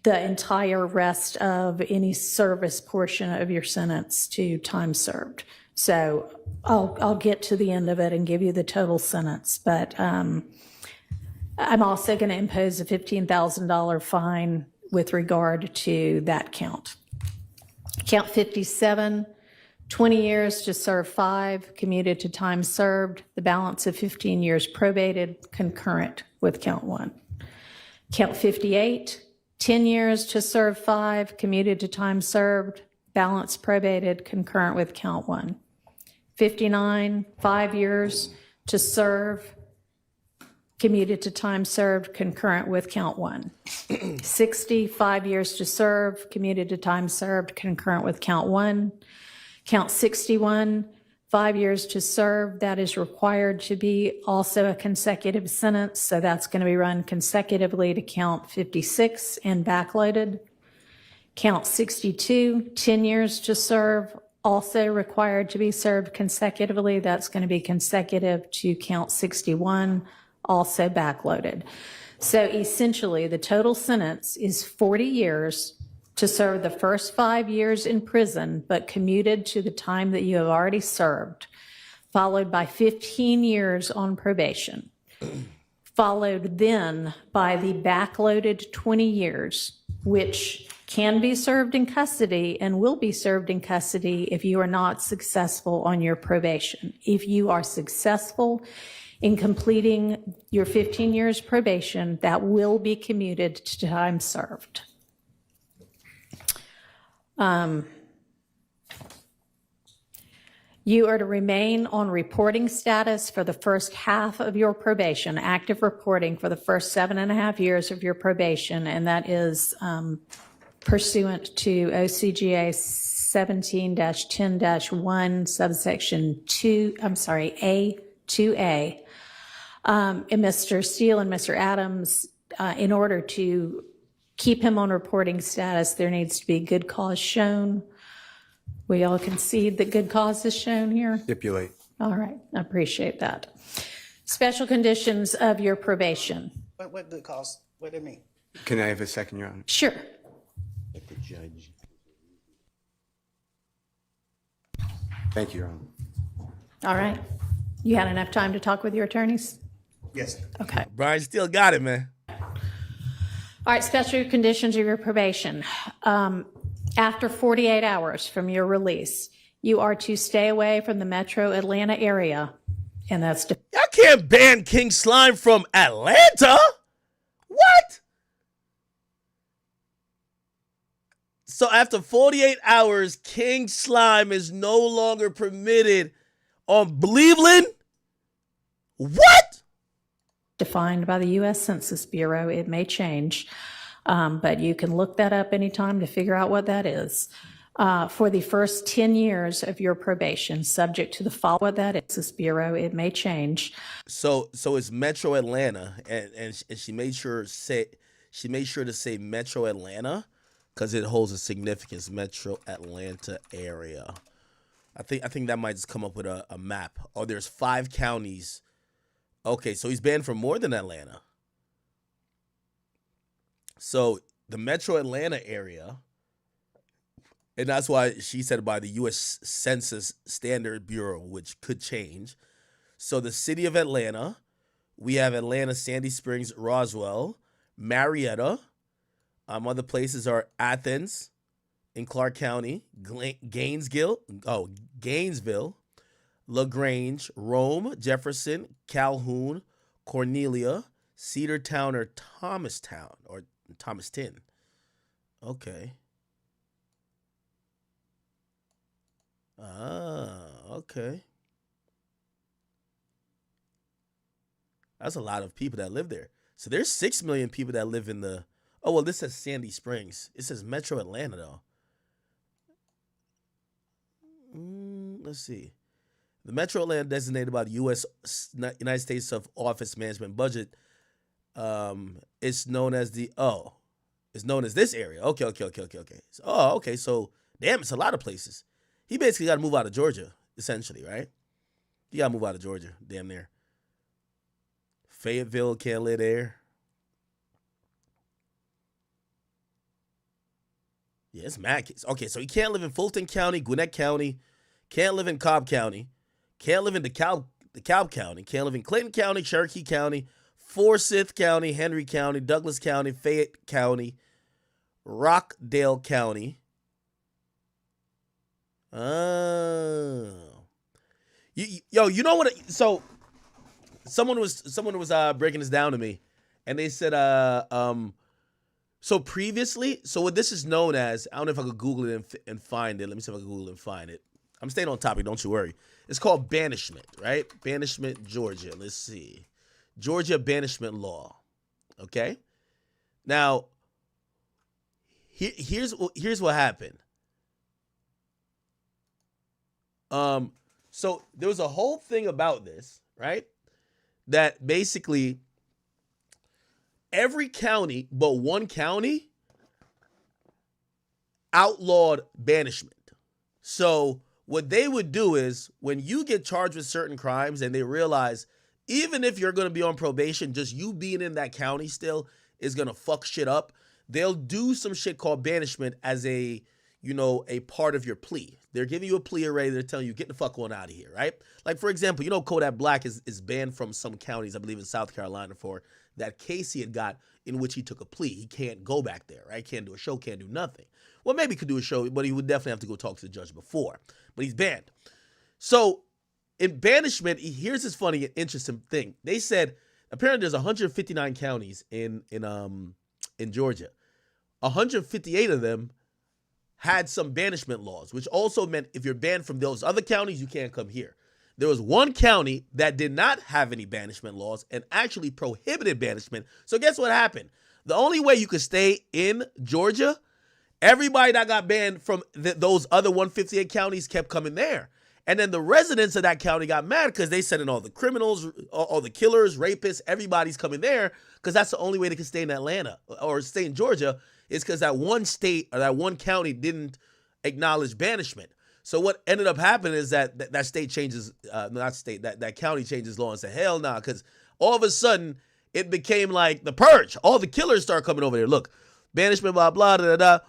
the entire rest of any service portion of your sentence to time served. So I'll get to the end of it and give you the total sentence, but I'm also going to impose a $15,000 fine with regard to that count. Count 57, 20 years to serve 5, commuted to time served, the balance of 15 years probated, concurrent with count 1. Count 58, 10 years to serve 5, commuted to time served, balance probated, concurrent with count 1. 59, 5 years to serve, commuted to time served, concurrent with count 1. 60, 5 years to serve, commuted to time served, concurrent with count 1. Count 61, 5 years to serve, that is required to be also a consecutive sentence, so that's going to be run consecutively to count 56 and backloaded. Count 62, 10 years to serve, also required to be served consecutively, that's going to be consecutive to count 61, also backloaded. So essentially, the total sentence is 40 years to serve the first 5 years in prison, but commuted to the time that you have already served, followed by 15 years on probation, followed then by the backloaded 20 years, which can be served in custody and will be served in custody if you are not successful on your probation. If you are successful In completing your 15 years probation, that will be commuted to time served. You are to remain on reporting status for the first half of your probation, active reporting for the first 7.5 years of your probation, and that is pursuant to OCGA 17-10-1, subsection 2, A2A. And Mr. Steele and Mr. Adams, in order to keep him on reporting status, there needs to be good cause shown. We all concede that good cause is shown here? Stipulate. All right, I appreciate that. Special conditions of your probation. What good cause? What do they mean? Can I have a second, Your Honor? Sure. Like the judge. Thank you, Your Honor. All right. You had enough time to talk with your attorneys? Yes. Okay. Brian still got it, man. All right, special conditions of your probation. After 48 hours from your release, you are to stay away from the metro Atlanta area, and that's... Y'all can't ban King Slime from Atlanta? What? So after 48 hours, King Slime is no longer permitted on Cleveland? What? Defined by the U.S. Census Bureau. It may change, but you can look that up anytime to figure out what that is. For the first 10 years of your probation, subject to the follow what that is, Census Bureau, it may change. So it's Metro Atlanta, and she made sure to say Metro Atlanta because it holds a significance. Metro Atlanta area. I think that might just come up with a map. Oh, there's 5 counties. Okay, so he's banned from more than Atlanta. So the Metro Atlanta area, and that's why she said by the U.S. Census Standard Bureau, which could change. So the city of Atlanta, we have Atlanta, Sandy Springs, Roswell, Marietta. Other places are Athens in Clark County, Gainesville, LaGrange, Rome, Jefferson, Calhoun, Cornelia, Cedartown, or Thomastown, or Thomaston. Okay. Okay. That's a lot of people that live there. So there's 6 million people that live in the... Oh, well, this says Sandy Springs. It says Metro Atlanta, though. Let's see. The Metro Atlanta designated by the United States Office Management Budget is known as it's known as this area. Okay. Okay, so, damn, it's a lot of places. He basically got to move out of Georgia, essentially, right? You got to move out of Georgia, damn near. Fayetteville, can't live there. Yeah, it's mad. Okay, so he can't live in Fulton County, Gwinnett County, can't live in Cobb County, can't live in DeKalb County, can't live in Clinton County, Cherokee County, Forsyth County, Henry County, Douglas County, Fayette County, Rockdale County. You know what? So someone was breaking this down to me, and they said so previously, so what this is known as, I don't know if I could Google it and find it. Let me see if I can Google it and find it. I'm staying on topic, don't you worry. It's called banishment, right? Banishment, Georgia. Let's see. Georgia banishment law. Okay? Now, here's what happened. So there was a whole thing about this, right? That basically every county but one county outlawed banishment. So what they would do is when you get charged with certain crimes and they realize even if you're going to be on probation, just you being in that county still is going to fuck shit up, they'll do some shit called banishment as a part of your plea. They're giving you a plea array. They're telling you, get the fuck on out of here, right? Like, for example, Kodak Black is banned from some counties, I believe in South Carolina, for that case he had got in which he took a plea. He can't go back there, right? Can't do a show, can't do nothing. Well, maybe he could do a show, but he would definitely have to go talk to the judge before. But he's banned. So in banishment, here's this funny and interesting thing. They said apparently there's 159 counties in Georgia. 158 of them had some banishment laws, which also meant if you're banned from those other counties, you can't come here. There was one county that did not have any banishment laws and actually prohibited banishment. So guess what happened? The only way you could stay in Georgia, everybody that got banned from those other 158 counties kept coming there. And then the residents of that county got mad because they said, all the criminals, all the killers, rapists, everybody's coming there because that's the only way they could stay in Atlanta or stay in Georgia is because that one state or that one county didn't acknowledge banishment. So what ended up happening is that state changes, that county changes law and said, hell nah, because all of a sudden it became like the purge. All the killers start coming over there. Look, banishment, blah, blah, da, da,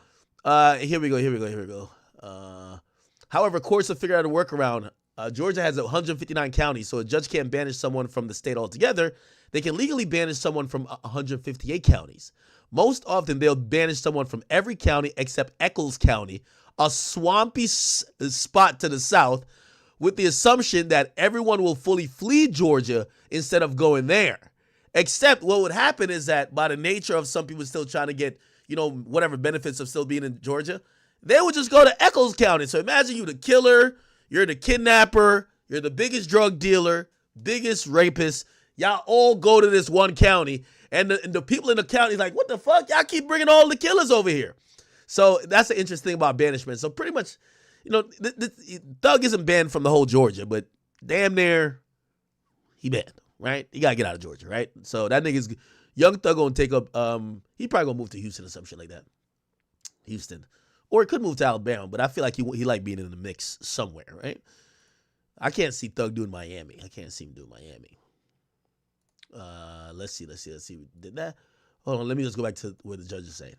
da. Here we go. However, courts have figured out a workaround. Georgia has 159 counties, so a judge can't banish someone from the state altogether. They can legally banish someone from 158 counties. Most often, they'll banish someone from every county except Eccles County, a swampy spot to the south, with the assumption that everyone will fully flee Georgia instead of going there. Except what would happen is that by the nature of some people still trying to get, whatever benefits of still being in Georgia, they would just go to Eccles County. So imagine you the killer, you're the kidnapper, you're the biggest drug dealer, biggest rapist. Y'all all go to this one county. And the people in the county is like, what the fuck? Y'all keep bringing all the killers over here. So that's the interesting thing about banishment. So pretty much, Thug isn't banned from the whole Georgia, but damn near he banned, right? He got to get out of Georgia, right? So that nigga's, Young Thug gonna take up, he probably gonna move to Houston or some shit like that. Houston. Or he could move to Alabama, but I feel like he like being in the mix somewhere, right? I can't see Thug doing Miami. I can't see him doing Miami. Let's see. Did that? Hold on. Let me just go back to what the judge is saying.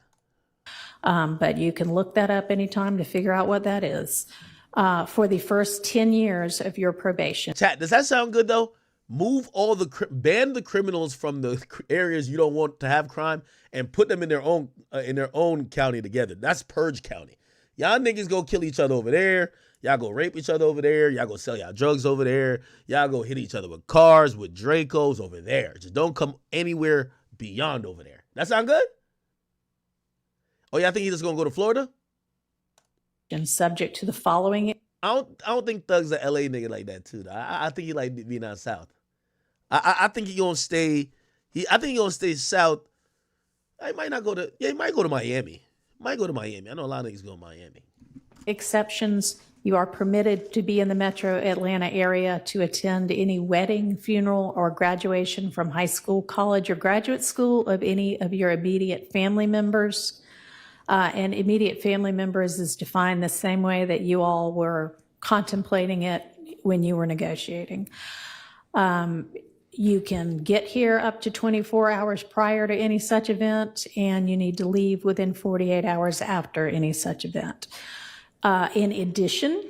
But you can look that up anytime to figure out what that is. For the first 10 years of your probation. Chat, does that sound good though? Ban the criminals from the areas you don't want to have crime and put them in their own county together. That's Purge County. Y'all niggas go kill each other over there. Y'all go rape each other over there. Y'all go sell y'all drugs over there. Y'all go hit each other with cars, with Dracos over there. Just don't come anywhere beyond over there. That sound good? Oh, y'all think he's just gonna go to Florida? And subject to the following. I don't think Thug's a LA nigga like that too. I think he like being out south. I think he gonna stay. I think he gonna stay south. He might not go to. Yeah, he might go to Miami. I know a lot of niggas go to Miami. Exceptions. You are permitted to be in the metro Atlanta area to attend any wedding, funeral, or graduation from high school, college, or graduate school of any of your immediate family members. And immediate family members is defined the same way that you all were contemplating it when you were negotiating. You can get here up to 24 hours prior to any such event, and you need to leave within 48 hours after any such event. In addition,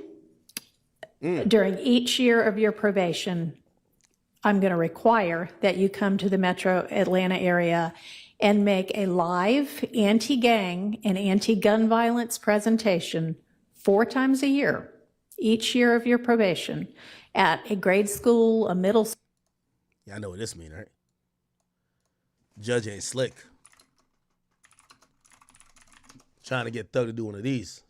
during each year of your probation, I'm going to require that you come to the metro Atlanta area and make a live anti-gang and anti-gun violence presentation 4 times a year, each year of your probation, at a grade school, a middle school. Yeah, I know what this means, right? Judge ain't slick. Trying to get Thug to do one of these.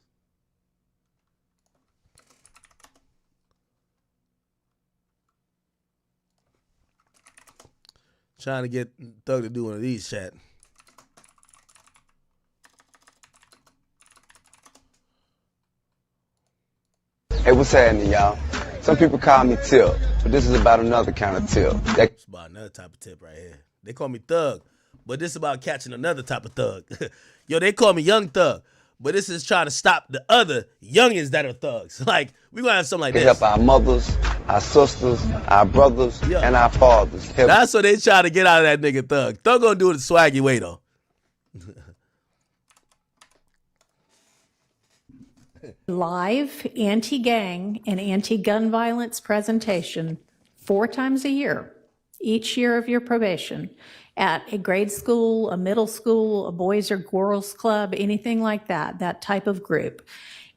Trying to get Thug to do one of these, chat. Hey, what's happening, y'all? Some people call me Tip, but this is about another kind of tip. It's about another type of tip right here. They call me Thug, but this is about catching another type of thug. Yo, they call me Young Thug, but this is trying to stop the other youngins that are thugs. Like, we're going to have something like this. Help our mothers, our sisters, our brothers, and our fathers. That's what they try to get out of that nigga Thug. Thug gonna do it the swaggy way, though. Live anti-gang and anti-gun violence presentation 4 times a year, each year of your probation at a grade school, a middle school, a boys or girls club, anything like that, that type of group.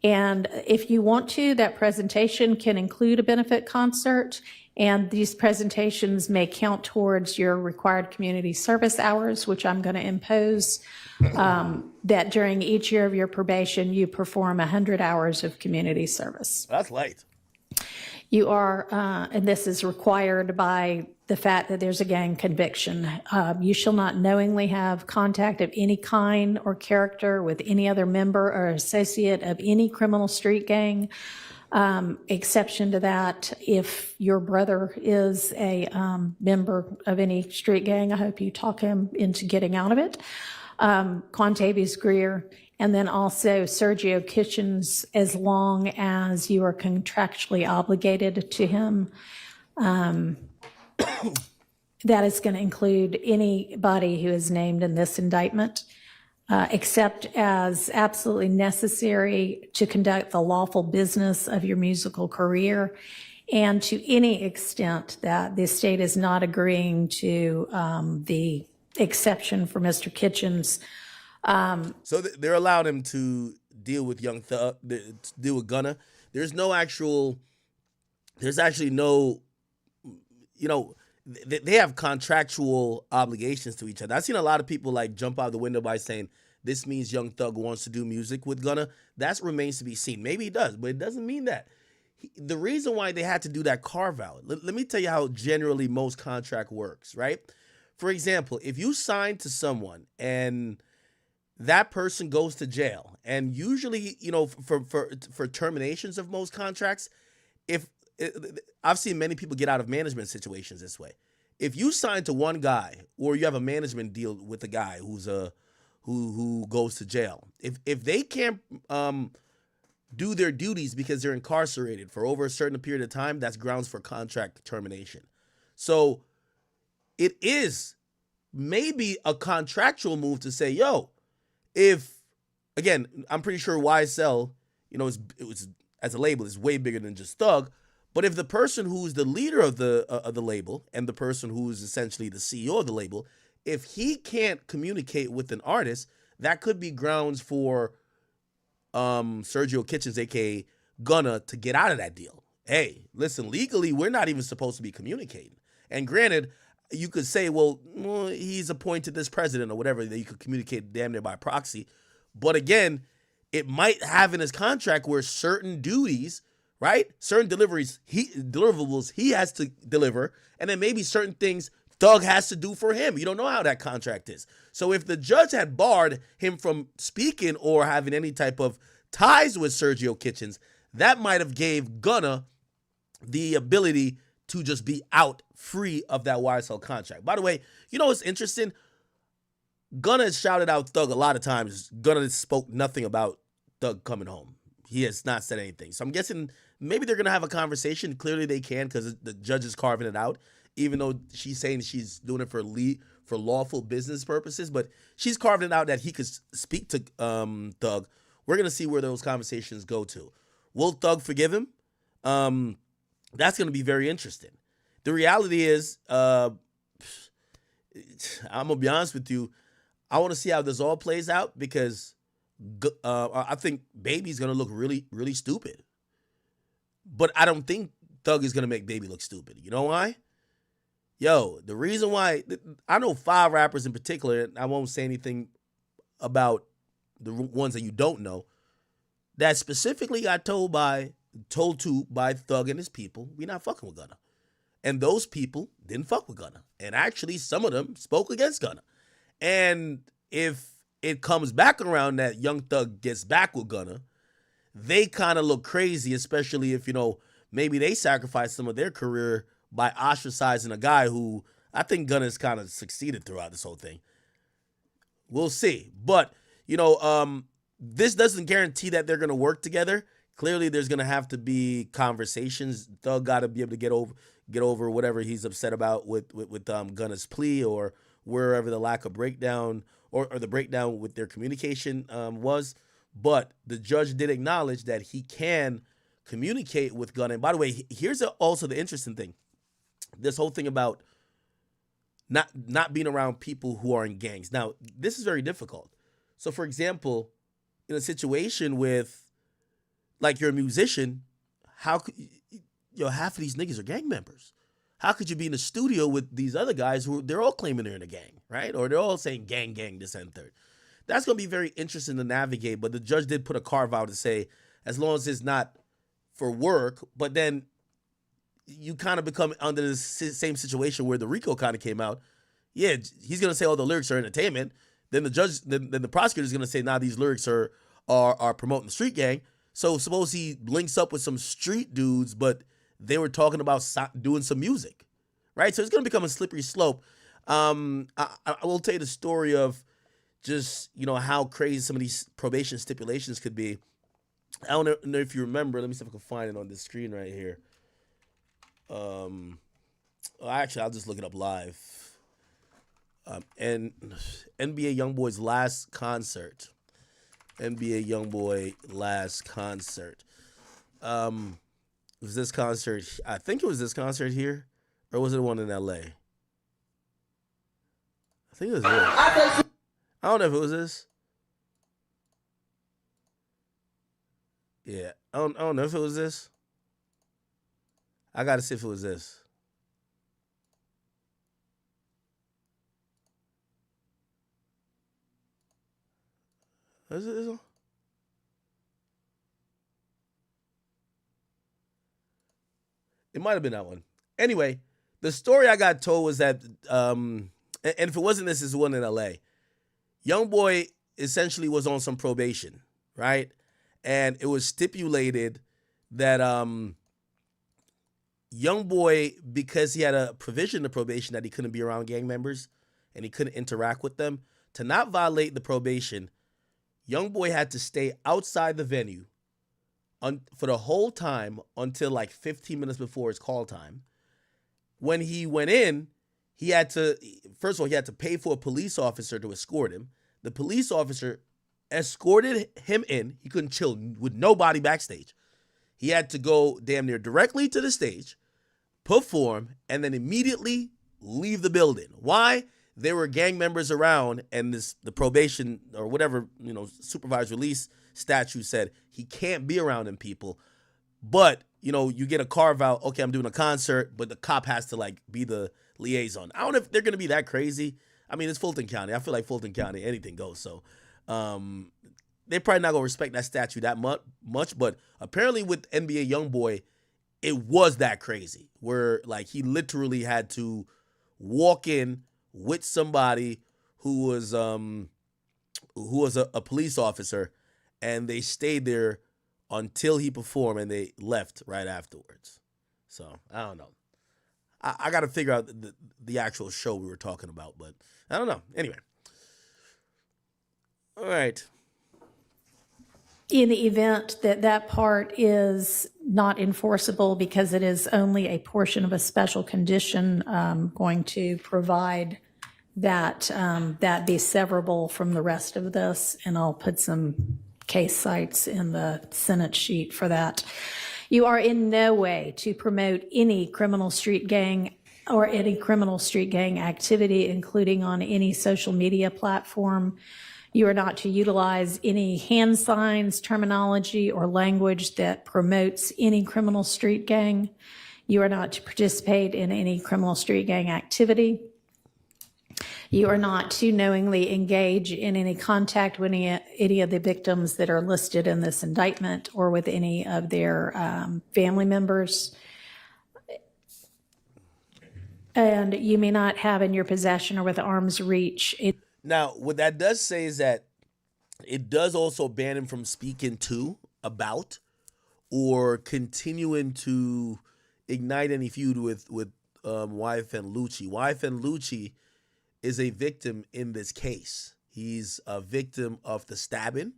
And if you want to, that presentation can include a benefit concert, and these presentations may count towards your required community service hours, which I'm going to impose, that during each year of your probation, you perform 100 hours of community service. That's light. You are, and this is required by the fact that there's a gang conviction. You shall not knowingly have contact of any kind or character with any other member or associate of any criminal street gang. Exception to that, if your brother is a member of any street gang, I hope you talk him into getting out of it. Quantavious Greer, and then also Sergio Kitchens, as long as you are contractually obligated to him. That is going to include anybody who is named in this indictment, except as absolutely necessary to conduct the lawful business of your musical career, and to any extent that the state is not agreeing to the exception for Mr. Kitchens. So they're allowed him to deal with Young Thug, deal with Gunna. There's actually no, they have contractual obligations to each other. I've seen a lot of people like jump out the window by saying this means Young Thug wants to do music with Gunna. That remains to be seen. Maybe he does, but it doesn't mean that. The reason why they had to do that carve out, let me tell you how generally most contract works, right? For example, if you sign to someone and that person goes to jail, and usually, for terminations of most contracts, I've seen many people get out of management situations this way. If you sign to one guy, or you have a management deal with a guy who goes to jail, if they can't do their duties because they're incarcerated for over a certain period of time, that's grounds for contract termination. So it is maybe a contractual move to say, yo, again, I'm pretty sure YSL, it was as a label is way bigger than just Thug. But if the person who's the leader of the label and the person who's essentially the CEO of the label, if he can't communicate with an artist, that could be grounds for Sergio Kitchens, aka Gunna, to get out of that deal. Hey, listen, legally, we're not even supposed to be communicating. And granted, you could say, well, he's appointed this president or whatever, that you could communicate damn near by proxy. But again, it might have in his contract where certain duties, right? Certain deliverables he has to deliver, and then maybe certain things Thug has to do for him. You don't know how that contract is. So if the judge had barred him from speaking or having any type of ties with Sergio Kitchens, that might have gave Gunna the ability to just be out free of that YSL contract. By the way, what's interesting? Gunna has shouted out Thug a lot of times. Gunna spoke nothing about Thug coming home. He has not said anything. So I'm guessing maybe they're going to have a conversation. Clearly they can, because the judge is carving it out, even though she's saying she's doing it for lawful business purposes. But she's carving it out that he could speak to Thug. We're going to see where those conversations go to. Will Thug forgive him? That's going to be very interesting. The reality is, I'm going to be honest with you, I want to see how this all plays out, because I think Baby's going to look really, really stupid. But I don't think Thug is going to make Baby look stupid. You know why? Yo, the reason why, I know 5 rappers in particular, and I won't say anything about the ones that you don't know, that specifically got told to by Thug and his people, we not fucking with Gunna. And those people didn't fuck with Gunna. And actually, some of them spoke against Gunna. And if it comes back around that Young Thug gets back with Gunna, they kind of look crazy, especially if, maybe they sacrifice some of their career by ostracizing a guy who I think Gunna's kind of succeeded throughout this whole thing. We'll see. But, this doesn't guarantee that they're going to work together. Clearly, there's going to have to be conversations. Thug got to be able to get over whatever he's upset about with Gunna's plea, or wherever the lack of breakdown or the breakdown with their communication was. But the judge did acknowledge that he can communicate with Gunna. And by the way, here's also the interesting thing. This whole thing about not being around people who are in gangs. Now, this is very difficult. So, for example, in a situation with, like, you're a musician, how could half of these niggas are gang members? How could you be in the studio with these other guys who they're all claiming they're in a gang, right? Or they're all saying gang, this and third. That's going to be very interesting to navigate. But the judge did put a carve out to say, as long as it's not for work, but then you kind of become under the same situation where the RICO kind of came out. Yeah, he's going to say all the lyrics are entertainment. Then the judge, then the prosecutor is going to say, nah, these lyrics are promoting the street gang. So suppose he links up with some street dudes, but they were talking about doing some music, right? So it's going to become a slippery slope. I will tell you the story of just, how crazy some of these probation stipulations could be. I don't know if you remember. Let me see if I can find it on this screen right here. Actually, I'll just look it up live. And NBA YoungBoy's last concert. NBA YoungBoy last concert. Was this concert? I think it was this concert here, or was it the one in LA? I think it was this. I don't know if it was this. Yeah, I don't know if it was this. I gotta see if it was this. Is it this one? It might have been that one. Anyway, the story I got told was that, and if it wasn't this, it's the one in LA. YoungBoy essentially was on some probation, right? And it was stipulated that YoungBoy, because he had a provision of probation that he couldn't be around gang members and he couldn't interact with them, to not violate the probation, YoungBoy had to stay outside the venue for the whole time until like 15 minutes before his call time. When he went in, he had to, first of all, he had to pay for a police officer to escort him. The police officer escorted him in. He couldn't chill with nobody backstage. He had to go damn near directly to the stage, perform, and then immediately leave the building. Why? There were gang members around, and the probation or whatever, supervised release statute said he can't be around them people. But, you get a carve out, okay, I'm doing a concert, but the cop has to be the liaison. I don't know if they're going to be that crazy. I mean, it's Fulton County. I feel like Fulton County, anything goes. So they're probably not going to respect that statute that much. But apparently with NBA YoungBoy, it was that crazy where he literally had to walk in with somebody who was a police officer, and they stayed there until he performed, and they left right afterwards. So I don't know. I got to figure out the actual show we were talking about, but I don't know. Anyway, all right. In the event that that part is not enforceable because it is only a portion of a special condition, going to provide that that be severable from the rest of this, and I'll put some case cites in the Senate sheet for that. You are in no way to promote any criminal street gang or any criminal street gang activity, including on any social media platform. You are not to utilize any hand signs, terminology, or language that promotes any criminal street gang. You are not to participate in any criminal street gang activity. You are not to knowingly engage in any contact with any of the victims that are listed in this indictment or with any of their family members. And you may not have in your possession or with arm's reach. Now, what that does say is that it does also ban him from speaking to, about, or continuing to ignite any feud with YFN Lucci. YFN Lucci is a victim in this case. He's a victim of the stabbing,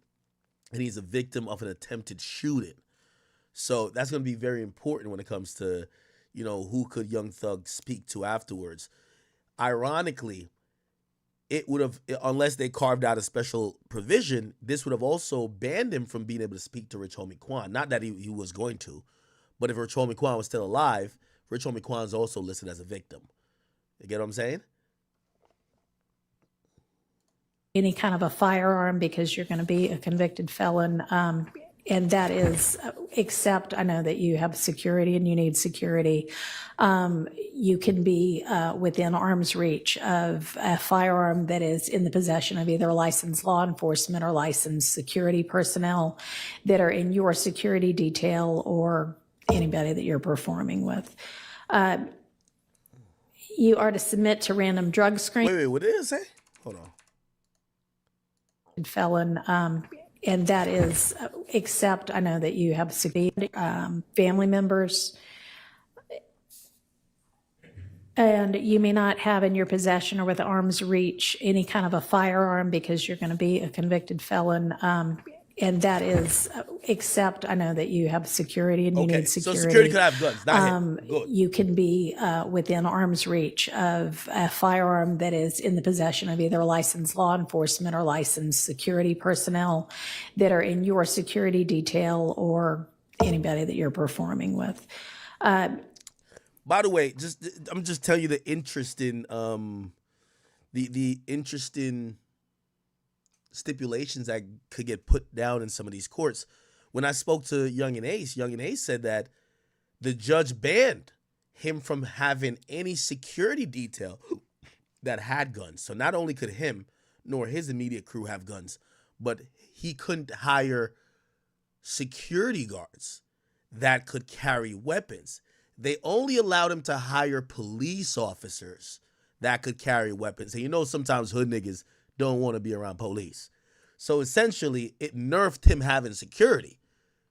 and he's a victim of an attempted shooting. So that's going to be very important when it comes to, who could Young Thug speak to afterwards. Ironically, it would have, unless they carved out a special provision, this would have also banned him from being able to speak to Rich Homie Quan. Not that he was going to, but if Rich Homie Quan was still alive, Rich Homie Quan is also listed as a victim. You get what I'm saying? any kind of a firearm because you're going to be a convicted felon. And that is, except I know that you have security and you need security. You can be within arm's reach of a firearm that is in the possession of either licensed law enforcement or licensed security personnel that are in your security detail or anybody that you're performing with. You are to submit to random drug screen. Wait, what did it say? Hold on. Felon, and that is, except I know that you have family members, and you may not have in your possession or with arm's reach any kind of a firearm because you're going to be a convicted felon. And that is, except I know that you have security and you need security. So security could have guns, not him. Good. You can be within arm's reach of a firearm that is in the possession of either licensed law enforcement or licensed security personnel that are in your security detail or anybody that you're performing with. By the way, I'm just telling you the interesting, the interesting stipulations that could get put down in some of these courts. When I spoke to Young and Ace said that the judge banned him from having any security detail that had guns. So not only could him nor his immediate crew have guns, but he couldn't hire security guards that could carry weapons. They only allowed him to hire police officers that could carry weapons. And you know sometimes hood niggas don't want to be around police. So essentially, it nerfed him having security.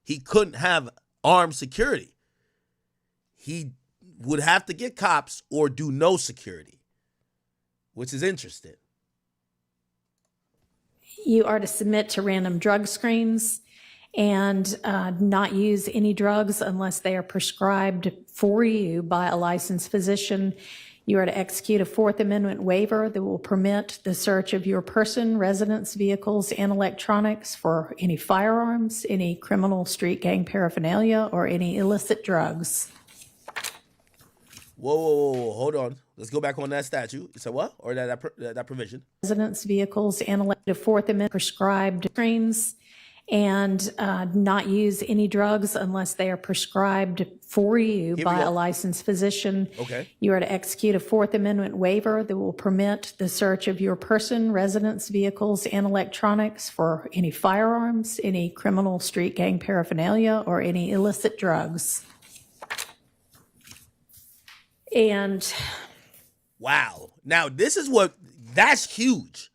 He couldn't have armed security. He would have to get cops or do no security, which is interesting. You are to submit to random drug screens and not use any drugs unless they are prescribed for you by a licensed physician. You are to execute a Fourth Amendment waiver that will permit the search of your person, residence, vehicles, and electronics for any firearms, any criminal street gang paraphernalia, or any illicit drugs. Whoa, hold on. Let's go back on that statute. You said what? Or that provision? Residence, vehicles, and the Fourth Amendment prescribed screens and not use any drugs unless they are prescribed for you by a licensed physician. Okay. You are to execute a Fourth Amendment waiver that will permit the search of your person, residence, vehicles, and electronics for any firearms, any criminal street gang paraphernalia, or any illicit drugs. And wow. Now that's huge.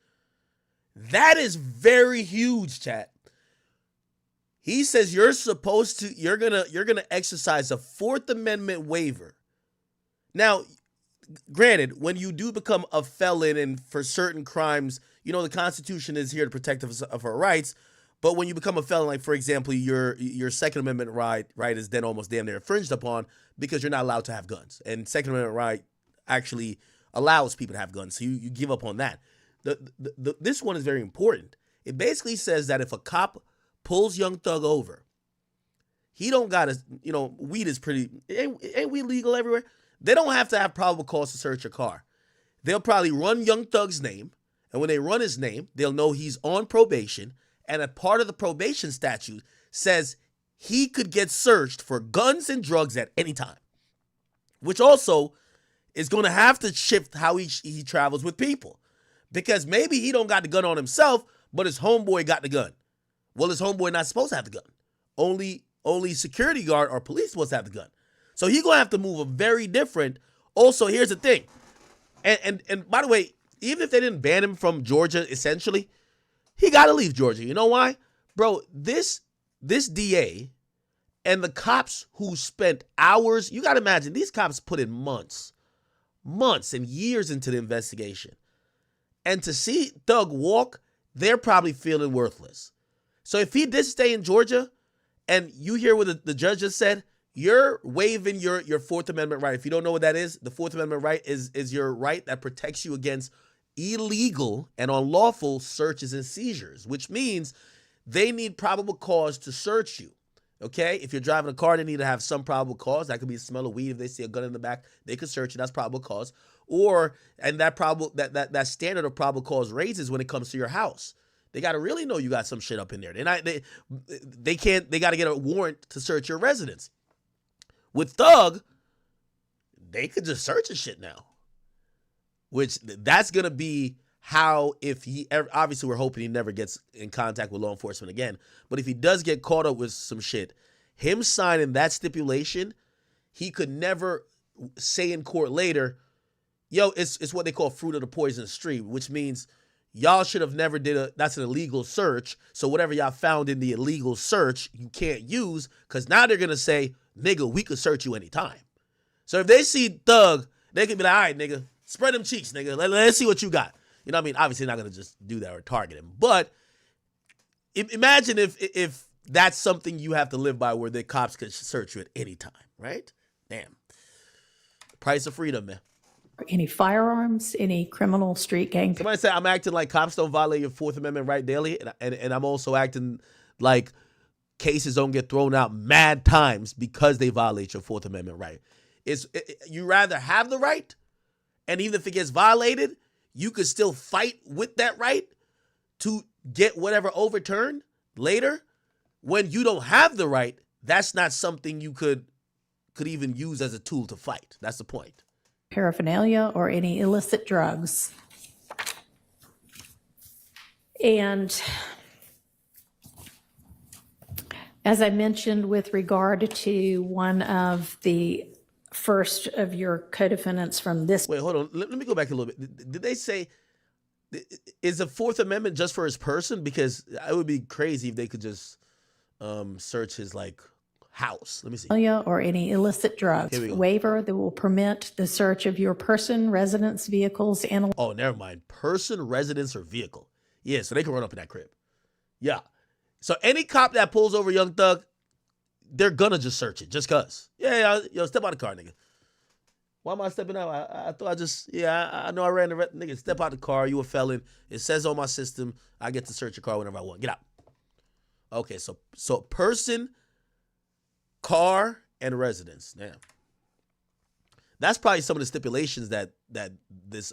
That is very huge, chat. He says you're gonna exercise a Fourth Amendment waiver. Now, granted, when you do become a felon and for certain crimes, you know the Constitution is here to protect us of our rights. But when you become a felon, like for example, your Second Amendment right is then almost damn near infringed upon because you're not allowed to have guns. And Second Amendment right actually allows people to have guns, so you give up on that. This one is very important. It basically says that if a cop pulls Young Thug over, he don't gotta, weed is pretty, ain't weed legal everywhere? They don't have to have probable cause to search your car. They'll probably run Young Thug's name, and when they run his name, they'll know he's on probation, and a part of the probation statute says he could get searched for guns and drugs at any time, which also is going to have to shift how he travels with people, because maybe he don't got the gun on himself, but his homeboy got the gun. Well, his homeboy not supposed to have the gun. Only security guard or police supposed to have the gun. So he's going to have to move a very different. Also, here's the thing. And by the way, even if they didn't ban him from Georgia, essentially, he got to leave Georgia. You know why? Bro, this DA and the cops who spent hours, you got to imagine, these cops put in months and years into the investigation. And to see Thug walk, they're probably feeling worthless. So if he did stay in Georgia, and you hear what the judge just said, you're waiving your Fourth Amendment right. If you don't know what that is, the Fourth Amendment right is your right that protects you against illegal and unlawful searches and seizures, which means they need probable cause to search you. Okay, if you're driving a car, they need to have some probable cause. That could be the smell of weed. If they see a gun in the back, they could search it. That's probable cause. And that standard of probable cause raises when it comes to your house. They got to really know you got some shit up in there. They got to get a warrant to search your residence. With Thug, they could just search his shit now. Which that's going to be how, if he ever, obviously we're hoping he never gets in contact with law enforcement again, but if he does get caught up with some shit, him signing that stipulation, he could never say in court later, yo, it's what they call fruit of the poisonous tree, which means y'all should have never that's an illegal search, so whatever y'all found in the illegal search, you can't use, because now they're going to say, nigga, we could search you anytime. So if they see Thug, they can be like, all right, nigga, spread them cheeks, nigga. Let's see what you got. You know what I mean? Obviously, they're not going to just do that or target him. But imagine if that's something you have to live by, where the cops could search you at any time, right? Damn. Price of freedom, man. Any firearms, any criminal street gang. Somebody said I'm acting like cops don't violate your Fourth Amendment right daily, and I'm also acting like cases don't get thrown out mad times because they violate your Fourth Amendment right. You rather have the right, and even if it gets violated, you could still fight with that right to get whatever overturned later. When you don't have the right, that's not something you could even use as a tool to fight. That's the point. Paraphernalia or any illicit drugs. And as I mentioned, with regard to one of the first of your co-defendants from this. Wait, hold on. Let me go back a little bit. Did they say, is the Fourth Amendment just for his person? Because it would be crazy if they could just search his house. Let me see. Or any illicit drugs. Waiver that will permit the search of your person, residence, vehicles, and... Oh, never mind. Person, residence, or vehicle. Yeah, so they can run up in that crib. Yeah. So any cop that pulls over Young Thug, they're gonna just search it, just cause. Yeah, yo, step out of the car, nigga. Why am I stepping out? I thought I know I ran the nigga. Step out the car. You a felon. It says on my system I get to search your car whenever I want. Get out. Okay, so person, car, and residence. Damn. That's probably some of the stipulations that this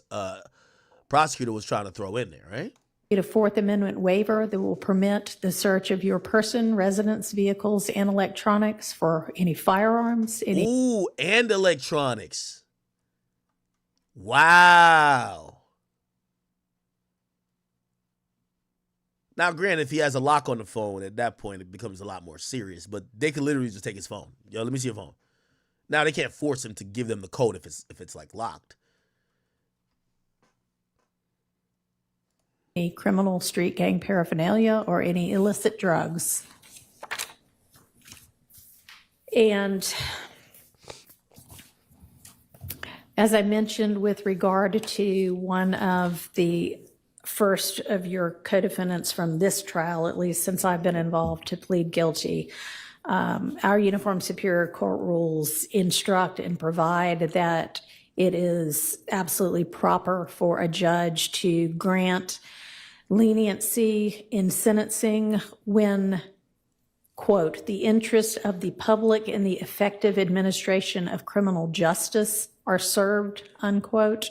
prosecutor was trying to throw in there, right? A Fourth Amendment waiver that will permit the search of your person, residence, vehicles, and electronics for any firearms. Ooh, and electronics. Wow. Now, granted, if he has a lock on the phone, at that point, it becomes a lot more serious. But they could literally just take his phone. Yo, let me see your phone. Now, they can't force him to give them the code if it's locked. Any criminal street gang paraphernalia or any illicit drugs. And as I mentioned, with regard to one of the first of your co-defendants from this trial, at least since I've been involved, to plead guilty, our Uniform Superior Court rules instruct and provide that it is absolutely proper for a judge to grant leniency in sentencing when, quote, the interest of the public in the effective administration of criminal justice are served, unquote.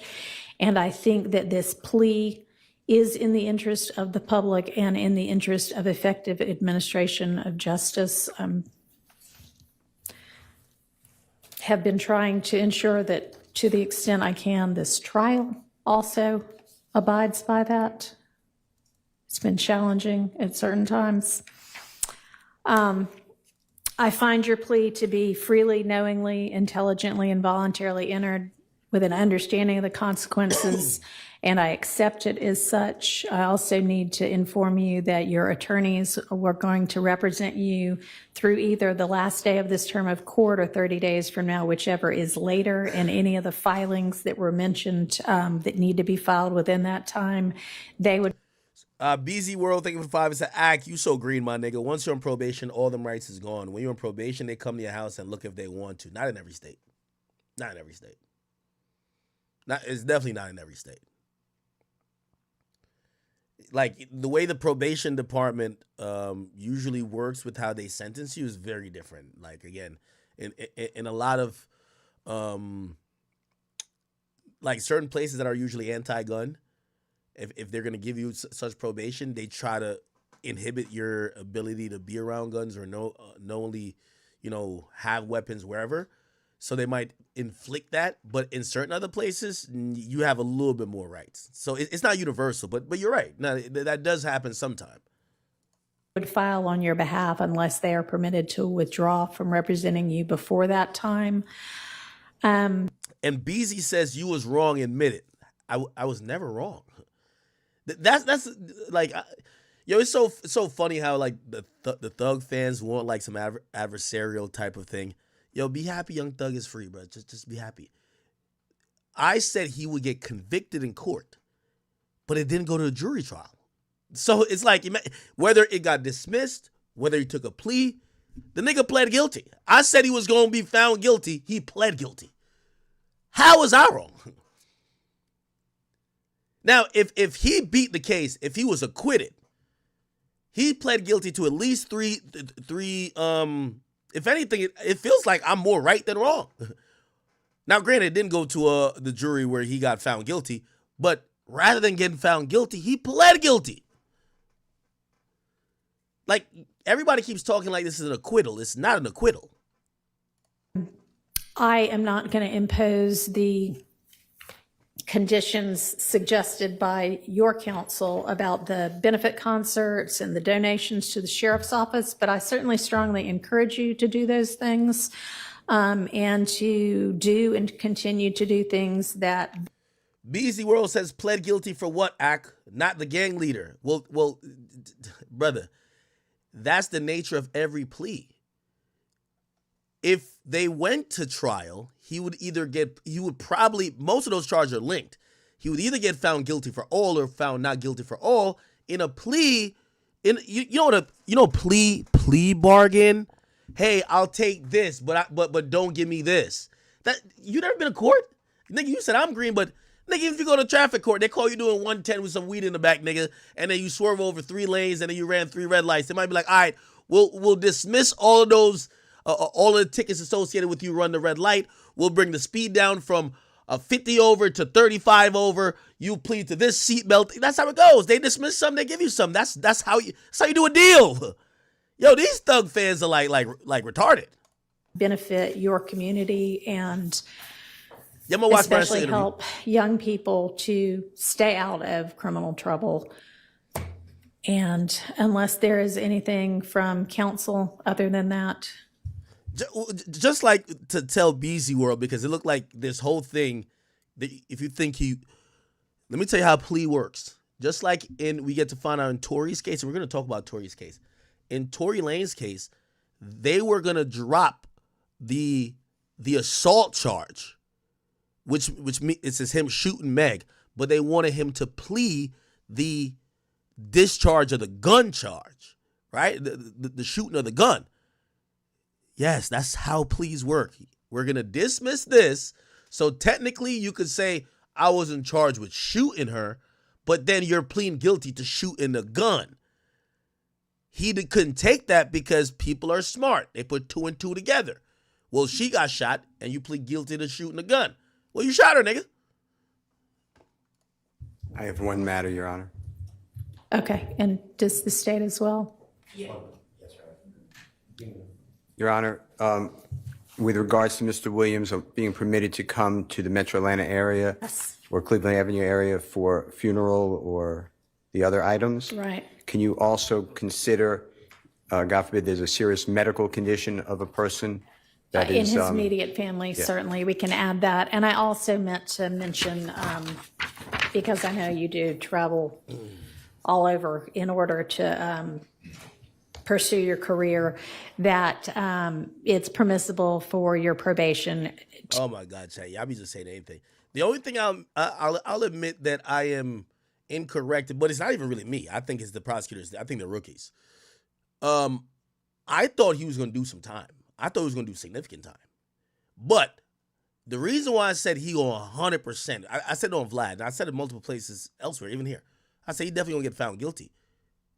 And I think that this plea is in the interest of the public and in the interest of effective administration of justice. Have been trying to ensure that, to the extent I can, this trial also abides by that. It's been challenging at certain times. I find your plea to be freely, knowingly, intelligently, and voluntarily entered with an understanding of the consequences, and I accept it as such. I also need to inform you that your attorneys were going to represent you through either the last day of this term of court or 30 days from now, whichever is later, and any of the filings that were mentioned that need to be filed within that time, they would... BZ World, thank you for 5. It's an act. You so green, my nigga. Once you're on probation, all them rights is gone. When you're on probation, they come to your house and look if they want to. Not in every state. Not in every state. It's definitely not in every state. like the way the probation department usually works with how they sentence you is very different. Like again, in a lot of like certain places that are usually anti-gun, if they're gonna give you such probation, they try to inhibit your ability to be around guns or knowingly, have weapons wherever. So they might inflict that, but in certain other places, you have a little bit more rights. So it's not universal, but you're right. No, that does happen sometime. Would file on your behalf unless they are permitted to withdraw from representing you before that time. And Beezy says you was wrong, admit it. I was never wrong. That's like, it's so funny how like the Thug fans want like some adversarial type of thing. Yo, be happy Young Thug is free, bro. Just be happy. I said he would get convicted in court, but it didn't go to a jury trial. So it's like, whether it got dismissed, whether he took a plea, the nigga pled guilty. I said he was going to be found guilty. He pled guilty. How was I wrong? Now, if he beat the case, if he was acquitted, he pled guilty to at least three if anything, it feels like I'm more right than wrong. Now, granted, it didn't go to the jury where he got found guilty, but rather than getting found guilty, he pled guilty. Like, everybody keeps talking like this is an acquittal. It's not an acquittal. I am not going to impose the conditions suggested by your counsel about the benefit concerts and the donations to the sheriff's office, but I certainly strongly encourage you to do those things and to do and continue to do things that... Beezy World says pled guilty for what, Ack? Not the gang leader. Well, brother, that's the nature of every plea. If they went to trial, most of those charges are linked. He would either get found guilty for all or found not guilty for all. In a plea, plea bargain. Hey, I'll take this, but don't give me this. That you never been to court, nigga. You said I'm green, but nigga, if you go to traffic court, they call you doing 110 with some weed in the back, nigga, and then you swerve over 3 lanes and then you ran 3 red lights. They might be like, all right, we'll dismiss all of those. All of the tickets associated with you run the red light. We'll bring the speed down from 50 over to 35 over. You plead to this seatbelt. That's how it goes. They dismiss some, they give you some. That's how you do a deal. Yo, these Thug fans are like retarded. Benefit your community and watch especially help young people to stay out of criminal trouble. And unless there is anything from counsel other than that. Just like to tell Beezy World, because it looked like this whole thing, if you think let me tell you how plea works. Just like we get to find out in Tory's case, and we're going to talk about Tory's case. In Tory Lanez case, they were going to drop the assault charge, which is him shooting Meg, but they wanted him to plea the discharge of the gun charge, right? The shooting of the gun. Yes, that's how pleas work. We're going to dismiss this. So technically you could say I wasn't charged with shooting her, but then you're pleading guilty to shooting the gun. He couldn't take that because people are smart. They put 2 and 2 together. Well, she got shot and you plead guilty to shooting a gun. Well, you shot her, nigga. I have one matter, Your Honor. Okay, and does the state as well? Yeah. Your Honor, with regards to Mr. Williams being permitted to come to the Metro Atlanta area or Cleveland Avenue area for funeral or the other items, right? Can you also consider, God forbid, there's a serious medical condition of a person that in is his immediate family? Yeah. Certainly, we can add that. And I also meant to mention, because I know you do travel all over in order to pursue your career, that it's permissible for your probation. Oh my God, Chay, y'all be just saying anything. The only thing I'll admit that I am incorrect, but it's not even really me. I think it's the prosecutors. I think they're rookies. I thought he was going to do some time. I thought he was going to do significant time. But the reason why I said he on 100%, I said it on Vlad, and I said it multiple places elsewhere, even here. I say he definitely gonna get found guilty.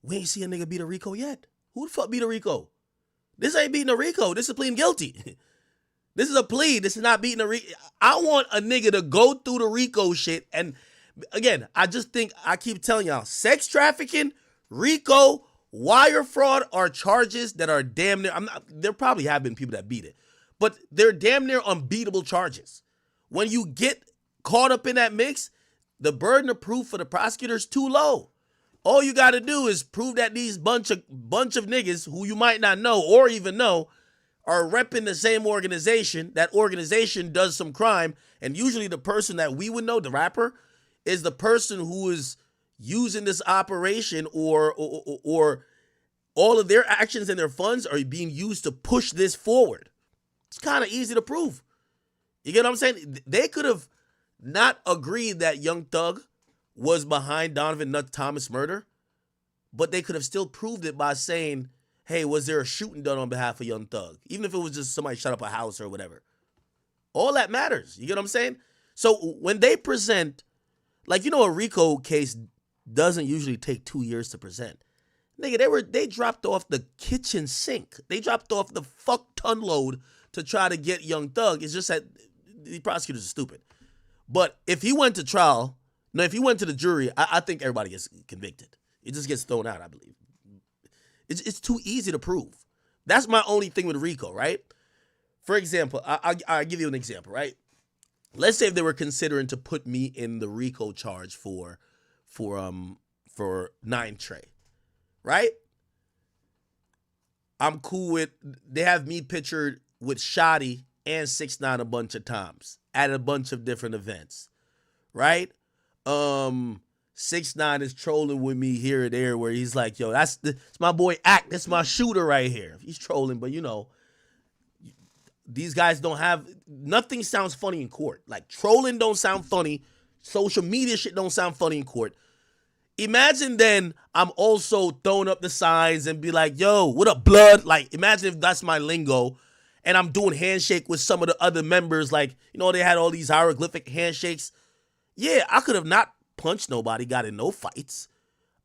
We ain't see a nigga beat a RICO yet. Who the fuck beat a RICO? This ain't beating a RICO. This is pleading guilty. This is a plea. This is not beating a RICO. I want a nigga to go through the RICO shit. And again, I just think, I keep telling y'all, sex trafficking, RICO, wire fraud are charges that are damn near, there probably have been people that beat it, but they're damn near unbeatable charges. When you get caught up in that mix, the burden of proof for the prosecutor is too low. All you got to do is prove that these bunch of niggas who you might not know or even know are repping the same organization. That organization does some crime, and usually the person that we would know, the rapper, is the person who is using this operation or all of their actions and their funds are being used to push this forward. It's kind of easy to prove. You get what I'm saying? They could have not agreed that Young Thug was behind Donovan Nutt Thomas murder, but they could have still proved it by saying, hey, was there a shooting done on behalf of Young Thug? Even if it was just somebody shut up a house or whatever. All that matters. You get what I'm saying? So when they present, like, you know, a RICO case doesn't usually take 2 years to present. Nigga, they dropped off the kitchen sink. They dropped off the fuck ton load to try to get Young Thug. It's just that the prosecutors are stupid. But if he went to trial, no, if he went to the jury, I think everybody gets convicted. It just gets thrown out, I believe. It's too easy to prove. That's my only thing with RICO, right? For example, I'll give you an example, right? Let's say if they were considering to put me in the RICO charge for 9 Trey, right? I'm cool with, they have me pictured with Shotty and 6ix9ine a bunch of times at a bunch of different events, right? 6ix9ine is trolling with me here and there where he's like, yo, it's my boy Act. That's my shooter right here. He's trolling, but you know, these guys don't have, nothing sounds funny in court. Like trolling don't sound funny. Social media shit don't sound funny in court. Imagine then I'm also throwing up the signs and be like, yo, what up, blood? Like, imagine if that's my lingo and I'm doing handshake with some of the other members. Like, you know, they had all these hieroglyphic handshakes. Yeah, I could have not punched nobody, got in no fights.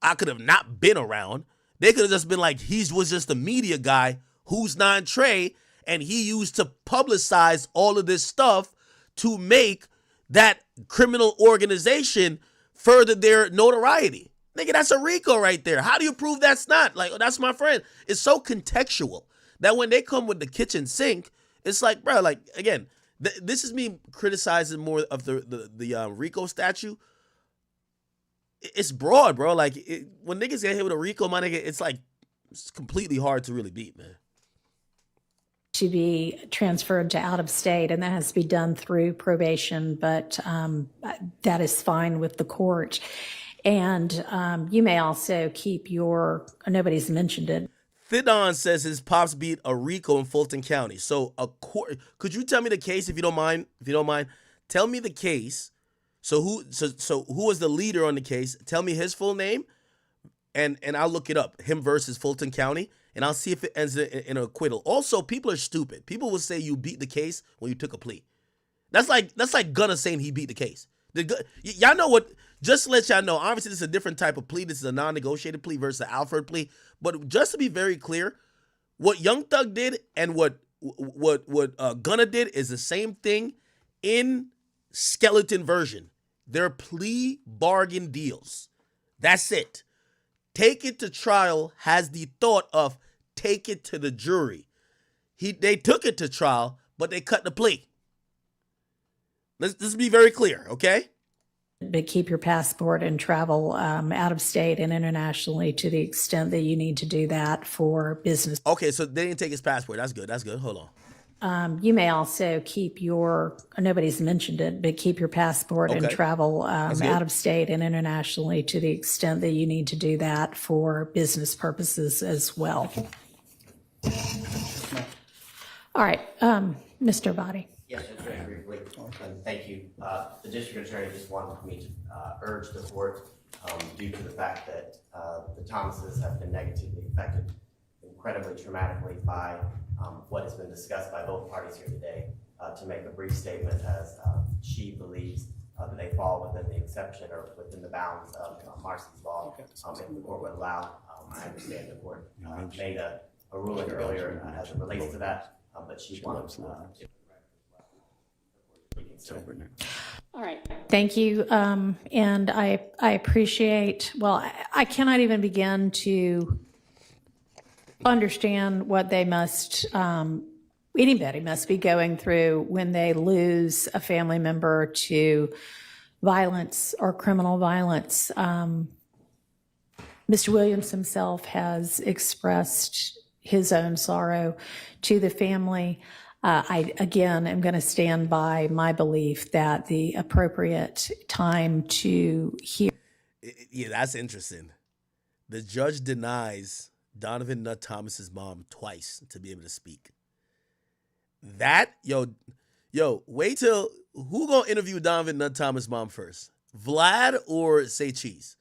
I could have not been around. They could have just been like, he was just a media guy who's 9 Trey, and he used to publicize all of this stuff to make that criminal organization further their notoriety. Nigga, that's a RICO right there. How do you prove that's not? Like, that's my friend. It's so contextual that when they come with the kitchen sink, it's like, bro, like, again, this is me criticizing more of the RICO statute. It's broad, bro. Like, when niggas get hit with a RICO, my nigga, it's completely hard to really beat, man. To be transferred to out of state, and that has to be done through probation, but that is fine with the court. And you may also keep your, nobody's mentioned it. Thidon says his pops beat a RICO in Fulton County. So could you tell me the case if you don't mind? If you don't mind, tell me the case. So who was the leader on the case? Tell me his full name, and I'll look it up. Him versus Fulton County, and I'll see if it ends in an acquittal. Also, people are stupid. People will say you beat the case when you took a plea. That's like Gunna saying he beat the case. Y'all know what? Just to let y'all know, obviously this is a different type of plea. This is a non-negotiated plea versus the Alford plea. But just to be very clear, what Young Thug did and what Gunna did is the same thing in skeleton version. They're plea bargain deals. That's it. Take it to trial has the thought of take it to the jury. They took it to trial, but they cut the plea. Let's be very clear, okay? But keep your passport and travel out of state and internationally to the extent that you need to do that for business. Okay, so they didn't take his passport. That's good. That's good. Hold on. You may also keep your, nobody's mentioned it, but keep your passport and travel out of state and internationally to the extent that you need to do that for business purposes as well. All right, Mr. Body. Yes, just very briefly. Thank you. The district attorney just wanted me to urge the court, due to the fact that the Thomases have been negatively affected incredibly traumatically by what has been discussed by both parties here today, to make a brief statement as she believes that they fall within the exception or within the bounds of Marcy's law, if the court would allow. I understand the court made a ruling earlier as it relates to that, but she wants All right. Thank you. And I appreciate, well, I cannot even begin to understand what they must, anybody must be going through when they lose a family member to violence or criminal violence. Mr. Williams himself has expressed his own sorrow to the family. I, again, am going to stand by my belief that the appropriate time to hear. Yeah, that's interesting. The judge denies Donovan Nutt Thomas's mom twice to be able to speak. That, wait till, who gonna interview Donovan Nutt Thomas' mom first? Vlad or Say Cheese?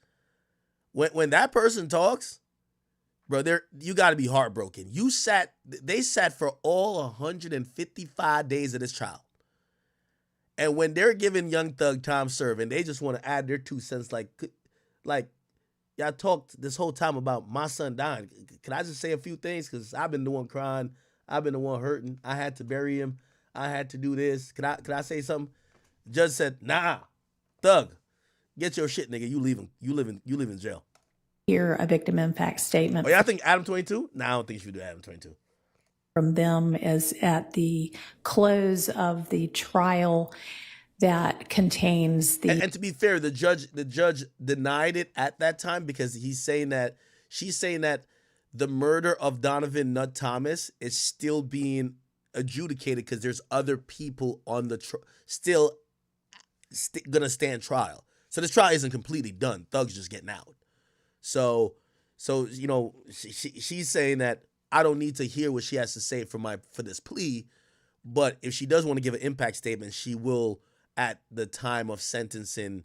When that person talks, bro, you got to be heartbroken. They sat for all 155 days of this trial. And when they're giving Young Thug time serve and they just want to add their 2 cents, like y'all talked this whole time about my son dying. Can I just say a few things? Because I've been the one crying. I've been the one hurting. I had to bury him. I had to do this. Can I say something? The judge said, nah, Thug, get your shit, nigga. You live in jail. Hear a victim impact statement. Oh, yeah, I think Adam 22? No, I don't think you should do Adam 22. From them is at the close of the trial that contains the. And to be fair, the judge denied it at that time because she's saying that the murder of Donovan Nutt Thomas is still being adjudicated because there's other people on the still gonna stand trial. So this trial isn't completely done. Thug's just getting out. So she's saying that I don't need to hear what she has to say for this plea, but if she does want to give an impact statement, she will at the time of sentencing,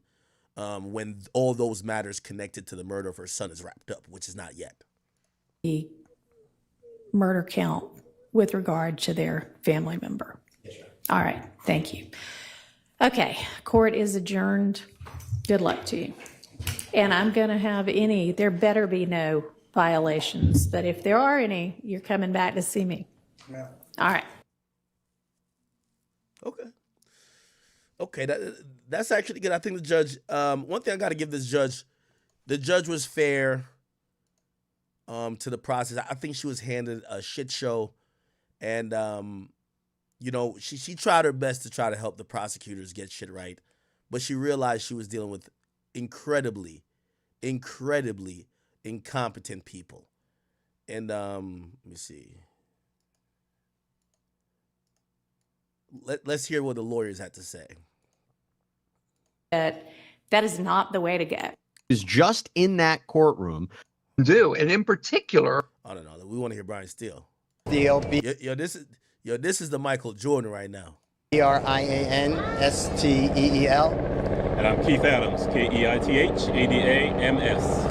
when all those matters connected to the murder of her son is wrapped up, which is not yet. The murder count with regard to their family member. Yes, sir. All right, thank you. Okay, court is adjourned. Good luck to you. And I'm going to have there better be no violations, but if there are any, you're coming back to see me. Yeah. All right. Okay, that's actually good. I think the judge, one thing I got to give this judge, the judge was fair to the process. I think she was handed a shit show, and she tried her best to try to help the prosecutors get shit right, but she realized she was dealing with incredibly incompetent people. And let me see. Let's hear what the lawyers had to say. That is not the way to go. Is just in that courtroom. And in particular, I don't know. We want to hear Brian Steele. DLB. This is the Michael Jordan right now. BRIANSTEEL. And I'm Keith Adams, KEITHADAMS.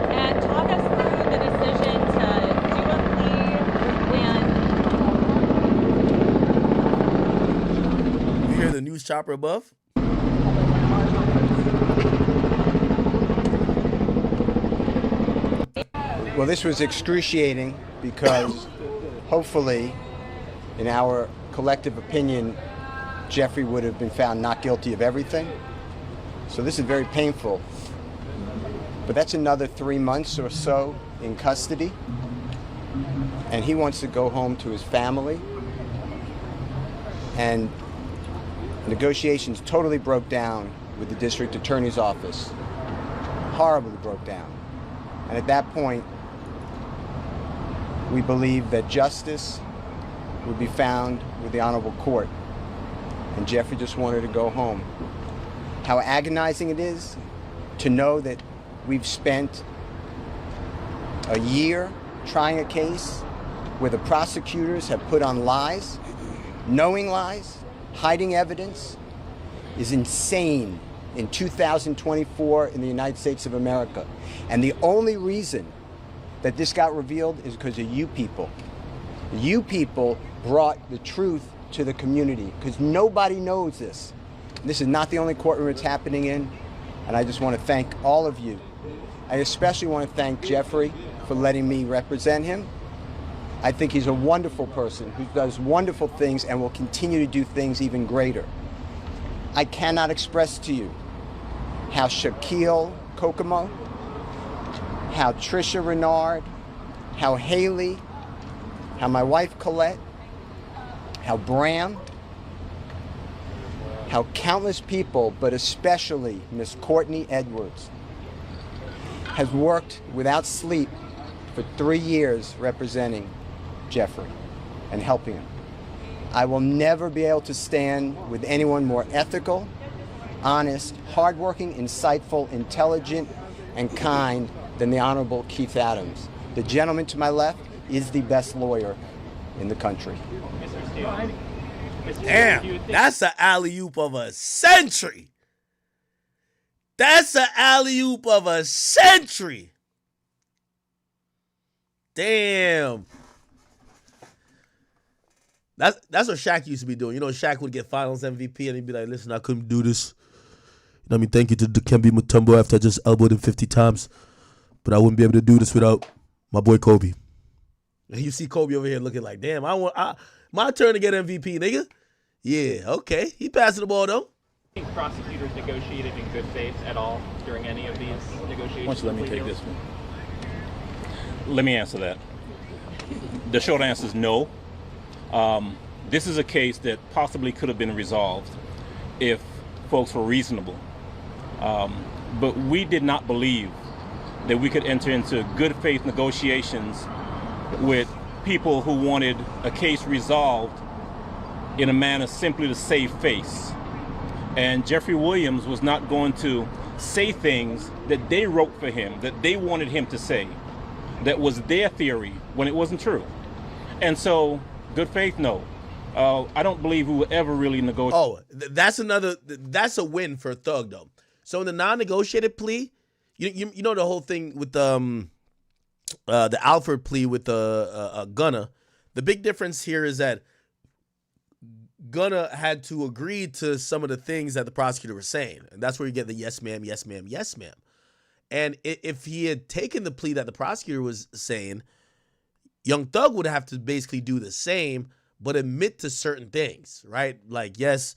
And talk us through the decision to do a plea when. You hear the news chopper above? Well, this was excruciating because hopefully, in our collective opinion, Jeffrey would have been found not guilty of everything. So this is very painful. But that's another 3 months or so in custody. And he wants to go home to his family. And negotiations totally broke down with the district attorney's office. Horribly broke down. And at that point, we believe that justice would be found with the honorable court. And Jeffrey just wanted to go home. How agonizing it is to know that we've spent a year trying a case where the prosecutors have put on lies, knowing lies, hiding evidence, is insane in 2024 in the United States of America. And the only reason that this got revealed is because of you people. You people brought the truth to the community because nobody knows this. This is not the only courtroom it's happening in, and I just want to thank all of you. I especially want to thank Jeffrey for letting me represent him. I think he's a wonderful person who does wonderful things and will continue to do things even greater. I cannot express to you how Shaquille Kokomo, how Trisha Renard, how Haley, how my wife Colette, how Bram, how countless people, but especially Miss Courtney Edwards, has worked without sleep for 3 years representing Jeffrey and helping him. I will never be able to stand with anyone more ethical, honest, hardworking, insightful, intelligent, and kind than the Honorable Keith Adams. The gentleman to my left is the best lawyer in the country. Damn, that's an alley-oop of a century. That's an alley-oop of a century. Damn. That's what Shaq used to be doing. You know, Shaq would get Finals MVP and he'd be like, listen, I couldn't do this. You know what I mean? Thank you to Dikembe Mutombo after I just elbowed him 50 times. But I wouldn't be able to do this without my boy Kobe. And you see Kobe over here looking like, damn, my turn to get MVP, nigga. Yeah, okay. He passing the ball, though. Do you think prosecutors negotiated in good faith at all during any of these negotiations? Why don't you let me take this one? Let me answer that. The short answer is no. This is a case that possibly could have been resolved if folks were reasonable. But we did not believe that we could enter into good faith negotiations with people who wanted a case resolved in a manner simply to save face. And Jeffrey Williams was not going to say things that they wrote for him, that they wanted him to say, that was their theory when it wasn't true. And so, good faith, no. I don't believe we will ever really negotiate. Oh, that's a win for Thug, though. So in the non-negotiated plea, you know the whole thing with the Alford plea with Gunna. The big difference here is that Gunna had to agree to some of the things that the prosecutor was saying. And that's where you get the yes, ma'am, yes, ma'am, yes, ma'am. And if he had taken the plea that the prosecutor was saying, Young Thug would have to basically do the same, but admit to certain things, right? Like, yes,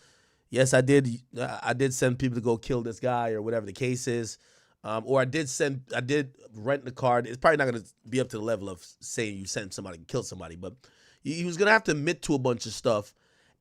I did send people to go kill this guy or whatever the case is. Or I did rent the car. It's probably not going to be up to the level of saying you sent somebody to kill somebody, but he was going to have to admit to a bunch of stuff.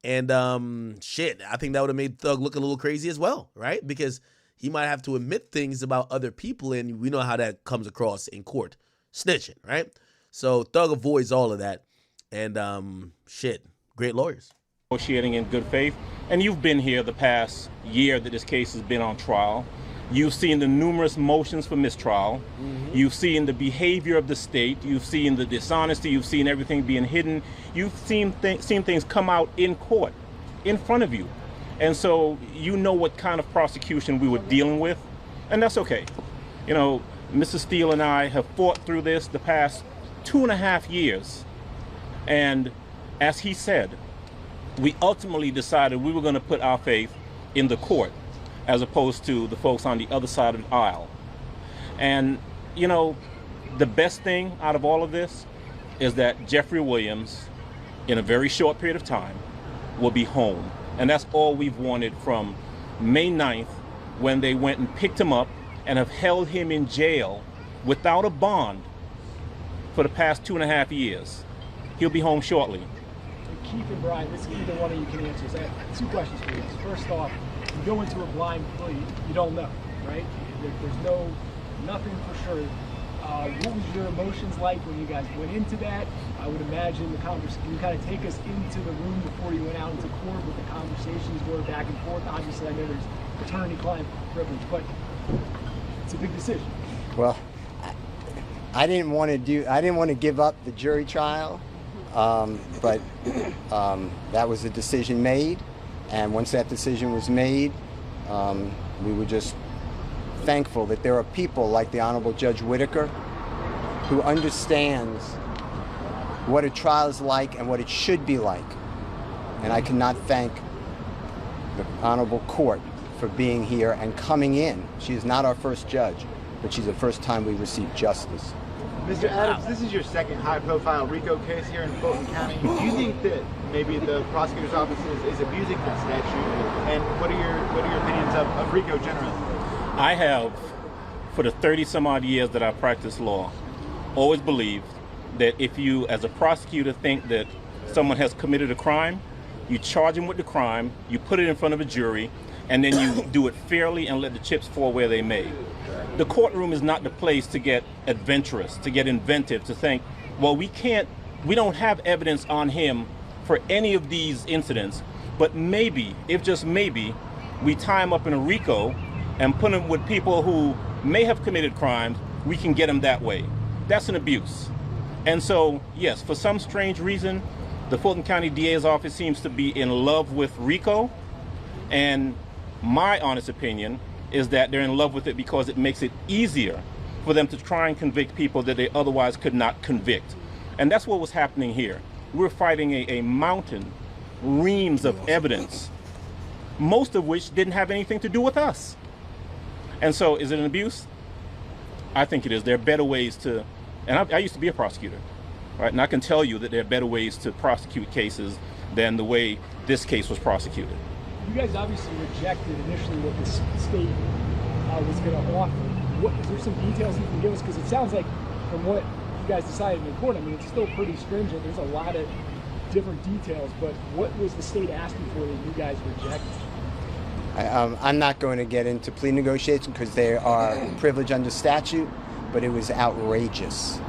And shit, I think that would have made Thug look a little crazy as well, right? Because he might have to admit things about other people, and we know how that comes across in court. Snitching, right? So Thug avoids all of that. And shit, great lawyers. Negotiating in good faith. And you've been here the past year that this case has been on trial. You've seen the numerous motions for mistrial. Mm-hmm. You've seen the behavior of the state. You've seen the dishonesty. You've seen everything being hidden. You've seen things come out in court, in front of you. And so you know what kind of prosecution we were dealing with, and that's okay. You know, Mr. Steele and I have fought through this the past 2.5 years. And as he said, we ultimately decided we were going to put our faith in the court, as opposed to the folks on the other side of the aisle. And, you know, the best thing out of all of this is that Jeffrey Williams, in a very short period of time, will be home. And that's all we've wanted from May 9th, when they went and picked him up and have held him in jail without a bond for the past 2.5 years. He'll be home shortly. Keith and Brian, this either one of you can answer. So I have 2 questions for you. First off, you go into a blind plea, you don't know, right? There's nothing for sure. What was your emotions like when you guys went into that? I would imagine the conversation, can you kind of take us into the room before you went out into court, what the conversations were back and forth? Obviously, I know there's attorney-client privilege, but it's a big decision. Well, I didn't want to give up the jury trial, but that was a decision made. And once that decision was made, we were just thankful that there are people like the Honorable Judge Whitaker who understands what a trial is like and what it should be like. And I cannot thank the honorable court for being here and coming in. She is not our first judge, but she's the first time we received justice. Mr. Adams, this is your second high-profile RICO case here in Fulton County. Do you think that maybe the prosecutor's office is abusing that statute? And what are your opinions of RICO generally? I have, for the 30-some-odd years that I've practiced law, always believed that if you, as a prosecutor, think that someone has committed a crime, you charge them with the crime, you put it in front of a jury, and then you do it fairly and let the chips fall where they may. The courtroom is not the place to get adventurous, to get inventive, to think, well, we don't have evidence on him for any of these incidents, but maybe, if just maybe, we tie him up in a RICO and put him with people who may have committed crimes, we can get him that way. That's an abuse. And so, yes, for some strange reason, the Fulton County DA's office seems to be in love with RICO, and my honest opinion is that they're in love with it because it makes it easier for them to try and convict people that they otherwise could not convict. And that's what was happening here. We're fighting a mountain, reams of evidence, most of which didn't have anything to do with us. And so, is it an abuse? I think it is. There are better ways to, and I used to be a prosecutor, right? And I can tell you that there are better ways to prosecute cases than the way this case was prosecuted. You guys obviously rejected initially what the state was going to offer. Is there some details you can give us? Because it sounds like from what you guys decided in court, I mean, it's still pretty stringent. There's a lot of different details, but what was the state asking for that you guys rejected? I'm not going to get into plea negotiations because they are privileged under statute, but it was outrageous.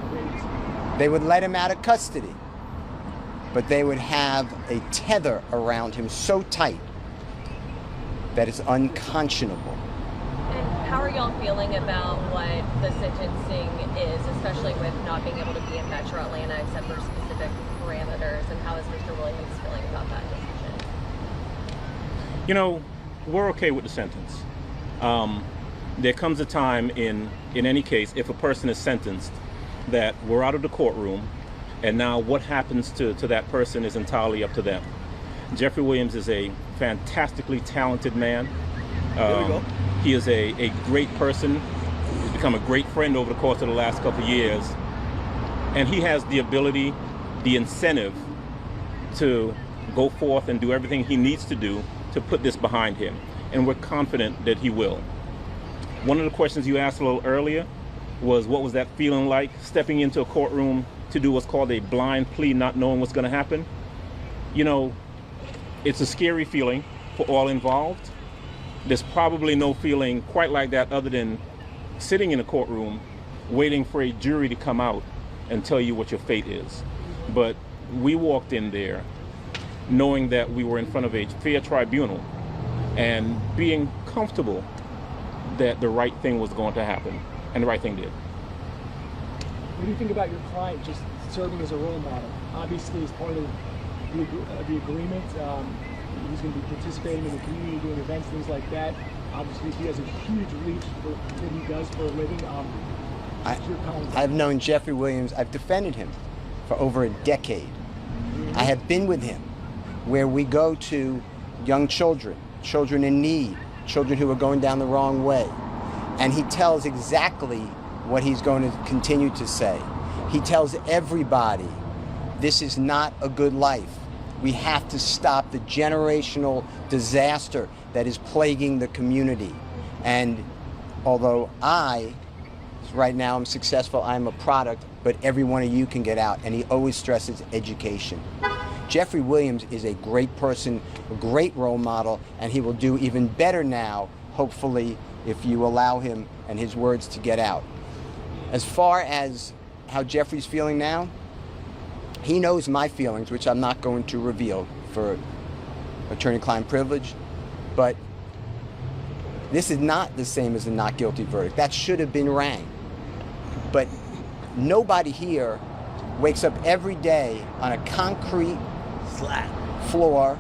They would let him out of custody, but they would have a tether around him so tight that it's unconscionable. And how are y'all feeling about what the sentencing is, especially with not being able to be in Metro Atlanta except for specific parameters, and how is Mr. Williams feeling about that decision? You know, we're okay with the sentence. There comes a time in any case, if a person is sentenced, that we're out of the courtroom, and now what happens to that person is entirely up to them. Jeffrey Williams is a fantastically talented man. He is a great person. He's become a great friend over the course of the last couple of years. And he has the ability, the incentive to go forth and do everything he needs to do to put this behind him. And we're confident that he will. One of the questions you asked a little earlier was, what was that feeling like, stepping into a courtroom to do what's called a blind plea, not knowing what's going to happen? You know, it's a scary feeling for all involved. There's probably no feeling quite like that other than sitting in a courtroom waiting for a jury to come out and tell you what your fate is. But we walked in there knowing that we were in front of a fair tribunal and being comfortable that the right thing was going to happen, and the right thing did. What do you think about your client just serving as a role model? Obviously, as part of the agreement, he's going to be participating in the community, doing events, things like that. Obviously, he has a huge reach for what he does for a living. I've known Jeffrey Williams. I've defended him for over a decade. I have been with him where we go to young children, children in need, children who are going down the wrong way. And he tells exactly what he's going to continue to say. He tells everybody, this is not a good life. We have to stop the generational disaster that is plaguing the community. And although right now I'm successful, I'm a product, but every one of you can get out. And he always stresses education. Jeffrey Williams is a great person, a great role model, and he will do even better now, hopefully, if you allow him and his words to get out. As far as how Jeffrey's feeling now, he knows my feelings, which I'm not going to reveal for attorney-client privilege, but this is not the same as a not guilty verdict. That should have been rang. But nobody here wakes up every day on a concrete floor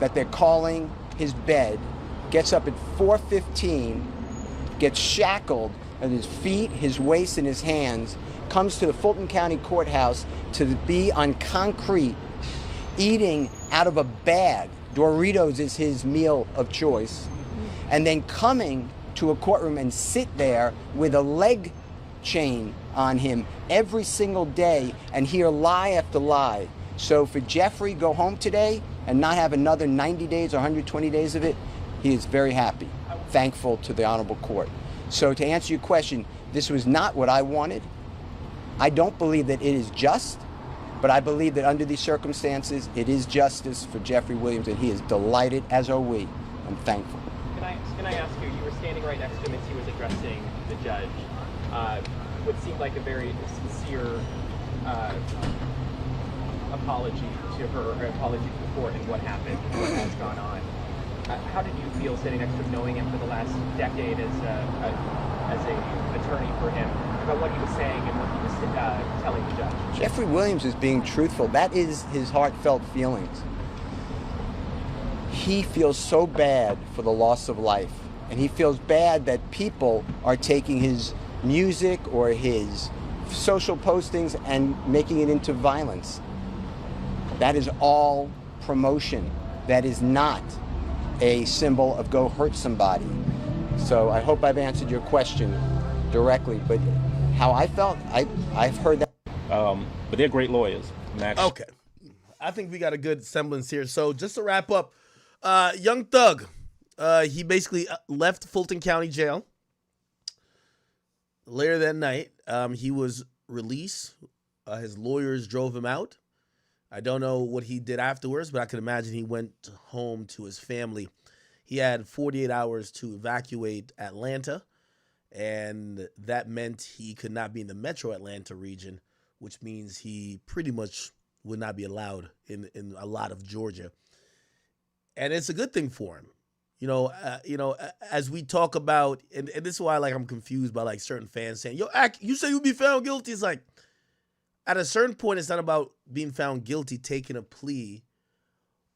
that they're calling his bed, gets up at 4:15, gets shackled at his feet, his waist, and his hands, comes to the Fulton County Courthouse to be on concrete eating out of a bag. Doritos is his meal of choice. And then coming to a courtroom and sit there with a leg chain on him every single day and hear lie after lie. So for Jeffrey go home today and not have another 90 days or 120 days of it, he is very happy, thankful to the honorable court. So to answer your question, this was not what I wanted. I don't believe that it is just, but I believe that under these circumstances, it is justice for Jeffrey Williams, and he is delighted, as are we. I'm thankful. Can I ask you, you were standing right next to him as he was addressing the judge. What seemed like a very sincere apology to her, or apology to the court and what happened, what has gone on. How did you feel sitting next to him, knowing him for the last decade as an attorney for him, about what he was saying and what he was telling the judge? Jeffrey Williams is being truthful. That is his heartfelt feelings. He feels so bad for the loss of life, and he feels bad that people are taking his music or his social postings and making it into violence. That is all promotion. That is not a symbol of go hurt somebody. So I hope I've answered your question directly, but how I felt, I've heard that. But they're great lawyers. Max. Okay. I think we got a good semblance here. So just to wrap up, Young Thug, he basically left Fulton County Jail. Later that night, he was released. His lawyers drove him out. I don't know what he did afterwards, but I can imagine he went home to his family. He had 48 hours to evacuate Atlanta, and that meant he could not be in the metro Atlanta region, which means he pretty much would not be allowed in a lot of Georgia. And it's a good thing for him. As we talk about, and this is why I'm confused by certain fans saying, yo, you say you'll be found guilty. It's like, at a certain point, it's not about being found guilty, taking a plea,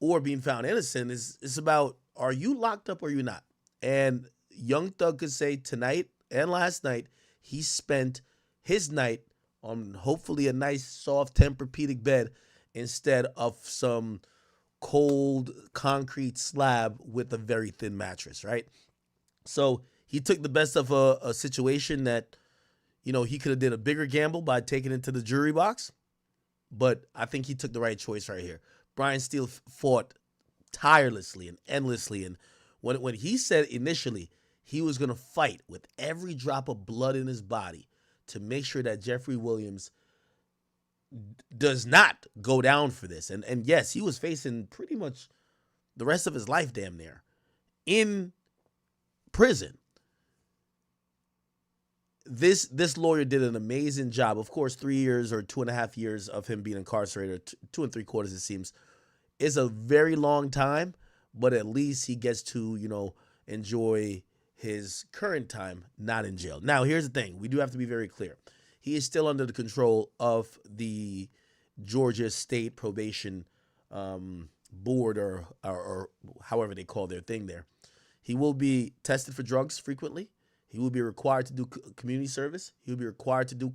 or being found innocent. It's about, are you locked up or are you not? And Young Thug could say tonight and last night, he spent his night on hopefully a nice, soft Tempur-Pedic bed instead of some cold concrete slab with a very thin mattress, right? So he took the best of a situation that, he could have did a bigger gamble by taking it to the jury box, but I think he took the right choice right here. Brian Steele fought tirelessly and endlessly, and when he said initially he was going to fight with every drop of blood in his body to make sure that Jeffrey Williams does not go down for this, and yes, he was facing pretty much the rest of his life damn near in prison. This lawyer did an amazing job. Of course, 3 years or 2.5 years of him being incarcerated, 2 3/4 it seems, is a very long time, but at least he gets to, enjoy his current time not in jail. Now, here's the thing. We do have to be very clear. He is still under the control of the Georgia State Probation Board or however they call their thing there. He will be tested for drugs frequently. He will be required to do community service. He will be required to do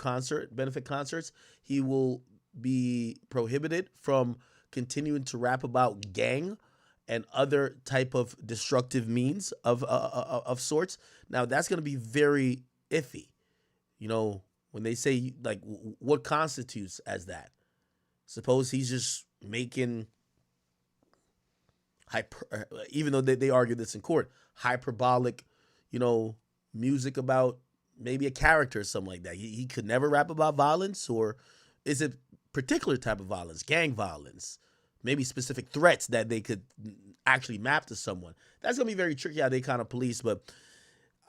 benefit concerts. He will be prohibited from continuing to rap about gang and other type of destructive means of sorts. Now, that's going to be very iffy. When they say, what constitutes as that? Suppose he's just making, even though they argue this in court, hyperbolic, music about maybe a character or something like that. He could never rap about violence, or is it particular type of violence, gang violence, maybe specific threats that they could actually map to someone? That's going to be very tricky how they kind of police, but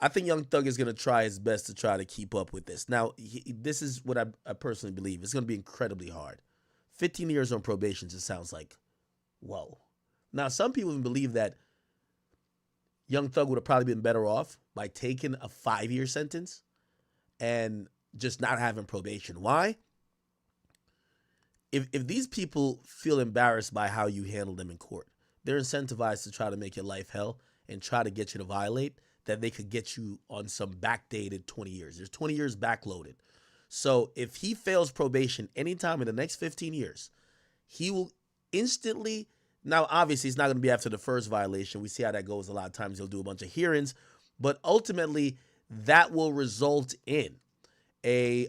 I think Young Thug is going to try his best to try to keep up with this. Now, this is what I personally believe. It's going to be incredibly hard. 15 years on probation just sounds like, whoa. Now, some people even believe that Young Thug would have probably been better off by taking a 5-year sentence and just not having probation. Why? If these people feel embarrassed by how you handle them in court, they're incentivized to try to make your life hell and try to get you to violate, that they could get you on some backdated 20 years. There's 20 years backloaded. So if he fails probation anytime in the next 15 years, he will instantly. Now, obviously, it's not going to be after the first violation. We see how that goes. A lot of times they'll do a bunch of hearings, but ultimately that will result in a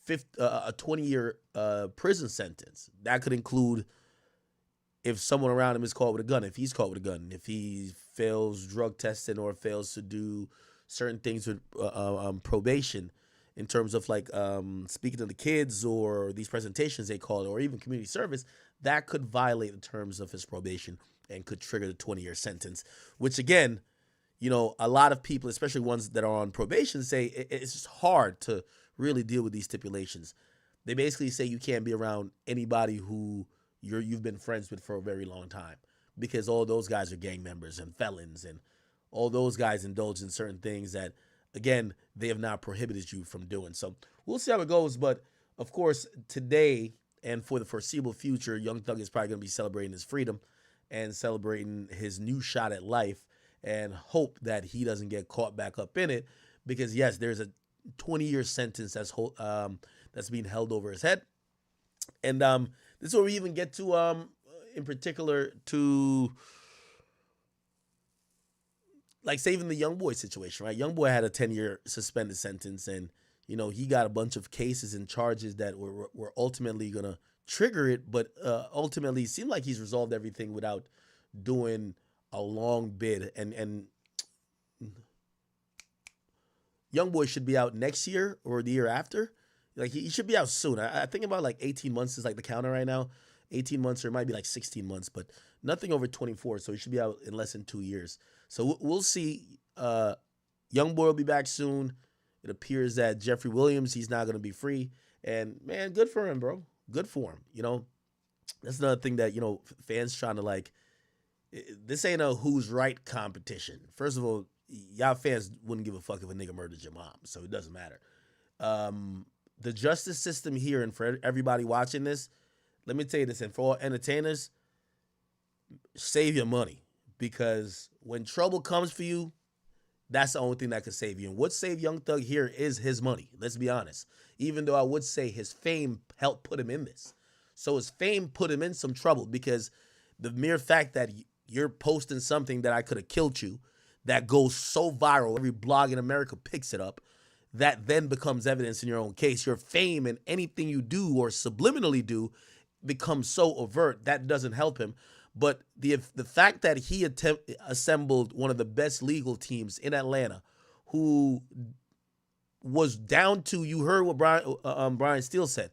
20-year prison sentence. That could include if someone around him is caught with a gun, if he's caught with a gun, if he fails drug testing or fails to do certain things with probation in terms of like speaking to the kids or these presentations they call it, or even community service, that could violate the terms of his probation and could trigger the 20-year sentence, which again, you know, a lot of people, especially ones that are on probation, say it's just hard to really deal with these stipulations. They basically say you can't be around anybody who you've been friends with for a very long time, because all those guys are gang members and felons, and all those guys indulge in certain things that, again, they have not prohibited you from doing. So we'll see how it goes. But of course, today and for the foreseeable future, Young Thug is probably going to be celebrating his freedom and celebrating his new shot at life, and hope that he doesn't get caught back up in it, because yes, there's a 20-year sentence that's being held over his head. And this is where we even get to, in particular, to like saving the YoungBoy situation, right? YoungBoy had a 10-year suspended sentence, and you know he got a bunch of cases and charges that were ultimately gonna trigger it, but ultimately it seemed like he's resolved everything without doing a long bid. And YoungBoy should be out next year or the year after. Like he should be out soon. I think about like 18 months is like the counter right now. 18 months, or it might be like 16 months, but nothing over 24. So he should be out in less than 2 years. So we'll see. YoungBoy will be back soon. It appears that Jeffrey Williams, he's not going to be free. And man, good for him, bro. Good for him. You know, that's another thing that, you know, fans trying to like, this ain't a who's right competition. First of all, y'all fans wouldn't give a fuck if a nigga murdered your mom. So it doesn't matter. The justice system here, and for everybody watching this, let me tell you this, and for all entertainers, save your money, because when trouble comes for you, that's the only thing that could save you. And what saved Young Thug here is his money. Let's be honest. Even though I would say his fame helped put him in this. So his fame put him in some trouble, because the mere fact that you're posting something that I could have killed you, that goes so viral, every blog in America picks it up, that then becomes evidence in your own case. Your fame and anything you do or subliminally do becomes so overt, that doesn't help him. But the fact that he assembled one of the best legal teams in Atlanta, who was down to, you heard what Brian Steele said,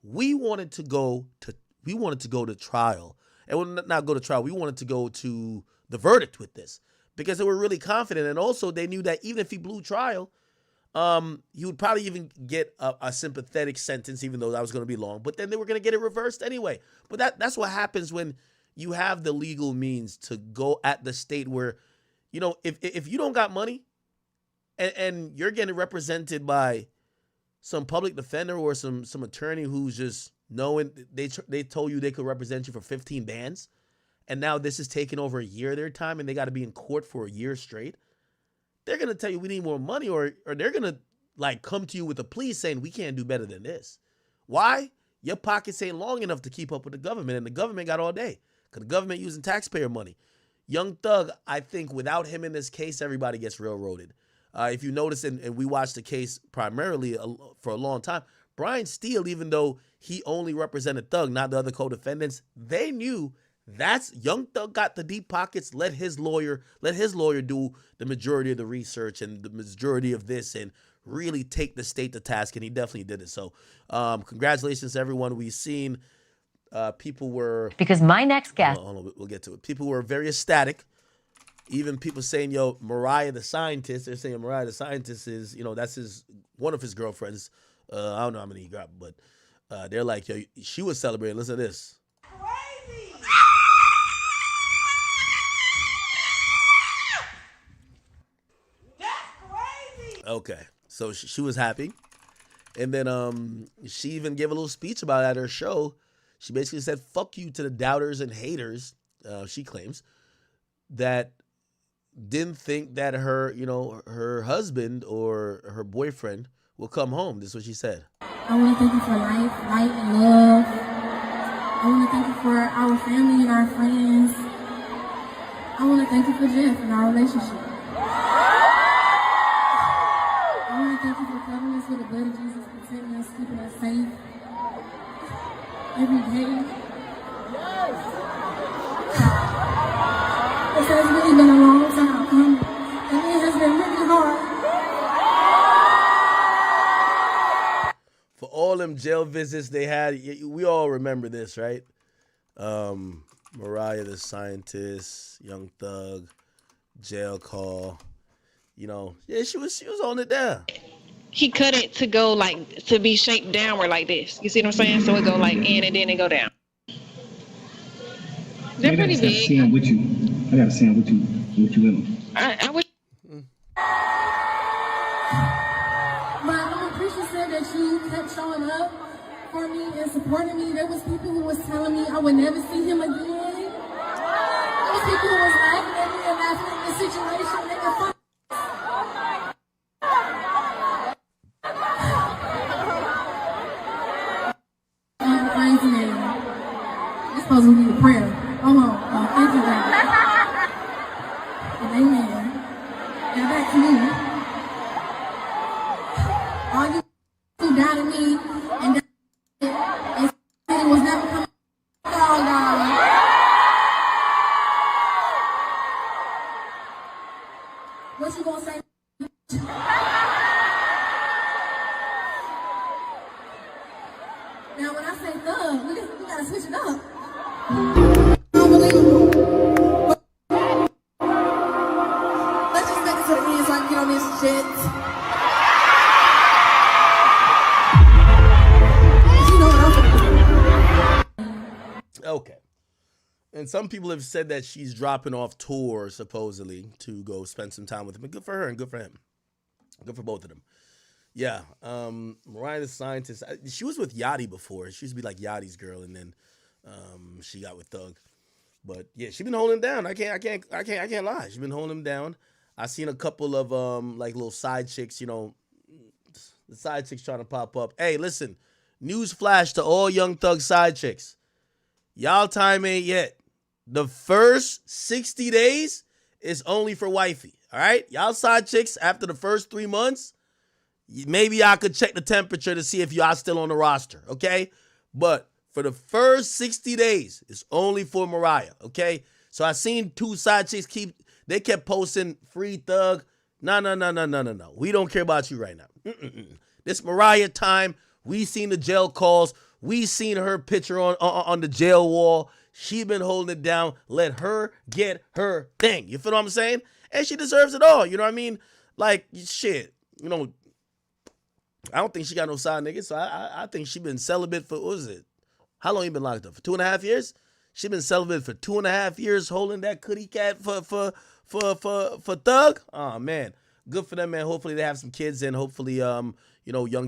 we wanted to go to trial, and not go to trial. We wanted to go to the verdict with this, because they were really confident, and also they knew that even if he blew trial, he would probably even get a sympathetic sentence, even though that was going to be long. But then they were going to get it reversed anyway. But that's what happens when you have the legal means to go at the state where, you know, if you don't got money and you're getting represented by some public defender or some attorney who's just knowing they told you they could represent you for 15 bands, and now this is taking over a year of their time and they got to be in court for a year straight, they're going to tell you we need more money, or they're going to like come to you with a plea saying we can't do better than this. Why? Your pockets ain't long enough to keep up with the government, and the government got all day, because the government using taxpayer money. Young Thug, I think without him in this case, everybody gets railroaded. If you notice, and we watched the case primarily for a long time, Brian Steele, even though he only represented Thug, not the other co-defendants, they knew that's Young Thug got the deep pockets. Let his lawyer do the majority of the research and the majority of this, and really take the state to task, and he definitely did it. So congratulations to everyone. We've seen people were, because my next guest, hold on, we'll get to it. People were very ecstatic. Even people saying, yo, Mariah the Scientist, they're saying Mariah the Scientist is, you know, that's one of his girlfriends. I don't know how many he got, but they're like, yo, she was celebrating. Listen to this. Crazy. That's crazy. Okay, so she was happy. And then she even gave a little speech about it at her show. She basically said, fuck you to the doubters and haters, she claims, that didn't think that her husband or her boyfriend will come home. This is what she said. I want to thank you for life, light, and love. I want to thank you for our family and our friends. I want to thank you for Jeff and our relationship. I want to thank you for covering us with the blood of Jesus, protecting us, keeping us safe every day. This has really been a long time coming, and it has been really hard. For all them jail visits they had, we all remember this, right? Mariah the Scientist, Young Thug, jail call. You know, yeah, she was on it down. He cut it to go like to be shaped downward like this. You see what I'm saying? So it go like in and then it go down. They're pretty big. I gotta see him with you with them. I wish. But I'm appreciative that you kept showing up for me and supporting me. There was people who was telling me I would never see him again. There was people who was laughing at me and laughing at the situation, making fun. Praise the name. It's supposed to be a prayer. Thank you, God. And amen. Now back to me. All you who doubted me and it was never coming. Oh, God. What you gonna say? Now, when I say thug, we gotta switch it up. Unbelievable. Let's just make it to the end so I can get on this shit. You know what I'm saying? Okay. And some people have said that she's dropping off tour, supposedly, to go spend some time with him. And good for her and good for him. Good for both of them. Yeah. Mariah the Scientist, she was with Yachty before. She used to be like Yachty's girl, and then she got with Thug. But yeah, she's been holding him down. I can't lie. She's been holding him down. I seen a couple of like little side chicks, you know, the side chicks trying to pop up. Hey, listen, news flash to all Young Thug side chicks. Y'all time ain't yet. The first 60 days is only for wifey. All right? Y'all side chicks, after the first 3 months, maybe I could check the temperature to see if y'all still on the roster, okay? But for the first 60 days, it's only for Mariah, okay? So I seen two side chicks kept posting free Thug. No. We don't care about you right now. This Mariah time. We seen the jail calls. We seen her picture on the jail wall. She been holding it down. Let her get her thing. You feel what I'm saying? And she deserves it all. You know what I mean? Like, shit. You know, I don't think she got no side niggas. So I think she been celibate for, what was it? How long you been locked up? For 2.5 years? She been celibate for 2.5 years, holding that kitty cat for Thug. Oh man, good for them, man. Hopefully they have some kids, and hopefully Young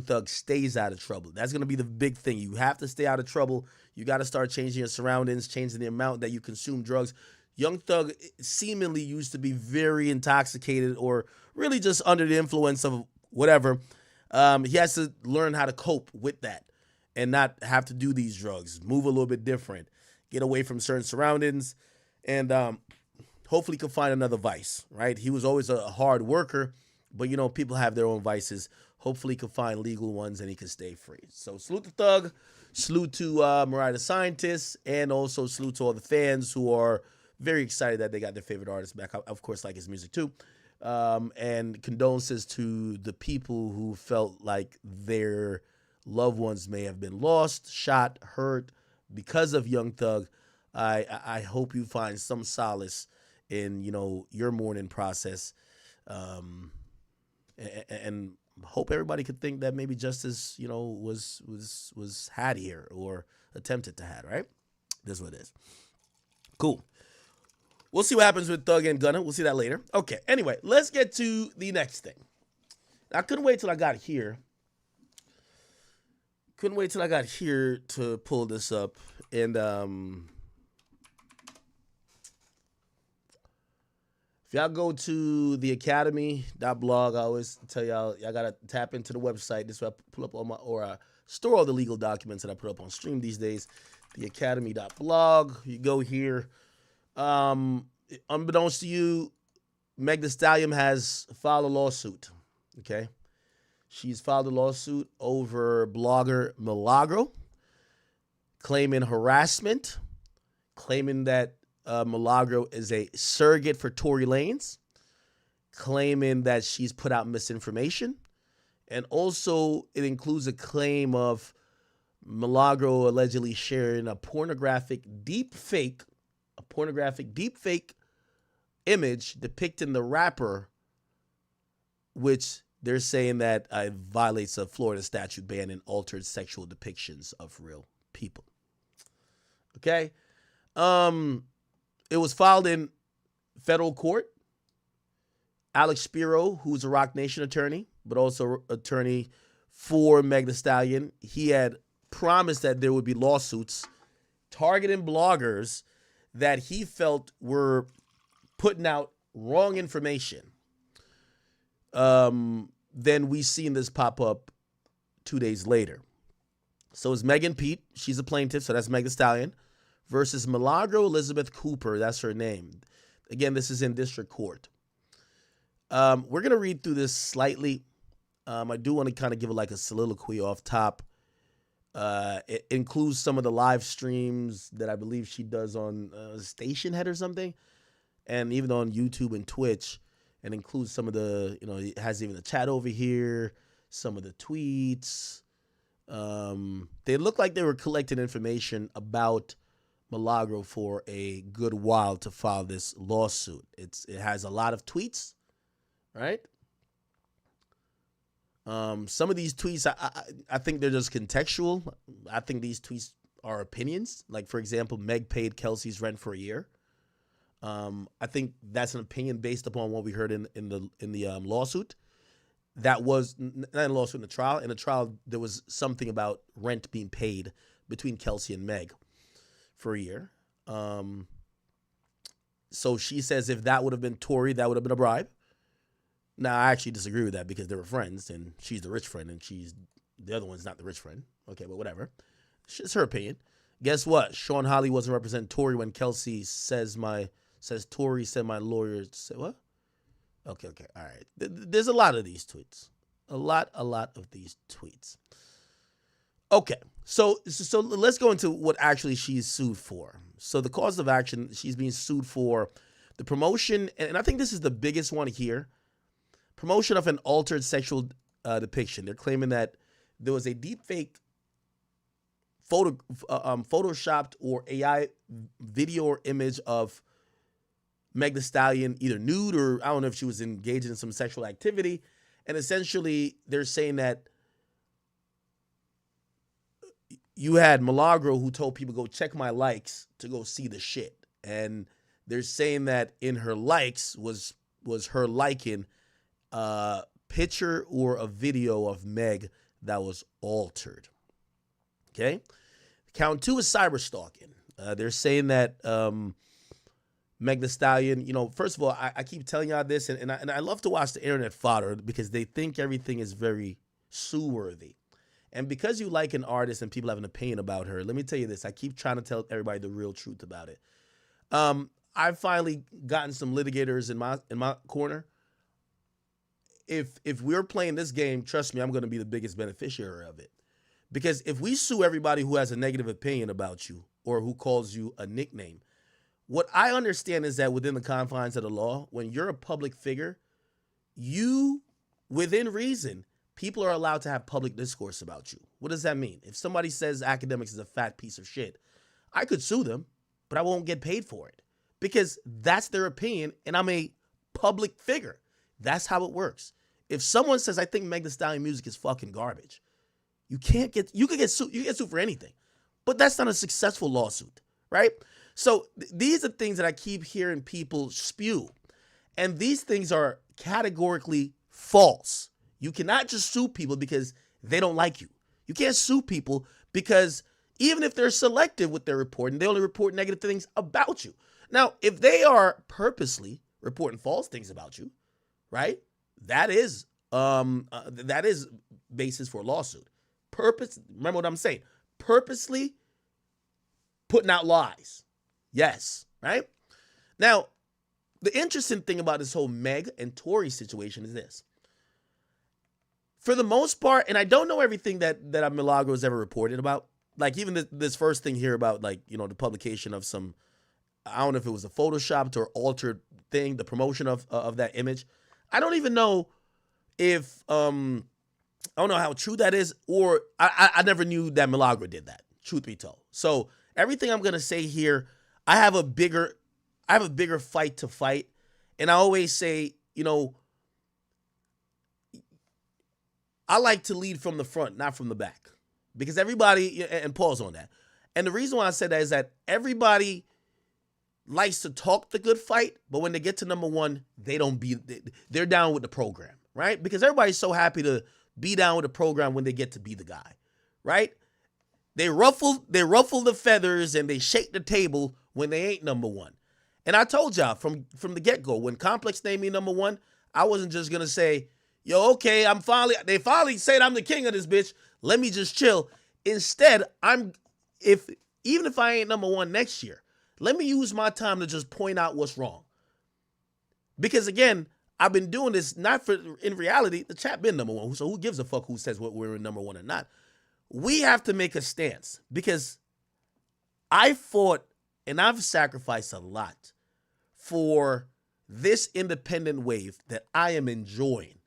Thug stays out of trouble. That's gonna be the big thing. You have to stay out of trouble. You got to start changing your surroundings, changing the amount that you consume drugs. Young Thug seemingly used to be very intoxicated or really just under the influence of whatever. He has to learn how to cope with that and not have to do these drugs. Move a little bit different. Get away from certain surroundings, and hopefully can find another vice, right? He was always a hard worker, but, people have their own vices. Hopefully he can find legal ones and he can stay free. So salute to Thug, salute to Mariah the Scientist, and also salute to all the fans who are very excited that they got their favorite artist back. I, of course, like his music too. And condolences to the people who felt like their loved ones may have been lost, shot, hurt because of Young Thug. I hope you find some solace in, your mourning process. And hope everybody could think that maybe justice, was had here or attempted to had, right? This is what it is. Cool. We'll see what happens with Thug and Gunna. We'll see that later. Okay, anyway, let's get to the next thing. I couldn't wait till I got here. To pull this up. And if y'all go to theakademy.blog, I always tell y'all got to tap into the website. This way I pull up store all the legal documents that I put up on stream these days. theakademy.blog. You go here. Unbeknownst to you, Megan Thee Stallion has filed a lawsuit. Okay. She's filed a lawsuit over blogger Milagro, claiming harassment, claiming that Milagro is a surrogate for Tory Lanez, claiming that she's put out misinformation, and also it includes a claim of Milagro allegedly sharing a pornographic deep fake image depicting the rapper, which they're saying that violates a Florida statute banning altered sexual depictions of real people. Okay. It was filed in federal court. Alex Spiro, who's a Rock Nation attorney, but also attorney for Megan Thee Stallion, he had promised that there would be lawsuits targeting bloggers that he felt were putting out wrong information. Then we seen this pop up 2 days later. So it's Megan Pete, she's a plaintiff, so that's Megan Thee Stallion, versus Milagro Elizabeth Cooper, that's her name. Again, this is in district court. We're going to read through this slightly. I do want to kind of give it like a soliloquy off top. It includes some of the live streams that I believe she does on Station Head or something, and even on YouTube and Twitch, and includes some of the, it has even the chat over here, some of the tweets. They look like they were collecting information about Milagro for a good while to file this lawsuit. It has a lot of tweets, right? Some of these tweets, I think they're just contextual. I think these tweets are opinions. Like, for example, Meg paid Kelsey's rent for a year. I think that's an opinion based upon what we heard in the lawsuit. That was not in the lawsuit, in the trial. In the trial, there was something about rent being paid between Kelsey and Meg for a year. So she says if that would have been Tory, that would have been a bribe. Now, I actually disagree with that because they were friends, and she's the rich friend, and the other one's not the rich friend. Okay, but whatever. It's her opinion. Guess what? Sean Holly wasn't representing Tory when Kelsey says Tory said my lawyer said what? Okay, all right. There's a lot of these tweets. A lot of these tweets. Okay, so let's go into what actually she's sued for. So the cause of action, she's being sued for the promotion, and I think this is the biggest one here. Promotion of an altered sexual depiction. They're claiming that there was a deepfake photoshopped or AI video or image of Megan Thee Stallion, either nude or I don't know if she was engaged in some sexual activity. And essentially, they're saying that you had Milagro who told people, go check my likes to go see the shit. And they're saying that in her likes was her liking a picture or a video of Meg that was altered. Okay? Count 2 is cyber stalking. They're saying that Megan Thee Stallion, first of all, I keep telling y'all this, and I love to watch the internet fodder because they think everything is very sue-worthy. And because you like an artist and people have an opinion about her, let me tell you this. I keep trying to tell everybody the real truth about it. I've finally gotten some litigators in my corner. If we're playing this game, trust me, I'm going to be the biggest beneficiary of it. Because if we sue everybody who has a negative opinion about you or who calls you a nickname, what I understand is that within the confines of the law, when you're a public figure, you, within reason, people are allowed to have public discourse about you. What does that mean? If somebody says academics is a fat piece of shit, I could sue them, but I won't get paid for it because that's their opinion and I'm a public figure. That's how it works. If someone says, I think Megan Thee Stallion music is fucking garbage, you could get sued. You can get sued for anything, but that's not a successful lawsuit, right? So these are things that I keep hearing people spew, and these things are categorically false. You cannot just sue people because they don't like you. You can't sue people because even if they're selective with their reporting, they only report negative things about you. Now, if they are purposely reporting false things about you, right? That is basis for a lawsuit. Remember what I'm saying. Purposely putting out lies. Yes, right? Now, the interesting thing about this whole Meg and Tory situation is this. For the most part, and I don't know everything that Milagro has ever reported about, like even this first thing here about like, you know, the publication of some, I don't know if it was a photoshopped or altered thing, the promotion of that image. I don't even know if, I don't know how true that is, or I never knew that Milagro did that, truth be told. So everything I'm going to say here, I have a bigger fight to fight. And I always say, you know, I like to lead from the front, not from the back, because everybody, and pause on that. And the reason why I said that is that everybody likes to talk the good fight, but when they get to number one, they're down with the program, right? Because everybody's so happy to be down with the program when they get to be the guy, right? They ruffle the feathers and they shake the table when they ain't number one. And I told y'all from the get-go, when Complex named me number one, I wasn't just gonna say, yo, okay, they finally said I'm the king of this bitch. Let me just chill. Instead, even if I ain't number one next year, let me use my time to just point out what's wrong. Because again, I've been doing this in reality, the chat been number one. So who gives a fuck who says what we're number one or not? We have to make a stance because I fought and I've sacrificed a lot for this independent wave that I am enjoying.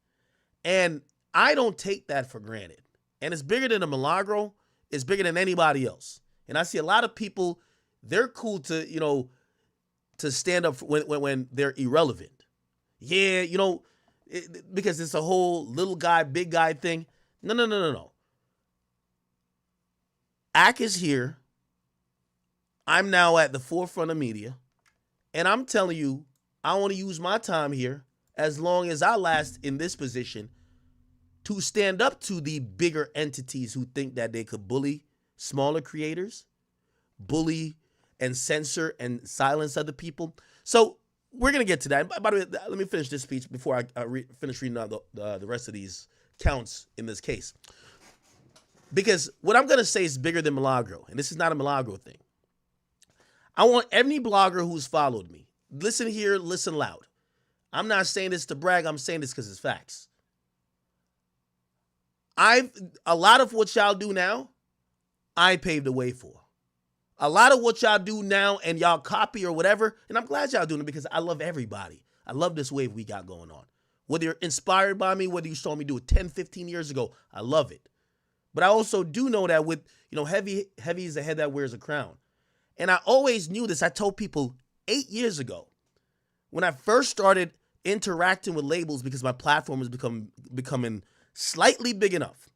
And I don't take that for granted. And it's bigger than a Milagro. It's bigger than anybody else. And I see a lot of people, they're cool to, you know, to stand up when they're irrelevant. Yeah, you know, because it's a whole little guy, big guy thing. No. AK is here. I'm now at the forefront of media. And I'm telling you, I want to use my time here as long as I last in this position to stand up to the bigger entities who think that they could bully smaller creators, bully and censor and silence other people. So we're going to get to that. By the way, let me finish this speech before I finish reading out the rest of these counts in this case. Because what I'm going to say is bigger than Milagro, and this is not a Milagro thing. I want any blogger who's followed me, listen here, listen loud. I'm not saying this to brag. I'm saying this because it's facts. A lot of what y'all do now, I paved the way for. A lot of what y'all do now and y'all copy or whatever, and I'm glad y'all doing it because I love everybody. I love this wave we got going on. Whether you're inspired by me, whether you saw me do it 10, 15 years ago, I love it. But I also do know that with, you know, heavy is the head that wears a crown. And I always knew this. I told people 8 years ago when I first started interacting with labels because my platform was becoming slightly big enough.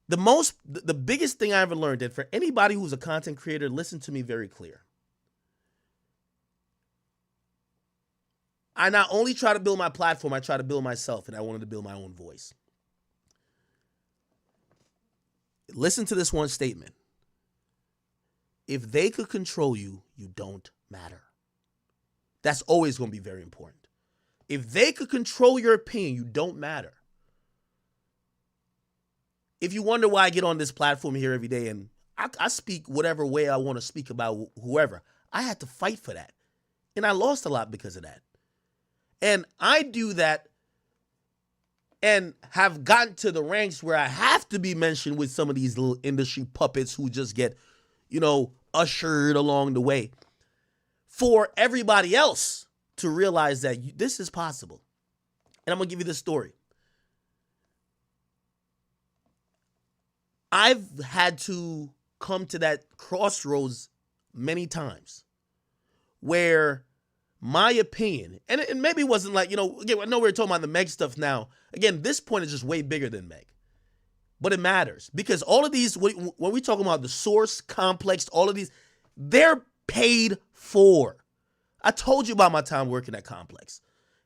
The biggest thing I ever learned, and for anybody who's a content creator, listen to me very clear. I not only try to build my platform, I try to build myself, and I wanted to build my own voice. Listen to this one statement. If they could control you, you don't matter. That's always going to be very important. If they could control your opinion, you don't matter. If you wonder why I get on this platform here every day and I speak whatever way I want to speak about whoever, I had to fight for that. And I lost a lot because of that. And I do that and have gotten to the ranks where I have to be mentioned with some of these little industry puppets who just get, you know, ushered along the way for everybody else to realize that this is possible. And I'm going to give you this story. I've had to come to that crossroads many times where my opinion, and maybe it wasn't like, you know, again, I know we're talking about the Meg stuff now. Again, this point is just way bigger than Meg. But it matters because all of these, when we talk about the Source, Complex, all of these, they're paid for. I told you about my time working at Complex.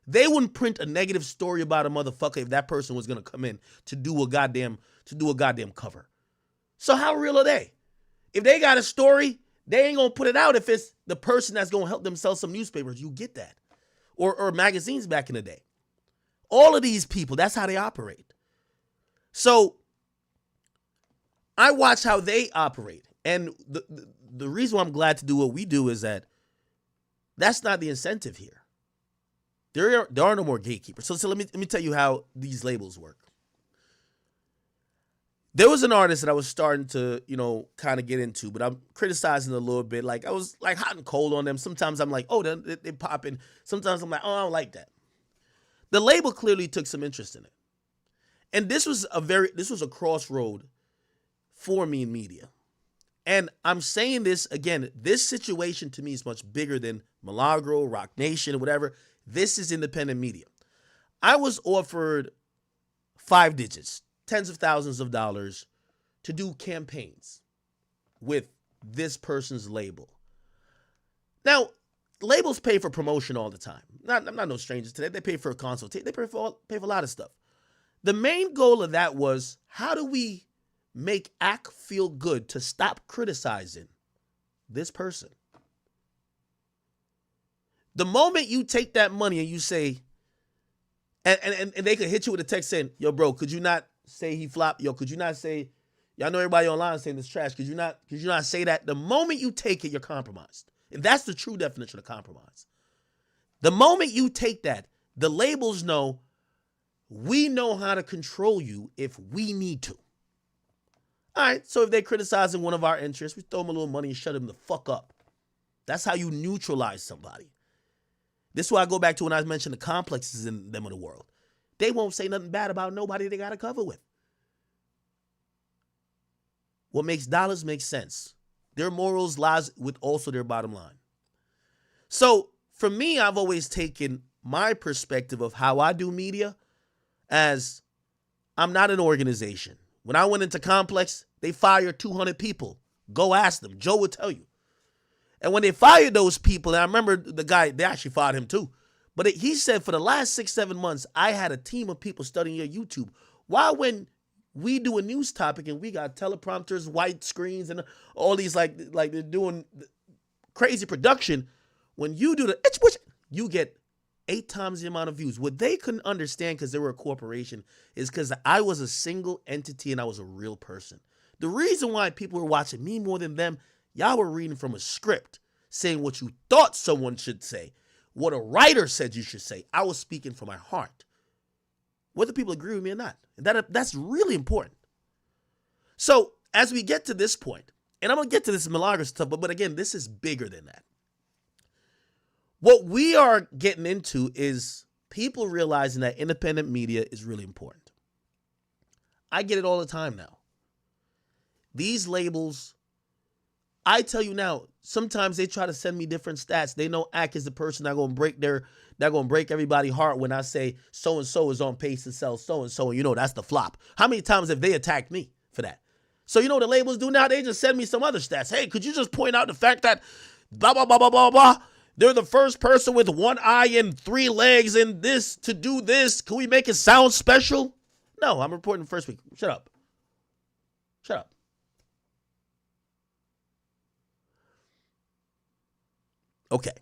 They wouldn't print a negative story about a motherfucker if that person was going to come in to do a goddamn cover. So how real are they? If they got a story, they ain't going to put it out if it's the person that's going to help them sell some newspapers. You get that. Or magazines back in the day. All of these people, that's how they operate. So I watch how they operate. And the reason why I'm glad to do what we do is that that's not the incentive here. There are no more gatekeepers. So let me tell you how these labels work. There was an artist that I was starting to, kind of get into, but I'm criticizing a little bit. Like, I was like hot and cold on them. Sometimes I'm like, oh, they popping. Sometimes I'm like, oh, I don't like that. The label clearly took some interest in it. And this was a crossroad for me in media. And I'm saying this again, this situation to me is much bigger than Milagro, Rock Nation, whatever. This is independent media. I was offered 5 digits, tens of thousands of dollars to do campaigns with this person's label. Now, labels pay for promotion all the time. I'm not no strangers to that. They pay for a consultation. They pay for a lot of stuff. The main goal of that was, how do we make ACT feel good to stop criticizing this person? The moment you take that money and you say, and they could hit you with a text saying, yo, bro, could you not say he flopped? Yo, could you not say, y'all know everybody online saying this trash. Could you not say that? The moment you take it, you're compromised. And that's the true definition of compromise. The moment you take that, the labels know, we know how to control you if we need to. All right, so if they're criticizing one of our interests, we throw them a little money and shut them the fuck up. That's how you neutralize somebody. This is why I go back to when I mentioned the complexes in them of the world. They won't say nothing bad about nobody they got to cover with. What makes dollars make sense. Their morals lies with also their bottom line. So for me, I've always taken my perspective of how I do media as I'm not an organization. When I went into Complex, they fired 200 people. Go ask them. Joe would tell you. And when they fired those people, and I remember the guy, they actually fired him too. But he said for the last 6-7 months, I had a team of people studying your YouTube. Why when we do a news topic and we got teleprompters, white screens, and all these like they're doing crazy production, when you do you get 8 times the amount of views. What they couldn't understand, because they were a corporation, is because I was a single entity and I was a real person. The reason why people were watching me more than them, y'all were reading from a script, saying what you thought someone should say, what a writer said you should say. I was speaking from my heart, whether people agree with me or not. That's really important. So as we get to this point, and I'm going to get to this Milagro stuff, but again, this is bigger than that. What we are getting into is people realizing that independent media is really important. I get it all the time now. These labels, I tell you now, sometimes they try to send me different stats. They know ACT is the person that's gonna break everybody's heart when I say so-and-so is on pace to sell so-and-so, and that's the flop. How many times have they attacked me for that? So you know what the labels do now? They just send me some other stats. Hey, could you just point out the fact that blah, blah, blah, blah, blah, blah. They're the first person with 1 eye and 3 legs and this to do this. Can we make it sound special? No, I'm reporting the first week. Shut up. Shut up. Okay.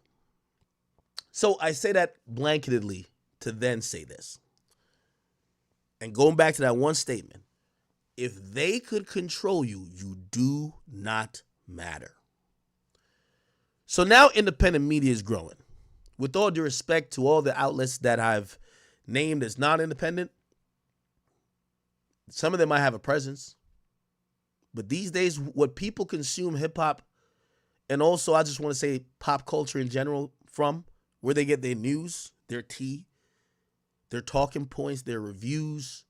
So I say that blanketedly to then say this. And going back to that one statement, if they could control you, you do not matter. So now independent media is growing. With all due respect to all the outlets that I've named as non-independent, some of them might have a presence. But these days, what people consume hip-hop, and also I just want to say pop culture in general from, where they get their news, their tea, their talking points, their reviews,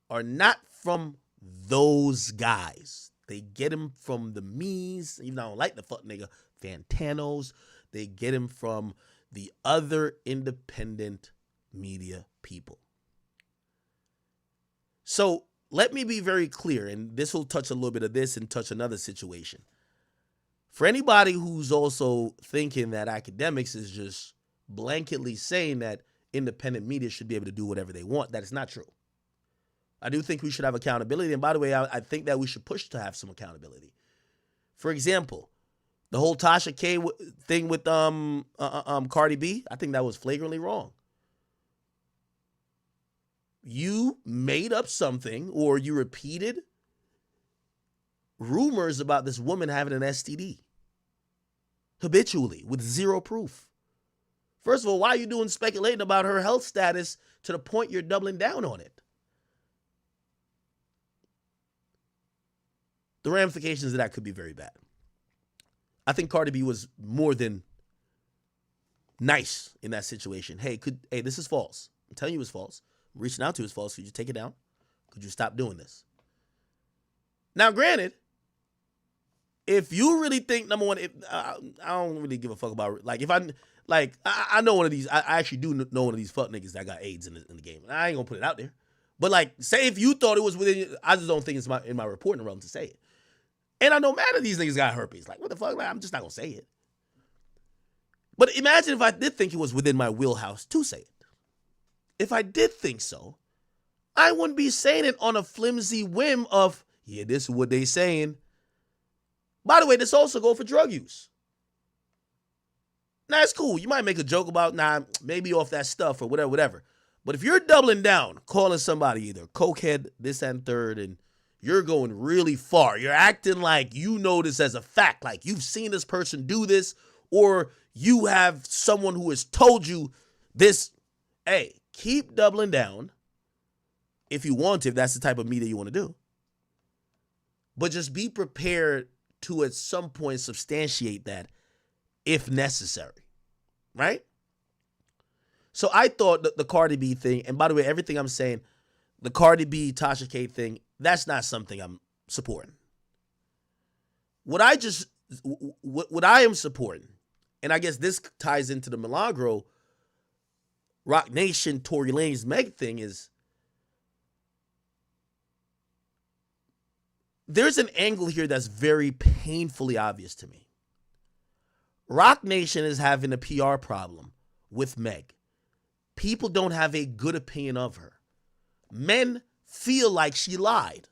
are not from those guys. They get them from the me's, even though I don't like the fuck nigga, Fantanos. They get them from the other independent media people. So let me be very clear, and this will touch a little bit of this and touch another situation. For anybody who's also thinking that academics is just blanketly saying that independent media should be able to do whatever they want, that is not true. I do think we should have accountability. And by the way, I think that we should push to have some accountability. For example, the whole Tasha K thing with Cardi B, I think that was flagrantly wrong. You made up something, or you repeated rumors about this woman having an STD habitually with zero proof. First of all, why are you speculating about her health status to the point you're doubling down on it? The ramifications of that could be very bad. I think Cardi B was more than nice in that situation. Hey, this is false. I'm telling you it's false. I'm reaching out to you, it's false. Could you take it down? Could you stop doing this? Now, granted, if you really think, number one, I don't really give a fuck about, like, if I know one of these, I actually do know one of these fuck niggas that got AIDS in the game. And I ain't gonna put it out there. But, like, say if you thought it was within, I just don't think it's in my reporting realm to say it. And I know mad at these niggas got herpes. Like, what the fuck? Like, I'm just not gonna say it. But imagine if I did think it was within my wheelhouse to say it. If I did think so, I wouldn't be saying it on a flimsy whim of, yeah, this is what they saying. By the way, this also go for drug use. Now, it's cool. You might make a joke about, maybe off that stuff or whatever. But if you're doubling down, calling somebody either cokehead, this and third, and you're going really far, you're acting like you know this as a fact, like you've seen this person do this, or you have someone who has told you this, hey, keep doubling down if you want to, if that's the type of media you want to do. But just be prepared to at some point substantiate that if necessary, right? So I thought that the Cardi B thing, and by the way, everything I'm saying, the Cardi B, Tasha K thing, that's not something I'm supporting. What I am supporting, and I guess this ties into the Milagro, Rock Nation, Tory Lanez, Meg thing, is there's an angle here that's very painfully obvious to me. Rock Nation is having a PR problem with Meg. People don't have a good opinion of her. Men feel like she lied.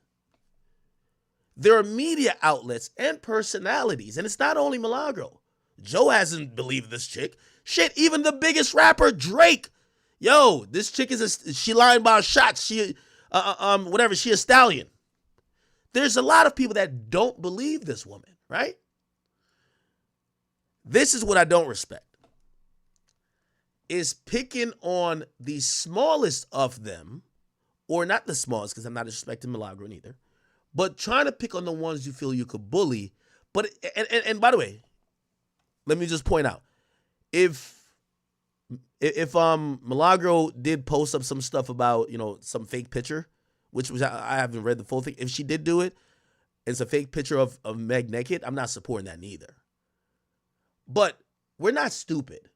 There are media outlets and personalities, and it's not only Milagro. Joe hasn't believed this chick. Shit, even the biggest rapper, Drake. Yo, this chick she lying about shots. She a stallion. There's a lot of people that don't believe this woman, right? This is what I don't respect. Is picking on the smallest of them, or not the smallest, because I'm not disrespecting Milagro either, but trying to pick on the ones you feel you could bully. But and by the way, let me just point out, if Milagro did post up some stuff about, some fake picture, which was, I haven't read the full thing. If she did do it, it's a fake picture of Meg naked, I'm not supporting that neither. But we're not stupid.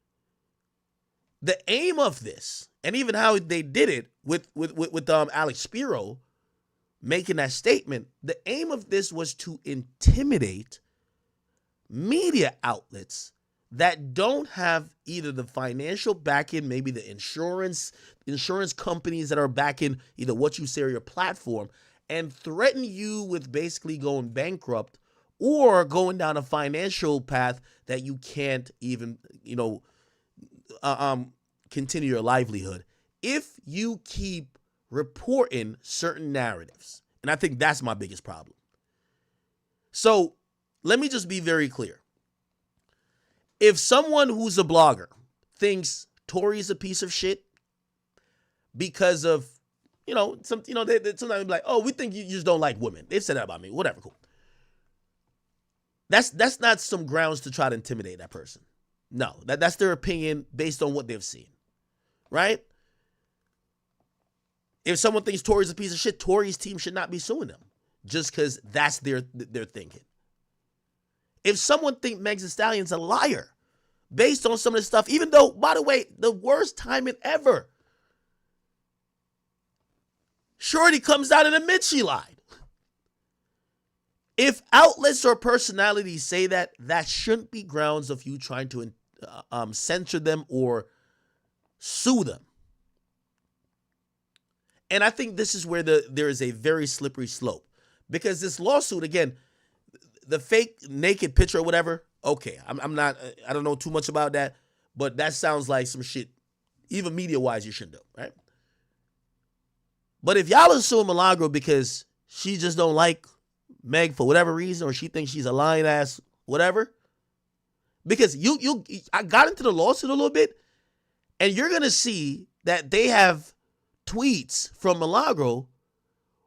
The aim of this, and even how they did it with Alex Spiro making that statement, the aim of this was to intimidate media outlets that don't have either the financial backing, maybe the insurance companies that are backing either what you say or your platform, and threaten you with basically going bankrupt or going down a financial path that you can't even, continue your livelihood if you keep reporting certain narratives. And I think that's my biggest problem. So let me just be very clear. If someone who's a blogger thinks Tory's a piece of shit because of, they sometimes be like, oh, we think you just don't like women. They've said that about me. Whatever, cool. That's not some grounds to try to intimidate that person. No, that's their opinion based on what they've seen, right? If someone thinks Tory's a piece of shit, Tory's team should not be suing them just because that's their thinking. If someone thinks Megan Thee Stallion's a liar based on some of this stuff, even though, by the way, the worst timing ever, Shorty comes out and admits she lied. If outlets or personalities say that, that shouldn't be grounds of you trying to censor them or sue them. And I think this is where there is a very slippery slope. Because this lawsuit, again, the fake naked picture or whatever, okay, I'm not, I don't know too much about that, but that sounds like some shit, even media-wise, you shouldn't do, right? But if y'all are suing Milagro because she just don't like Meg for whatever reason, or she thinks she's a lying ass whatever. Because I got into the lawsuit a little bit, and you're gonna see that they have tweets from Milagro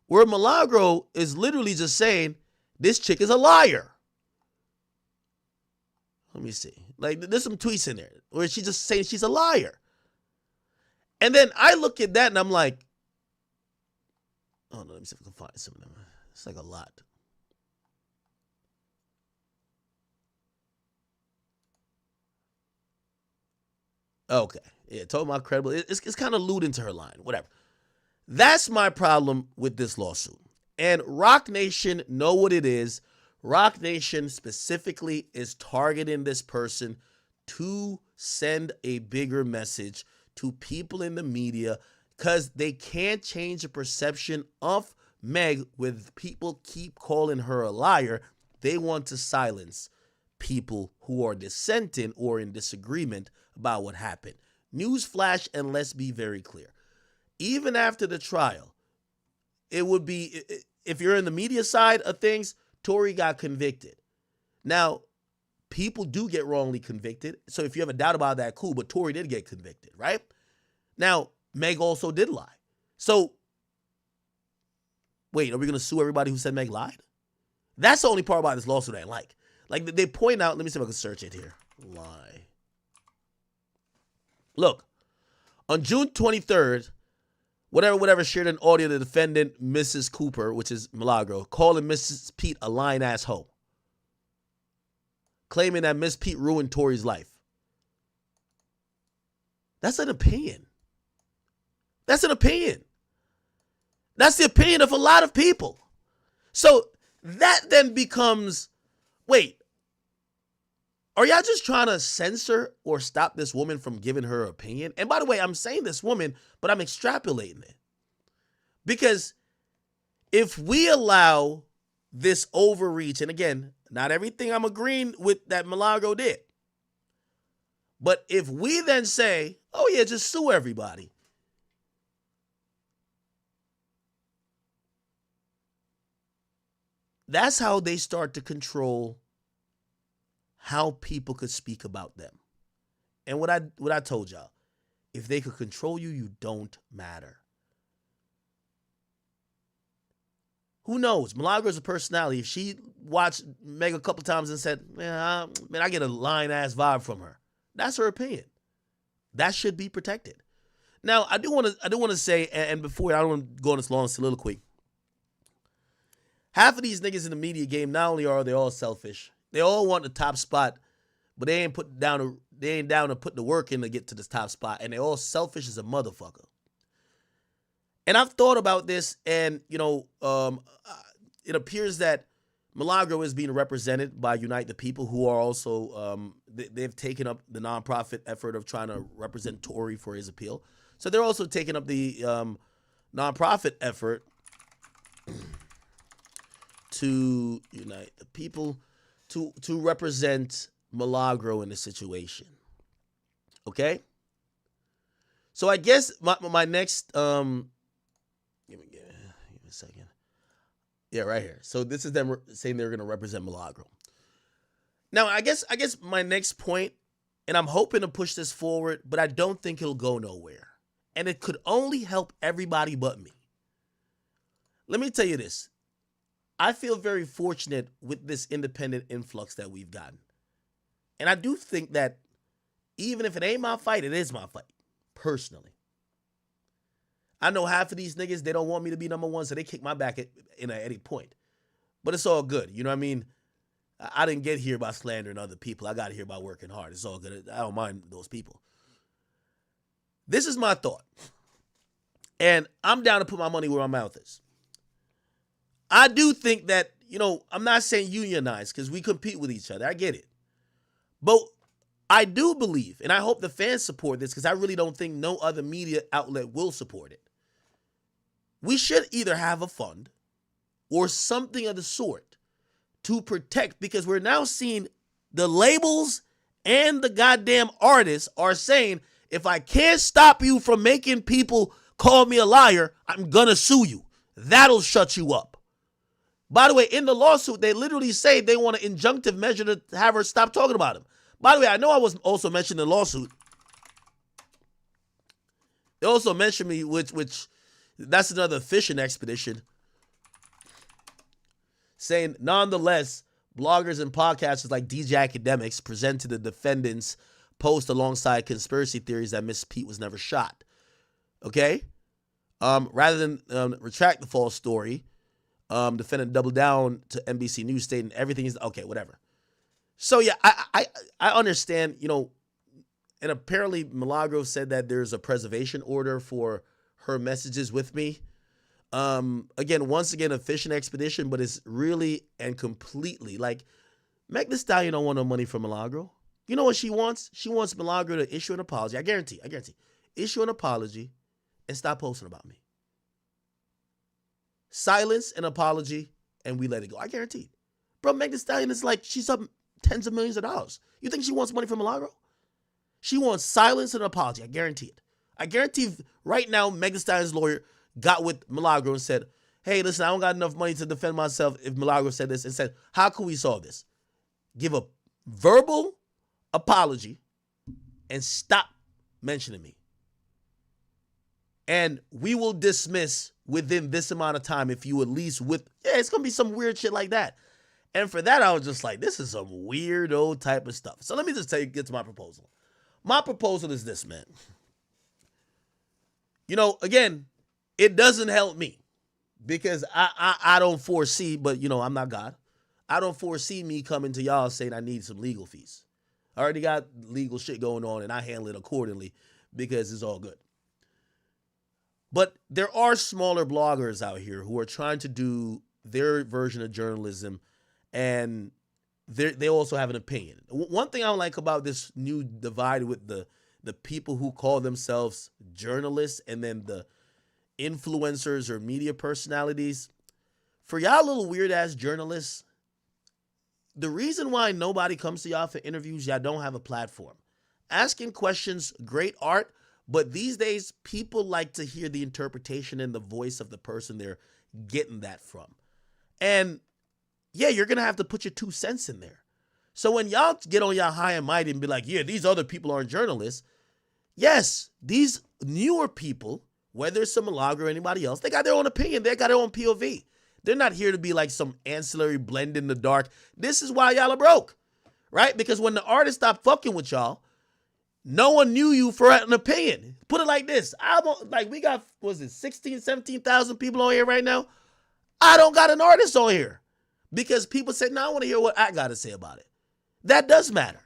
where Milagro is literally just saying this chick is a liar. Let me see. Like, there's some tweets in there where she's just saying she's a liar. And then I look at that and I'm like, oh no, let me see if I can find some of them. It's like a lot. Okay. Yeah, talking about credible. It's kind of alluding to her line. Whatever. That's my problem with this lawsuit. And Rock Nation know what it is. Rock Nation specifically is targeting this person to send a bigger message to people in the media because they can't change the perception of Meg with people keep calling her a liar. They want to silence people who are dissenting or in disagreement about what happened. Newsflash, and let's be very clear. Even after the trial, it would be, if you're in the media side of things, Tory got convicted. Now, people do get wrongly convicted. So if you have a doubt about that, cool. But Tory did get convicted, right? Now, Meg also did lie. So, wait, are we going to sue everybody who said Meg lied? That's the only part about this lawsuit I ain't like. Like, they point out, let me see if I can search it here. Lie. Look, on June 23rd, whatever shared an audio of the defendant, Mrs. Cooper, which is Milagro, calling Mrs. Pete a lying ass hoe, claiming that Miss Pete ruined Tory's life. That's an opinion. That's an opinion. That's the opinion of a lot of people. So that then becomes, wait, are y'all just trying to censor or stop this woman from giving her opinion? And by the way, I'm saying this woman, but I'm extrapolating it. Because if we allow this overreach, and again, not everything I'm agreeing with that Milagro did, but if we then say, oh yeah, just sue everybody, that's how they start to control how people could speak about them. And what I told y'all, if they could control you, you don't matter. Who knows? Milagro's a personality. If she watched Meg a couple times and said, man, I get a lying-ass vibe from her, that's her opinion. That should be protected. Now, I do want to say, and before I don't want to go on this long soliloquy, half of these niggas in the media game, not only are they all selfish, they all want the top spot, but they ain't down to put the work in to get to this top spot, and they all selfish as a motherfucker. And I've thought about this, and it appears that Milagro is being represented by Unite the People, who are also they've taken up the nonprofit effort of trying to represent Tory for his appeal. So they're also taking up the nonprofit effort to unite the people to represent Milagro in the situation. Okay? So I guess my next give me a second. Yeah, right here. So this is them saying they're going to represent Milagro. Now, I guess my next point, and I'm hoping to push this forward, but I don't think it'll go nowhere. And it could only help everybody but me. Let me tell you this. I feel very fortunate with this independent influx that we've gotten. And I do think that even if it ain't my fight, it is my fight, personally. I know half of these niggas, they don't want me to be number one, so they kick my back at any point. But it's all good. You know what I mean? I didn't get here by slandering other people. I got here by working hard. It's all good. I don't mind those people. This is my thought. And I'm down to put my money where my mouth is. I do think that, I'm not saying unionize because we compete with each other. I get it. But I do believe, and I hope the fans support this because I really don't think no other media outlet will support it. We should either have a fund or something of the sort to protect, because we're now seeing the labels and the goddamn artists are saying, if I can't stop you from making people call me a liar, I'm going to sue you. That'll shut you up. By the way, in the lawsuit, they literally say they want an injunctive measure to have her stop talking about him. By the way, I know I was also mentioned in the lawsuit. They also mentioned me, which that's another fishing expedition, saying, nonetheless, bloggers and podcasters like DJ Academics present to the defendants post alongside conspiracy theories that Miss Pete was never shot. Okay? Rather than retract the false story, defendant doubled down to NBC News stating everything is okay, whatever. So yeah, I understand, and apparently Milagro said that there's a preservation order for her messages with me. Once again, a fishing expedition, but it's really and completely like Megan Thee Stallion don't want no money from Milagro. You know what she wants? She wants Milagro to issue an apology. I guarantee. Issue an apology and stop posting about me. Silence an apology and we let it go. I guarantee. Bro, Megan Thee Stallion is like, she's up tens of millions of dollars. You think she wants money from Milagro? She wants silence and an apology. I guarantee it. I guarantee right now Megan Thee Stallion's lawyer got with Milagro and said, hey, listen, I don't got enough money to defend myself if Milagro said this, and said, how can we solve this? Give a verbal apology and stop mentioning me. And we will dismiss within this amount of time if you at least it's going to be some weird shit like that. And for that, I was just like, this is some weirdo type of stuff. So let me just get to my proposal. My proposal is this, man. Again, it doesn't help me because I don't foresee, but I'm not God. I don't foresee me coming to y'all saying I need some legal fees. I already got legal shit going on and I handle it accordingly because it's all good. But there are smaller bloggers out here who are trying to do their version of journalism, and they also have an opinion. One thing I don't like about this new divide with the people who call themselves journalists and then the influencers or media personalities, for y'all little weird-ass journalists, the reason why nobody comes to y'all for interviews, y'all don't have a platform. Asking questions, great art, but these days, people like to hear the interpretation and the voice of the person they're getting that from. And yeah, you're going to have to put your 2 cents in there. So when y'all get on y'all high and mighty and be like, yeah, these other people aren't journalists. Yes, these newer people, whether it's some Milagro or anybody else, they got their own opinion. They got their own POV. They're not here to be like some ancillary blend in the dark. This is why y'all are broke, right? Because when the artists stop fucking with y'all, no one knew you for an opinion. Put it like this. We got, 16, 17,000 people on here right now? I don't got an artist on here because people said, no, I want to hear what I got to say about it. That does matter.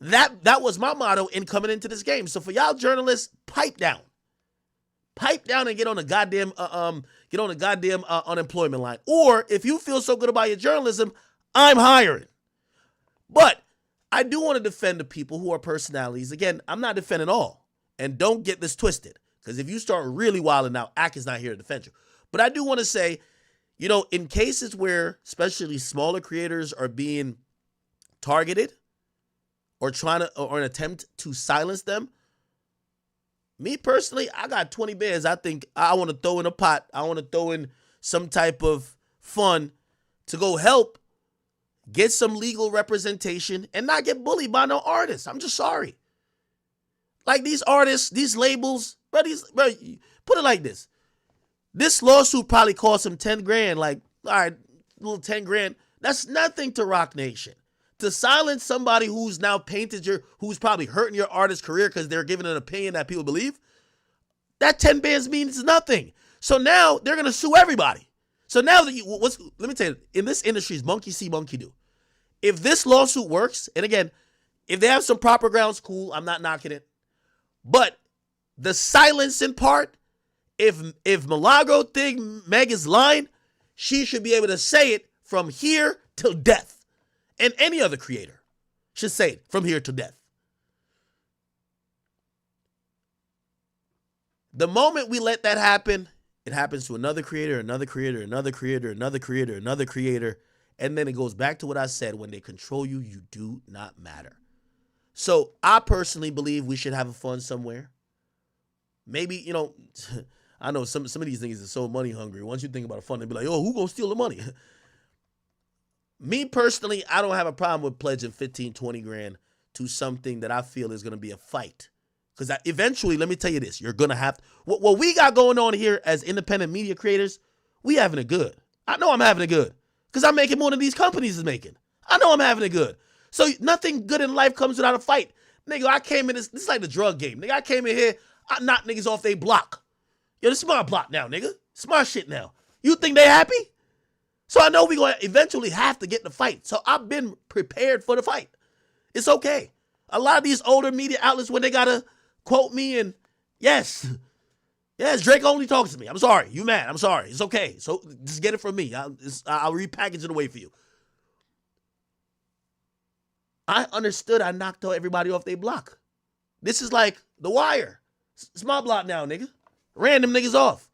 That was my motto in coming into this game. So for y'all journalists, pipe down. Pipe down and get on the goddamn unemployment line. Or if you feel so good about your journalism, I'm hiring. But I do want to defend the people who are personalities. Again, I'm not defending all. And don't get this twisted. Because if you start really wilding out, Ack is not here to defend you. But I do want to say, in cases where especially smaller creators are being targeted or an attempt to silence them, me personally, I got 20 bands. I think I want to throw in a pot. I want to throw in some type of fund to go help get some legal representation and not get bullied by no artists. I'm just sorry. Like these artists, these labels, bro, put it like this. This lawsuit probably cost him 10 grand. Like, all right, little 10 grand. That's nothing to Rock Nation. To silence somebody who's now who's probably hurting your artist's career because they're giving an opinion that people believe, that 10 bands means nothing. So now they're going to sue everybody. So now let me tell you, in this industry is monkey see, monkey do. If this lawsuit works, and again, if they have some proper grounds, cool, I'm not knocking it. But the silencing part, if Milagro think Meg is lying, she should be able to say it from here till death. And any other creator should say it from here to death. The moment we let that happen, it happens to another creator, another creator, another creator, another creator, another creator. And then it goes back to what I said. When they control you, you do not matter. So I personally believe we should have a fund somewhere. Maybe, I know some of these niggas are so money hungry. Once you think about a fund, they be like, oh, who gonna steal the money? Me personally, I don't have a problem with pledging 15, 20 grand to something that I feel is going to be a fight. Because eventually, let me tell you this, you're going to have to, what we got going on here as independent media creators, we having it good. I know I'm having it good because I'm making more than these companies is making. I know I'm having it good. So nothing good in life comes without a fight. Nigga, I came in, this is like the drug game. Nigga, I came in here, I knocked niggas off their block. Yo, this is my block now, nigga. It's my shit now. You think they happy? So I know we're going to eventually have to get in the fight. So I've been prepared for the fight. It's okay. A lot of these older media outlets, when they got to quote me and, yes, Drake only talks to me. I'm sorry. You mad. I'm sorry. It's okay. So just get it from me. I'll repackage it away for you. I understood I knocked everybody off their block. This is like The Wire. It's my block now, nigga. Random niggas off.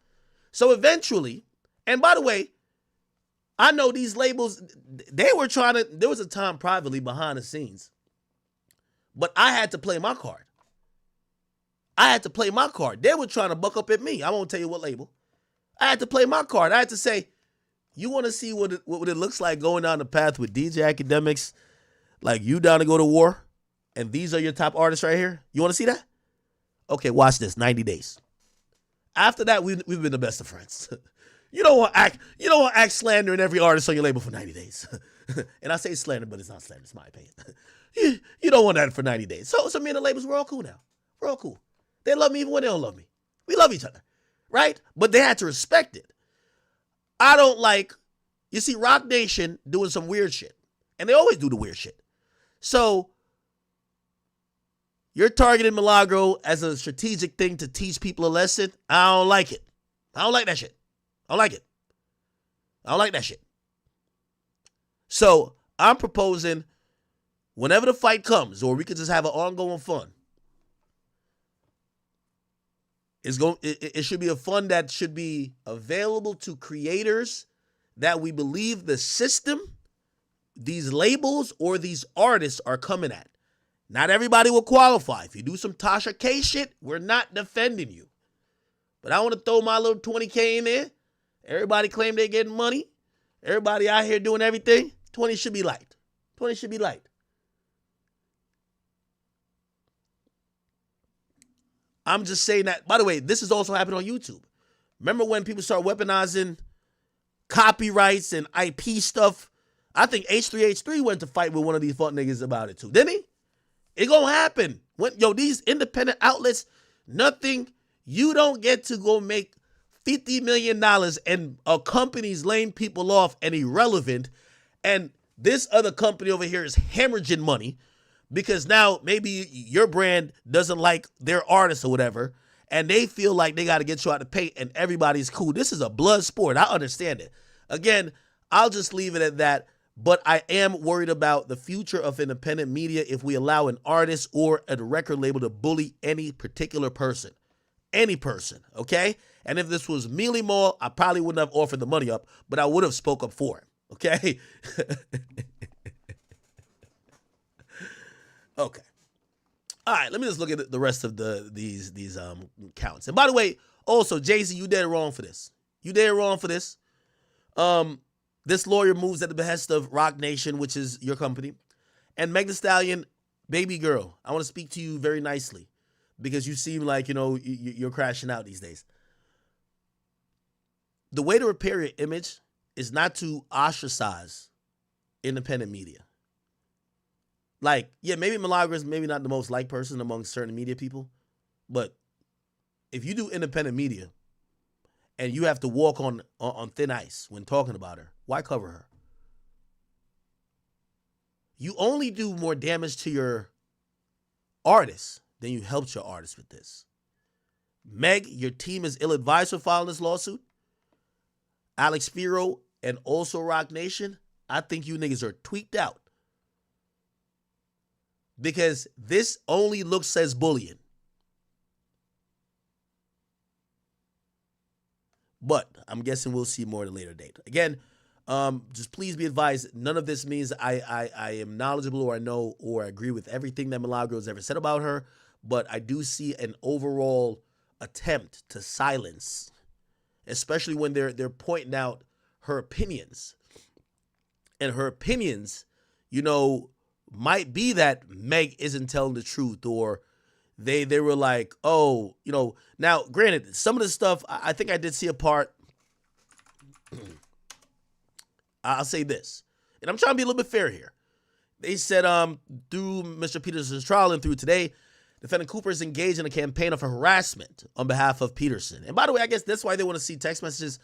So eventually, and by the way, I know these labels, they were trying to, there was a time privately behind the scenes, but I had to play my card. They were trying to buck up at me. I won't tell you what label. I had to play my card. I had to say, you want to see what it looks like going down the path with DJ Academics, like you down to go to war, and these are your top artists right here? You want to see that? Okay, watch this, 90 days. After that, we've been the best of friends. You don't want to act slandering every artist on your label for 90 days. And I say slander, but it's not slander. It's my opinion. You don't want that for 90 days. So me and the labels, we're all cool now. We're all cool. They love me even when they don't love me. We love each other, right? But they had to respect it. I don't like, you see Rock Nation doing some weird shit. And they always do the weird shit. So you're targeting Milagro as a strategic thing to teach people a lesson. I don't like it. I don't like that shit. I don't like it. I don't like that shit. So I'm proposing whenever the fight comes, or we could just have an ongoing fun. It should be a fund that should be available to creators that we believe the system, these labels, or these artists are coming at. Not everybody will qualify. If you do some Tasha K shit, we're not defending you. But I want to throw my little 20K in there. Everybody claim they're getting money. Everybody out here doing everything. 20 should be light. 20 should be light. I'm just saying that. By the way, this has also happened on YouTube. Remember when people start weaponizing copyrights and IP stuff? I think H3H3 went to fight with one of these fuck niggas about it too. Didn't he? It gonna happen. These independent outlets, nothing, you don't get to go make $50 million and a company's laying people off and irrelevant, and this other company over here is hemorrhaging money because now maybe your brand doesn't like their artist or whatever, and they feel like they got to get you out to pay, and everybody's cool. This is a blood sport. I understand it. Again, I'll just leave it at that, but I am worried about the future of independent media if we allow an artist or a record label to bully any particular person. Any person, okay? And if this was Mealy Mall, I probably wouldn't have offered the money up, but I would have spoke up for him, okay? Okay. All right, let me just look at the rest of these counts. And by the way, also, Jay-Z, you dead wrong for this. You dead wrong for this. This lawyer moves at the behest of Rock Nation, which is your company. And Megan Thee Stallion, baby girl, I want to speak to you very nicely because you seem like, you're crashing out these days. The way to repair your image is not to ostracize independent media. Like, yeah, maybe Milagro is maybe not the most liked person among certain media people, but if you do independent media and you have to walk on thin ice when talking about her, why cover her? You only do more damage to your artist than you helped your artist with this. Meg, your team is ill-advised for filing this lawsuit. Alex Firo and also Rock Nation, I think you niggas are tweaked out. Because this only looks as bullying. But I'm guessing we'll see more at a later date. Again, just please be advised, none of this means I am knowledgeable or I know or agree with everything that Milagro has ever said about her, but I do see an overall attempt to silence especially when they're pointing out her opinions. And her opinions, you know, might be that Meg isn't telling the truth, or they were like, oh, you know. Now, granted, some of the stuff, I think I did see a part. I'll say this, and I'm trying to be a little bit fair here. They said through Mr. Peterson's trial and through today, defendant Cooper is engaged in a campaign of harassment on behalf of Peterson. And by the way, I guess that's why they want to see text messages.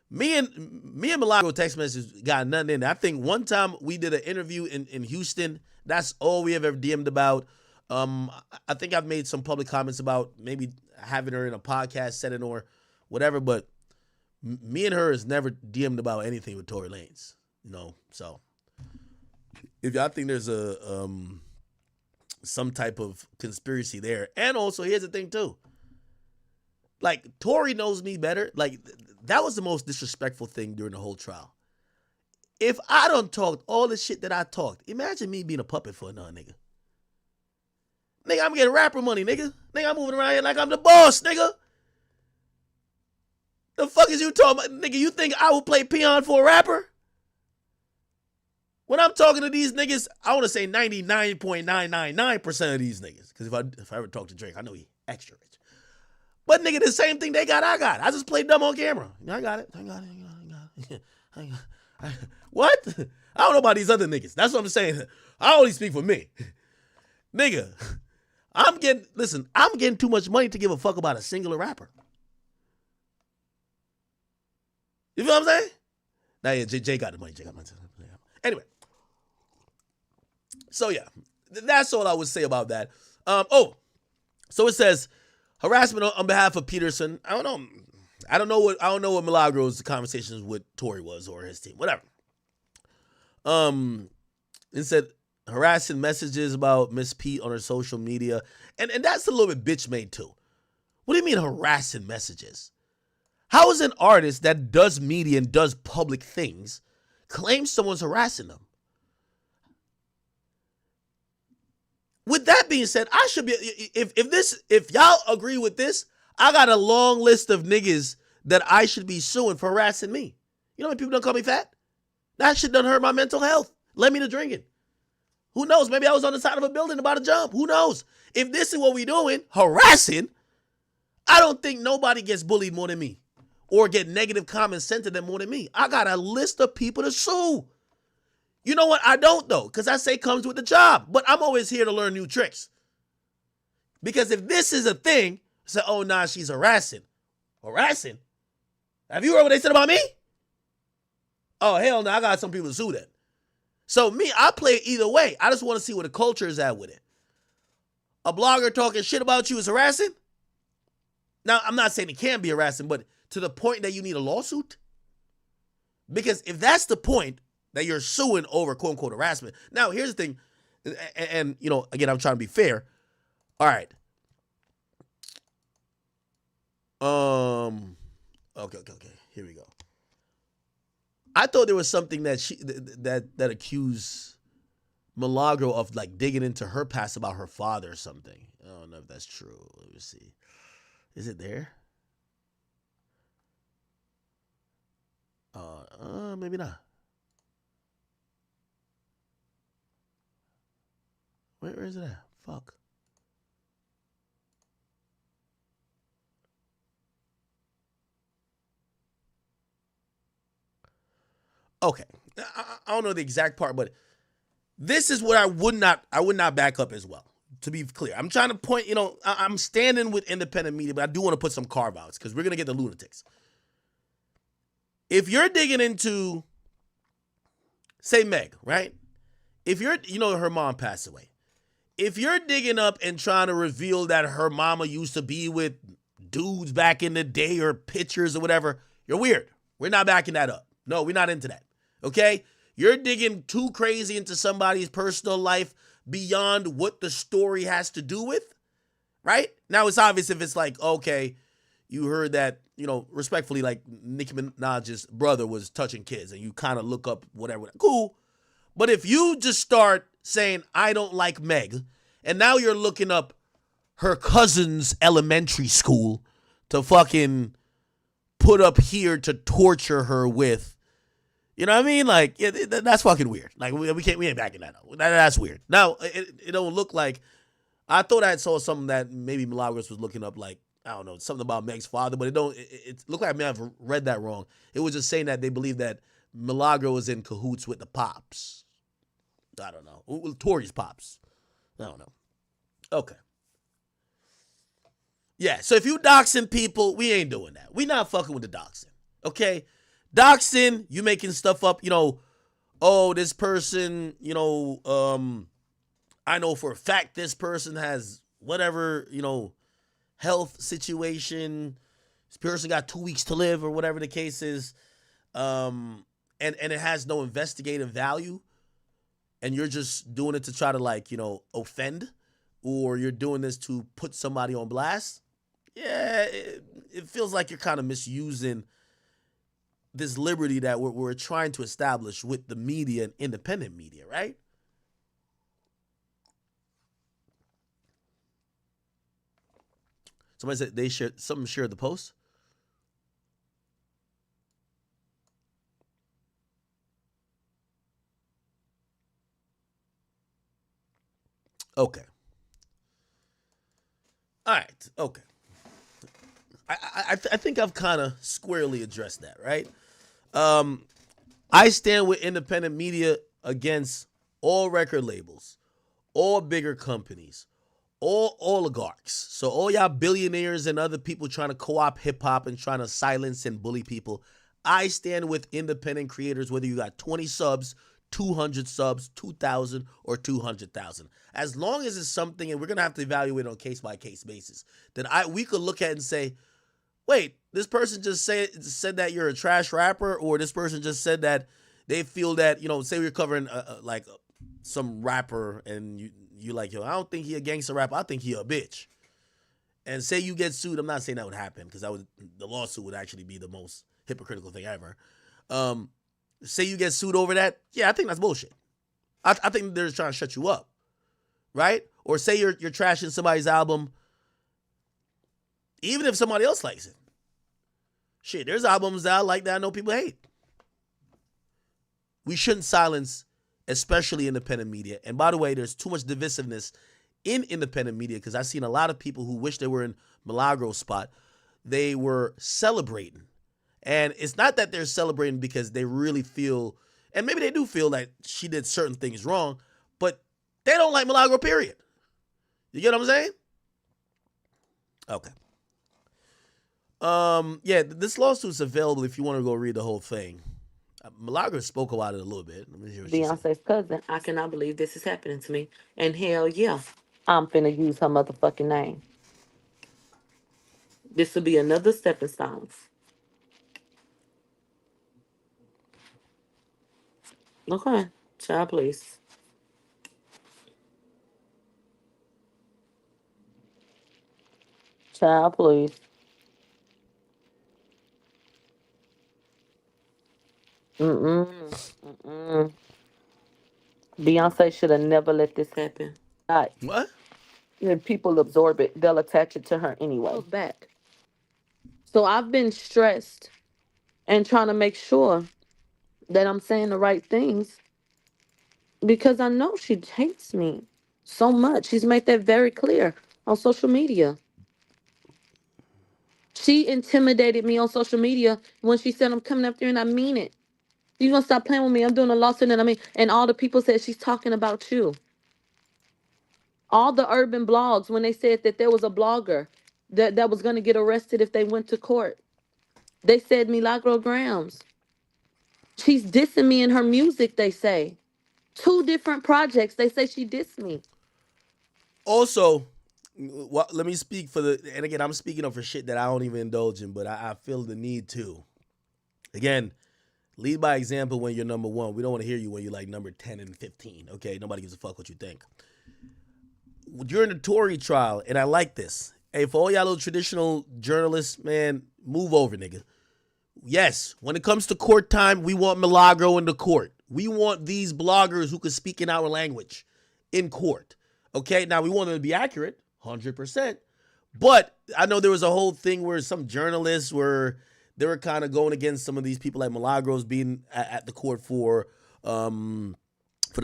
Me and Milagro text messages got nothing in there. I think one time we did an interview in Houston. That's all we have ever DM'd about. I think I've made some public comments about maybe having her in a podcast setting or whatever, but me and her has never DM'd about anything with Tory Lanez, you know. So if y'all think there's a some type of conspiracy there, and also here's the thing too. Like, Tory knows me better. Like, that was the most disrespectful thing during the whole trial. If I done talked all the shit that I talked, imagine me being a puppet for another nigga. Nigga, I'm getting rapper money, nigga. Nigga, I'm moving around here like I'm the boss, nigga. The fuck is you talking about? Nigga, you think I will play peon for a rapper? When I'm talking to these niggas, I want to say 99.999% of these niggas. Because if I ever talk to Drake, I know he extra rich. But nigga, the same thing they got, I got. I just played dumb on camera. I got it. What? I don't know about these other niggas. That's what I'm saying. I only speak for me. Nigga, I'm getting too much money to give a fuck about a singular rapper. You feel what I'm saying? Nah, yeah, Jay got the money. Anyway. So yeah, that's all I would say about that. So it says, harassment on behalf of Peterson. I don't know what Milagro's conversations with Tory was or his team, whatever. It said harassing messages about Miss Pete on her social media, and that's a little bit bitch made too. What do you mean harassing messages? How is an artist that does media and does public things claim someone's harassing them? With that being said, I should be, if y'all agree with this, I got a long list of niggas that I should be suing for harassing me. You know how many people don't call me fat? That shit done hurt my mental health. Led me to drinking. Who knows? Maybe I was on the side of a building about to jump. Who knows? If this is what we doing, harassing, I don't think nobody gets bullied more than me or get negative comments sent to them more than me. I got a list of people to sue. You know what? I don't, though, because I say comes with the job. But I'm always here to learn new tricks. Because if this is a thing, say, oh, nah, she's harassing. Harassing? Have you heard what they said about me? Oh, hell no, I got some people to sue that. So me, I play it either way. I just want to see where the culture is at with it. A blogger talking shit about you is harassing? Now, I'm not saying it can be harassing, but to the point that you need a lawsuit? Because if that's the point, that you're suing over quote-unquote harassment. Now, here's the thing, and you know, again, I'm trying to be fair. All right. Okay. Here we go. I thought there was something that that accused Milagro of like digging into her past about her father or something. I don't know if that's true. Let me see. Is it there? Maybe not. Where is it at? Fuck. Okay. I don't know the exact part, but this is what I would not back up as well. To be clear, I'm trying to point, you know, I'm standing with independent media, but I do want to put some carve outs because we're going to get the lunatics. If you're digging into, say, Meg, right? If you're, you know, her mom passed away. If you're digging up and trying to reveal that her mama used to be with dudes back in the day or pictures or whatever, you're weird. We're not backing that up. No, we're not into that. Okay? You're digging too crazy into somebody's personal life beyond what the story has to do with, right? Now, it's obvious if it's like, okay, you heard that, you know, respectfully, like Nicki Minaj's brother was touching kids and you kind of look up whatever. Cool. But if you just start saying, I don't like Meg, and now you're looking up her cousin's elementary school to fucking put up here to torture her with. You know what I mean? Like, yeah, that's fucking weird. Like, we ain't backing that up. That's weird. Now, it don't look like, I thought I saw something that maybe Milagros was looking up, like, I don't know, something about Meg's father, but it looked like I may have read that wrong. It was just saying that they believe that Milagro was in cahoots with the Pops. I don't know. With Tory's Pops. I don't know. Okay. Yeah, so if you doxing people, we ain't doing that. We not fucking with the doxing. Okay? Doxing, you making stuff up, oh, this person, I know for a fact this person has whatever, health situation. This person got 2 weeks to live or whatever the case is. And it has no investigative value. And you're just doing it to try to offend, or you're doing this to put somebody on blast. Yeah, it feels like you're kind of misusing this liberty that we're trying to establish with the media and independent media, right? Somebody said they shared the post. Okay. All right. Okay. I think I've kind of squarely addressed that, right? I stand with independent media against all record labels, all bigger companies, all oligarchs. So all y'all billionaires and other people trying to co-opt hip-hop and trying to silence and bully people. I stand with independent creators, whether you got 20 subs, 200 subs, 2,000, or 200,000. As long as it's something, and we're going to have to evaluate on a case-by-case basis, that we could look at and say, wait, this person just said that you're a trash rapper, or this person just said that they feel that, say we're covering some rapper and you like, yo, I don't think he a gangster rapper, I think he a bitch. And say you get sued, I'm not saying that would happen, because the lawsuit would actually be the most hypocritical thing ever. Say you get sued over that, yeah, I think that's bullshit. I think they're just trying to shut you up, right? Or say you're trashing somebody's album, even if somebody else likes it. Shit, there's albums that I like that I know people hate. We shouldn't silence, especially independent media. And by the way, there's too much divisiveness in independent media, because I've seen a lot of people who wish they were in Milagro's spot. They were celebrating. And it's not that they're celebrating because they really feel, and maybe they do feel that she did certain things wrong, but they don't like Milagro, period. You get what I'm saying? Okay. Yeah, this lawsuit's available if you want to go read the whole thing. Milagro spoke about it a little bit. Let me hear what she said. Beyonce's cousin, I cannot believe this is happening to me. And hell yeah, I'm finna use her motherfucking name. This will be another stepping stone. Okay, child, please. Child, please. Beyonce should have never let this happen. What? And people absorb it. They'll attach it to her anyway. Back. So I've been stressed and trying to make sure that I'm saying the right things, because I know she hates me so much. She's made that very clear on social media. She intimidated me on social media when she said, I'm coming up there, and I mean it. You gonna stop playing with me? I'm doing a lawsuit, and all the people said she's talking about you. All the urban blogs, when they said that there was a blogger that was gonna get arrested if they went to court, they said Milagro Grams. She's dissing me in her music, they say. 2 different projects, they say she dissed me. Also, let me speak and again, I'm speaking of for shit that I don't even indulge in, but I feel the need to. Again, lead by example when you're number 1. We don't want to hear you when you're like number 10 and 15, okay? Nobody gives a fuck what you think. During the Tory trial, and I like this. Hey, for all y'all little traditional journalists, man, move over, nigga. Yes, when it comes to court time, we want Milagro in the court. We want these bloggers who can speak in our language in court. Okay, now we want them to be accurate, 100%. But I know there was a whole thing where some journalists were they were kind of going against some of these people like Milagros being at the court for the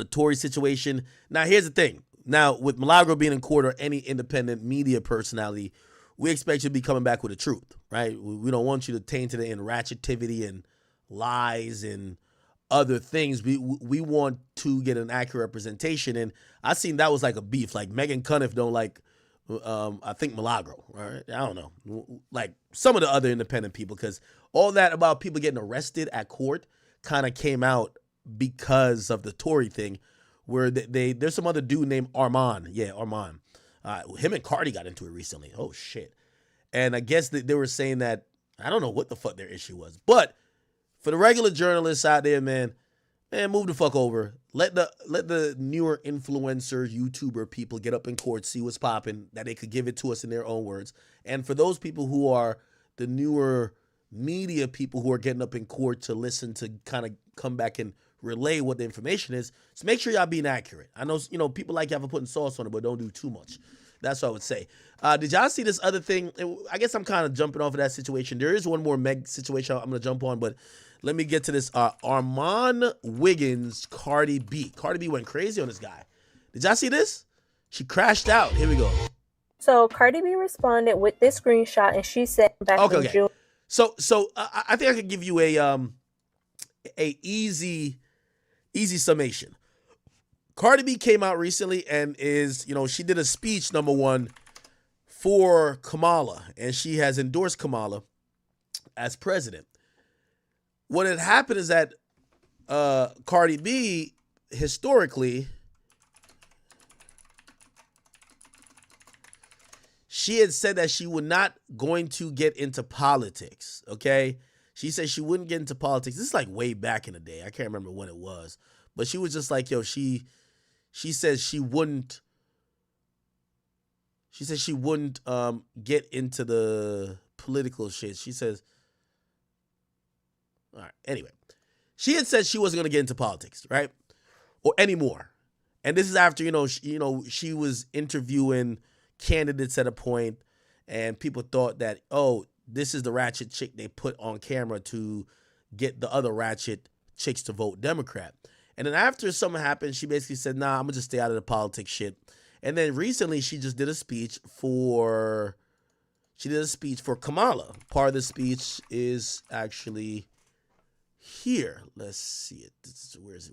Tory situation. Now, here's the thing. Now, with Milagro being in court or any independent media personality, we expect you to be coming back with the truth, right? We don't want you to taint it in ratchetivity and lies and other things. We want to get an accurate representation. And I seen that was like a beef. Like Megan Cunniff don't like, I think Milagro, right? I don't know. Like some of the other independent people, because all that about people getting arrested at court kind of came out because of the Tory thing, where there's some other dude named Armand. Yeah, Armand. Him and Cardi got into it recently. Oh, shit. And I guess they were saying that, I don't know what the fuck their issue was. But for the regular journalists out there, man, move the fuck over. Let the newer influencers, YouTuber people get up in court, see what's popping, that they could give it to us in their own words. And for those people who are the newer media people who are getting up in court to listen to kind of come back and relay what the information is, so make sure y'all being accurate. I know, people like y'all for putting sauce on it, but don't do too much. That's what I would say. Did y'all see this other thing? I guess I'm kind of jumping off of that situation. There is one more Meg situation I'm going to jump on, but let me get to this. Armand Wiggins, Cardi B. Cardi B went crazy on this guy. Did y'all see this? She crashed out. Here we go. So Cardi B responded with this screenshot, and she said back in June. So I think I could give you a easy summation. Cardi B came out recently and is, she did a speech, number one, for Kamala, and she has endorsed Kamala as president. What had happened is that Cardi B, historically, she had said that she was not going to get into politics, okay? She said she wouldn't get into politics. This is like way back in the day. I can't remember when it was. But she was just like, she says she wouldn't get into the political shit. She says, all right, anyway. She had said she wasn't going to get into politics, right? Or anymore. And this is after, she was interviewing candidates at a point, and people thought that, this is the ratchet chick they put on camera to get the other ratchet chicks to vote Democrat. And then after something happened, she basically said, nah, I'm going to just stay out of the politics shit. And then recently she just did a speech for Kamala. Part of the speech is actually here. Let's see it. Where is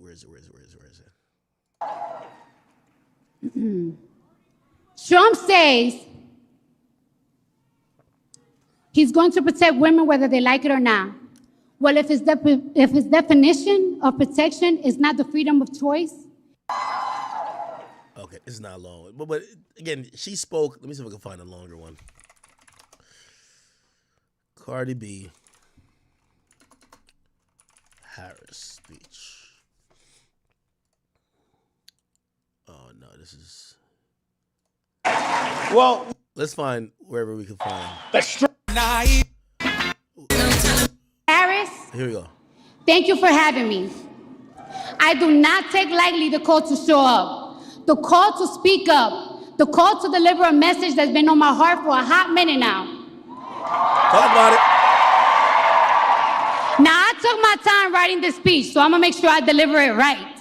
it? Trump says he's going to protect women whether they like it or not. Well, if his definition of protection is not the freedom of choice. Okay, it's not long. But again, she spoke. Let me see if I can find a longer one. Cardi B Harris speech. Oh, no, this is... Well, let's find wherever we can find. Harris. Here we go. Thank you for having me. I do not take lightly the call to show up, the call to speak up, the call to deliver a message that's been on my heart for a hot minute now. Talk about it. Now, I took my time writing this speech, so I'm going to make sure I deliver it right.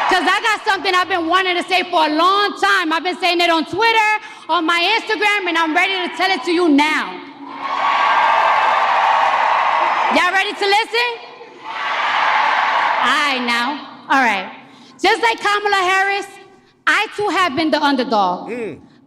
Because I got something I've been wanting to say for a long time. I've been saying it on Twitter, on my Instagram, and I'm ready to tell it to you now. Y'all ready to listen? All right, now. All right. Just like Kamala Harris, I too have been the underdog.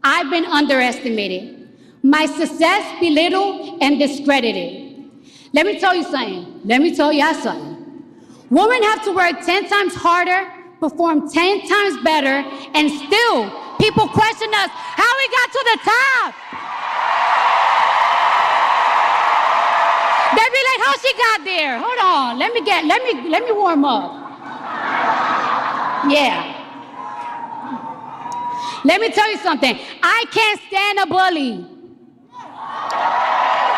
I've been underestimated. My success belittled and discredited. Let me tell you something. Let me tell y'all something. Women have to work 10 times harder, perform 10 times better, and still people question us how we got to the top. They be like, how she got there? Hold on, let me warm up. Yeah. Let me tell you something. I can't stand a bully.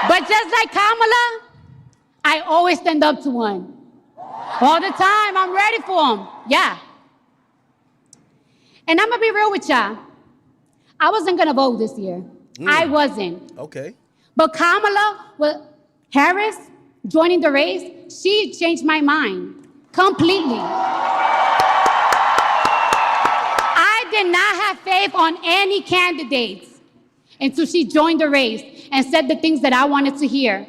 But just like Kamala, I always stand up to one. All the time, I'm ready for them. Yeah. And I'm gonna be real with y'all. I wasn't gonna vote this year. I wasn't. Okay. But Kamala Harris joining the race, she changed my mind completely. I did not have faith on any candidates until she joined the race and said the things that I wanted to hear,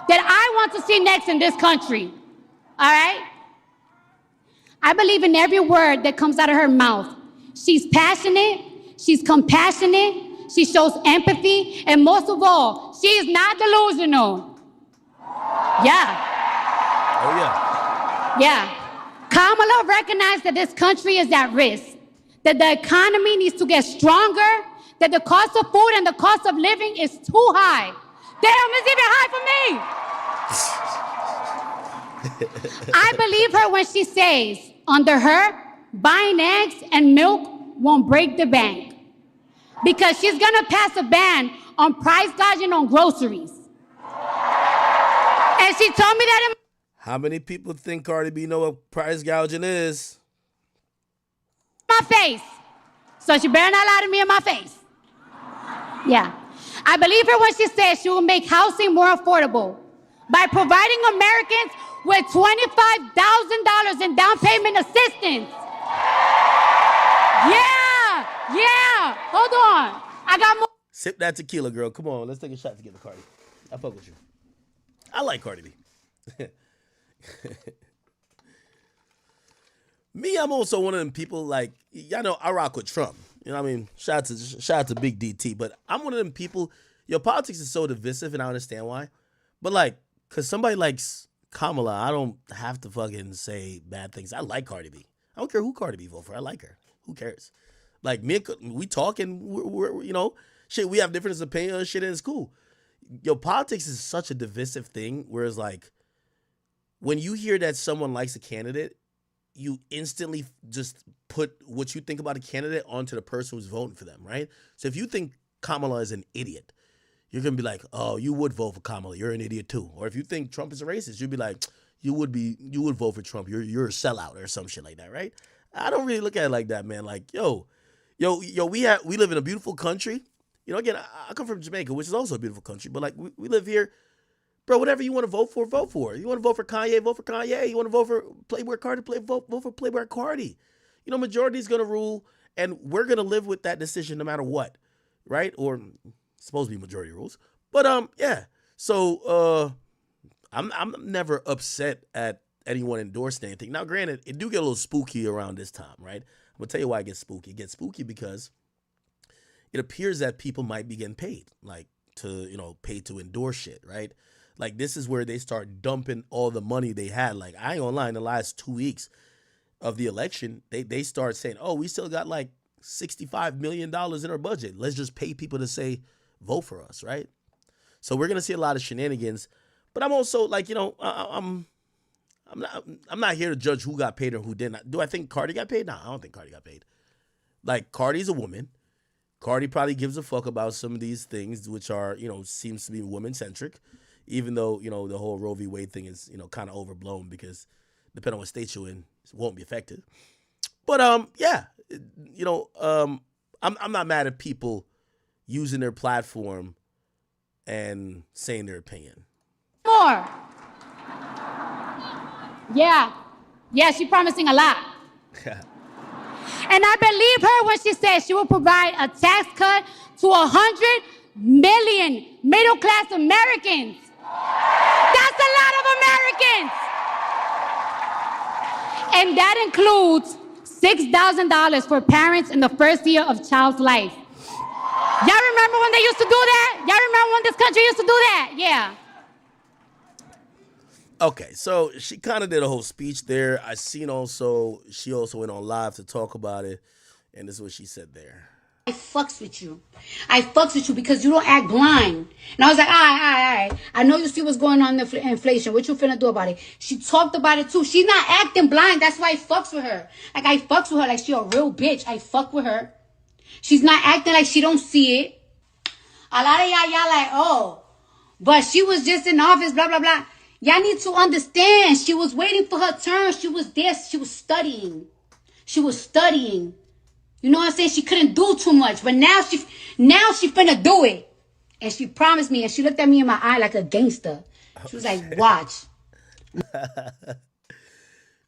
that I want to see next in this country. All right? I believe in every word that comes out of her mouth. She's passionate, she's compassionate, she shows empathy, and most of all, she is not delusional. Yeah. Oh, yeah. Yeah. Kamala recognized that this country is at risk, that the economy needs to get stronger, that the cost of food and the cost of living is too high. Damn, it's even high for me. I believe her when she says, under her, buying eggs and milk won't break the bank. Because she's gonna pass a ban on price gouging on groceries. And she told me that in How many people think Cardi B know what price gouging is? my face. So she better not lie to me in my face. Yeah. I believe her when she says she will make housing more affordable by providing Americans with $25,000 in down payment assistance. Yeah. Hold on. I got more. Sip that tequila, girl. Come on, let's take a shot together, Cardi. I fuck with you. I like Cardi B. Me, I'm also one of them people, like, y'all know I rock with Trump. You know what I mean? Shout out to Big DT. But I'm one of them people, your politics is so divisive, and I understand why. But, like, because somebody likes Kamala, I don't have to fucking say bad things. I like Cardi B. I don't care who Cardi B vote for. I like her. Who cares? Like, me and we talk, and we're you know, shit, we have different opinions on shit, and it's cool. Your politics is such a divisive thing, whereas, like, when you hear that someone likes a candidate, you instantly just put what you think about a candidate onto the person who's voting for them, right? So if you think Kamala is an idiot, you're going to be like, oh, you would vote for Kamala. You're an idiot too. Or if you think Trump is a racist, you'd be like, you would vote for Trump. You're a sellout or some shit like that, right? I don't really look at it like that, man. Like, yo, we live in a beautiful country. You know, again, I come from Jamaica, which is also a beautiful country, but like we live here. Bro, whatever you want to vote for, vote for. You want to vote for Kanye, vote for Kanye. You want to vote for Playboy Cardi, vote for Playboy Cardi. You know, majority is going to rule, and we're going to live with that decision no matter what, right? Or supposed to be majority rules. But, yeah. So, I'm never upset at anyone endorsing anything. Now, granted, it do get a little spooky around this time, right? I'm going to tell you why it gets spooky. It gets spooky because it appears that people might be getting paid, like, paid to endorse shit, right? Like, this is where they start dumping all the money they had. Like, I ain't gonna lie, in the last 2 weeks of the election, they start saying, oh, we still got like $65 million in our budget. Let's just pay people to say, vote for us, right? So we're gonna see a lot of shenanigans. But I'm also like, I'm not here to judge who got paid or who didn't. Do I think Cardi got paid? No, I don't think Cardi got paid. Like, Cardi's a woman. Cardi probably gives a fuck about some of these things, which are, seems to be woman-centric. Even though, the whole Roe v. Wade thing is, kind of overblown because depending on what state you're in, it won't be effective. But, yeah, I'm not mad at people using their platform and saying their opinion. More. Yeah, she's promising a lot. And I believe her when she says she will provide a tax cut to 100 million middle-class Americans. That's a lot of Americans. And that includes $6,000 for parents in the first year of child's life. Y'all remember when they used to do that? Y'all remember when this country used to do that? Yeah. Okay, so she kind of did a whole speech there. I seen she also went on live to talk about it, and this is what she said there. I fucks with you. I fucks with you because you don't act blind. And I was like, all right. I know you see what's going on in the inflation. What you finna do about it? She talked about it too. She's not acting blind. That's why I fucks with her. Like, I fucks with her like she a real bitch. I fuck with her. She's not acting like she don't see it. A lot of y'all like, oh, but she was just in office, blah, blah, blah. Y'all need to understand. She was waiting for her turn. She was there. She was studying. You know what I'm saying? She couldn't do too much, but now she finna do it. And she promised me, and she looked at me in my eye like a gangster. She was like, watch.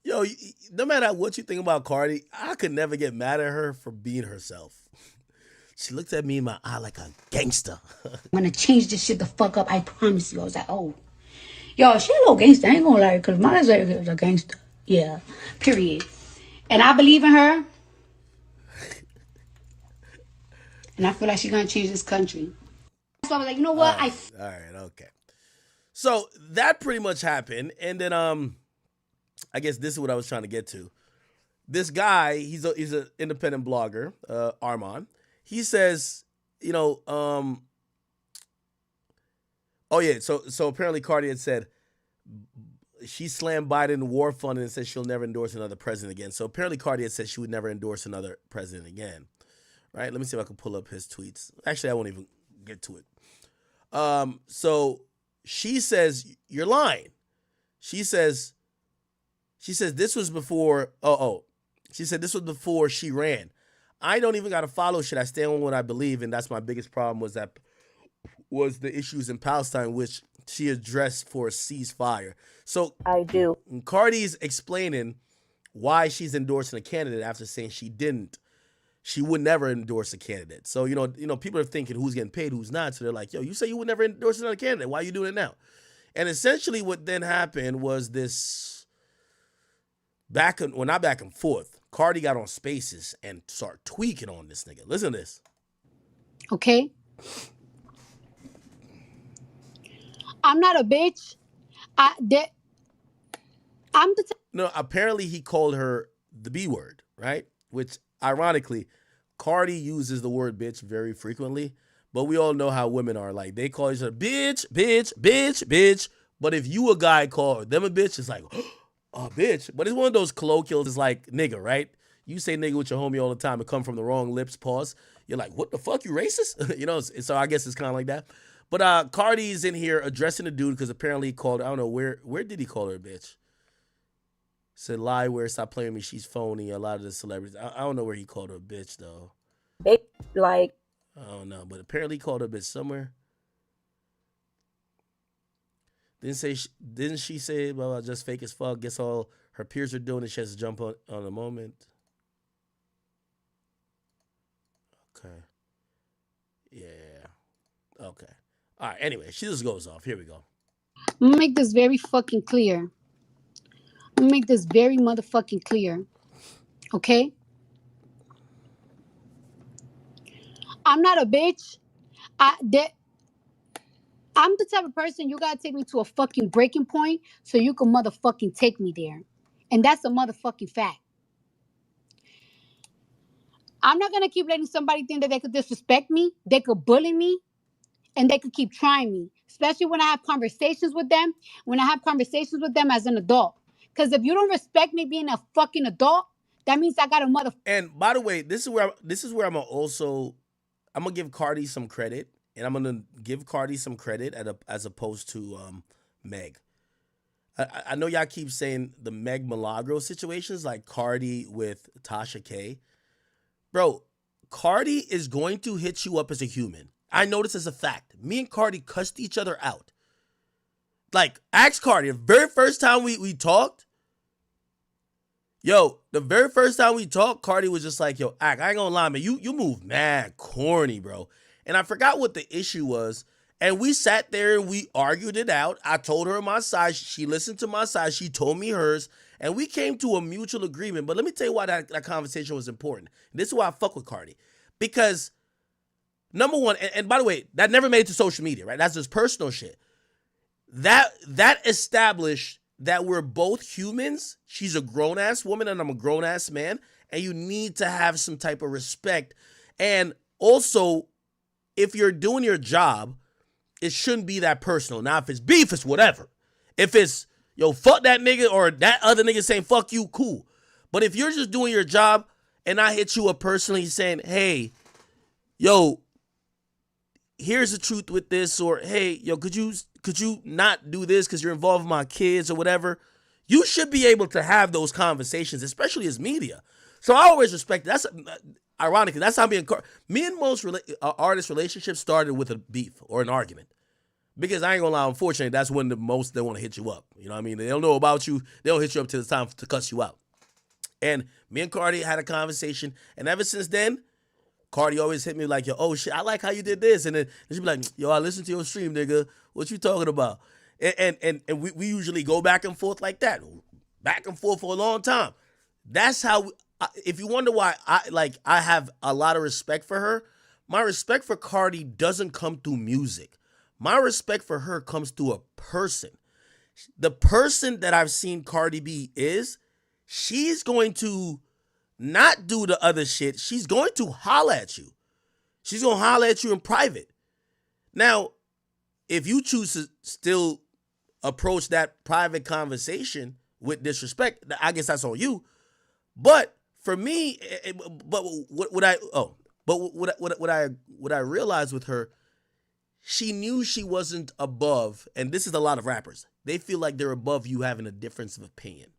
Yo, no matter what you think about Cardi, I could never get mad at her for being herself. She looked at me in my eye like a gangster. I'm gonna change this shit the fuck up. I promise you. I was like, oh. Yo, she a little gangster. I ain't gonna lie, because my husband is a gangster. Yeah, period. And I believe in her. And I feel like she's gonna change this country. So I was like, you know what? All right, okay. So that pretty much happened. And then I guess this is what I was trying to get to. This guy, he's an independent blogger, Armand. He says, you know, oh yeah, so apparently Cardi had said she slammed Biden war fund and said she'll never endorse another president again. So apparently Cardi had said she would never endorse another president again. Right? Let me see if I can pull up his tweets. Actually, I won't even get to it. So she says, you're lying. She says this was before, she said this was before she ran. I don't even got to follow shit. I stand on what I believe, and that's my biggest problem was the issues in Palestine, which she addressed for a ceasefire. So I do. Cardi's explaining why she's endorsing a candidate after saying she would never endorse a candidate. So, you know, people are thinking who's getting paid, who's not. So they're like, yo, you say you would never endorse another candidate. Why are you doing it now? And essentially what then happened was this not back and forth. Cardi got on Spaces and started tweaking on this nigga. Listen to this. Okay? I'm not a bitch. No, apparently he called her the B word, right? Which, ironically, Cardi uses the word bitch very frequently, but we all know how women are. Like, they call each other bitch, bitch, bitch, bitch. But if you a guy call them a bitch, it's like, oh, bitch. But it's one of those colloquials. It's like nigga, right? You say nigga with your homie all the time. It come from the wrong lips, pause. You're like, what the fuck? You racist? You know, so I guess it's kind of like that. But Cardi's in here addressing the dude because apparently he called, I don't know, where did he call her a bitch? Said lie where, stop playing me, she's phony. A lot of the celebrities. I don't know where he called her a bitch, though. They, like. I don't know, but apparently he called her a bitch somewhere. Didn't she say, well, just fake as fuck, guess all her peers are doing it, she has to jump on the moment. Okay. Yeah. Okay. All right, anyway, she just goes off. Here we go. I'm gonna make this very fucking clear. I'm gonna make this very motherfucking clear. Okay? I'm not a bitch. I'm the type of person you gotta take me to a fucking breaking point so you can motherfucking take me there. And that's a motherfucking fact. I'm not gonna keep letting somebody think that they could disrespect me, they could bully me, and they could keep trying me. Especially when I have conversations with them, as an adult. Because if you don't respect me being a fucking adult, that means I got a And by the way, this is where I'm gonna give Cardi some credit, and I'm gonna give Cardi some credit as opposed to Meg. I know y'all keep saying the Meg Milagro situations, like Cardi with Tasha K. Bro, Cardi is going to hit you up as a human. I know this as a fact. Me and Cardi cussed each other out. Like, ask Cardi, the very first time we talked, Cardi was just like, yo, I ain't gonna lie, man, you move mad corny, bro. And I forgot what the issue was. And we sat there and we argued it out. I told her my side. She listened to my side. She told me hers. And we came to a mutual agreement. But let me tell you why that conversation was important. And this is why I fuck with Cardi. Because, number one, and by the way, that never made it to social media, right? That's just personal shit. That established that we're both humans. She's a grown-ass woman and I'm a grown-ass man. And you need to have some type of respect. And also, if you're doing your job, it shouldn't be that personal. Now, if it's beef, it's whatever. If it's, yo, fuck that nigga or that other nigga saying fuck you, cool. But if you're just doing your job and I hit you up personally saying, hey, yo, here's the truth with this, or hey, yo, could you not do this because you're involved with my kids or whatever, you should be able to have those conversations, especially as media. So I always respect that. ironically, that's how me and most artist relationships started with a beef or an argument. Because I ain't gonna lie, unfortunately, that's when the most they want to hit you up. You know what I mean? They don't know about you. They don't hit you up till it's time to cuss you out. And me and Cardi had a conversation, and ever since then, Cardi always hit me like, yo, oh shit, I like how you did this. And then she'd be like, yo, I listened to your stream, nigga. What you talking about? And we usually go back and forth like that. Back and forth for a long time. That's how, if you wonder why I have a lot of respect for her, my respect for Cardi doesn't come through music. My respect for her comes through a person. The person that I've seen Cardi B is, she's going to not do the other shit. She's going to holler at you. She's going to holler at you in private. Now, if you choose to still approach that private conversation with disrespect, I guess that's on you. But for me, what I realized with her, she knew she wasn't above, and this is a lot of rappers. They feel like they're above you having a difference of opinion.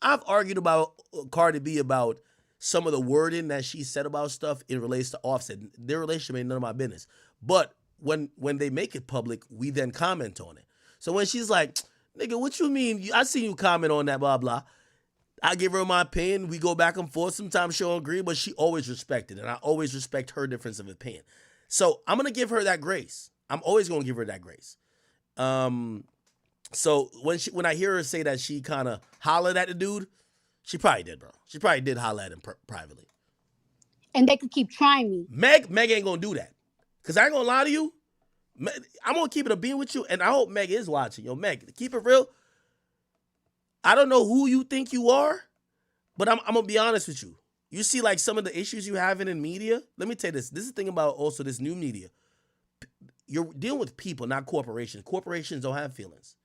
I've argued about Cardi B about some of the wording that she said about stuff in relation to Offset. Their relationship ain't none of my business. But when they make it public, we then comment on it. So when she's like, nigga, what you mean? I seen you comment on that, blah, blah. I give her my opinion. We go back and forth. Sometimes she'll agree, but she always respected it. And I always respect her difference of opinion. So I'm going to give her that grace. I'm always going to give her that grace. So when I hear her say that she kind of hollered at the dude, she probably did, bro. She probably did holler at him privately. And they could keep trying me. Meg ain't going to do that. Because I ain't going to lie to you. I'm going to keep it a bean with you, and I hope Meg is watching. Yo, Meg, keep it real. I don't know who you think you are, but I'm going to be honest with you. You see, like, some of the issues you having in media. Let me tell you this. This is the thing about also this new media. You're dealing with people, not corporations. Corporations don't have feelings.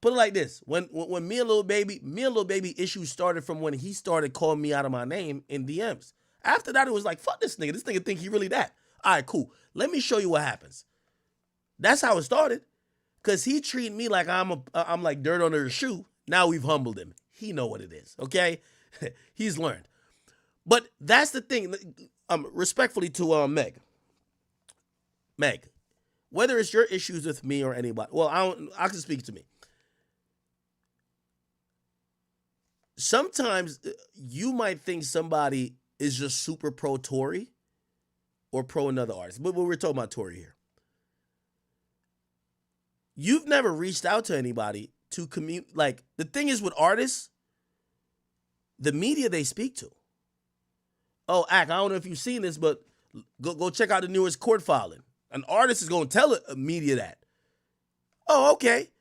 Put it like this. When me and Lil Baby issues started from when he started calling me out of my name in DMs. After that, it was like, fuck this nigga. This nigga think he really that. All right, cool. Let me show you what happens. That's how it started. Because he treated me like I'm like dirt under his shoe. Now we've humbled him. He know what it is, okay? He's learned. But that's the thing. Respectfully to Meg, whether it's your issues with me or anybody, well, I can speak to me. Sometimes you might think somebody is just super pro Tory or pro another artist, but we're talking about Tory here. You've never reached out to anybody to communicate. Like, the thing is with artists, the media they speak to. Oh, I don't know if you've seen this, but go check out the newest court filing. An artist is going to tell a media that. Oh, okay.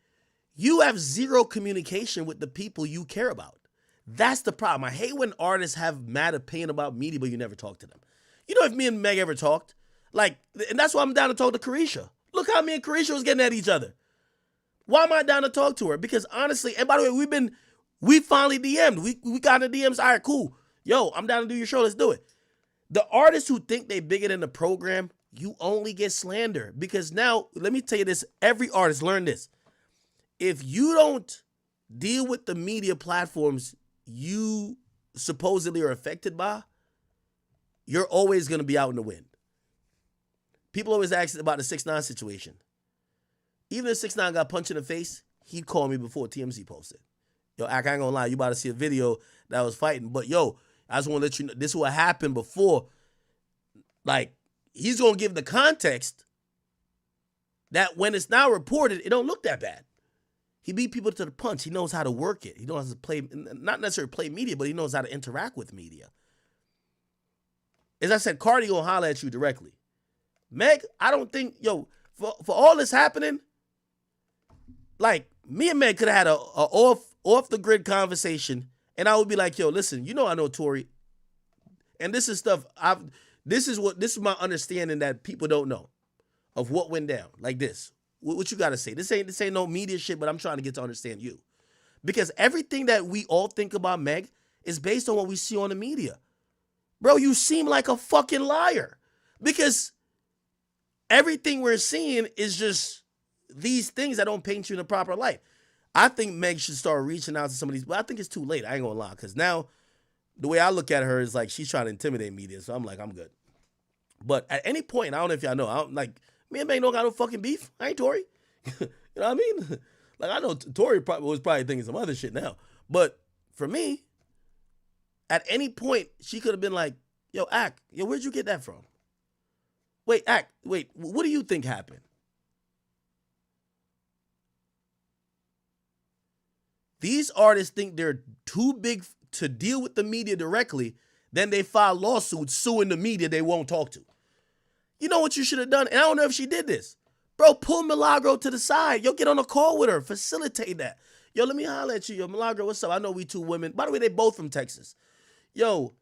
You have zero communication with the people you care about. That's the problem. I hate when artists have mad opinion about media, but you never talk to them. You know, if me and Meg ever talked, like, and that's why I'm down to talk to Carisha. Look how me and Carisha was getting at each other. Why am I down to talk to her? Because honestly, and by the way, we finally DM'd. We got in the DMs. All right, cool. Yo, I'm down to do your show. Let's do it. The artists who think they bigger than the program, you only get slander. Because now, let me tell you this. Every artist, learn this. If you don't deal with the media platforms you supposedly are affected by, you're always going to be out in the wind. People always ask about the 6ix9ine situation. Even if 6ix9ine got punched in the face, he'd call me before TMZ posted. Yo, I ain't gonna lie, you about to see a video that was fighting. But yo, I just want to let you know, this is what happened before. Like, he's going to give the context that when it's now reported, it don't look that bad. He beat people to the punch. He knows how to work it. He knows how to play, not necessarily play media, but he knows how to interact with media. As I said, Cardi gonna holler at you directly. Meg, I don't think, yo, for all this happening, like, me and Meg could have had a off the grid conversation, and I would be like, yo, listen, you know I know Tory, and this is stuff this is my understanding that people don't know of what went down. Like this. What you gotta say? This ain't no media shit, but I'm trying to get to understand you. Because everything that we all think about Meg is based on what we see on the media. Bro, you seem like a fucking liar. Because everything we're seeing is just these things that don't paint you in the proper light. I think Meg should start reaching out to some of these, but I think it's too late. I ain't gonna lie. Because now the way I look at her is like she's trying to intimidate media. So I'm like, I'm good. But at any point, I don't know if y'all know, I don't, like, me and Megan don't got no fucking beef. I ain't Tory. You know what I mean? Like, I know Tory was probably thinking some other shit now. But for me, at any point, she could have been like, yo, Ack, yo, where'd you get that from? Wait, Ack, wait, what do you think happened? These artists think they're too big to deal with the media directly, then they file lawsuits suing the media they won't talk to. You know what you should have done? And I don't know if she did this. Bro, pull Milagro to the side. Yo, get on a call with her. Facilitate that. Yo, let me holler at you. Yo, Milagro, what's up? I know we two women. By the way, they both from Texas. Yo,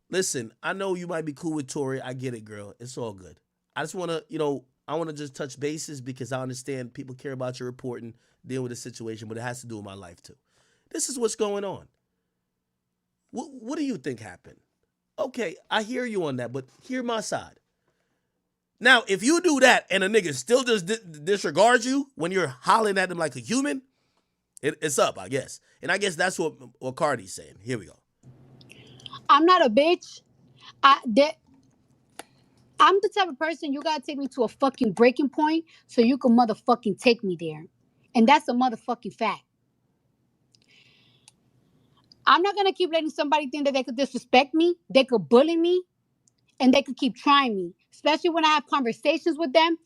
listen, I know you might be cool with Tory. I get it, girl. It's all good. I just want to, I want to just touch bases because I understand people care about your reporting, dealing with the situation, but it has to do with my life too. This is what's going on. What do you think happened? Okay, I hear you on that, but hear my side. Now, if you do that and a nigga still just disregards you when you're hollering at them like a human, it's up, I guess. And I guess that's what Cardi's saying. Here we go. I'm not a bitch. I'm the type of person you gotta take me to a fucking breaking point so you can motherfucking take me there. And that's a motherfucking fact. I'm not gonna keep letting somebody think that they could disrespect me, they could bully me, and they could keep trying me. Especially when I have conversations with them,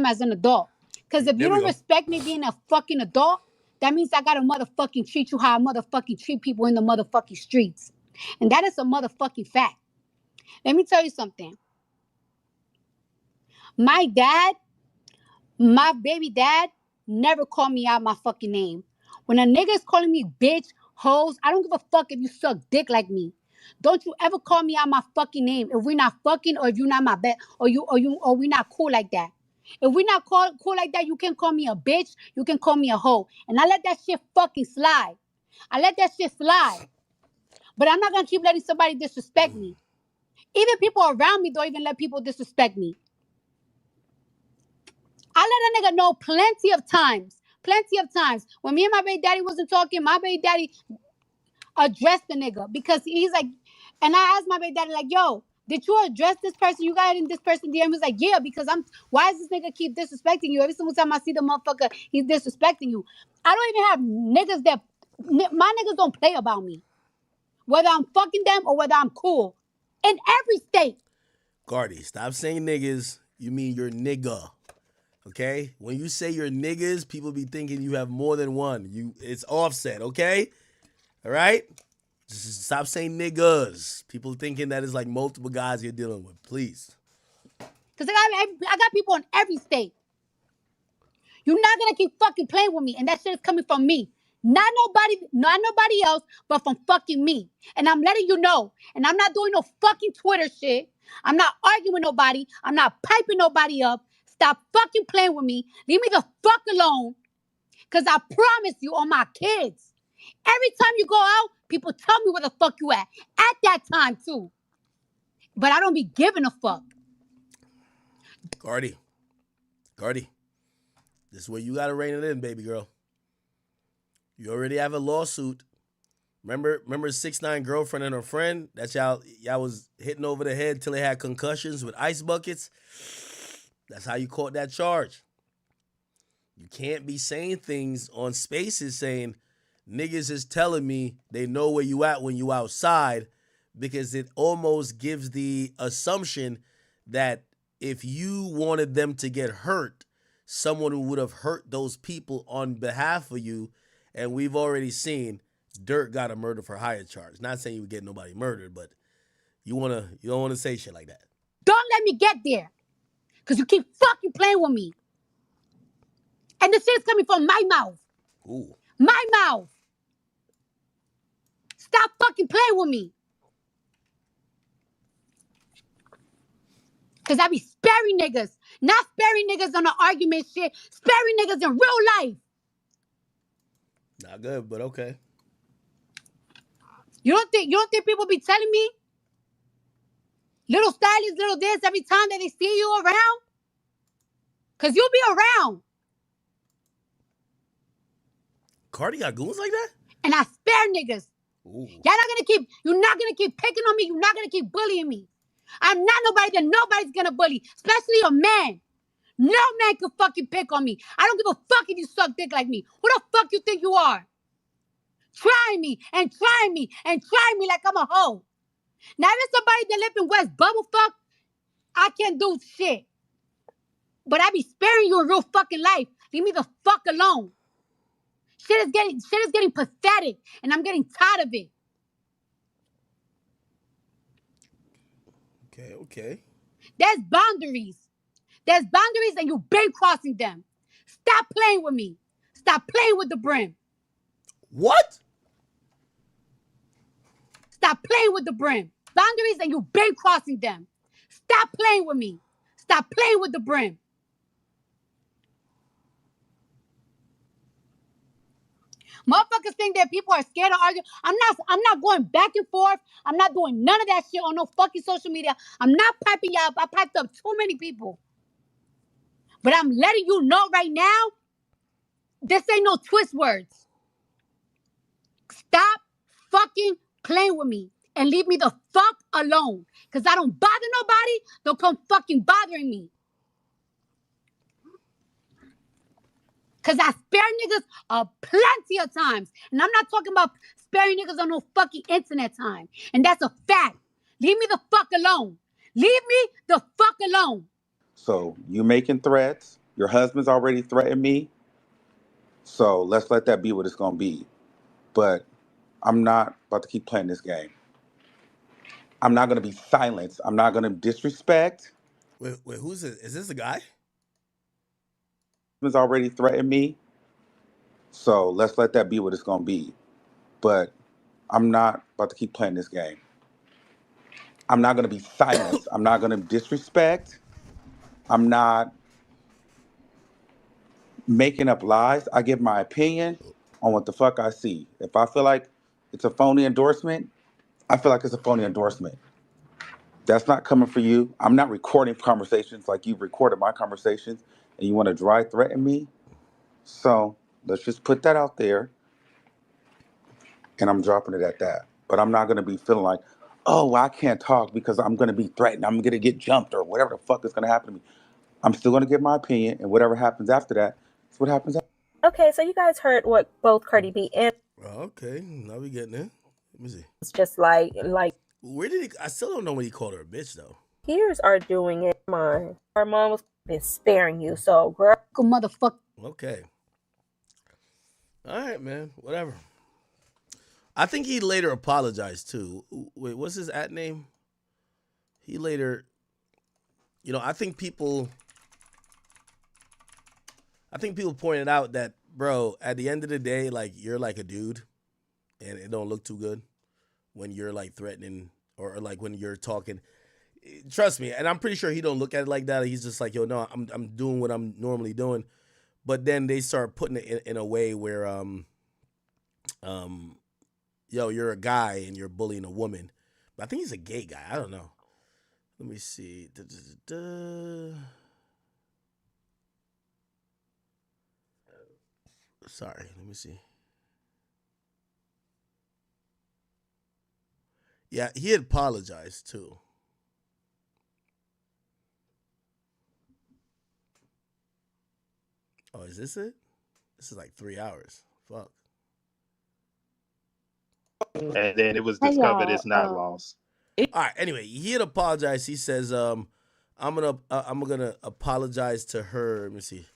as an adult. Because if you don't respect me being a fucking adult, that means I gotta motherfucking treat you how I motherfucking treat people in the motherfucking streets. And that is a motherfucking fact. Let me tell you something. My baby dad, never called me out my fucking name. When a nigga is calling me bitch, hoes, I don't give a fuck if you suck dick like me. Don't you ever call me out my fucking name if we're not fucking or if you're not my bet or we're not cool like that. If we're not cool like that, you can call me a bitch, you can call me a hoe. And I let that shit fucking slide. But I'm not gonna keep letting somebody disrespect me. Even people around me don't even let people disrespect me. I let a nigga know plenty of times. When me and my baby daddy wasn't talking, my baby daddy addressed the nigga because he's like, and I asked my baby daddy, like, yo, did you address this person? You got it in this person DM? He was like, yeah, because why does this nigga keep disrespecting you? Every single time I see the motherfucker, he's disrespecting you. I don't even have niggas my niggas don't play about me. Whether I'm fucking them or whether I'm cool. In every state. Cardi, stop saying niggas. You mean your nigga. Okay? When you say you're niggas, people be thinking you have more than one. It's offset, okay? All right? Just stop saying niggas. People thinking that it's like multiple guys you're dealing with. Please. Because I got people in every state. You're not going to keep fucking playing with me. And that shit is coming from me. Not nobody else, but from fucking me. And I'm letting you know. And I'm not doing no fucking Twitter shit. I'm not arguing with nobody. I'm not piping nobody up. Stop fucking playing with me. Leave me the fuck alone. Because I promise you on my kids. Every time you go out, people tell me where the fuck you at. At that time, too. But I don't be giving a fuck. Cardi. This is where you got to rein it in, baby girl. You already have a lawsuit. Remember 6ix9ine girlfriend and her friend that y'all was hitting over the head till they had concussions with ice buckets? That's how you caught that charge. You can't be saying things on Spaces saying niggas is telling me they know where you at when you outside, because it almost gives the assumption that if you wanted them to get hurt, someone who would have hurt those people on behalf of you. And we've already seen Dirk got a murder for hire charge. Not saying you would get nobody murdered, but you don't want to say shit like that. Don't let me get there. Because you keep fucking playing with me. And the shit's coming from my mouth. Ooh. My mouth. Stop fucking playing with me. Because I be sparing niggas. Not sparing niggas on the argument shit. Sparing niggas in real life. Not good, but okay. You don't think people be telling me little stylies, little this every time that they see you around? Because you'll be around. Cardi got goons like that? And I spare niggas. You're not gonna keep picking on me. You're not gonna keep bullying me. I'm not nobody that nobody's gonna bully, especially a man. No man can fucking pick on me. I don't give a fuck if you suck dick like me. Who the fuck you think you are? Try me and try me and try me like I'm a hoe. Now if somebody that live in West Bubblefuck, I can't do shit. But I be sparing you in real fucking life. Leave me the fuck alone. Shit is getting pathetic, and I'm getting tired of it. Okay. There's boundaries. There's boundaries, and you've been crossing them. Stop playing with me. Stop playing with the brim. What? Stop playing with the brim. Boundaries, and you've been crossing them. Stop playing with me. Stop playing with the brim. Motherfuckers think that people are scared to argue. I'm not going back and forth. I'm not doing none of that shit on no fucking social media. I'm not piping y'all. I piped up too many people. But I'm letting you know right now, this ain't no twist words. Stop fucking playing with me and leave me the fuck alone. Because I don't bother nobody. Don't come fucking bothering me. Because I spare niggas plenty of times. And I'm not talking about sparing niggas on no fucking internet time. And that's a fact. Leave me the fuck alone. Leave me the fuck alone. So you making threats. Your husband's already threatened me. So let's let that be what it's going to be. But I'm not about to keep playing this game. I'm not going to be silenced. I'm not going to disrespect. Wait, who's this? Is this a guy? Husband's already threatened me. So let's let that be what it's going to be. But I'm not about to keep playing this game. I'm not going to be silenced. I'm not going to disrespect. I'm not making up lies. I give my opinion on what the fuck I see. If I feel like it's a phony endorsement, I feel like it's a phony endorsement. That's not coming for you. I'm not recording conversations like you've recorded my conversations and you want to dry threaten me. So let's just put that out there and I'm dropping it at that. But I'm not going to be feeling like, oh, I can't talk because I'm going to be threatened. I'm going to get jumped or whatever the fuck is going to happen to me. I'm still going to give my opinion and whatever happens after that, it's what happens after. Okay, so you guys heard what both Cardi B and Okay, now we getting it. Let me see. it's just like Where did he? I still don't know when he called her a bitch though. peers are doing it. Mine, our mom was been sparing you, so girl, motherfucker. Okay. All right, man. Whatever. I think he later apologized too. Wait, what's his at name? He later, I think people pointed out that, bro, at the end of the day, like, you're like a dude and it don't look too good when you're like threatening or like when you're talking. Trust me, and I'm pretty sure he don't look at it like that. He's just like, yo, no, I'm doing what I'm normally doing. But then they start putting it in a way where yo, you're a guy and you're bullying a woman. But I think he's a gay guy. I don't know. Let me see. Sorry, let me see. Yeah, he had apologized too. Oh, is this it? This is like 3 hours. Fuck. And then it was discovered it's not lost. All right. Anyway, he had apologized. He says, "I'm gonna apologize to her." Let me see.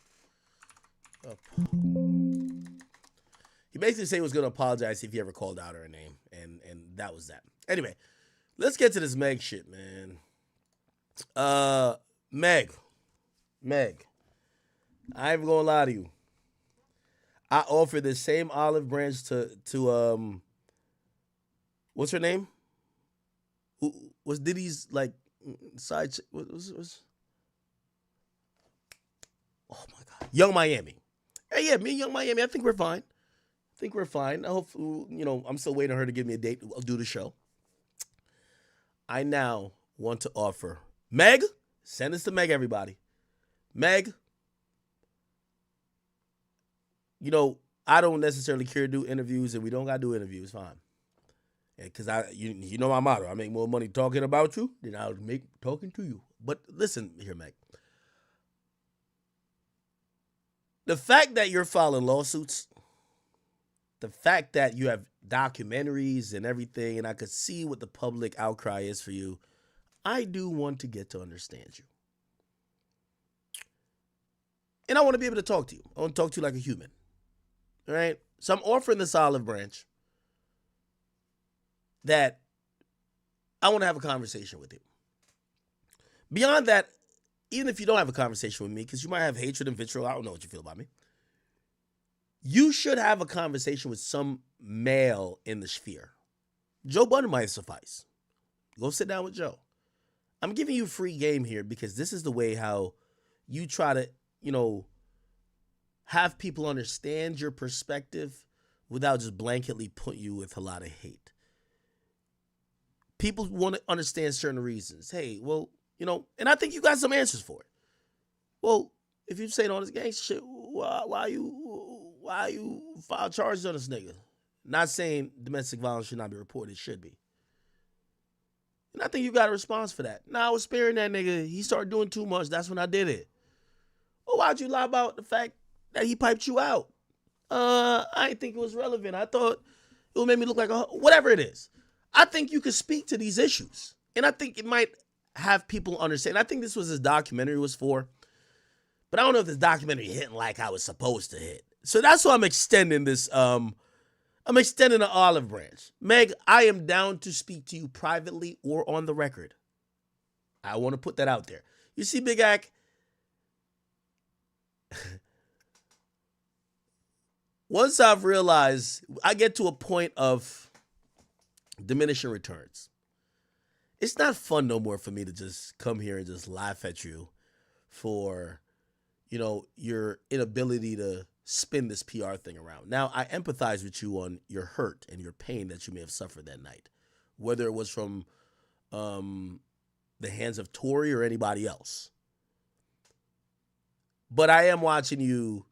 He basically said he was gonna apologize if he ever called out her name, and that was that. Anyway, let's get to this Meg shit, man. Meg, I ain't gonna lie to you. I offered the same olive branch to what's her name? Who was Diddy's like side? Was oh my god, Young Miami. Hey, yeah, me and Young Miami. I think we're fine. I hope I'm still waiting on her to give me a date. I'll do the show. I now want to offer Meg. Send this to Meg, everybody. Meg. I don't necessarily care to do interviews, and we don't gotta do interviews. Fine. Because you know my motto. I make more money talking about you than I would make talking to you. But listen here, Meg. The fact that you're filing lawsuits, the fact that you have documentaries and everything, and I could see what the public outcry is for you, I do want to get to understand you. And I want to be able to talk to you. I want to talk to you like a human. All right? So I'm offering this olive branch that I want to have a conversation with you. Beyond that, even if you don't have a conversation with me, because you might have hatred and vitriol, I don't know what you feel about me, you should have a conversation with some male in the sphere. Joe Budden might suffice. Go sit down with Joe. I'm giving you free game here because this is the way how you try to, have people understand your perspective without just blanketly putting you with a lot of hate. People want to understand certain reasons. Hey, well, and I think you got some answers for it. Well, if you're saying all this gangster shit, why you file charges on this nigga? Not saying domestic violence should not be reported. It should be. And I think you got a response for that. Nah, I was sparing that nigga. He started doing too much. That's when I did it. Well, why'd you lie about the fact that he piped you out? I didn't think it was relevant. I thought it would make me look like whatever it is. I think you could speak to these issues. And I think it might have people understand. I think this was this documentary was for. But I don't know if this documentary hit like I was supposed to hit. So that's why I'm extending this. I'm extending an olive branch. Meg, I am down to speak to you privately or on the record. I want to put that out there. You see, Big Ack, once I've realized, I get to a point of diminishing returns. It's not fun no more for me to just come here and just laugh at you for, your inability to spin this PR thing around. Now, I empathize with you on your hurt and your pain that you may have suffered that night, whether it was from the hands of Tory or anybody else. But I am watching you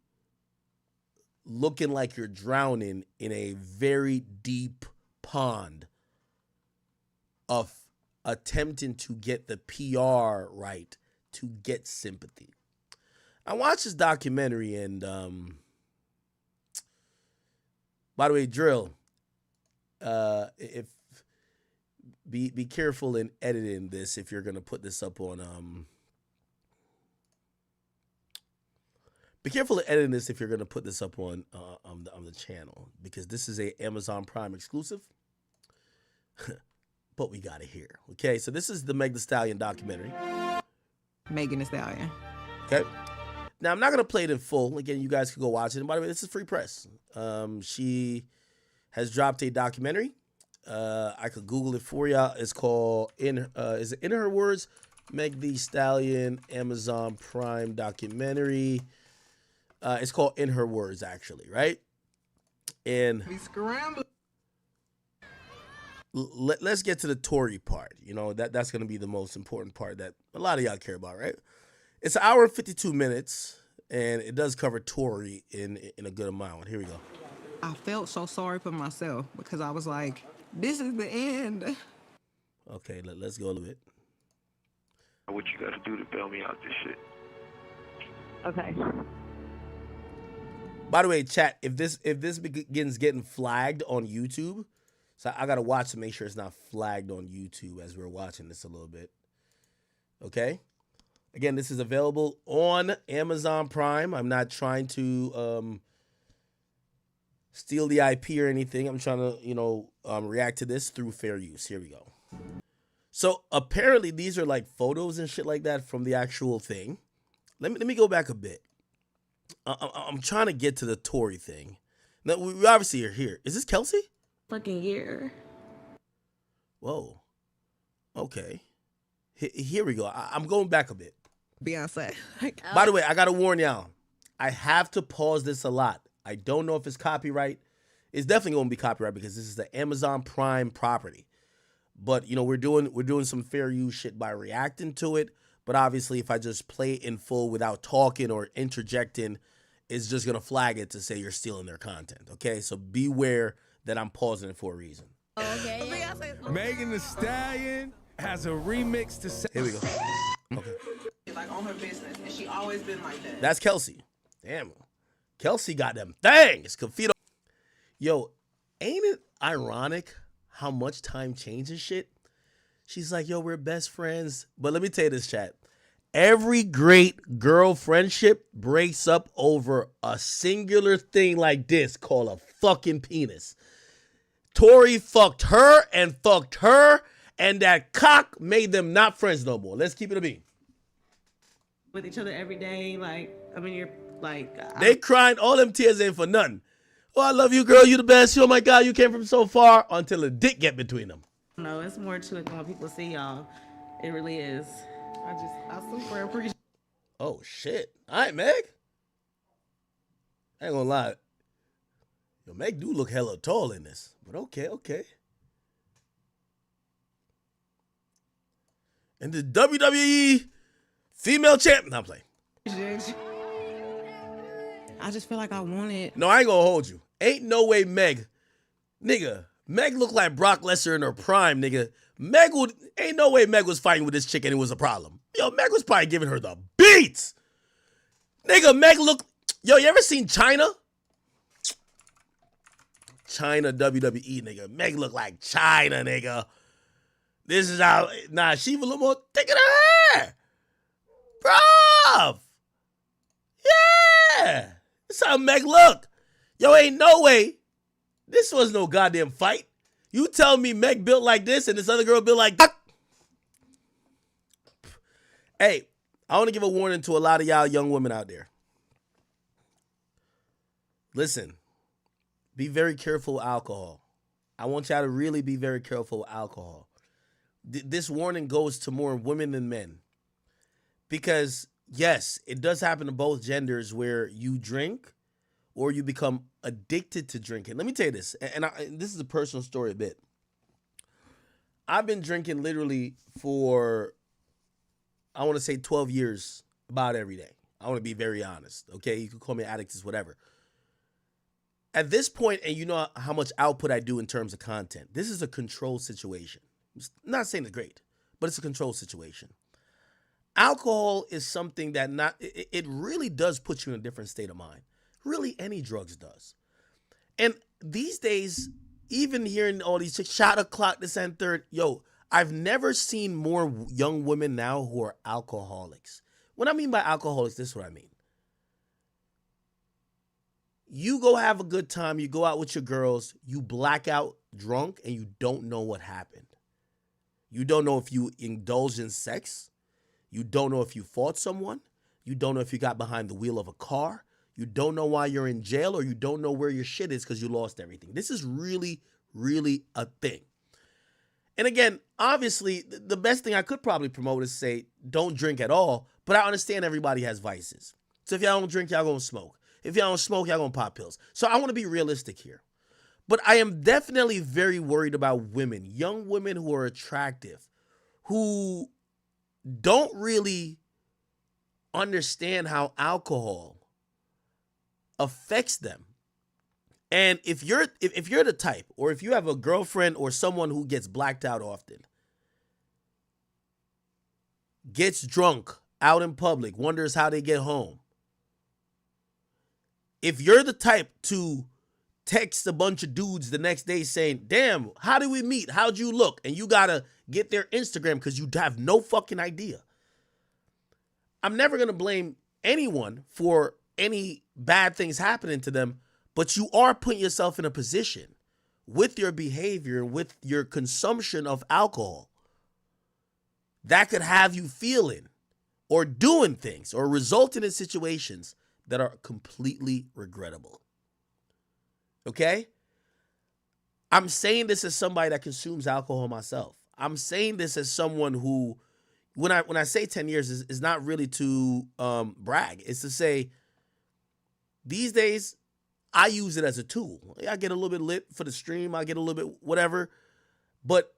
looking like you're drowning in a very deep pond of attempting to get the PR right to get sympathy. I watched this documentary and, by the way, Drill, be careful in editing this if you're going to put this up on, be careful in editing this if you're going to put this up on the channel, because this is a Amazon Prime exclusive. But we got it here. Okay, so this is the Megan Thee Stallion documentary. Megan Thee Stallion. Okay. Now, I'm not going to play it in full. Again, you guys can go watch it. And by the way, this is free press. She has dropped a documentary. I could Google it for you. It's called, is it In Her Words? Megan Thee Stallion, Amazon Prime documentary. It's called In Her Words, actually, right? And let's get to the Tory part. That's going to be the most important part that a lot of y'all care about, right? It's an hour and 52 minutes, and it does cover Tory in a good amount. Here we go. I felt so sorry for myself because I was like, this is the end. Okay, let's go a little bit. What you got to do to bail me out this shit? Okay. By the way, chat, if this begins getting flagged on YouTube, so I got to watch to make sure it's not flagged on YouTube as we're watching this a little bit. Okay? Again, this is available on Amazon Prime. I'm not trying to steal the IP or anything. I'm trying to, react to this through fair use. Here we go. So apparently these are like photos and shit like that from the actual thing. Let me go back a bit. I'm trying to get to the Tory thing. Now, we obviously are here. Is this Kelsey? Fucking year. Whoa. Okay. Here we go. I'm going back a bit. Beyonce. By the way, I got to warn y'all. I have to pause this a lot. I don't know if it's copyright. It's definitely going to be copyright because this is the Amazon Prime property. But, we're doing some fair use shit by reacting to it. But obviously, if I just play it in full without talking or interjecting, it's just going to flag it to say you're stealing their content. Okay? So beware that I'm pausing it for a reason. Megan Thee Stallion has a remix to say. Here we go. Okay. Like on her business, and she always been like that. That's Kelsey. Damn. Kelsey got them things. Confito. Yo, ain't it ironic how much time changes shit? She's like, yo, we're best friends. But let me tell you this, chat. Every great girl friendship breaks up over a singular thing like this called a fucking penis. Tory fucked her, and that cock made them not friends no more. Let's keep it a bean. With each other every day, like, I mean, you're like... They crying, all them tears ain't for nothing. Oh, I love you, girl, you the best. Oh my God, you came from so far, until a dick get between them. No, it's more to it than what people see, y'all. It really is. I super appreciate. Oh shit! All right, Meg. I ain't gonna lie. Yo, Meg do look hella tall in this, but okay. And the WWE female champion. I'm playing. I just feel like I want it. No, I ain't gonna hold you. Ain't no way, Meg. Nigga, Meg looked like Brock Lesnar in her prime, nigga. Ain't no way Meg was fighting with this chick and it was a problem. Yo, Meg was probably giving her the beats. Nigga, Meg look. Yo, you ever seen China? China WWE, nigga. Meg look like China, nigga. This is how. Nah, she a little more thick in her hair. Bruv. Yeah. This how Meg look. Yo, ain't no way. This was no goddamn fight. You tell me Meg built like this and this other girl built like that. Hey, I want to give a warning to a lot of y'all young women out there. Listen, be very careful with alcohol. I want y'all to really be very careful with alcohol. This warning goes to more women than men. Because, yes, it does happen to both genders where you drink or you become addicted to drinking. Let me tell you this, and this is a personal story a bit. I've been drinking literally for, I want to say 12 years, about every day. I want to be very honest, okay? You can call me an addict, is whatever. At this point, and you know how much output I do in terms of content, this is a control situation. I'm not saying it's great, but it's a control situation. Alcohol is something that it really does put you in a different state of mind. Really, any drugs does. And these days, even hearing all these chicks, shot o'clock, this and third, yo, I've never seen more young women now who are alcoholics. What I mean by alcoholics, this is what I mean. You go have a good time, you go out with your girls, you black out drunk, and you don't know what happened. You don't know if you indulged in sex. You don't know if you fought someone. You don't know if you got behind the wheel of a car. You don't know why you're in jail, or you don't know where your shit is because you lost everything. This is really, really a thing. And again, obviously, the best thing I could probably promote is say, don't drink at all. But I understand everybody has vices. So if y'all don't drink, y'all gonna smoke. If y'all don't smoke, y'all gonna pop pills. So I want to be realistic here. But I am definitely very worried about women, young women who are attractive, who don't really understand how alcohol affects them. And if you're the type, or if you have a girlfriend or someone who gets blacked out often, gets drunk out in public, wonders how they get home, if you're the type to text a bunch of dudes the next day saying, damn, how did we meet? How'd you look? And you gotta get their Instagram because you have no fucking idea. I'm never gonna blame anyone for any bad things happening to them, but you are putting yourself in a position with your behavior and with your consumption of alcohol that could have you feeling or doing things or resulting in situations that are completely regrettable. Okay? I'm saying this as somebody that consumes alcohol myself. I'm saying this as someone who, when I say 10 years, is not really to brag. It's to say, these days, I use it as a tool. I get a little bit lit for the stream. I get a little bit whatever. But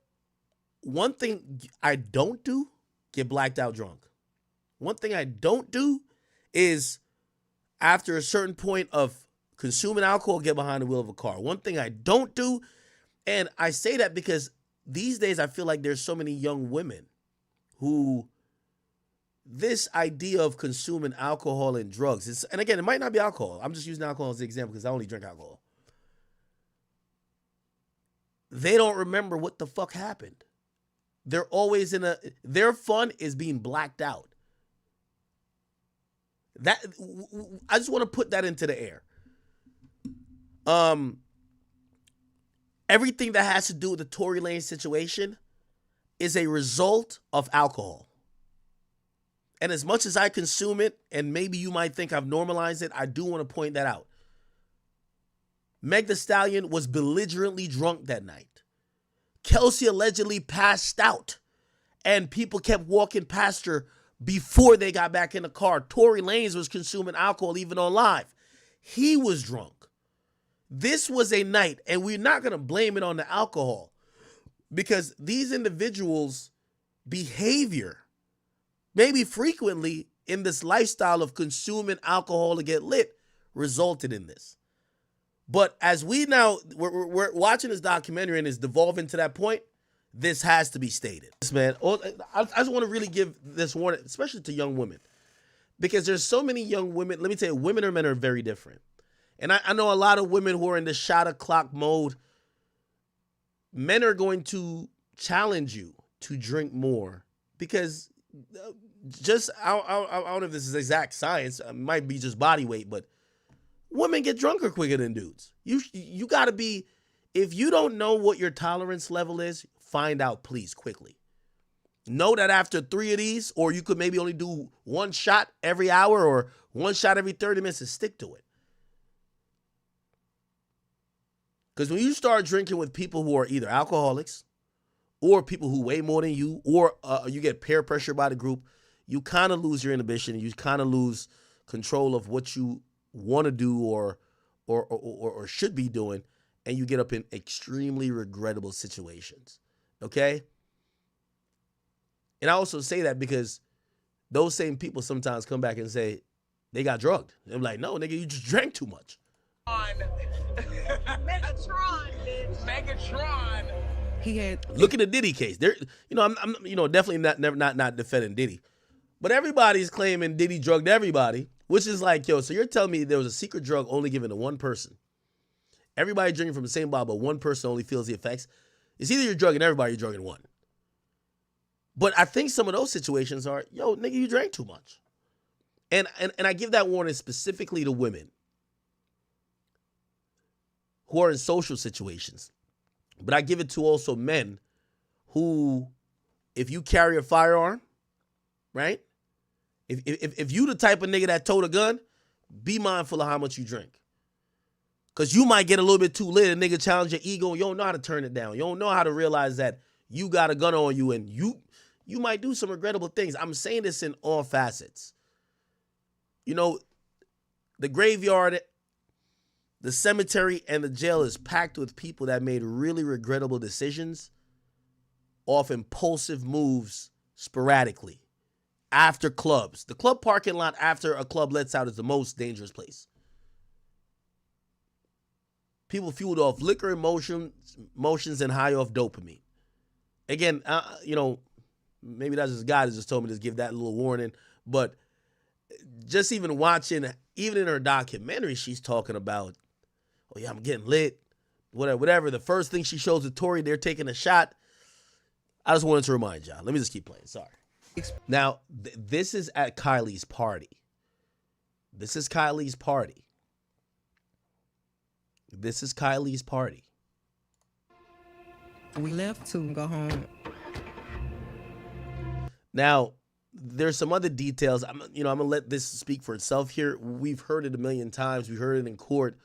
one thing I don't do, get blacked out drunk. One thing I don't do is, after a certain point of consuming alcohol, get behind the wheel of a car. One thing I don't do And I say that because these days I feel like there's so many young women who this idea of consuming alcohol and drugs, and again, it might not be alcohol. I'm just using alcohol as an example because I only drink alcohol. They don't remember what the fuck happened. They're always their fun is being blacked out. I just want to put that into the air. Everything that has to do with the Tory Lanez situation is a result of alcohol. And as much as I consume it, and maybe you might think I've normalized it, I do want to point that out. Megan Thee Stallion was belligerently drunk that night. Kelsey allegedly passed out, and people kept walking past her before they got back in the car. Tory Lanez was consuming alcohol even on live. He was drunk. This was a night, and we're not going to blame it on the alcohol because these individuals' behavior, maybe frequently in this lifestyle of consuming alcohol to get lit, resulted in this. But as we're watching this documentary and it's devolving to that point, this has to be stated. Man, I just want to really give this warning, especially to young women, because there's so many young women. Let me tell you, women or men are very different. And I know a lot of women who are in the shot o'clock mode. Men are going to challenge you to drink more because I don't know if this is exact science. It might be just body weight, but women get drunker quicker than dudes. You got to be, if you don't know what your tolerance level is, find out, please, quickly. Know that after 3 of these, or you could maybe only do 1 shot every hour or 1 shot every 30 minutes and stick to it. Because when you start drinking with people who are either alcoholics or people who weigh more than you, or you get peer pressure by the group, you kind of lose your inhibition. You kind of lose control of what you want to do or should be doing, and you get up in extremely regrettable situations. Okay? And I also say that because those same people sometimes come back and say they got drugged. I'm like, no, nigga, you just drank too much. Megatron, bitch. Megatron. He had look at the Diddy case. There, I'm definitely not defending Diddy, but everybody's claiming Diddy drugged everybody, which is like, yo, so you're telling me there was a secret drug only given to one person. Everybody drinking from the same bottle, but one person only feels the effects. It's either you're drugging everybody, or you're drugging one. But I think some of those situations are, yo, nigga, you drank too much, and I give that warning specifically to women who are in social situations. But I give it to also men who, if you carry a firearm, right? If you the type of nigga that tote a gun, be mindful of how much you drink. Because you might get a little bit too lit, a nigga challenge your ego, and you don't know how to turn it down. You don't know how to realize that you got a gun on you, and you might do some regrettable things. I'm saying this in all facets. You know, the graveyard, the cemetery, and the jail is packed with people that made really regrettable decisions off impulsive moves sporadically after clubs. The club parking lot after a club lets out is the most dangerous place. People fueled off liquor, emotions, and high off dopamine. Again, maybe that's just God has just told me to give that little warning, but just even watching, even in her documentary, she's talking about, oh yeah, I'm getting lit, whatever. The first thing she shows with Tory, they're taking a shot. I just wanted to remind y'all. Let me just keep playing. Sorry. Now, this is at Kylie's party. This is Kylie's party. This is Kylie's party. We left to go home. Now, there's some other details. I'm gonna let this speak for itself here. We've heard it a million times. We heard it in court.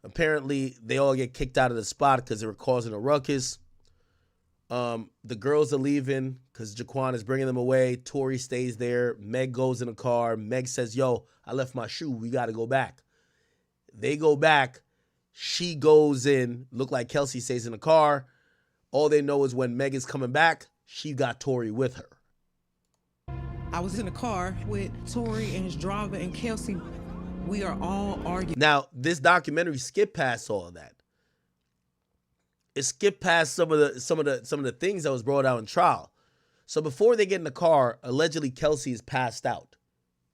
Apparently, they all get kicked out of the spot because they were causing a ruckus. The girls are leaving because Jaquan is bringing them away. Tory stays there. Meg goes in the car. Meg says, yo, I left my shoe. We got to go back. They go back. She goes in. Look like Kelsey stays in the car. All they know is when Meg is coming back, she got Tory with her. I was in the car with Tory and his driver and Kelsey. We are all arguing. Now, this documentary skipped past all of that. it skipped past some of the things that was brought out in trial. So before they get in the car, allegedly Kelsey is passed out,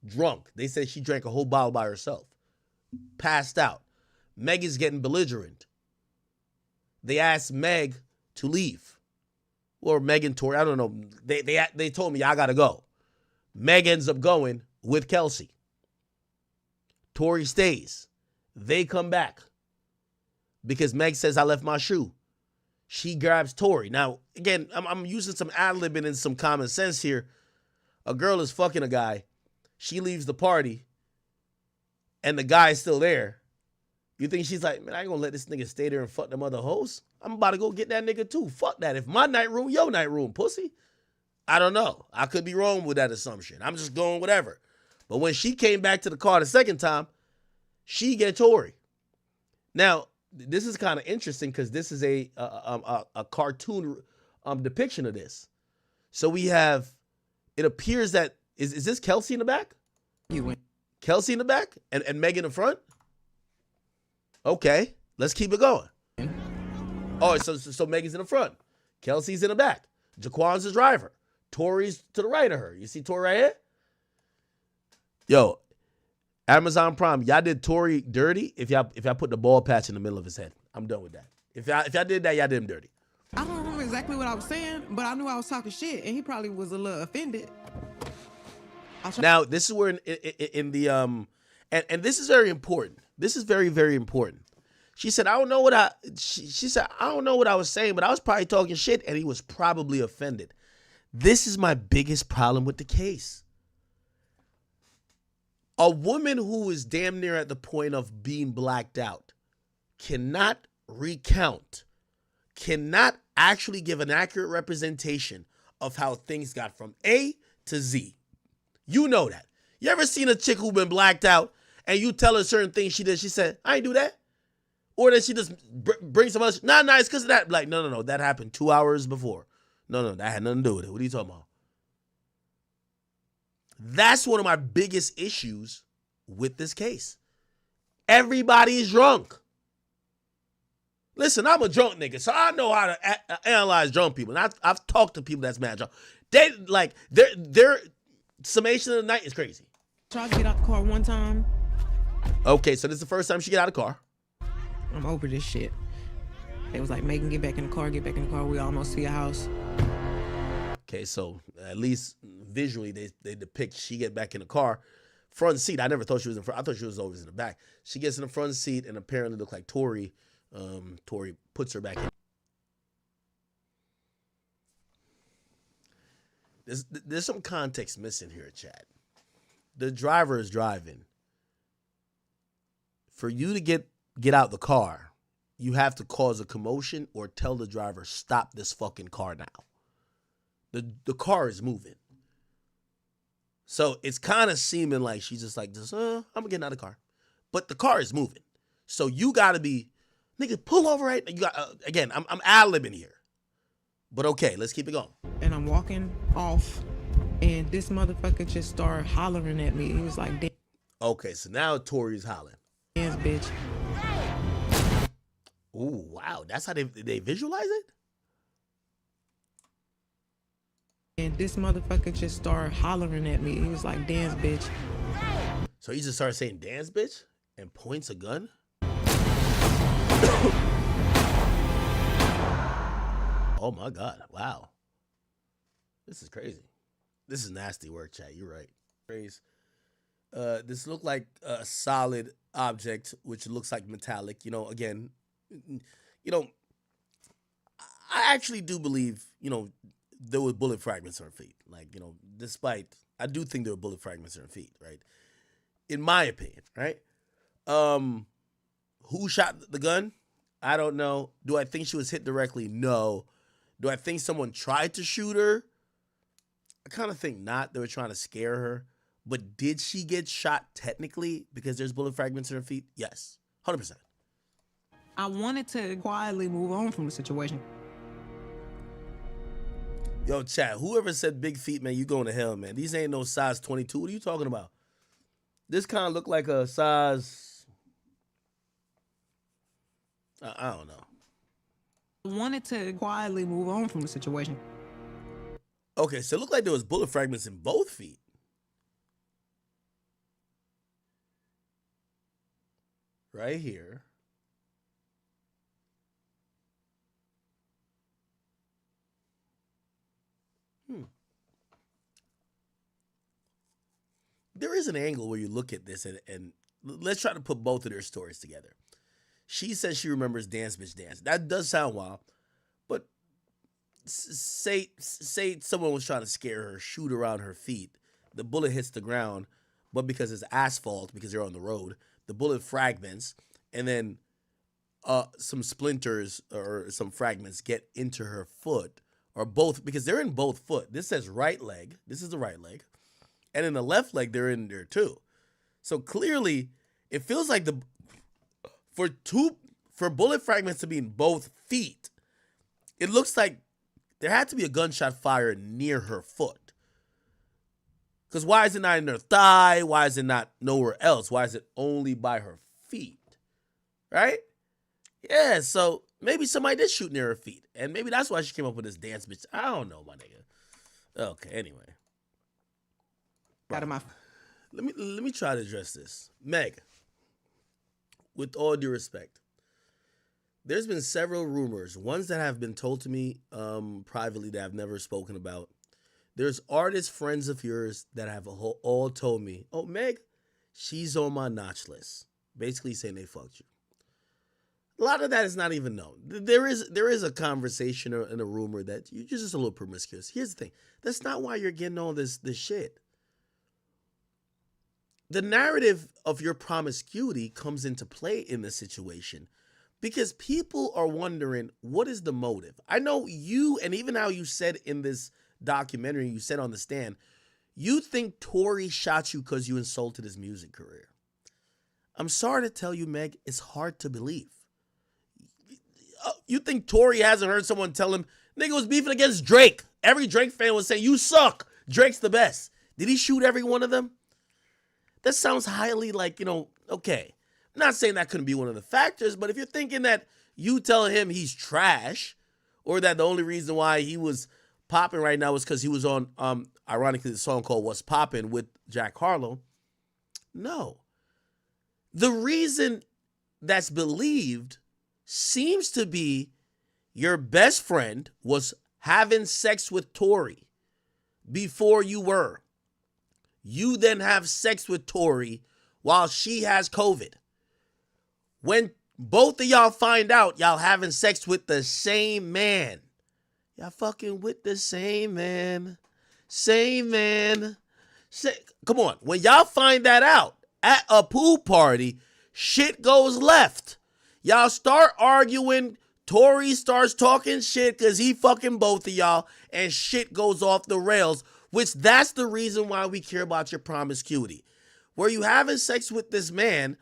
drunk. They said she drank a whole bottle by herself, passed out. Meg is getting belligerent. They asked Meg to leave, or Meg and Tory. I don't know. They told me I gotta go. Meg ends up going with Kelsey. Tory stays. They come back because Meg says I left my shoe. She grabs Tory. Now, again, I'm using some ad-libbing and some common sense here. A girl is fucking a guy. She leaves the party, and the guy is still there. You think she's like, man, I ain't gonna let this nigga stay there and fuck them other hoes? I'm about to go get that nigga too. Fuck that. If my night room, your night room, pussy. I don't know. I could be wrong with that assumption. I'm just going whatever. But when she came back to the car the second time, she get Tory. Now, this is kind of interesting because this is a cartoon depiction of this. So we have, it appears that, is this Kelsey in the back? You went. Kelsey in the back and Meg in the front? Okay, let's keep it going. Oh, so Megan's in the front. Kelsey's in the back. Jaquan's the driver. Tory's to the right of her. You see Tory right here? Yo, Amazon Prime, y'all did Tory dirty if y'all put the ball patch in the middle of his head. I'm done with that. If y'all did that, y'all did him dirty. I don't remember exactly what I was saying, but I knew I was talking shit, and he probably was a little offended. Now, this is where in the and this is very important. This is very, very important. She said, I don't know what she said, I don't know what I was saying, but I was probably talking shit, and he was probably offended. This is my biggest problem with the case. A woman who is damn near at the point of being blacked out cannot recount, cannot actually give an accurate representation of how things got from A to Z. You know that. You ever seen a chick who been blacked out and you tell her certain things she did, she said, I ain't do that? Or that she just brings some other, nah, it's because of that. Like, no, that happened 2 hours before. No, that had nothing to do with it. What are you talking about? That's one of my biggest issues with this case. Everybody is drunk. Listen, I'm a drunk nigga, so I know how to analyze drunk people. And I've talked to people that's mad drunk. Their summation of the night is crazy. Tried to get out the car one time. Okay, so this is the first time she get out of the car. I'm over this shit. They was like, Megan, get back in the car, we almost to your house. Okay, so at least visually they depict she get back in the car. Front seat, I never thought she was in front. I thought she was always in the back. She gets in the front seat and apparently looked like Tory puts her back in. There's some context missing here, chat. The driver is driving. For you to get out the car, you have to cause a commotion or tell the driver, stop this fucking car now. The car is moving. So it's kind of seeming like she's just like, I'm getting out of the car. But the car is moving. So you got to be, nigga, pull over right. You got again, I'm ad-libbing here. But okay, let's keep it going. And I'm walking off, and this motherfucker just started hollering at me. He was like, damn. Okay, so now Tory's hollering. Dance, bitch. Ooh, wow. That's how they visualize it? And this motherfucker just started hollering at me. He was like, dance, bitch. So he just started saying, dance, bitch? And points a gun? Oh, my God. Wow. This is crazy. This is nasty work, chat. You're right. Crazy. This looked like a solid object, which looks like metallic. Again, I actually do believe, there were bullet fragments on her feet. I do think there were bullet fragments on her feet, right? In my opinion, right? Who shot the gun? I don't know. Do I think she was hit directly? No. Do I think someone tried to shoot her? I kind of think not. They were trying to scare her. But did she get shot technically because there's bullet fragments in her feet? Yes, 100%. I wanted to quietly move on from the situation. Yo, chat, whoever said big feet, man, you going to hell, man. These ain't no size 22. What are you talking about? This kind of look like a size, I don't know. wanted to quietly move on from the situation. Okay, so it looked like there was bullet fragments in both feet. Right here. There is an angle where you look at this and let's try to put both of their stories together. She says she remembers Dance Bitch Dance. That does sound wild, but say someone was trying to scare her, shoot around her feet. The bullet hits the ground, but because it's asphalt, because they're on the road, the bullet fragments, and then some splinters or some fragments get into her foot, or both, because they're in both foot. This says right leg. This is the right leg. And in the left leg, they're in there too. So clearly, it feels like for bullet fragments to be in both feet, it looks like there had to be a gunshot fired near her foot. Because why is it not in her thigh? Why is it not nowhere else? Why is it only by her feet? Right? Yeah, so maybe somebody did shoot near her feet. And maybe that's why she came up with this dance bitch. I don't know, my nigga. Okay, anyway. Out of my... Let me try to address this. Meg, with all due respect, there's been several rumors, ones that have been told to me privately that I've never spoken about. There's artist friends of yours that have all told me, oh, Meg, she's on my notch list. Basically saying they fucked you. A lot of that is not even known. There is a conversation and a rumor that you're just a little promiscuous. Here's the thing. That's not why you're getting all this shit. The narrative of your promiscuity comes into play in this situation because people are wondering, what is the motive? I know you, and even how you said in this documentary, you said on the stand, you think Tory shot you because you insulted his music career. I'm sorry to tell you, Meg, it's hard to believe. You think Tory hasn't heard someone tell him, nigga was beefing against Drake. Every Drake fan was saying, you suck. Drake's the best. Did he shoot every one of them? That sounds highly like, okay. I'm not saying that couldn't be one of the factors, but if you're thinking that you tell him he's trash, or that the only reason why he was popping right now is because he was on, ironically, the song called What's Poppin' with Jack Harlow. No. The reason that's believed seems to be your best friend was having sex with Tory before you were. You then have sex with Tory while she has COVID. When both of y'all find out y'all having sex with the same man. Y'all fucking with the same man. Same man. Come on. When y'all find that out at a pool party, shit goes left. Y'all start arguing. Tory starts talking shit because he fucking both of y'all, and shit goes off the rails, which that's the reason why we care about your promiscuity. Were you having sex with this man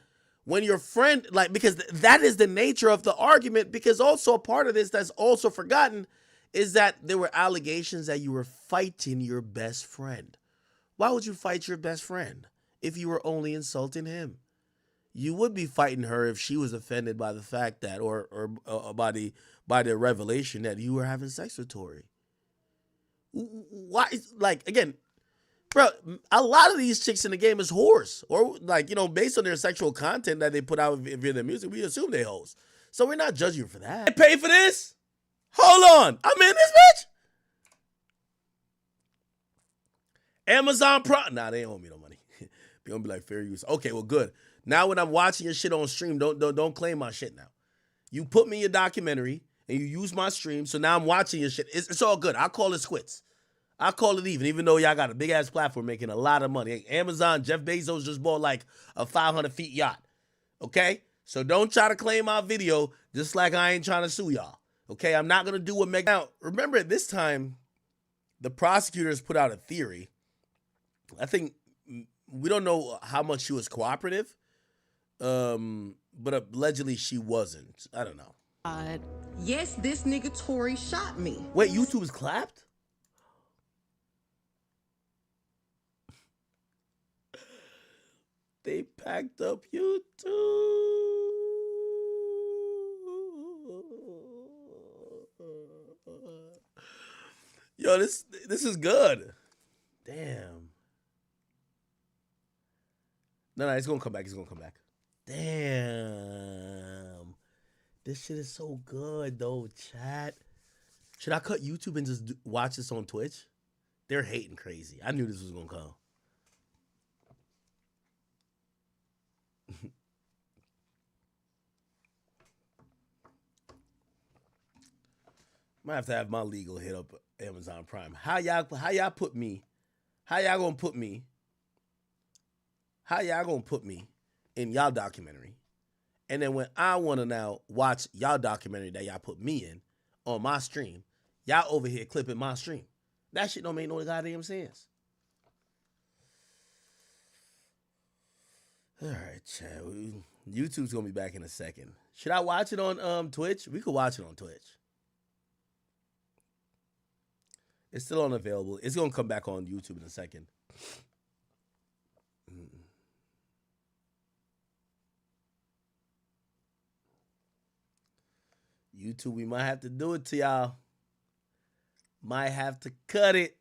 when your friend, because that is the nature of the argument, because also a part of this that's also forgotten is that there were allegations that you were fighting your best friend. Why would you fight your best friend if you were only insulting him? You would be fighting her if she was offended by the fact that, or by the revelation that you were having sex with Tory. Why? Again, bro, a lot of these chicks in the game is whores, or based on their sexual content that they put out via their music, we assume they hoes. So we're not judging you for that. I pay for this? Hold on, I'm in this bitch. Amazon Prime. Nah, they don't owe me no money. They gonna be like fair use. Okay, well, good. Now when I'm watching your shit on stream, don't claim my shit now. You put me in your documentary and you use my stream, so now I'm watching your shit. It's all good. I'll call it quits. I'll call it even though y'all got a big ass platform making a lot of money. Amazon, Jeff Bezos just bought like a 500 feet yacht. Okay? So don't try to claim my video just like I ain't trying to sue y'all. Okay? I'm not gonna do what Megan. Now, remember at this time, the prosecutors put out a theory. I think we don't know how much she was cooperative. But allegedly she wasn't. I don't know. Yes, this nigga Tory shot me. Wait, YouTube was clapped? They packed up YouTube. Yo, this is good. Damn. No, it's gonna come back. It's gonna come back. Damn. This shit is so good though, chat. Should I cut YouTube and just watch this on Twitch? They're hating crazy. I knew this was gonna come. Might have to have my legal hit up Amazon Prime. How y'all gonna put me in y'all documentary? And then when I wanna now watch y'all documentary that y'all put me in on my stream, y'all over here clipping my stream. That shit don't make no goddamn sense. All right, chat. YouTube's gonna be back in a second. Should I watch it on Twitch? We could watch it on Twitch. It's still unavailable. It's gonna come back on YouTube in a second. YouTube, we might have to do it to y'all. Might have to cut it.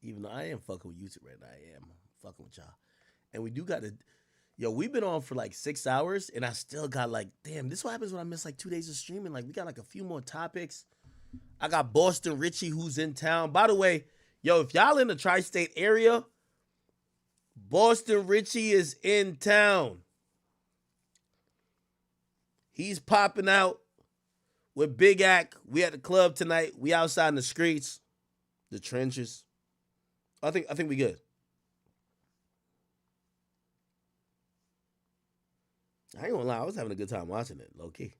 Even though I am fucking with YouTube right now. I am fucking with y'all. And we do got to... Yo, we've been on for like 6 hours, and I still got like... Damn, this is what happens when I miss like 2 days of streaming. Like, we got like a few more topics. I got Boston Richie, who's in town. By the way, yo, if y'all in the tri-state area, Boston Richie is in town. He's popping out with Big Act. We at the club tonight. We outside in the streets, the trenches. I think we good. I ain't gonna lie, I was having a good time watching it, low key.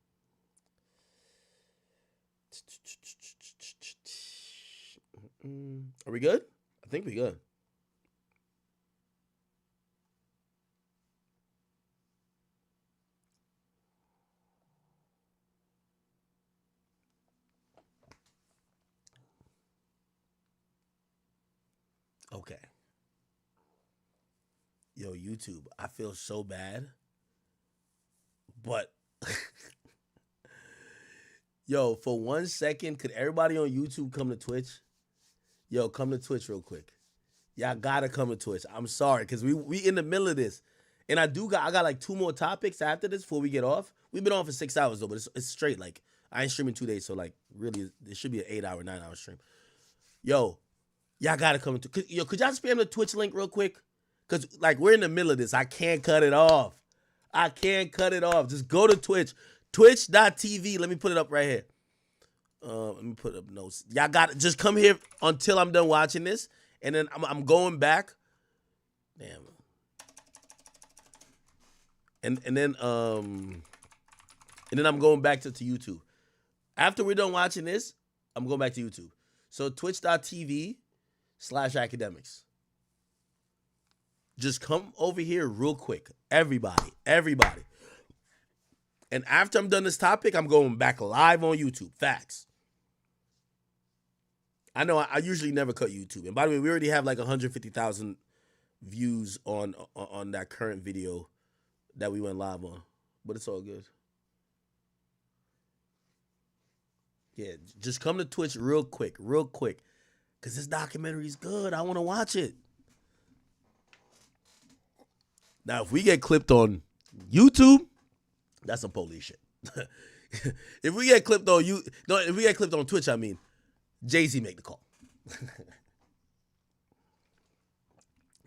Are we good? I think we good. Okay. Yo, YouTube, I feel so bad. But yo, for 1 second, could everybody on YouTube come to Twitch? Yo, come to Twitch real quick. Y'all gotta come to Twitch. I'm sorry, because we in the middle of this. And I got like 2 more topics after this before we get off. We've been on for 6 hours though, but it's straight. Like, I ain't streaming 2 days, so like really it should be an 8-hour, 9-hour stream. Yo, y'all gotta come to could y'all spam the Twitch link real quick? Cause like we're in the middle of this. I can't cut it off. Just go to Twitch. Twitch.tv. Let me put it up right here. Let me put up notes. Y'all got to just come here until I'm done watching this. And then I'm going back. Damn. And then I'm going back to YouTube. After we're done watching this, I'm going back to YouTube. So twitch.tv/academics. Just come over here real quick. Everybody. And after I'm done this topic, I'm going back live on YouTube. Facts. I know I usually never cut YouTube. And by the way, we already have like 150,000 views on that current video that we went live on. But it's all good. Yeah, just come to Twitch real quick. Because this documentary is good. I want to watch it. Now, if we get clipped on YouTube, that's some police shit. If we get clipped on Twitch, I mean, Jay-Z make the call.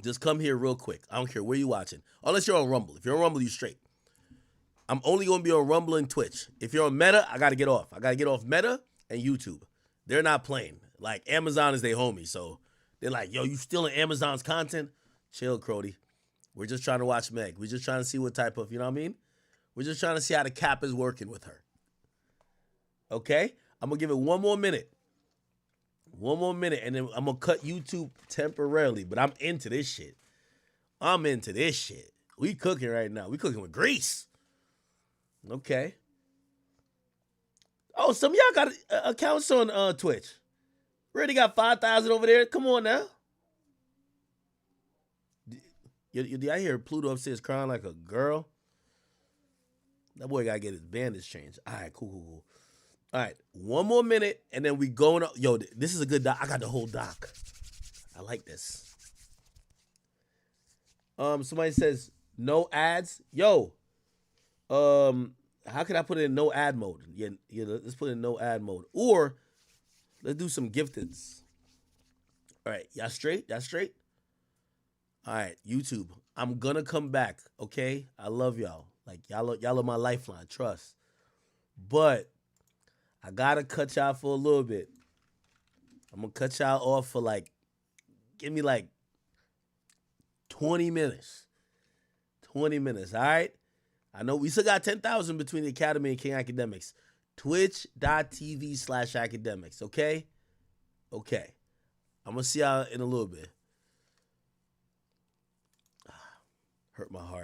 Just come here real quick. I don't care where you watching. Unless you're on Rumble. If you're on Rumble, you straight. I'm only going to be on Rumble and Twitch. If you're on Meta, I got to get off. I got to get off Meta and YouTube. They're not playing. Like, Amazon is their homie. So they're like, yo, you stealing Amazon's content? Chill, Crody. We're just trying to watch Meg. We're just trying to see what type of, you know what I mean? We're just trying to see how the cap is working with her. Okay? I'm going to give it one more minute. And then I'm going to cut YouTube temporarily. But I'm into this shit. We cooking right now. We cooking with grease. Okay. Oh, some of y'all got accounts on Twitch. We already got 5,000 over there. Come on now. Did I hear Pluto upstairs crying like a girl? That boy got to get his bandage changed. All right, cool. All right, one more minute, and then we going up. Yo, this is a good doc. I got the whole doc. I like this. Somebody says no ads. Yo, how can I put it in no ad mode? Yeah, let's put it in no ad mode. Or let's do some gifteds. All right, y'all straight? Y'all straight? All right, YouTube. I'm gonna come back, okay? I love y'all. Like y'all are my lifeline, trust. But I gotta cut y'all for a little bit. I'm gonna cut y'all off for give me 20 minutes. 20 minutes, all right? I know we still got 10,000 between the Academy and King Academics. Twitch.tv/academics, okay? Okay. I'm gonna see y'all in a little bit. Hurt my heart.